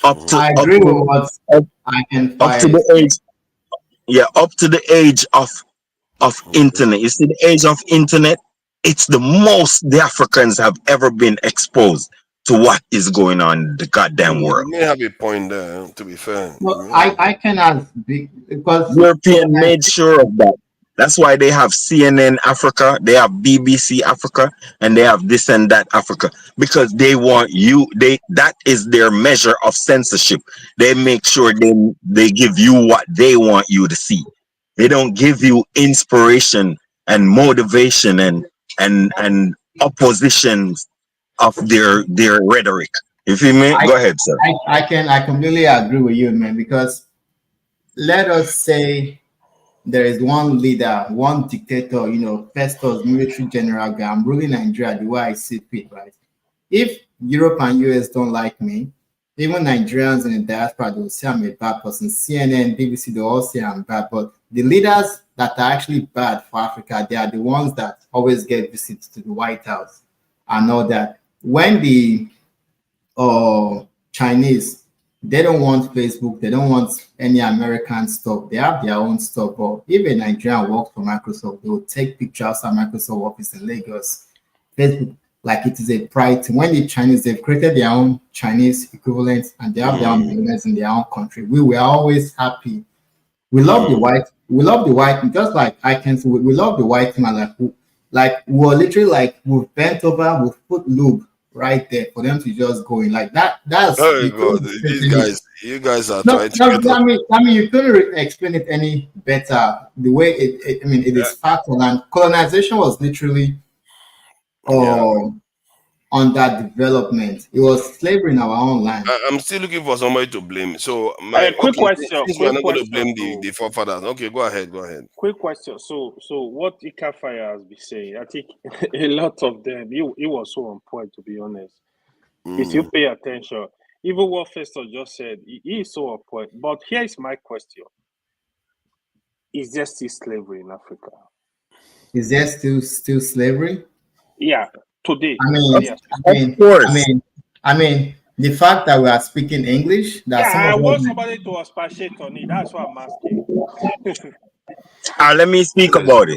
Up to the age of internet. You see, the age of internet, it's the most the Africans have ever been exposed to what is going on in the goddamn world. You may have a point there, to be fair. No, I cannot be because European made sure of that. That's why they have CNN Africa, they have BBC Africa, and they have this and that Africa, because they want you. That is their measure of censorship. They make sure they give you what they want you to see. They don't give you inspiration and motivation and opposition of their rhetoric. You feel me? Go ahead, sir. I completely agree with you, man, because let us say there is one leader, one dictator, Festus, military general guy. I'm ruling Nigeria the way I see it, right? If Europe and US don't like me, even Nigerians in the diaspora, they will say I'm a bad person. CNN, BBC, they all say I'm bad. But the leaders that are actually bad for Africa, they are the ones that always get visits to the White House and all that. When the Chinese, they don't want Facebook, they don't want any American stuff. They have their own stuff. But if a Nigerian works for Microsoft, they will take pictures of Microsoft office in Lagos. Facebook, like it is a pride. When the Chinese, they've created their own Chinese equivalent and they have their own business in their own country. We were always happy. We love the white. We love the white. Just like I can say, we love the white man. Like we're literally like we've bent over, we've put lube right there for them to just go in like that. That's oh God, you guys are trying to. I mean, you couldn't explain it any better. The way it is factual, and colonization was literally on that development. It was slavery in our own land. I'm still looking for somebody to blame. So quick question. Since we're not going to blame the forefathers. Okay, go ahead. Quick question. So what Ikafaya has been saying, I think a lot of them, it was so on point, to be honest. If you pay attention, even what Festus just said, he is so on point. But here is my question: is there still slavery in Africa? Is there still slavery? Yeah, today. I mean, the fact that we are speaking English. I want somebody to expatiate on it. That's what I'm asking. Let me speak about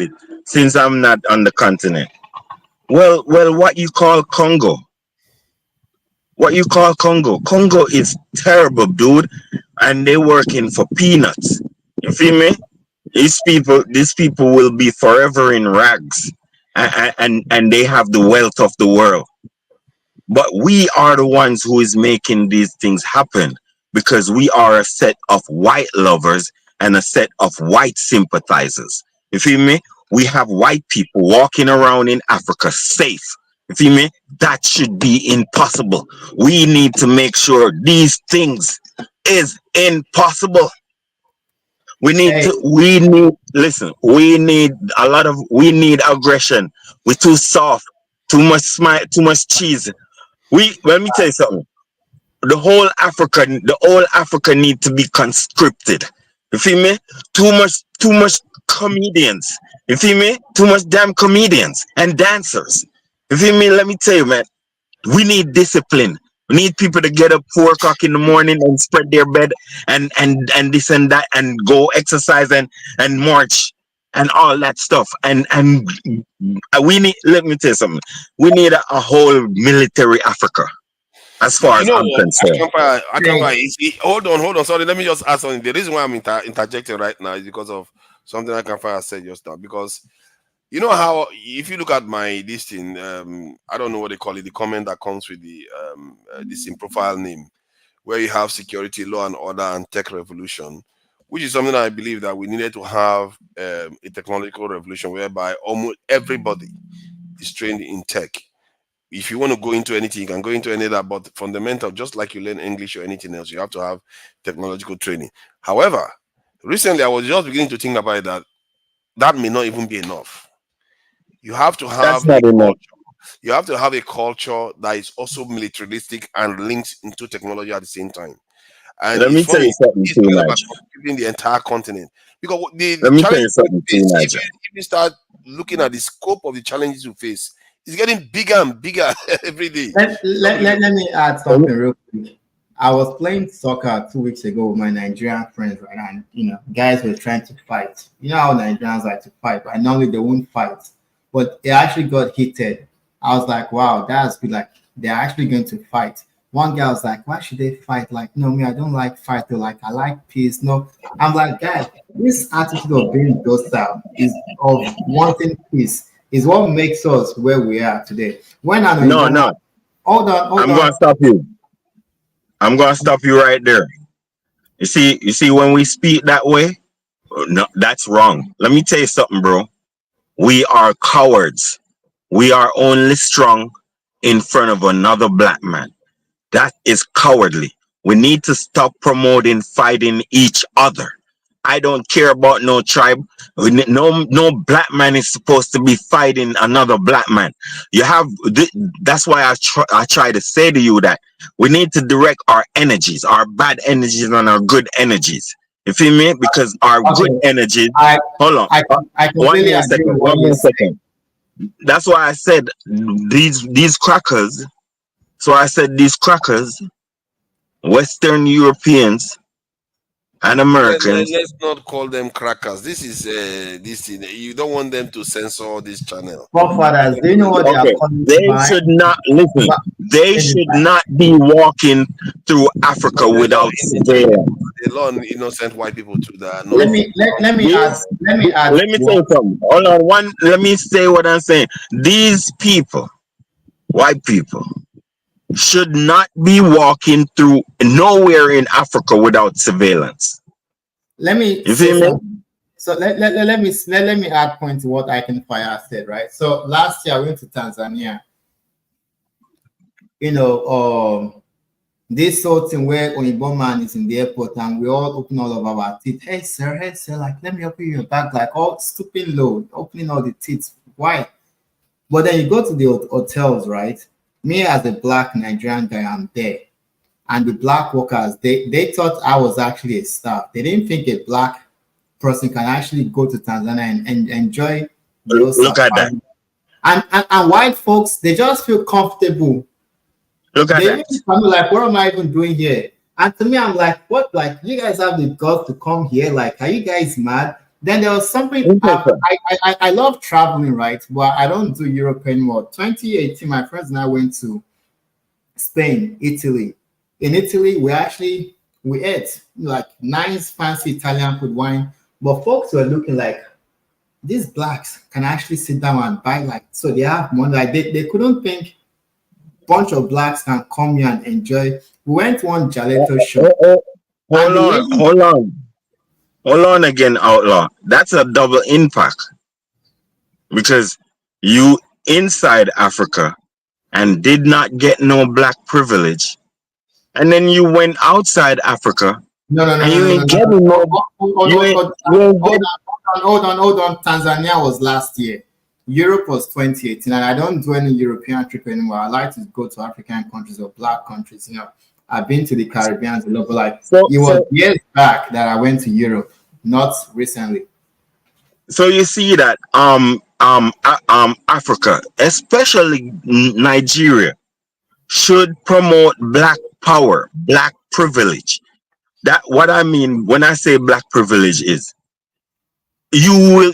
it. Since I'm not on the continent. Well, what you call Congo? Congo is terrible, dude, and they're working for peanuts. You feel me? These people will be forever in rags, and they have the wealth of the world. But we are the ones who is making these things happen because we are a set of white lovers and a set of white sympathizers. You feel me? We have white people walking around in Africa safe. You feel me? That should be impossible. We need to make sure these things is impossible. We need aggression. We're too soft, too much smile, too much cheese. Let me tell you something. The whole Africa need to be conscripted. You feel me? Too much comedians. You feel me? Too much damn comedians and dancers. You feel me? Let me tell you, man. We need discipline. We need people to get up 4 o'clock in the morning and spread their bed and this and that and go exercise and march and all that stuff. And we need. Let me tell you something. We need a whole military Africa. As far as I'm concerned. Hold on. Sorry, let me just ask something. The reason why I'm interjecting right now is because of something Akanfire said just now. Because you know how, if you look at my listing, I don't know what they call it, the comment that comes with the this in profile name, where you have security, law and order, and tech revolution, which is something that I believe that we needed to have a technological revolution whereby almost everybody is trained in tech. If you want to go into anything, you can go into any of that, but fundamental, just like you learn English or anything else, you have to have technological training. However, recently I was just beginning to think about it, that may not even be enough. You have to have you have to have a culture that is also militaristic and links into technology at the same time. And let me tell you something too, Nigel. The entire continent, because let me tell you something too, Nigel. If you start looking at the scope of the challenges you face, it's getting bigger and bigger every day. Let me add something real quick. I was playing soccer 2 weeks ago with my Nigerian friends, right? And guys were trying to fight. You know how Nigerians like to fight, right? Normally they won't fight, but it actually got heated. I was like, wow, that's good. Like they're actually going to fight. One girl was like, why should they fight? Like, no, me, I don't like fight. They're like, I like peace. No, I'm like, guys, this attitude of being docile is of wanting peace is what makes us where we are today. When I'm No, hold on, I'm gonna stop you. I'm gonna stop you right there. You see, when we speak that way, no, that's wrong. Let me tell you something, bro. We are cowards. We are only strong in front of another black man. That is cowardly. We need to stop promoting fighting each other. I don't care about no tribe. No black man is supposed to be fighting another black man. That's why I try to say to you that we need to direct our energies, our bad energies and our good energies. You feel me? Because our good energies. Hold on. I completely agree with One more second. That's why I said these crackers. So I said these crackers, Western Europeans and Americans. Let's not call them crackers. This is this. You don't want them to censor this channel. Forefathers, do you know what they are calling? They should not listen. They should not be walking through Africa without surveillance. They learn innocent white people to that. Let me add. Let me say something. Hold on. Let me say what I'm saying. These people, white people, should not be walking through nowhere in Africa without surveillance. Let me you feel me? So let me add point to what Icon Fire said, right? So last year I went to Tanzania. You know, this sort of thing where Oyibo man is in the airport and we all open all of our teeth. Hey sir, like let me open your bag, like all stooping low, opening all the teeth. Why? But then you go to the hotels, right? Me as a black Nigerian guy, I'm there. And the black workers, they thought I was actually a staff. They didn't think a black person can actually go to Tanzania and enjoy those. Look at that. And white folks, they just feel comfortable. Look at that. I'm like, what am I even doing here? And to me, I'm like, what? Like, you guys have the guts to come here? Like, are you guys mad? Then there was something. I love traveling, right? But I don't do Europe anymore. 2018, my friends and I went to Spain, Italy. In Italy, we ate like nice, fancy Italian food, wine. But folks were looking like these blacks can actually sit down and buy, like, so they have money. Like they couldn't think bunch of blacks can come here and enjoy. We went to one gelato shop. Hold on again, Outlaw. That's a double impact. Because you inside Africa and did not get no black privilege. And then you went outside Africa. No. Hold on. Tanzania was last year. Europe was 2018, and I don't do any European trip anymore. I like to go to African countries or black countries. You know, I've been to the Caribbean a lot, but like it was years back that I went to Europe, not recently. So you see that Africa, especially Nigeria, should promote black power, black privilege. That what I mean when I say black privilege is you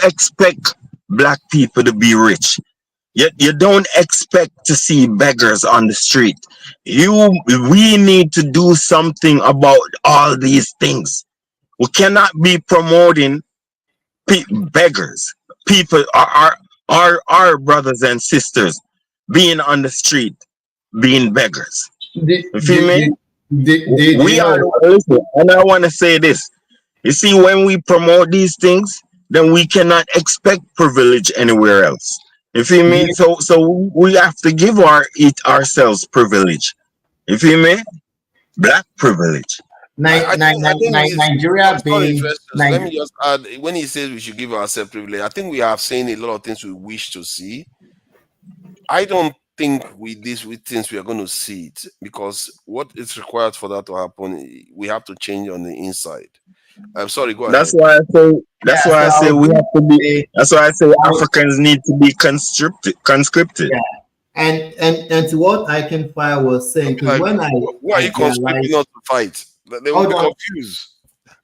expect black people to be rich. Yet you don't expect to see beggars on the street. We need to do something about all these things. We cannot be promoting beggars. People our brothers and sisters being on the street, being beggars. You feel me? Listen, and I want to say this. You see, when we promote these things, then we cannot expect privilege anywhere else. You feel me? So we have to give ourselves privilege. You feel me? Black privilege. Nigeria being. Let me just add, when he says we should give ourselves privilege, I think we have seen a lot of things we wish to see. I don't think with things we are going to see it, because what is required for that to happen, we have to change on the inside. I'm sorry, go ahead. That's why I say we have to be. That's why I say Africans need to be conscripted. Yeah. And to what Icon Fire was saying, because when why are you conscripting not to fight? They will be confused.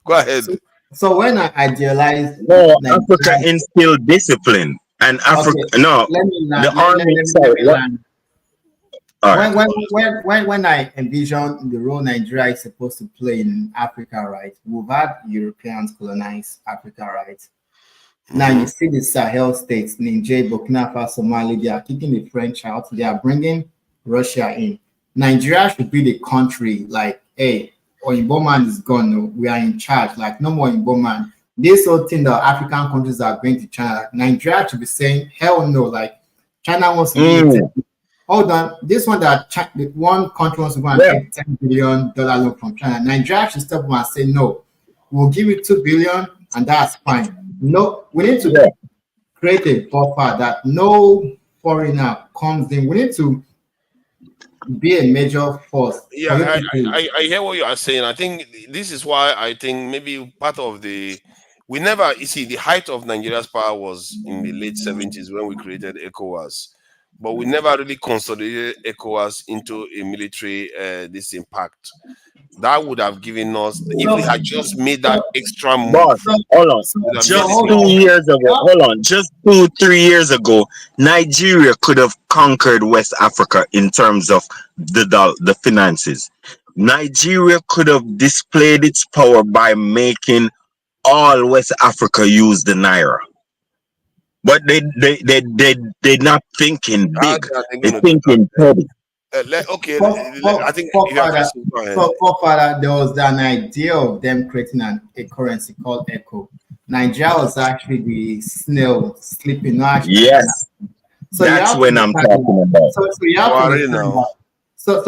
Go ahead. So when I idealized, Africa instilled discipline, and Africa. Okay. No, the army. All right. When I envision the role Nigeria is supposed to play in Africa, right? We've had Europeans colonize Africa, right? Now you see the Sahel states, Niger, Burkina Faso, Mali, they are kicking the French out. They are bringing Russia in. Nigeria should be the country like, hey, Oyinbo man is gone. No, we are in charge. Like, no more Oyinbo man. This whole thing that African countries are going to China, Nigeria should be saying, hell no. Like, China wants to be. Hold on. This one that one country wants to go and take $10 billion loan from China. Nigeria should step up and say, no, we'll give you $2 billion and that's fine. No, we need to create a buffer that no foreigner comes in. We need to be a major force. Yeah, I hear what you are saying. I think this is why I think maybe part of the you see the height of Nigeria's power was in the late 70s when we created ECOWAS, but we never really consolidated ECOWAS into a military this impact. That would have given us, if we had just made that extra move. Boss, hold on. Just 2 years ago, just 2-3 years ago, Nigeria could have conquered West Africa in terms of the finances. Nigeria could have displayed its power by making all West Africa use the naira. But they're not thinking big. They're thinking petty. I think Father, there was an idea of them creating a currency called Echo. Nigeria was actually the snail sleeping. Yes, so that's when I'm talking about. So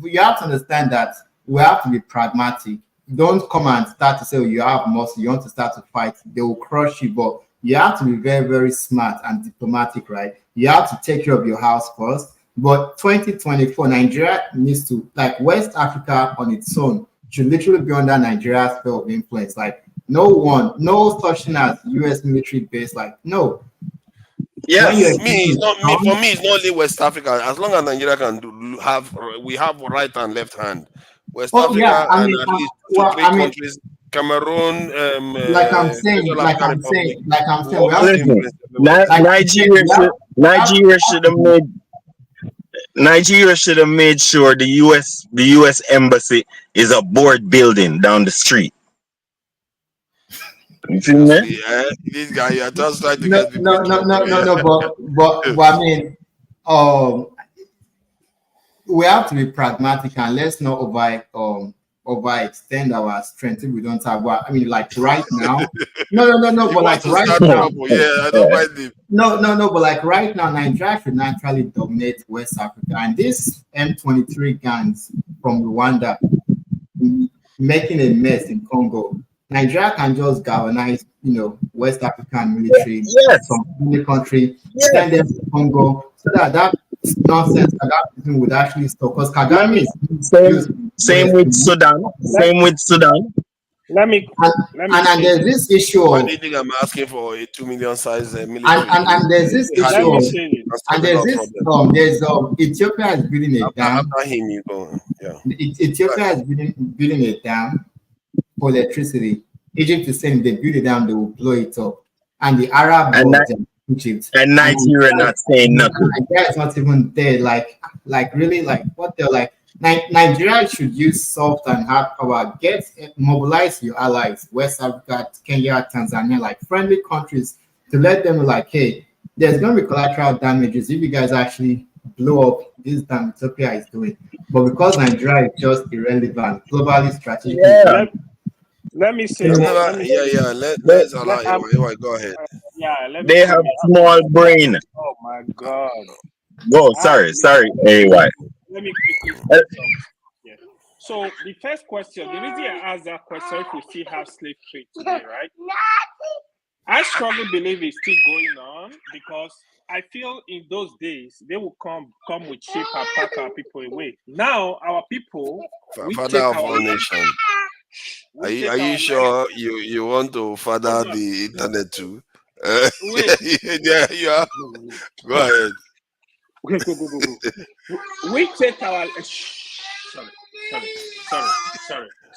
you have to understand that we have to be pragmatic. Don't come and start to say, oh, you have muscle, you want to start to fight. They will crush you, but you have to be very, very smart and diplomatic, right? You have to take care of your house first. But 2024, Nigeria needs to, like West Africa on its own, should literally be under Nigeria's sphere of influence. Like no such thing as US military base. Like no. Yes, for me, it's not only West Africa. As long as Nigeria can we have right and left hand. West Africa and at least three countries, Cameroon, like I'm saying, Nigeria should have made sure the US embassy is a board building down the street. You see me? This guy, you are just trying to get people. But I mean, we have to be pragmatic and let's not overextend our strength if we don't have. I mean, like right now, but like right now, I don't mind it. But like right now, Nigeria should naturally dominate West Africa, and this M23 gangs from Rwanda making a mess in Congo. Nigeria can just galvanize, West African military from any country, send them to Congo, so that nonsense Kagame would actually stop. Because Kagame is same with Sudan. Let me. And there's this issue. Why do you think I'm asking for a 2 million size military? And there's this issue. And there's Ethiopia is building a dam. After him, you go. Yeah. Ethiopia is building a dam for electricity. Egypt is saying they build a dam, they will blow it up. And the Arab world, Egypt. And Nigeria not saying nothing. Nigeria is not even there. Like really, like what they're like. Nigeria should use soft and hard power. Mobilize your allies, West Africa, Kenya, Tanzania, like friendly countries, to let them know, like, hey, there's going to be collateral damages if you guys actually blow up this dam Ethiopia is doing. But because Nigeria is just irrelevant, globally strategic. Yeah. Let me say. Let's allow you. Go ahead. They have small brain. Oh my God. Whoa, sorry. AY. Let me quickly. So the first question, the reason I asked that question, if we still have slave trade today, right? I strongly believe it's still going on because I feel in those days they will come with ship and pack our people away. Now our people, father of all nation. Are you sure you want to father the internet too? Yeah, you are. Go ahead. We take our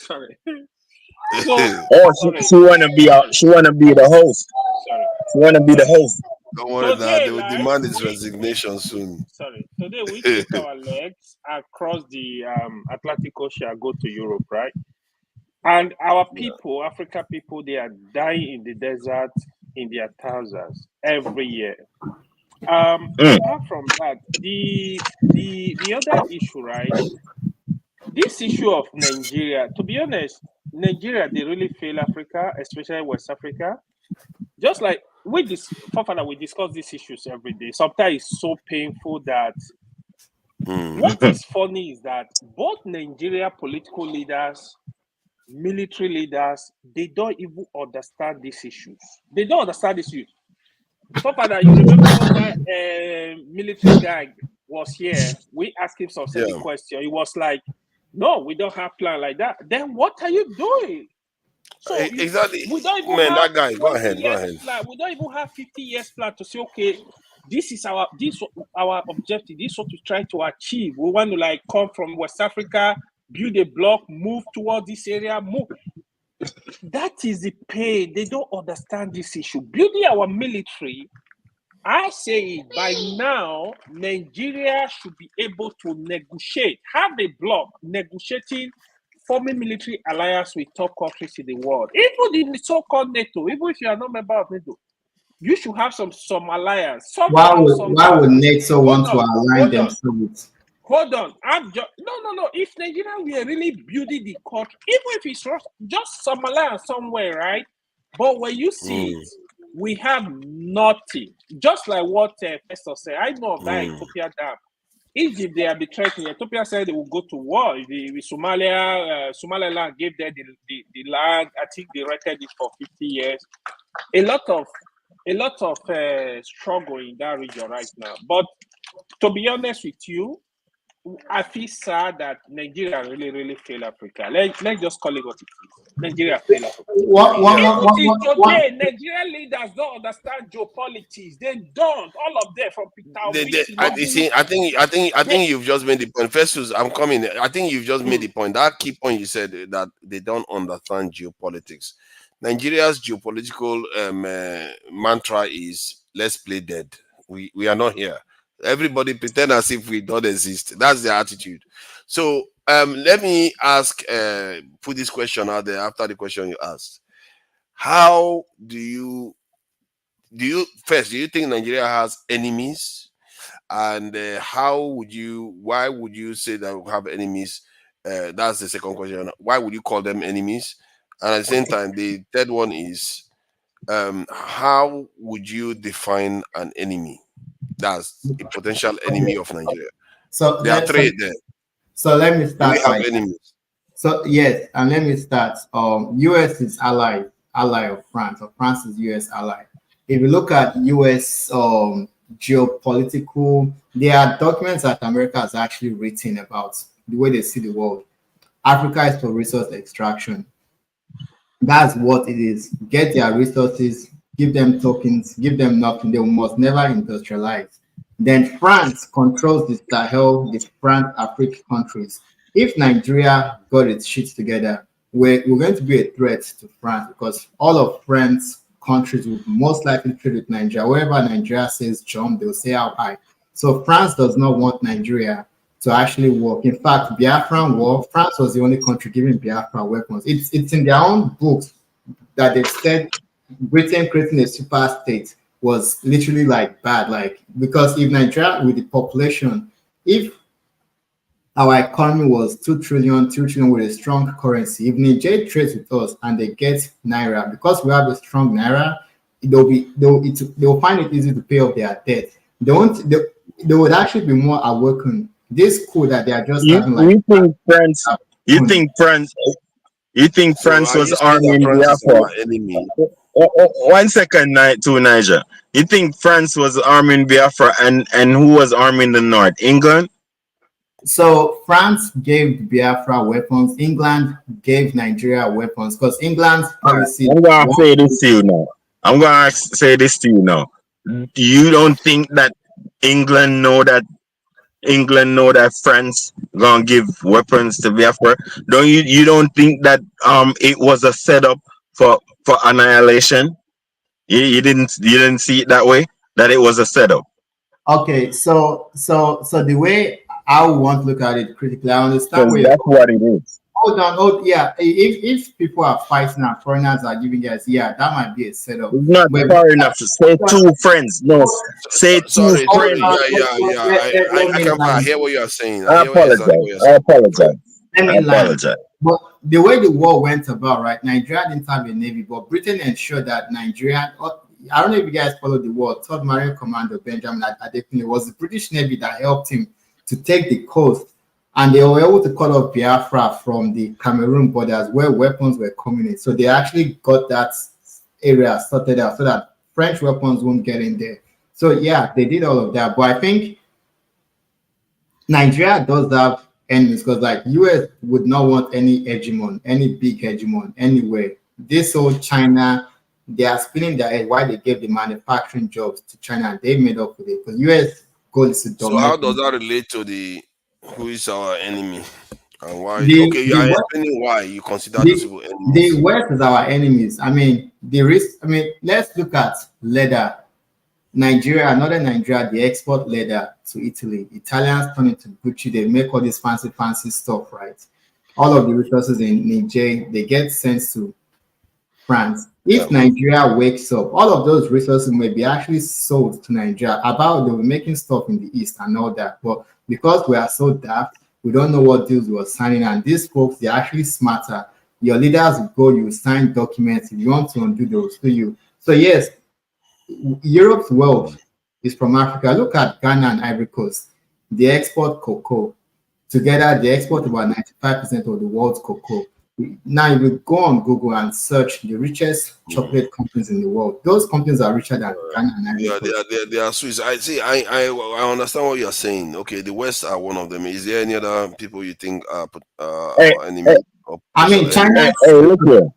sorry. So, she wanna be the host. Sorry. She wanna be the host. Don't worry now. Today, They will like demand his we resignation soon. sorry, today we took our legs across the Atlantic Ocean, go to Europe, right? And our people, African people, they are dying in the desert in their thousands every year. Apart from that, the other issue, right? This issue of Nigeria, to be honest, Nigeria, they really fail Africa, especially West Africa. Just like Fafana, we discuss these issues every day. Sometimes it's so painful that what is funny is that both Nigeria political leaders, military leaders, they don't even understand these issues. They don't understand these issues. Fafana, you remember when that military guy was here? We asked him some certain question. He was like, "No, we don't have plan like that." Then what are you doing? So Exactly. we don't even Man, have that guy. Go 20 ahead. Go years ahead. plan. We don't even have 50 years plan to say, okay, this is our objective. This is what we try to achieve. We want to like come from West Africa, build a block, move toward this area, move. That is the pain. They don't understand this issue. Building our military, I say by now, Nigeria should be able to negotiate, have a bloc negotiating, forming military alliance with top countries in the world. Even in the so-called NATO, even if you are not a member of NATO, you should have some alliance. Why would NATO want to align themselves? Hold on. No. If Nigeria were really building the country, even if it's just some alliance somewhere, right? But when you see it, we have nothing. Just like what Festus said, I know of that Ethiopia dam. Egypt, they are betraying. Ethiopia said they will go to war. Somaliland gave them the land. I think they rented it for 50 years. A lot of struggle in that region right now. But to be honest with you, I feel sad that Nigeria really failed Africa. Let's just call it what it is. Nigeria failed Africa. Today, Nigerian leaders don't understand geopolitics. They don't. All of them from Peter I think you've just made the point. Festus, I'm coming. I think you've just made the point. That key point you said that they don't understand geopolitics. Nigeria's geopolitical mantra is let's play dead. We are not here. Everybody pretend as if we don't exist. That's their attitude. So let me put this question out there after the question you asked. How do you think Nigeria has enemies? And why would you say that we have enemies? That's the second question. Why would you call them enemies? And at the same time, the third one is how would you define an enemy? That's a potential enemy of Nigeria. So there are three there. So let me start. We have enemies. So yes, and let me start. US is ally of France, or France is US ally. If you look at US geopolitical, there are documents that America has actually written about the way they see the world. Africa is for resource extraction. That's what it is. Get their resources, give them tokens, give them nothing. They must never industrialize. Then France controls the Sahel, the African countries. If Nigeria got its shit together, we're going to be a threat to France because all of France's countries will most likely trade with Nigeria. Wherever Nigeria says jump, they'll say how high. So France does not want Nigeria to actually work. In fact, Biafran war, France was the only country giving Biafra weapons. It's in their own books that they've said Britain creating a super state was literally like bad, like because if Nigeria with the population, if our economy was 2 trillion with a strong currency, if Nigeria trades with us and they get Naira, because we have a strong Naira, they'll find it easy to pay off their debt. They would actually be more awakened. This coup that they are just having like you think France was arming Biafra? Enemy. 1 second, to Niger. You think France was arming Biafra and who was arming the North? England? So France gave Biafra weapons. England gave Nigeria weapons because England's policy. I'm going to say this to you now. You don't think that England know that France gonna give weapons to Biafra? You don't think that it was a setup for annihilation? You didn't see it that way? that it was a setup. Okay, so the way I want to look at it critically, I understand Because where you're that's what it is. hold on, yeah. If people are fighting and foreigners are giving us, yeah, that might be a setup. It's not But far enough to say two friends. No, say two Sorry, hold sorry. on, friends. Yeah. I let me can. I land. hear what you are saying. I I hear exactly what apologize. you're I saying. apologize. Let I me land. apologize. But the way the war went about, right? Nigeria didn't have a navy, but Britain ensured that Nigeria. I don't know if you guys followed the war. Third Marine Commander Benjamin Adekunle was the British Navy that helped him to take the coast, and they were able to cut off Biafra from the Cameroon borders where weapons were coming in. So they actually got that area sorted out so that French weapons won't get in there. So yeah, they did all of that. But I think Nigeria does have enemies because like US would not want any hegemon, any big hegemon anywhere. This whole China, they are spinning their head why they gave the manufacturing jobs to China and they made up with it. Because US goal is to So how dominate. does that relate to the who is our enemy and why? The Okay, you the are West, explaining why you consider those the, people the enemies. West is our enemies. I mean, the risk. I mean, let's look at leather. Nigeria, northern Nigeria, they export leather to Italy. Italians turn it to Gucci. They make all this fancy stuff, right? All of the resources in Niger, they get sent to France. Yeah. If Nigeria wakes up, all of those resources may be actually sold to Nigeria. About they were making stuff in the east and all that. But because we are so daft, we don't know what deals we are signing. And these folks, they're actually smarter. Your leaders will go, you sign documents. If you want to undo those, do you? So yes, Europe's wealth is from Africa. Look at Ghana and Ivory Coast. They export cocoa. Together, they export about 95% of the world's cocoa. Now, if you go on Google and search the richest chocolate companies in the world, those companies are richer than Ghana and Ivory Yeah, Coast. they are Swiss. I see. I understand what you are saying. Okay, the West are one of them. Is there any other people you think are Hey, our hey, enemy or I mean, potential enemy? China hey, look here.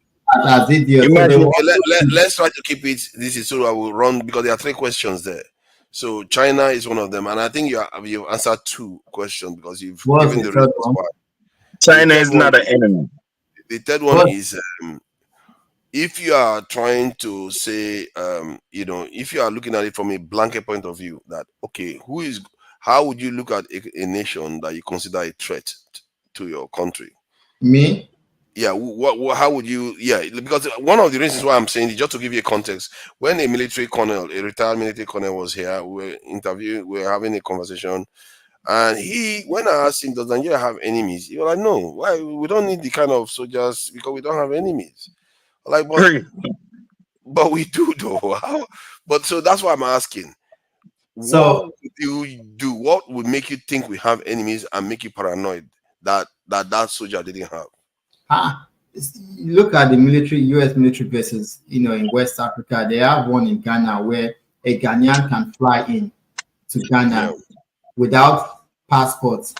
as idiot, so they Imagine. will Okay, also let's try to keep it. This is so I will run because there are three questions there. So China is one of them, and I think you've answered two questions because you've what's given the the third reasons one? why. The China third is one, not an enemy. What is if you are trying to say, if you are looking at it from a blanket point of view, that okay, how would you look at a nation that you consider a threat to your country? me? Yeah, how would you? Yeah, because one of the reasons why I'm saying it, just to give you a context, when a retired military colonel was here, we were having a conversation, and when I asked him, does Nigeria have enemies? He was like, no, why? We don't need the kind of soldiers because we don't have enemies. Like, but we do though. How? But so that's why I'm asking. What So would you do? What would make you think we have enemies and make you paranoid that soldier didn't have? ah, look at the military, US military bases, in West Africa. They have one in Ghana where a Ghanaian can fly in to Yeah, Ghana without passports.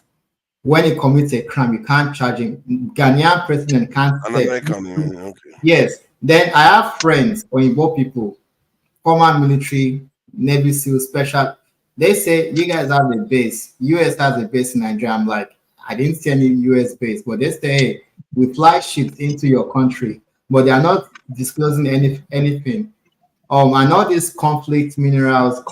When he commits a crime, you can't charge him. Ghanaian president can't an step. American. Okay. Yes. Then I have friends or Igbo people, former military, Navy SEAL, special. They say you guys have a base. US has a base in Nigeria. I'm like, I didn't see any US base, but they say, hey, we fly ships into your country, but they are not disclosing anything. And all these conflict minerals,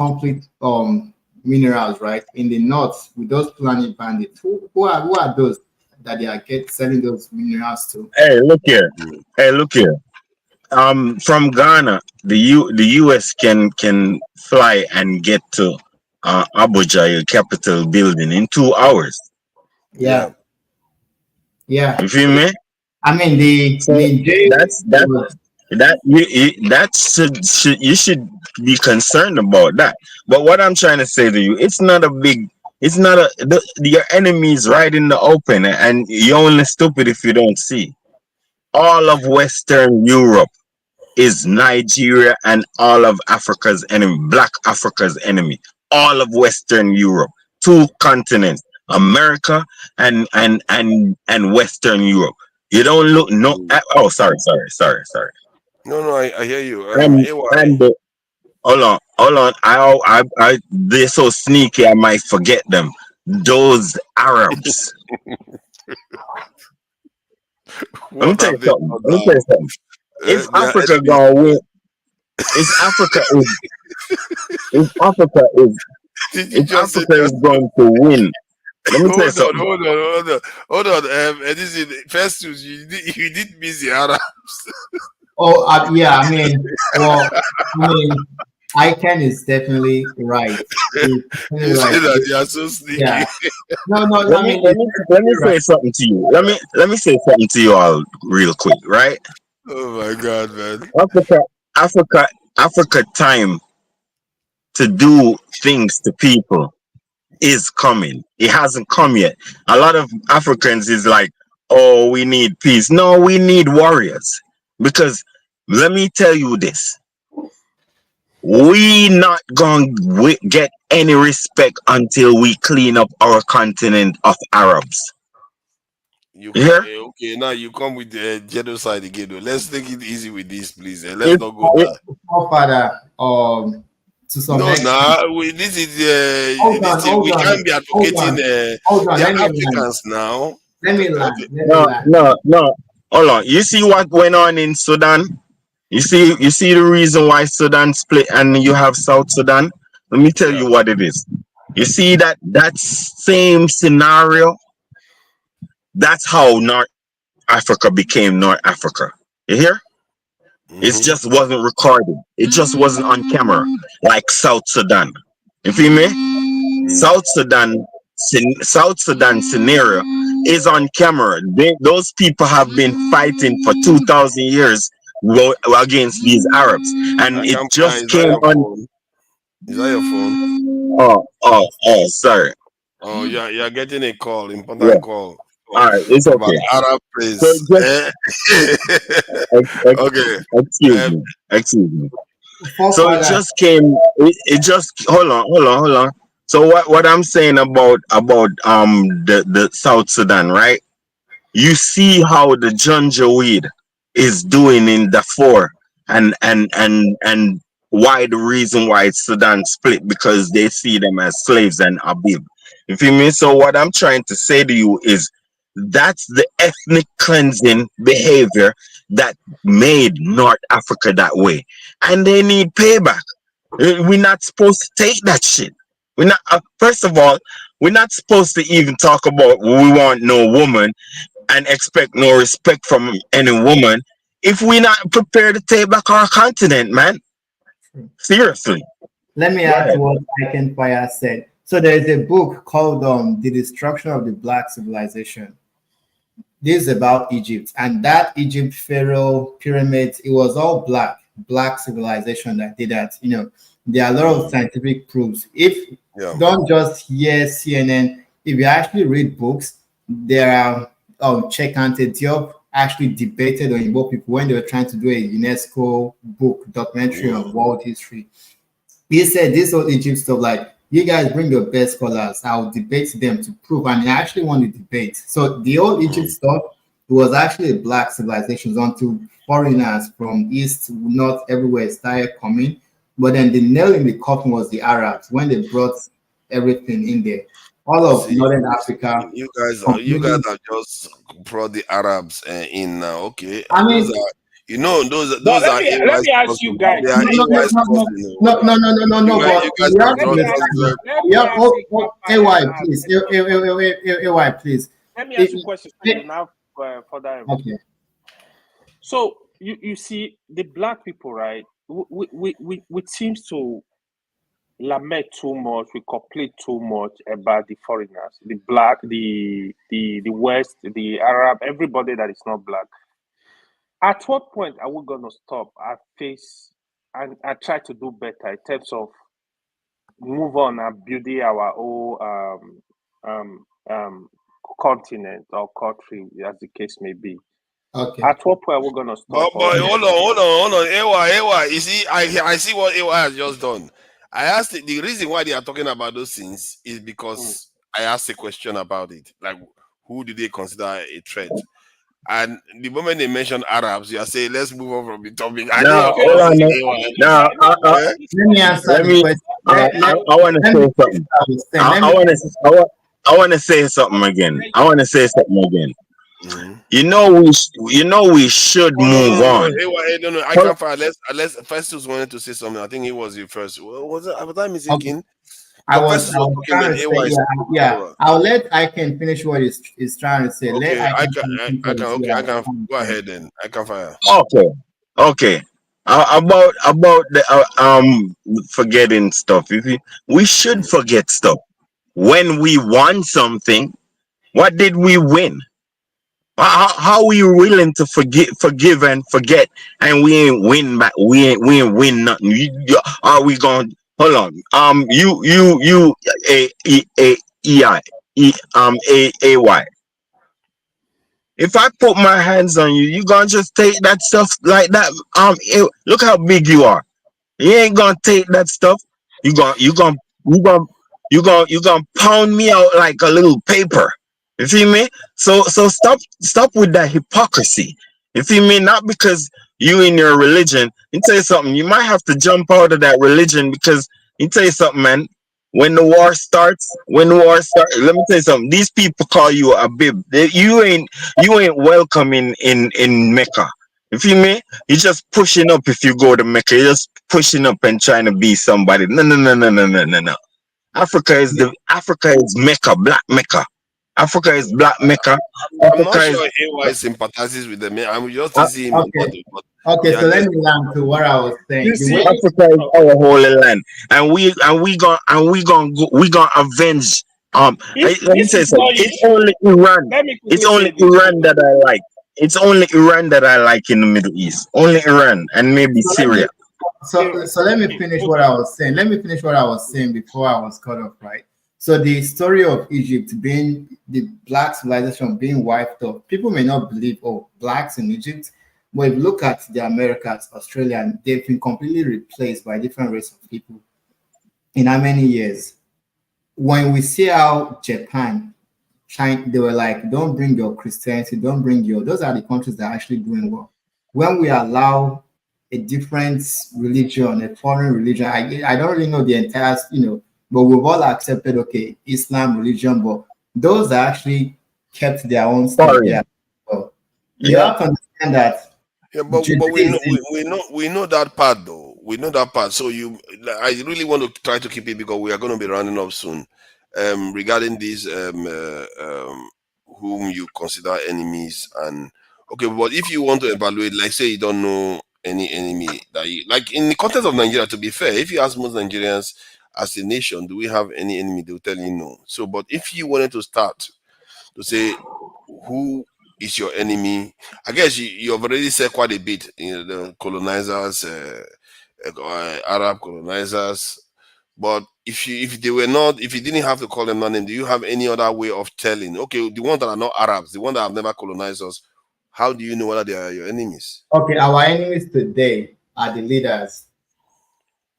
right? In the north with those planet bandits. Who are those that they are selling those minerals to? Hey, look here. Hey, look here. From Ghana, the US can fly and get to Abuja, your capital building, in 2 hours. Yeah. Yeah. You feel me? I mean the So Nigeria that's you should be concerned about that. But what I'm trying to say to you, it's not your enemies right in the open, and you're only stupid if you don't see. All of Western Europe is Nigeria and all of Africa's enemy, Black Africa's enemy. All of Western Europe, two continents, America and Western Europe. You don't look no. Oh, sorry. No, I hear you. AY. And hold on. They're so sneaky. I might forget them. Those Arabs. Let me What tell you have they something. done Let me tell now? you something. If They are Africa enemies. gonna win, if Africa is if Africa is Did you if just say Africa is just going to win, let me tell you hold on, something. hold on. This is first news. You did miss the Arabs. Oh, yeah. I mean, well, I mean, Iken is definitely right. He's definitely You say right. that you are so sneaky. Yeah. No. Let I me mean, let he's me let me definitely right. say something to you. Let me say something to you all real quick, right? Oh my God, man. Africa, Africa, Africa time to do things to people is coming. It hasn't come yet. A lot of Africans is like, oh, we need peace. No, we need warriors. Because let me tell you this. We not gonna get any respect until we clean up our continent of Arabs. You You come, hear? okay? Now you come with the genocide again. Though. Let's take it easy with this, please. Let's If, not go if there. Forefather, to some No, extent. this is Hold on, we hold on, can't be hold advocating. on, hold on. They are Let me land. Africans now. Let me Okay. land. Let me no, land. no. Hold on. You see what went on in Sudan? You see the reason why Sudan split and you have South Sudan? Let me tell Yeah. you what it is. You see that same scenario? That's how North Africa became North Africa. You hear? It Mm-hmm. just wasn't recorded. It just wasn't on camera like South Sudan. You feel me? South Sudan scenario is on camera. Those people have been fighting for 2,000 years against these Arabs, and I it can't find. just Is that came your on. phone? Is that your phone? Oh, sorry. Oh, you're getting a call, Yeah. important call All right, it's from an okay. Arab So place. just Okay. excuse me, excuse me. So it Forefather, just came. It just hold on. So what I'm saying about the South Sudan, right? You see how the Janjaweed is doing in Darfur, and why the reason why Sudan split, because they see them as slaves and Abib. You feel me? So what I'm trying to say to you is that's the ethnic cleansing behavior that made North Africa that way, and they need payback. We're not supposed to take that shit. We're not. First of all, we're not supposed to even talk about we want no woman and expect no respect from any woman if we're not prepared to take back our continent, man. Seriously. let me Go add to ahead. what Iken Fire said. So there is a book called The Destruction of the Black Civilization. This is about Egypt, and that Egypt pharaoh pyramids, it was all black civilization that did that. There are a lot of scientific proofs. If Yeah. don't just hear CNN, if you actually read books, there are Cheikh Ante Diop actually debated on Igbo people when they were trying to do a UNESCO book documentary Yeah. on world history. He said this whole Egypt stuff, like, you guys bring your best scholars, I'll debate them to prove. And he actually won the debate. So the old Egypt stuff was actually a black civilization until foreigners from east, north, everywhere started coming. But then the nail in the coffin was the Arabs when they brought everything in there. All of See, Northern Africa you guys completely. have just brought the Arabs in now. Okay, I those mean, are But those are let AY's me ask you cousin. guys. They are no, no, no, AY's no, cousin. no, no, no, no, no, no, but You guys you have have to Let brought me ask those. understand. let You me have, ask a qualifier AY, and please. let me ask you AY, please. let me ask you a question so you now further. Okay. So you see the black people, right? We seems to lament too much, we complain too much about the foreigners, the black, the West, the Arab, everybody that is not black. At what point are we gonna stop our face and try to do better in terms of move on and building our own continent or country, as the case may be? Okay. At what point are we gonna stop? But hold on. AY. You see, I see what AY has just done. I asked the reason why they are talking about those things is because I asked a question about it. Like, who do they consider a threat? And the moment they mention Arabs, you are saying, let's move on from the topic. I know Now, your Okay, hold no, on. policy, it's AY. Now, Let me answer let the me. question. I want to Let say me finish something. what I was saying. I want to. I want to say something again. I want to say something again. You know we should Oh move on. no, I can't find. Let's Festus wanted to say something. I think he was the first. Was I mistaken? I was Festus was talking, trying then to say, AY yeah. I'll let I can finish what he's trying to say. Let Okay, I I can can, finish what he's okay, I can go saying. ahead then. I can fire. Okay. About the forgetting stuff. We should forget stuff. When we won something, what did we win? How are we willing to forgive and forget, and we ain't win back? We ain't win nothing. Are we going? Hold on. You a y. If I put my hands on you, you gonna just take that stuff like that? Look how big you are. You ain't gonna take that stuff. You gonna you gonna pound me out like a little paper. You feel me? So stop with that hypocrisy. You feel me? Not because you in your religion. You tell you something. You might have to jump out of that religion because you tell you something, man. When the war starts, let me tell you something. These people call you a bib. You ain't welcome in Mecca. You feel me? You're just pushing up if you go to Mecca. You're just pushing up and trying to be somebody. No. Africa is Mecca, black Mecca. Africa is black Mecca. I'm not Africa is sure AY sympathizes with them. I'm just teasing him. Okay, so let me land to what I was saying. You see, Africa is our holy land, and we gonna avenge. Let me say something. It's only Iran. It's only Iran that I like. It's only Iran that I like in the Middle East. Only Iran and maybe Syria. So let me finish what I was saying. Let me finish what I was saying before I was cut off, right? So the story of Egypt being the black civilization being wiped off, people may not believe, oh, blacks in Egypt. But if you look at the Americas, Australia, they've been completely replaced by different race of people in how many years? When we see how Japan, China, they were like, don't bring your Christianity, don't bring those are the countries that are actually doing well. When we allow a different religion, a foreign religion, I don't really know the entire, but we've all accepted, okay, Islam religion, but those that actually kept their own stuff there. So you have to understand that. Yeah, but we know that part though. We know that part. So I really want to try to keep it because we are going to be rounding up soon. Regarding these whom you consider enemies, and okay, but if you want to evaluate, like say you don't know any enemy that like in the context of Nigeria, to be fair, if you ask most Nigerians as a nation, do we have any enemy, they'll tell you no. So, but if you wanted to start to say who is your enemy, I guess you've already said quite a bit. The colonizers, Arab colonizers. But if you didn't have to call them that name, do you have any other way of telling? Okay, the ones that are not Arabs, the ones that have never colonized us, how do you know whether they are your enemies? Okay, our enemies today are the leaders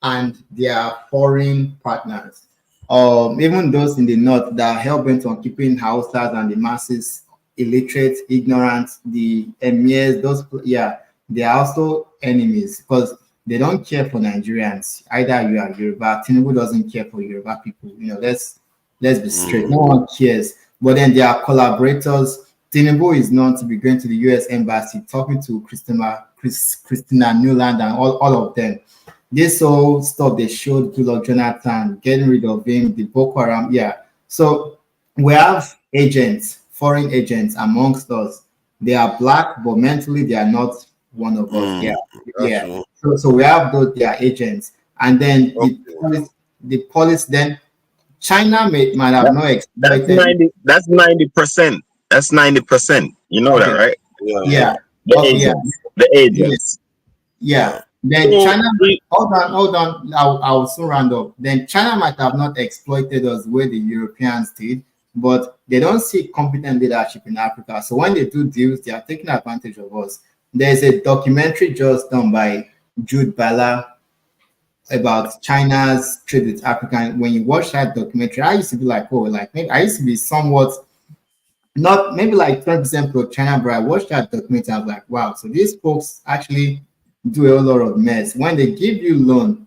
and their foreign partners. Even those in the north that are hell-bent on keeping Hausas and the masses illiterate, ignorant, the emirs, they are also enemies because they don't care for Nigerians. Either you are Yoruba, Tinubu doesn't care for Yoruba people. Let's be straight. No one cares. But then there are collaborators. Tinubu is known to be going to the U.S. embassy, talking to Christina Newland and all of them. This whole stuff they showed Goodluck Jonathan, getting rid of him, the Boko Haram. Yeah. So we have agents, foreign agents amongst us. They are black, but mentally they are not one of us. Yeah. So we have those, they are agents. And then the police, then China might have not exploited. That's 90%. That's 90%. You know that, right? Yeah. The agents. Yeah. Then China, hold on. I'll soon round up. Then China might have not exploited us the way the Europeans did, but they don't see competent leadership in Africa. So when they do deals, they are taking advantage of us. There's a documentary just done by Jude Bala about China's trade with Africa. And when you watch that documentary, I used to be like, maybe I used to be somewhat, not maybe like 20% pro China, but I watched that documentary. I was like, wow, so these folks actually do a lot of mess. When they give you loan,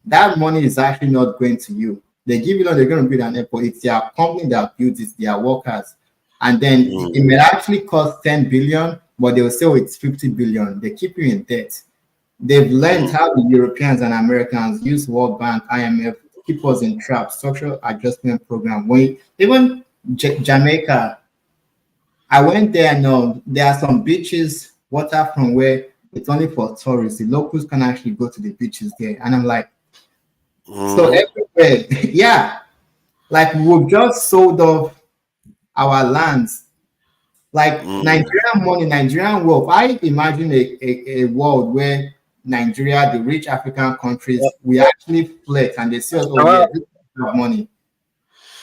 that money is actually not going to you. They give you loan, they're going to build an airport. It's their company that builds it, their workers. and then it may actually cost 10 billion, but they will say, oh, it's 50 billion. They keep you in debt. They've learned how the Europeans and Americans use World Bank, IMF, keep us in traps, structural adjustment program. When even Jamaica, I went there and there are some beaches, water from where it's only for tourists. The locals can actually go to the beaches there. And I'm like, so everywhere, yeah, like we've just sold off our lands. Like Nigerian money, Nigerian wealth. I imagine a world where Nigeria, the rich African countries, we actually flex and they say, oh yeah, this is money.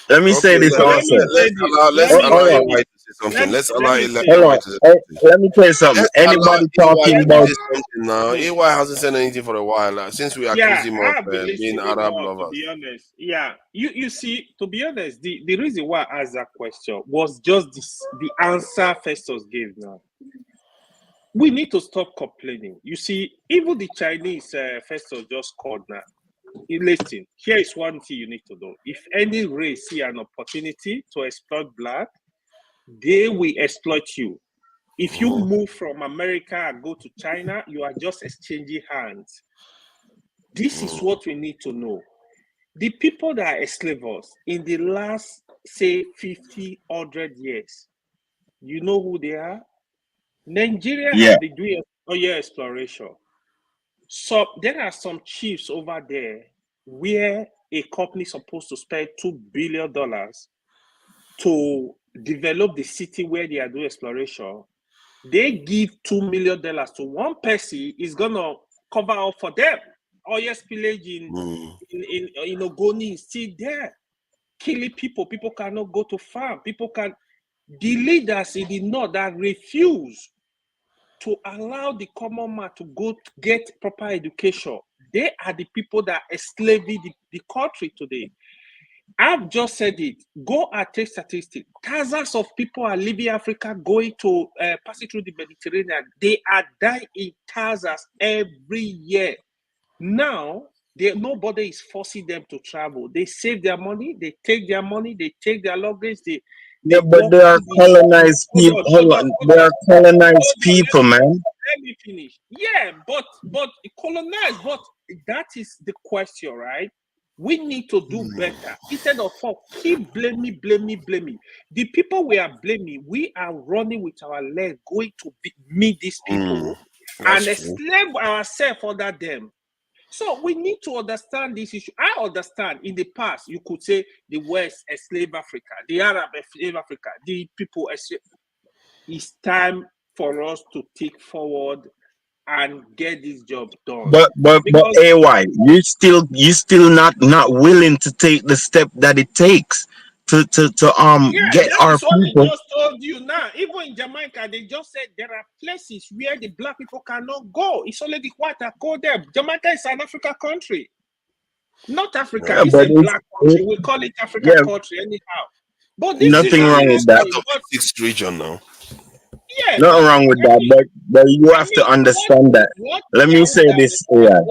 Let me say this also. Let's allow AY to say something. Let's allow AY to say something. Let me tell you something. Anybody talking about now? AY hasn't said anything for a while since we accused him of being Arab lovers. To be honest, yeah, you see, to be honest, the reason why I asked that question was just the answer Festus gave. Now we need to stop complaining. You see, even the Chinese Festus just called now. Listen, here is one thing you need to know. If any race see an opportunity to exploit black, they will exploit you. If you move from America and go to China, you are just exchanging hands. This is what we need to know. The people that enslaved us in the last, say, 50, 100 years, you know who they are? Nigeria has been doing oil exploration. So there are some chiefs over there where a company is supposed to spend $2 billion to develop the city where they are doing exploration. They give $2 million to one person, is gonna cover up for them. Oil spillage in Ogoni is still there, killing people. People cannot go to farm. The leaders in the north that refuse to allow the common man to go get proper education, they are the people that enslave the country today. I've just said it. Go and take statistics. Thousands of people are leaving Africa, going to passing through the Mediterranean. They are dying in thousands every year. Now, nobody is forcing them to travel. They save their money. They take their money. They take their luggage. But they are colonized people. They are colonized people, man. Let me finish. Yeah, but colonized. But that is the question, right? We need to do better instead of keep blaming. The people we are blaming, we are running with our legs, going to meet these people and enslave ourselves under them. So we need to understand this issue. I understand in the past, you could say the West enslaved Africa, the Arab enslaved Africa, the people enslaved. It's time for us to take forward and get this job done. But AY, you still not willing to take the step that it takes to get our people. I just told you now. Even in Jamaica, they just said there are places where the black people cannot go. It's only the white that go there. Jamaica is an African country, not Africa. It's a black country. We call it African country anyhow. But this nothing wrong with that. Sixth region now. Yeah, nothing wrong with that, but you have to understand that. Let me say this. Hold on.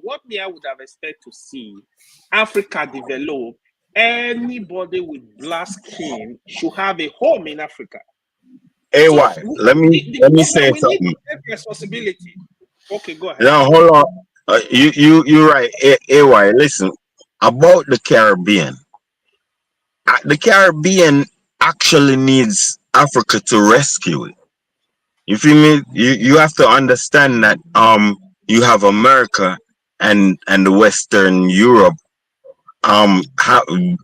What I would have expected to see Africa develop. Anybody with black skin should have a home in Africa. AY, let me say something. Need to take responsibility. Okay, go ahead. No, hold on. You're right. AY, listen about the Caribbean. The Caribbean actually needs Africa to rescue it. You feel me? You have to understand that you have America and the Western Europe have the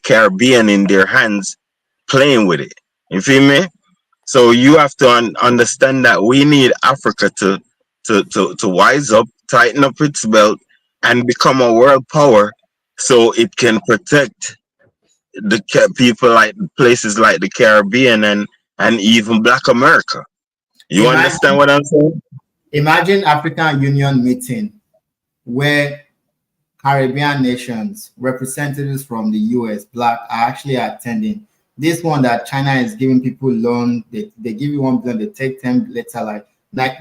Caribbean in their hands playing with it. You feel me? So you have to understand that we need Africa to wise up, tighten up its belt, and become a world power, so it can protect the people like places like the Caribbean and even Black America. You understand what I'm saying? Imagine African Union meeting where Caribbean nations, representatives from the US, Black, are actually attending. This one that China is giving people loan, they give you $1 billion, they take 10 later. Like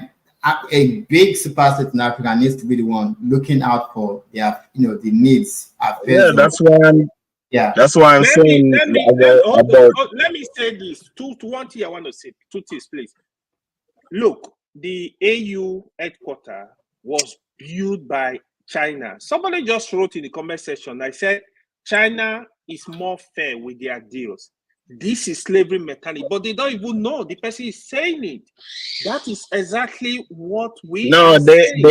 a big superstate in Africa needs to be the one looking out for their, the needs. Yeah, that's why Yeah. That's why I'm saying Let me say this. One thing I want to say. Two things, please. Look, the AU headquarters was built by China. Somebody just wrote in the comment section, I said, China is more fair with their deals. This is slavery mentality, but they don't even know. The person is saying it. That is exactly what we are saying.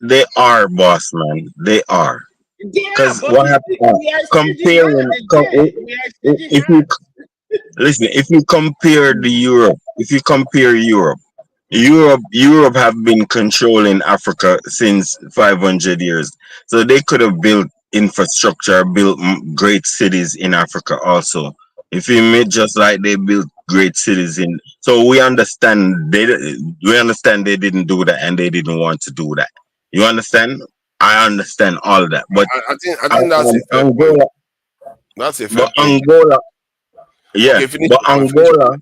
They are, boss man. They are. Yeah, Because but what happened? we are Comparing, if you listen, if you compare Europe have been controlling Africa since 500 years. So they could have built infrastructure, built great cities in Africa also. If you made just like they built great cities in, so we understand they didn't do that and they didn't want to do that. You understand? I understand all that, but I think that's a fair point. Angola, That's a fair but point. Angola, yeah, Okay, finish but your point. Angola.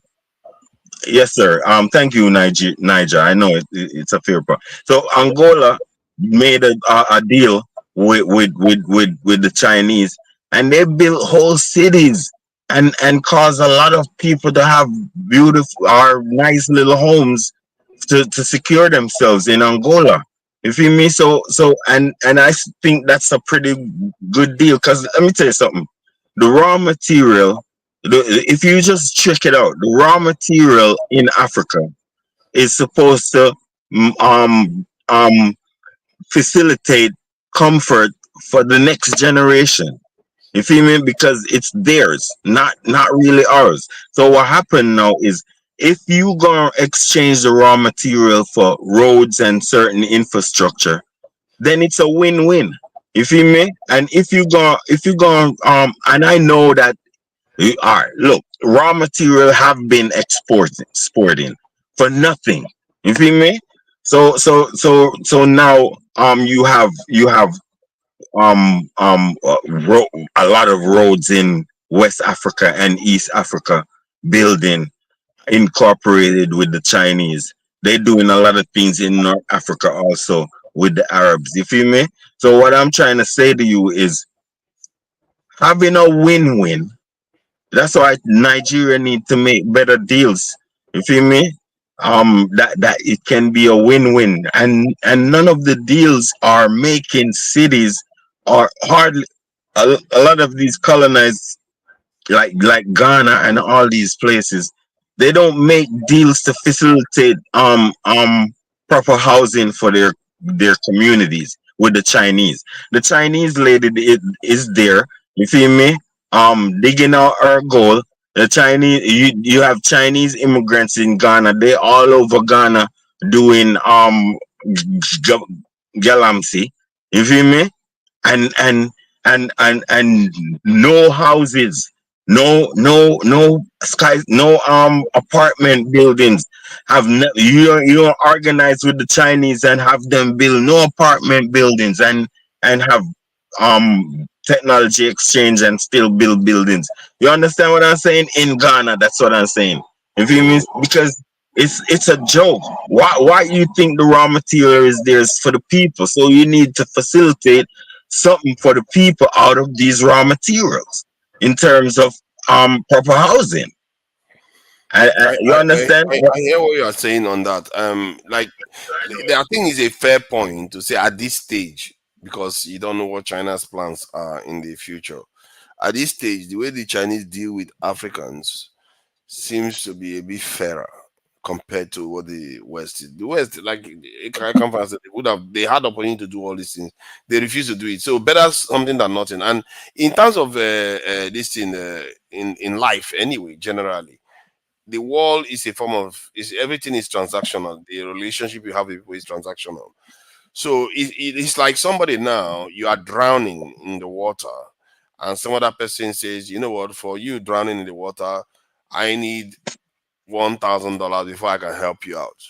Yes, sir. Thank you, Niger. I know it's a fair point. So Angola made a deal with the Chinese, and they built whole cities and caused a lot of people to have beautiful or nice little homes to secure themselves in Angola. You feel me? And I think that's a pretty good deal. Because let me tell you something. The raw material, if you just check it out, the raw material in Africa is supposed to mm, um um facilitate comfort for the next generation. You feel me? Because it's theirs, not really ours. So what happened now is, if you gonna exchange the raw material for roads and certain infrastructure, then it's a win-win. You feel me? And if you go and I know that all right, look, raw material have been exporting for nothing. You feel me? So now you have a lot of roads in West Africa and East Africa building incorporated with the Chinese. They're doing a lot of things in North Africa also with the Arabs. You feel me? So what I'm trying to say to you is, having a win-win. That's why Nigeria need to make better deals. You feel me? That it can be a win-win, and none of the deals are making cities, or hardly a lot of these colonized, like Ghana and all these places, they don't make deals to facilitate proper housing for their communities with the Chinese. The Chinese lady is there, you feel me? Digging out our gold. The Chinese, you have Chinese immigrants in Ghana. They all over Ghana doing galamsey. You feel me? and and and no houses, no sky, no apartment buildings. You organize with the Chinese and have them build no apartment buildings, and have technology exchange and still build buildings. You understand what I'm saying? In Ghana, that's what I'm saying. If you mean, because it's a joke. Why you think the raw material is there is for the people? So you need to facilitate something for the people out of these raw materials in terms of proper housing. You understand? I hear what you are saying on that. Like, I think it's a fair point to say at this stage, because you don't know what China's plans are in the future. At this stage, the way the Chinese deal with Africans seems to be a bit fairer compared to what the West is. The West, like I come from, they had the opportunity to do all these things. They refuse to do it. So better something than nothing. And in terms of this thing in life, anyway, generally, the world is a form of everything is transactional. The relationship you have with people is transactional. So it's like somebody now, you are drowning in the water, and some other person says, you know what, for you drowning in the water, I need $1,000 before I can help you out.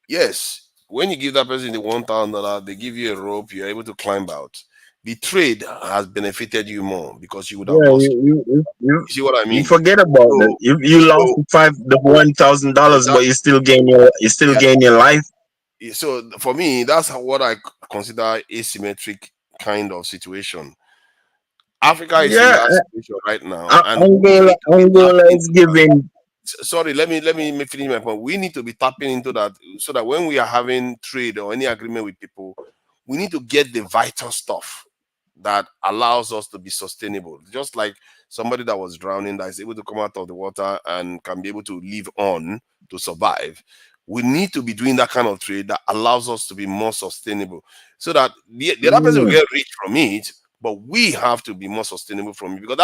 Yes, when you give that person the $1,000, they give you a rope, you're able to climb out. The trade has benefited you more because you would have Yeah, lost. you You see what I you mean? forget about that. You lost the $1,000, but you still gain your life. So for me, that's what I consider asymmetric kind of situation. Africa is in Yeah, that situation right now, and we Angola, need to be Angola tapping is into that. giving. Sorry, let me finish my point. We need to be tapping into that so that when we are having trade or any agreement with people, we need to get the vital stuff that allows us to be sustainable. Just like somebody that was drowning that is able to come out of the water and can be able to live on to survive. We need to be doing that kind of trade that allows us to be more sustainable so that the other person will Mm. get rich from it, but we have to be more sustainable from it because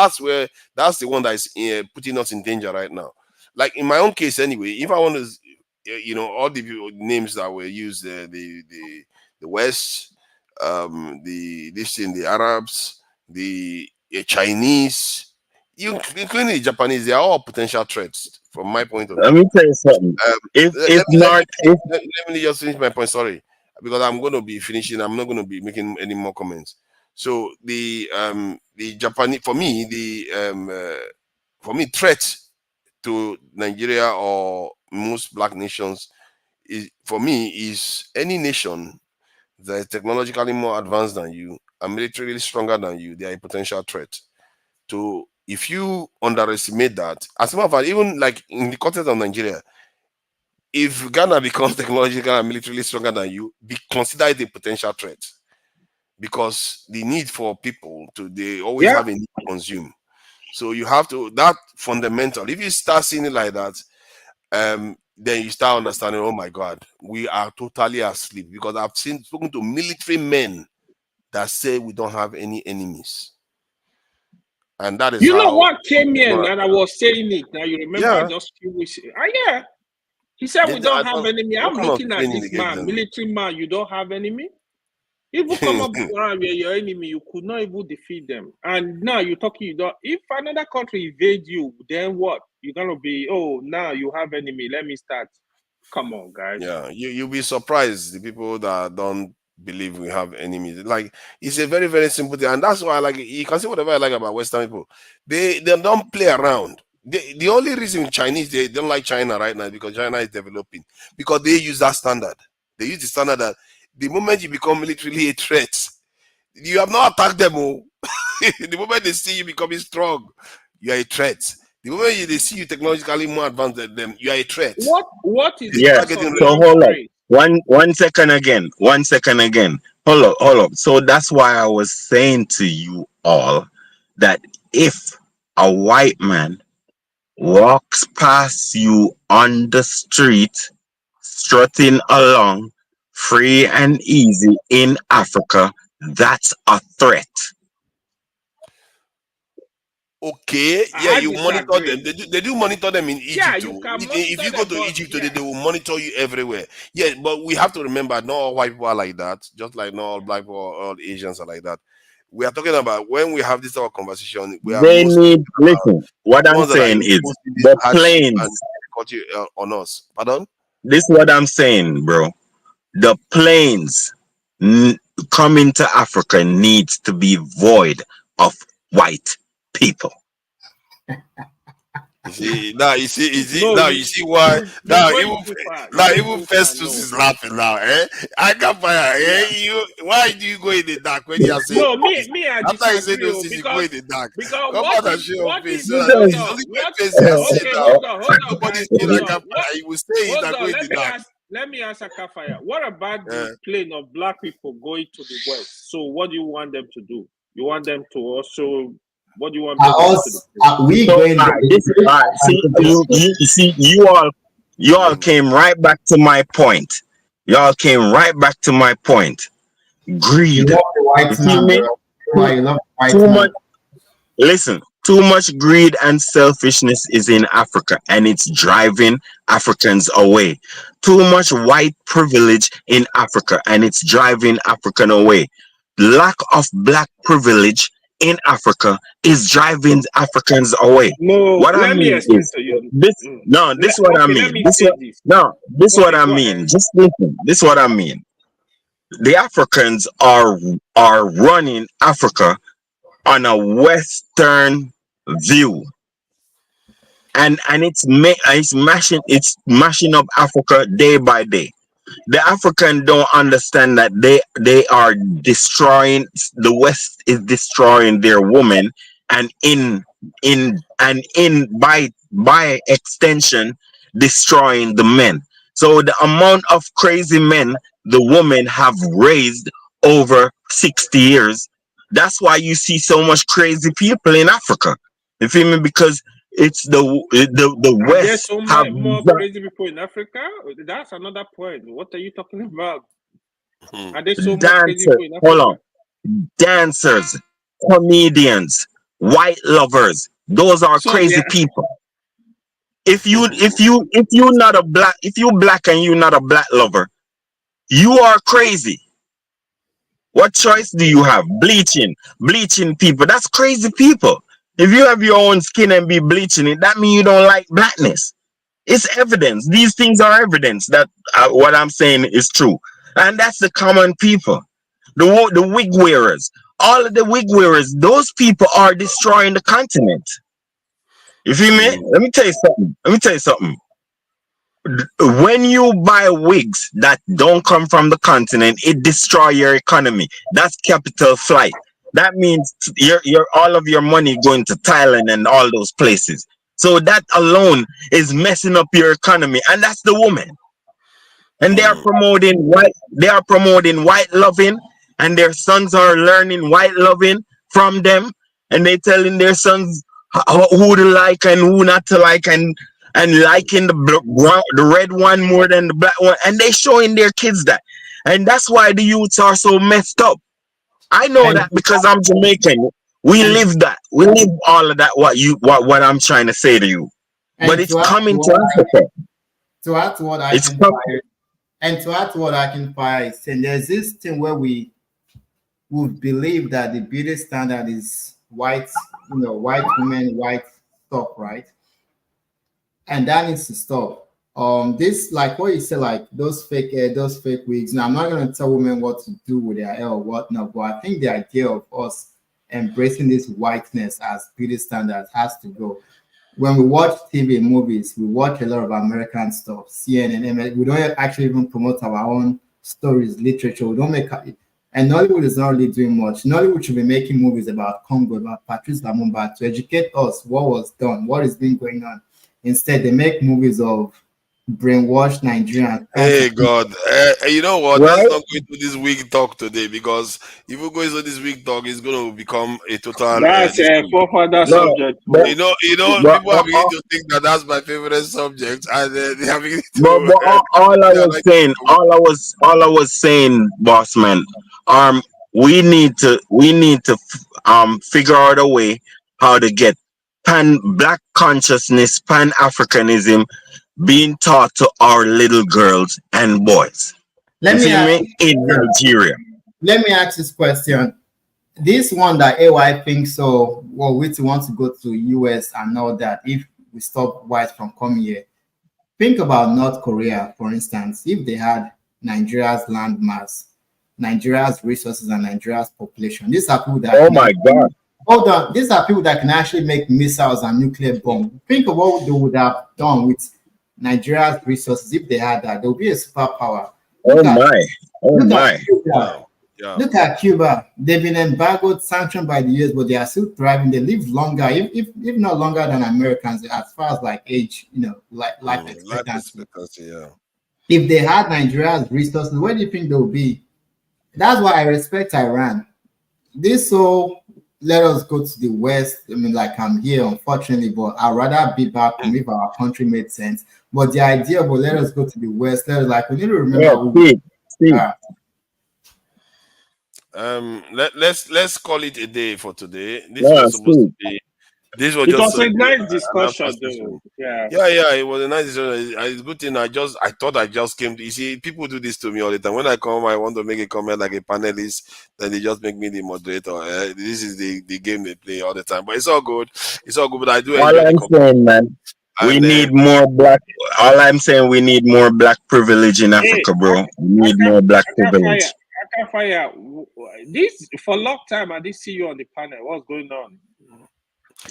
that's the one that is putting us in danger right now. Like in my own case, anyway, if I want to, all the names that were used, the West, the Arabs, the Chinese, including the Japanese, they are all potential threats from my point of Let view. me tell you something. If Let, if let me let me not, if let me just finish my point. Sorry, because I'm going to be finishing. I'm not going to be making any more comments. So the Japanese for me threat to Nigeria or most black nations is for me is any nation that is technologically more advanced than you and militarily stronger than you. They are a potential threat. To if you underestimate that, as a matter of fact, even like in the context of Nigeria, if Ghana becomes technologically and militarily stronger than you, be considered a potential threat because the need for people they always Yeah. have a need to consume. So you have to that fundamental. If you start seeing it like that, then you start understanding. Oh my God, we are totally asleep because I've spoken to military men that say we don't have any enemies, and that is You know how. what came in and I was saying it. Now you remember Yeah, just few weeks. Yeah. He said we don't I have don't. enemy. I'm What kind of looking at training they this gave man, them? military man. You don't have enemy. Even come up around where your enemy, you could not even defeat them. And now you're talking. You don't. If another country invade you, then what? You're gonna be. Oh, now you have enemy. Let me start. Come on, guys. Yeah, you'll be surprised the people that don't believe we have enemies. Like it's a very very simple thing, and that's why I like it. You can see whatever I like about Western people. They don't play around. The only reason Chinese they don't like China right now is because China is developing because they use that standard. They use the standard that the moment you become militarily a threat, you have not attacked them. Oh. The moment they see you becoming strong, you are a threat. The moment they see you technologically more advanced than them, you are a threat. What is They the yeah. start cause getting of ready. So young hold up. trade? One second again. 1 second again. Hold up. So that's why I was saying to you all that if a white man walks past you on the street, strutting along, free and easy in Africa, that's a threat. Okay, yeah, I you monitor them. disagree. They do monitor them in Yeah, Egypt you too. can If monitor you go them, to but Egypt today, yeah, they will monitor you everywhere. Yeah, but we have to remember, not all white people are like that. Just like not all black people or all Asians are like that. We are talking about when we have this type of conversation. We are They mostly need, talking about listen, what the I'm ones that are saying is imposing this the hardship and planes. difficulty on us. Pardon? This is what I'm saying, bro. The planes coming to Africa needs to be void of white people. no, Now you see why you're now going even too far. You're now going even too far. Festus No, is laughing now. I got fire. yeah, Why do you go in the dark when you are saying no, this? I After you say disagree. those Oh, things, you go in the dark. because Come out and show your what face if so that hold it's on only my what face you are seeing okay now. hold on Nobody's guys seeing hold that on got what fire. You will say it hold and go on in the dark. let me ask Akafaya. What about the Uh, plane of black people going to the west? So what do you want them to do? You want them to also what do you want bring them to the Us, plane? we So going there. see you all came right back to my point. Y'all came right back to my point. You Greed. love the You white feel man, me? bro. Why Too, you love the white too man? much. Listen, too much greed and selfishness is in Africa and it's driving Africans away. Too much white privilege in Africa and it's driving African away. Lack of black privilege in Africa is driving Africans away. No, What I let me mean explain is to you. this no, this is what I Okay, let mean. me say this. This what Okay, I go ahead. mean. Just listen. This is what I mean. The Africans are running Africa on a Western view, and it's mashing up Africa day by day. the African don't understand that they are destroying, the West is destroying their women, and by extension destroying the men. So the amount of crazy men the women have raised over 60 years, that's why you see so much crazy people in Africa. You feel me? Because it's the Are there West so have more crazy people in Africa? That's another point. What are you talking about? Are there so more crazy dancers, people in hold Africa? on, dancers, comedians, white lovers. Those are So crazy yeah. people. If you not a black, if you black and you not a black lover, you are crazy. What choice do you have? Bleaching people. That's crazy people. If you have your own skin and be bleaching it, that means you don't like blackness. It's evidence. These things are evidence that what I'm saying is true. And that's the common people. The wig wearers. All of the wig wearers, those people are destroying the continent. You feel me? Let me tell you something. When you buy wigs that don't come from the continent, it destroy your economy. That's capital flight. That means your all of your money going to Thailand and all those places. So that alone is messing up your economy, and that's the woman. And they are promoting white loving, and their sons are learning white loving from them, and they telling their sons who to like and who not to like, and liking the red one more than the black one, and they showing their kids that. And that's why the youths are so messed up. I know And that because I'm Jamaican. We and live that. We live all of that. What I'm trying to say to you. But and it's coming to Africa. to add to what I It's can coming. fire, and to add to what I can fire, and there's this thing where we would believe that the beauty standard is white, white women, white stuff, right? And that needs to stop. This, like what you said, like those fake wigs. Now, I'm not gonna tell women what to do with their hair or whatnot, but I think the idea of us embracing this whiteness as beauty standards has to go. When we watch TV movies, we watch a lot of American stuff, CNN. We don't actually even promote our own stories, literature. We don't make, and Nollywood is not really doing much. Nollywood should be making movies about Congo, about Patrice Lumumba, to educate us what was done, what is been going on. Instead, they make movies of brainwashed Nigerians. Hey God, you know what? Let's Right? not go into this week talk today, because if we go into this week talk, it's going to become a total That's this a thing. fourth No, subject. but, but, People are beginning to think that that's my favorite subject, and they are beginning to. but all I They are was like, saying, all I was saying, boss man, um, we need to figure out a way how to get pan black consciousness, pan Africanism being taught to our little girls and boys. You Let me feel ask. me? In Nigeria. Let me ask this question. This one that AY thinks so, well, we want to go to US and all that if we stop whites from coming here. Think about North Korea, for instance. If they had Nigeria's land mass, Nigeria's resources, and Nigeria's population, these are people that Oh my God. hold on. These are people that can actually make missiles and nuclear bombs. Think of what they would have done with Nigeria's resources if they had that. They would be a superpower. Oh Look at my. Oh look at my. Cuba. yeah. Look at Cuba. They've been embargoed, sanctioned by the US, but they are still thriving. They live longer, if not longer than Americans, as far as like age, like life Life expectancy. expectancy, yeah. If they had Nigeria's resources, where do you think they'll be? That's why I respect Iran. This so let us go to the West. I mean, like I'm here, unfortunately, but I'd rather be back home if our country made sense. But the idea, but let us go to the West. Let us, like, we need to remember Yeah, who we Steve. are. Let's call it a day for today. This Yeah, was supposed to Steve. be. This was It just was to a be nice an discussion, appreciation. though. Yeah. Yeah, it was a nice decision. It's a good thing. I thought I just came. You see, people do this to me all the time. When I come, I want to make a comment like a panelist, then they just make me the moderator. This is the game they play all the time. But it's all good. It's all good. But I do All enjoy the I'm conversation. saying, man, we And need more black. All I'm saying, we need more black privilege in Hey, Africa, bro. We need more black privilege. I can fire. This for a long time. I didn't see you on the panel. What's going on?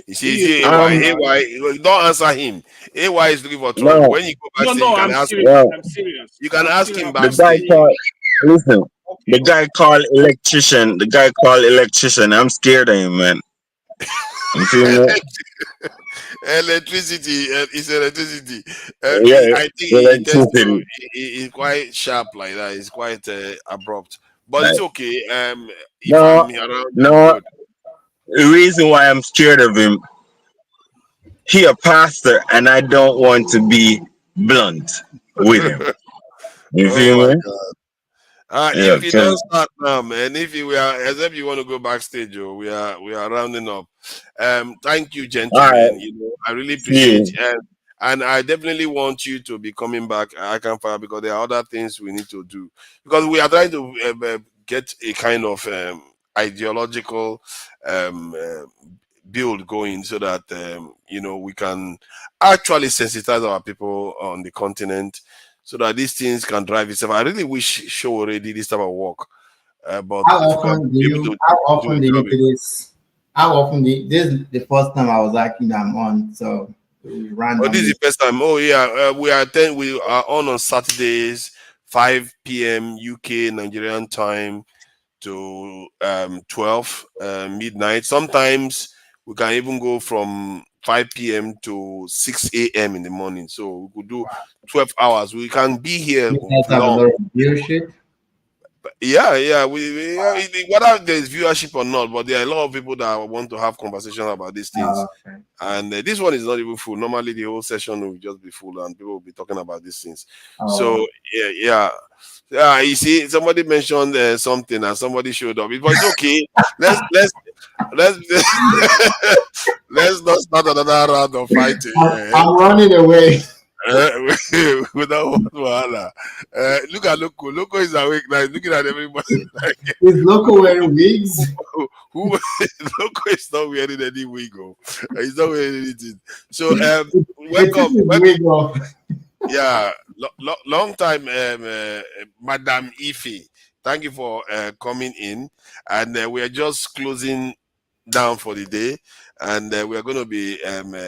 You see, AY, don't answer him. AY is looking for trouble. No, When you go backstage, you can I'm ask serious. him. I'm serious. You can I'm ask serious. him the guy backstage. called. Listen, the Okay. guy called electrician. The guy called electrician. I'm scared of him, man. You feel me? Electricity, it's electricity. Yeah, I think he tends to. electricity. He's quite sharp like that. He's quite abrupt, but it's Like, okay. If no, I'm around, I'm no. good. The reason why I'm scared of him, he a pastor, and I don't want to be blunt with him. You Oh feel my me? God. Yeah. If you So, don't start now, man, if you are, except you want to go backstage, we are rounding up. Thank you, all right. gentlemen. I really See appreciate you. and I definitely want you to be coming back. I can fire because there are other things we need to do because we are trying to get a kind of ideological build going so that we can actually sensitize our people on the continent so that these things can drive itself. I really wish show already this type of work, but How difficult to often do be able you? to How do often a do you job. do this? How often do you, this is the first time I was actually I'm on, so Oh, this is randomly. the first time. Oh yeah, we are on Saturdays, 5 p.m. UK Nigerian time to 12 midnight. Sometimes we can even go from 5 p.m. to 6 a.m. in the morning. So we could do 12 hours. We can be here You guys have a long. lot of viewership. Yeah. Whether there's viewership or not, but there are a lot of people that want to have conversations about these things. Okay. And this one is not even full. Normally, the whole session will just be full, and people will be talking about these things. Oh, So yeah. You see, somebody mentioned something, and somebody showed up. But it's okay. Let's let's not start another round of fighting. I'm running away. Without wahala. Look at Loco. Loco is awake now. He's looking at everybody like Is Loco wearing wigs? who Loco is not wearing any wig. He's not wearing anything. So welcome. Wig off. Yeah, long time, Madam Ife. Thank you for coming in, and we are just closing down for the day, and we are going to be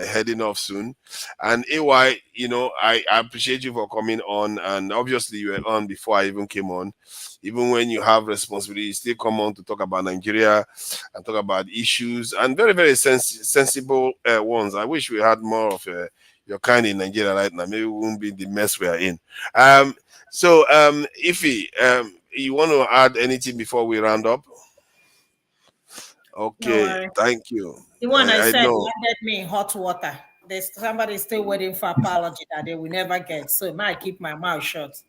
heading off soon. And AY, I appreciate you for coming on, and obviously you were on before I even came on. Even when you have responsibility, you still come on to talk about Nigeria and talk about issues and very, very sensible ones. I wish we had more of your kind in Nigeria right now. Maybe we won't be in the mess we are in. So Ife, you want to add anything before we round up? Okay, No, thank you. the one I I said know. landed me in hot water. There's somebody still waiting for apology that they will never get. So I keep my mouth shut.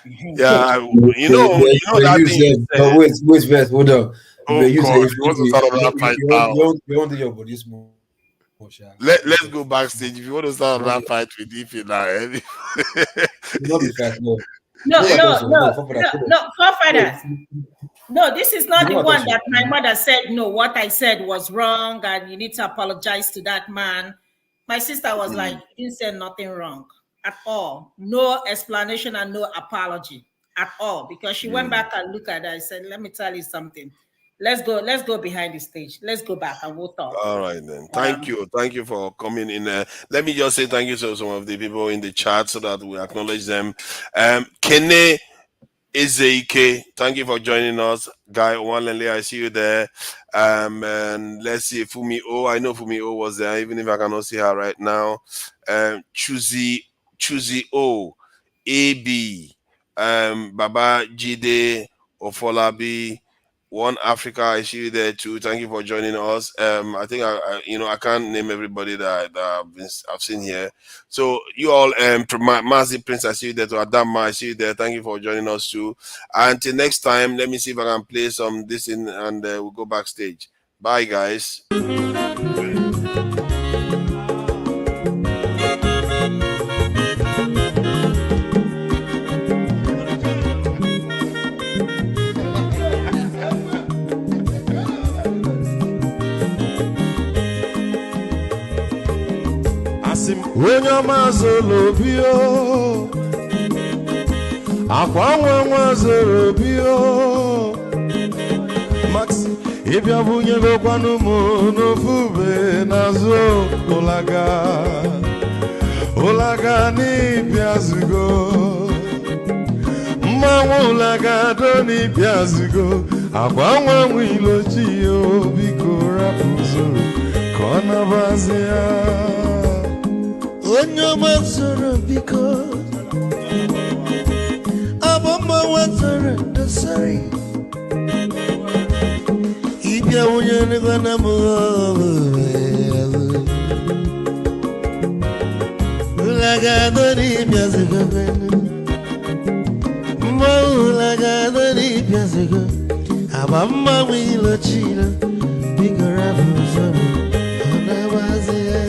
Yeah, you know that You thing you said, said. wait first, hold on. Oh You God, say if you want to start another fight now? you want to your body small. Let's go backstage. If you want to start another fight with Ife now, Not be fast, no. Forefathers. No, this is not the what one also- that my mother said, no, what I said was wrong and you need to apologize to that man. My sister was like, you said nothing wrong at all. No explanation and no apology at all. Because she went back and looked at it. I said, let me tell you something. Let's go behind the stage. Let's go back and we'll talk. All right then. Thank you for coming in. Let me just say thank you to some of the people in the chat so that we acknowledge them. Kene Ezeke, thank you for joining us. Guy Owanlele, I see you there. And let's see, Fumi O. I know Fumi O was there, even if I cannot see her right now. Chuzi O, AB, Baba Jide, Ofolabi, One Africa, I see you there too. Thank you for joining us. I think I can't name everybody that I've seen here. So you all, Mazi Prince, I see you there too. Adama, I see you there. Thank you for joining us too. Until next time, let me see if I can play some this in, and we'll go backstage. Bye, guys. Onye ọma zoro obi o, akwa nwa nwa zoro obi o, Max ịbịa bunyegokwanụ m n'ofube n'azụ ụlaga n'ịbịazigo mmanwụ ụlaga do n'ịbịazigo akwa nwanwe ilochi ya biko rapụ zoro ka ọ nabazi ya onye ọma zoro biko abụ mmanwụ zoro ndosari ịbịa wunye n'ịgwana m ụlaga do n'ịbịazigo mmanwụ ụlaga do n'ịbịazigo aba mmanwụ ilochilo biko rapụ zoro ọ na-agbazi ya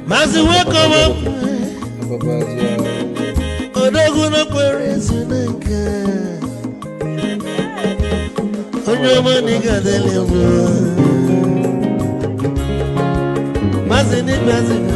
mazi wekomo odogwu no kwere ezi na nke onye ọma n'iga dele mụ mazi n'ịbịazigo